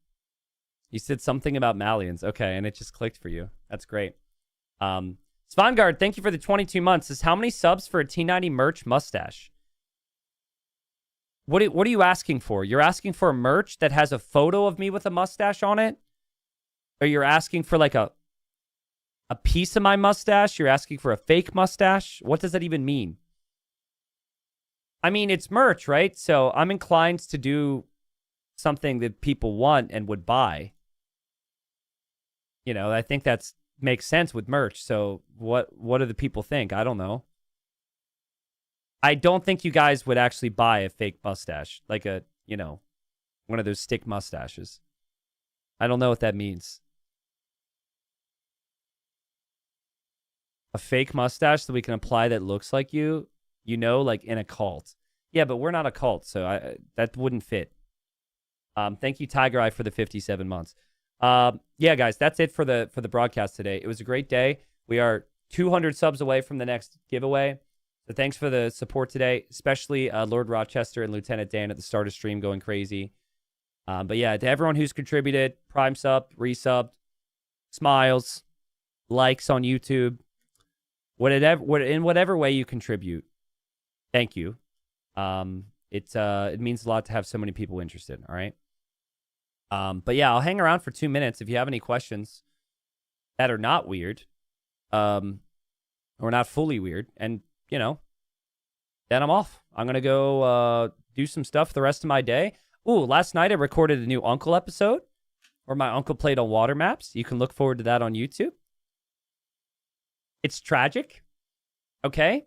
You said something about Malians. Okay, and it just clicked for you. That's great. Svangard, thank you for the 22 months. Says, how many subs for a T90 merch mustache? What are you asking for? You're asking for a merch that has a photo of me with a mustache on it? Or you're asking for like a piece of my mustache? You're asking for a fake mustache? What does that even mean? I mean, it's merch, right? So I'm inclined to do something that people want and would buy. You know, I think that's makes sense with merch. So what do the people think? I don't know. I don't think you guys would actually buy a fake mustache, like a, you know, one of those stick mustaches. I don't know what that means. A fake mustache that we can apply that looks like you know, like in a cult. Yeah, but we're not a cult, so that wouldn't fit. Thank you, Tiger Eye, for the 57 months. Yeah, guys, that's it for the broadcast today. It was a great day. We are 200 subs away from the next giveaway. So thanks for the support today, especially Lord Rochester and Lieutenant Dan at the start of stream going crazy. But yeah, to everyone who's contributed, prime sub, resubbed, smiles, likes on YouTube, in whatever way you contribute, thank you. It means a lot to have so many people interested. All right. But yeah, I'll hang around for 2 minutes if you have any questions that are not weird, or not fully weird, and you know, then I'm off. I'm gonna go do some stuff the rest of my day. Ooh, last night I recorded a new Uncle episode where my uncle played on water maps. You can look forward to that on YouTube. It's tragic. Okay.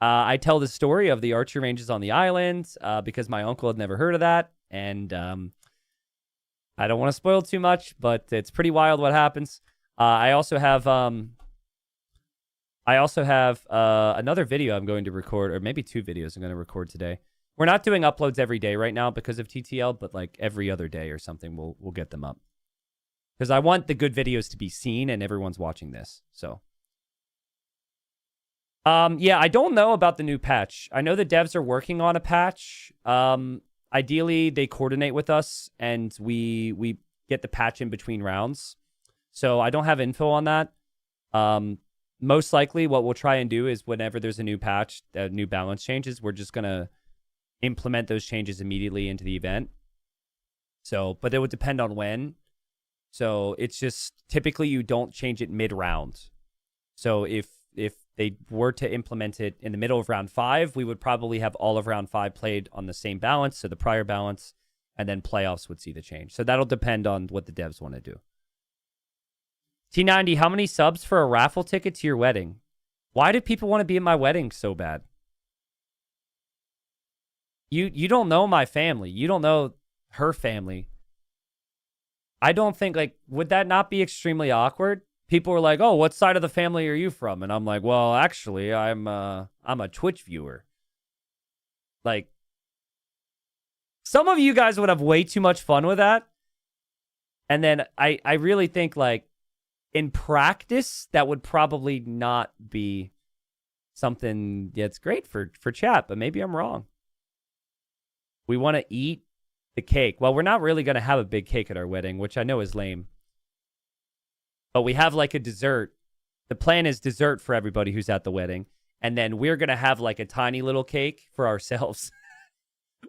I tell the story of the archery ranges on the island because my uncle had never heard of that. And I don't want to spoil too much, but it's pretty wild what happens. I also have another video I'm going to record, or maybe 2 videos I'm going to record today. We're not doing uploads every day right now because of TTL, but like every other day or something, we'll get them up. Because I want the good videos to be seen and everyone's watching this. So, yeah, I don't know about the new patch. I know the devs are working on a patch. Ideally, they coordinate with us and we get the patch in between rounds. So I don't have info on that. Most likely, what we'll try and do is whenever there's a new patch, new balance changes, we're just going to implement those changes immediately into the event. So, but it would depend on when. So it's just typically you don't change it mid-round. So if they were to implement it in the middle of round 5, we would probably have all of round 5 played on the same balance, so the prior balance, and then playoffs would see the change. So that'll depend on what the devs want to do. T90, how many subs for a raffle ticket to your wedding? Why do people want to be at my wedding so bad? You don't know my family. You don't know her family. I don't think, like, would that not be extremely awkward? People are like, oh, what side of the family are you from? And I'm like, well, actually, I'm a Twitch viewer. Like, some of you guys would have way too much fun with that. And then I really think, like, in practice, that would probably not be something that's great for chat, but maybe I'm wrong. We want to eat the cake. Well, we're not really going to have a big cake at our wedding, which I know is lame. But we have like a dessert. The plan is dessert for everybody who's at the wedding. And then we're going to have like a tiny little cake for ourselves.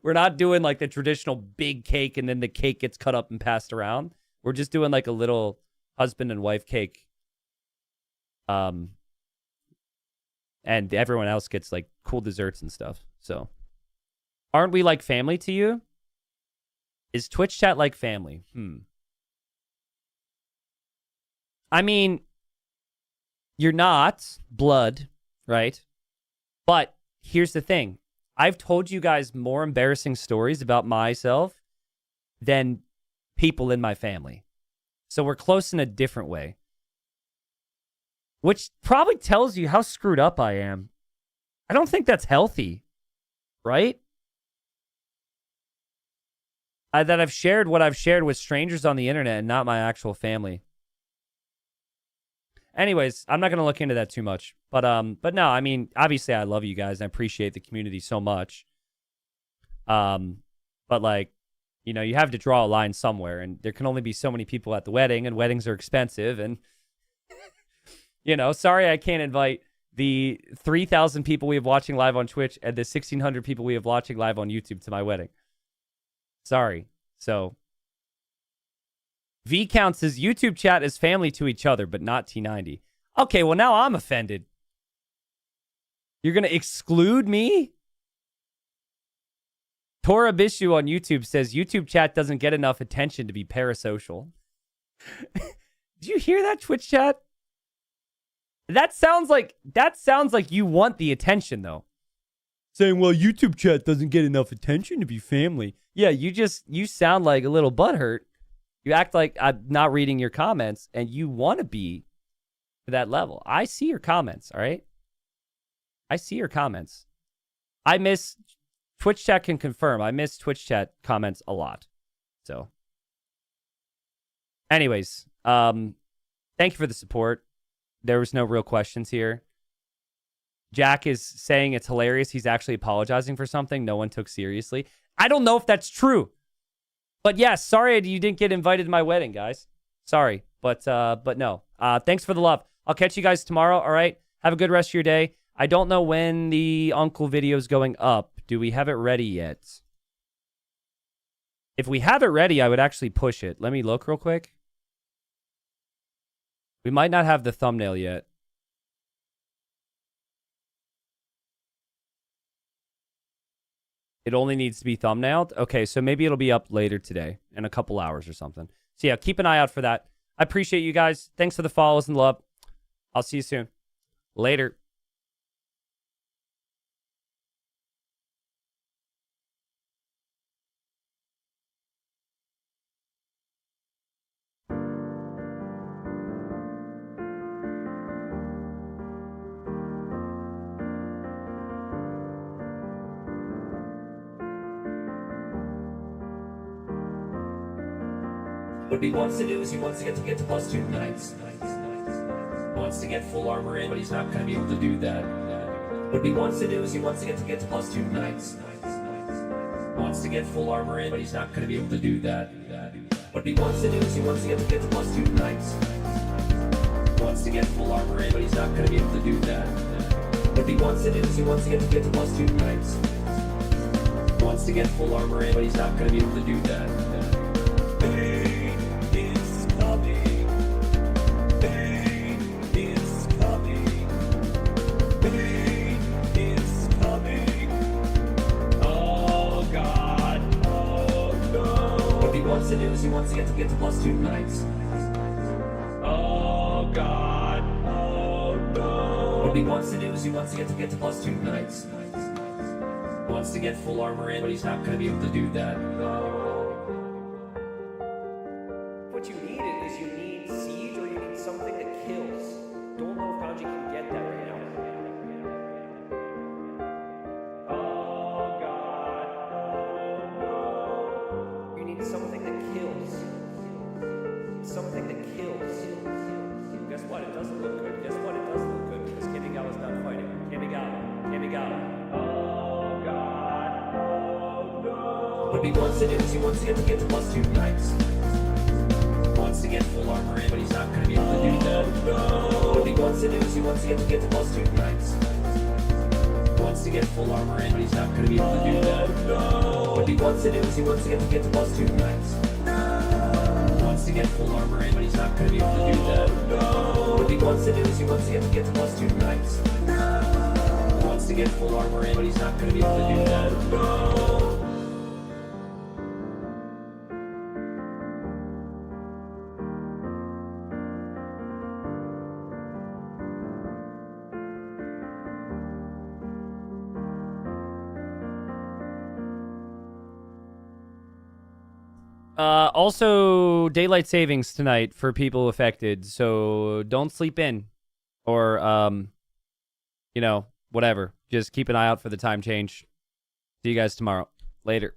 We're not doing like the traditional big cake and then the cake gets cut up and passed around. We're just doing like a little husband and wife cake. And everyone else gets like cool desserts and stuff. So, aren't we like family to you? Is Twitch chat like family? I mean, you're not blood, right? But here's the thing. I've told you guys more embarrassing stories about myself than people in my family. So we're close in a different way. Which probably tells you how screwed up I am. I don't think that's healthy, right? That I've shared what I've shared with strangers on the internet and not my actual family. Anyways, I'm not going to look into that too much. But no, I mean, obviously I love you guys and I appreciate the community so much. But like, you know, you have to draw a line somewhere and there can only be so many people at the wedding and weddings are expensive and you know, sorry I can't invite the 3,000 people we have watching live on Twitch and the 1,600 people we have watching live on YouTube to my wedding. Sorry. So V Count says YouTube chat is family to each other, but not T90. Okay, well now I'm offended. You're going to exclude me? Tora Bishu on YouTube says YouTube chat doesn't get enough attention to be parasocial. Did you hear that, Twitch chat? That sounds like you want the attention though. Saying, well, YouTube chat doesn't get enough attention to be family. Yeah, you sound like a little butthurt. You act like I'm not reading your comments and you want to be to that level. I see your comments, all right? I see your comments. I miss, Twitch chat can confirm, I miss Twitch chat comments a lot. So, Anyways, thank you for the support. There was no real questions here. Jack is saying it's hilarious. He's actually apologizing for something no one took seriously. I don't know if that's true. But yes, sorry you didn't get invited to my wedding, guys. Sorry, but no. Thanks for the love. I'll catch you guys tomorrow, all right? Have a good rest of your day. I don't know when the uncle video is going up. Do we have it ready yet? If we have it ready, I would actually push it. Let me look real quick. We might not have the thumbnail yet. It only needs to be thumbnailed? Okay, so maybe it'll be up later today in a couple hours or something. So yeah, keep an eye out for that. I appreciate you guys. Thanks for the follows and love. I'll see you soon. Later. What he wants to do is he wants to get to +2 knights. Wants to get full armor in, but he's not going to be able to do that. What he wants to do is he wants to get to +2 knights. Wants to get full armor in, but he's not going to be able to do that. What he wants to do is he wants to get to +2 knights. Wants to get full armor in, but he's not going to be able to do that. What he wants to do is he wants to get to +2 knights. Wants to get full armor in, but he's not going to be able to do that. Pain is coming. Pain is coming. Pain is coming. Oh God. Oh no. What he wants to do is he wants to get to +2 knights. Oh God. Oh no. What he wants to do is he wants to get to +2 knights. Wants to get full armor in, but he's not going to be able to do that. What you need is you need siege or you need something that kills. Don't know if Kanji can get that right now. Oh God, oh no. You need something that kills. Something that kills. Guess what? It doesn't look good. Guess what? It doesn't look good because Kamigawa's done fighting. Kamigawa. Oh God, oh no. What he wants to do is he wants to get to +2 knights. Wants to get full armor in, but he's not going to be able to do that. What he wants to do is he wants to get to +2 knights. Wants to get full armor in, but he's not going to be able to do that. What he wants to do is he wants to get to +2 knights. Wants to get full armor in, but he's not going to be able to do that. What he wants to do is he wants to get to +2 knights. Wants to get full armor in, but he's not going to be able to do that. Also, daylight savings tonight for people affected, so don't sleep in. Or, you know, whatever. Just keep an eye out for the time change. See you guys tomorrow. Later.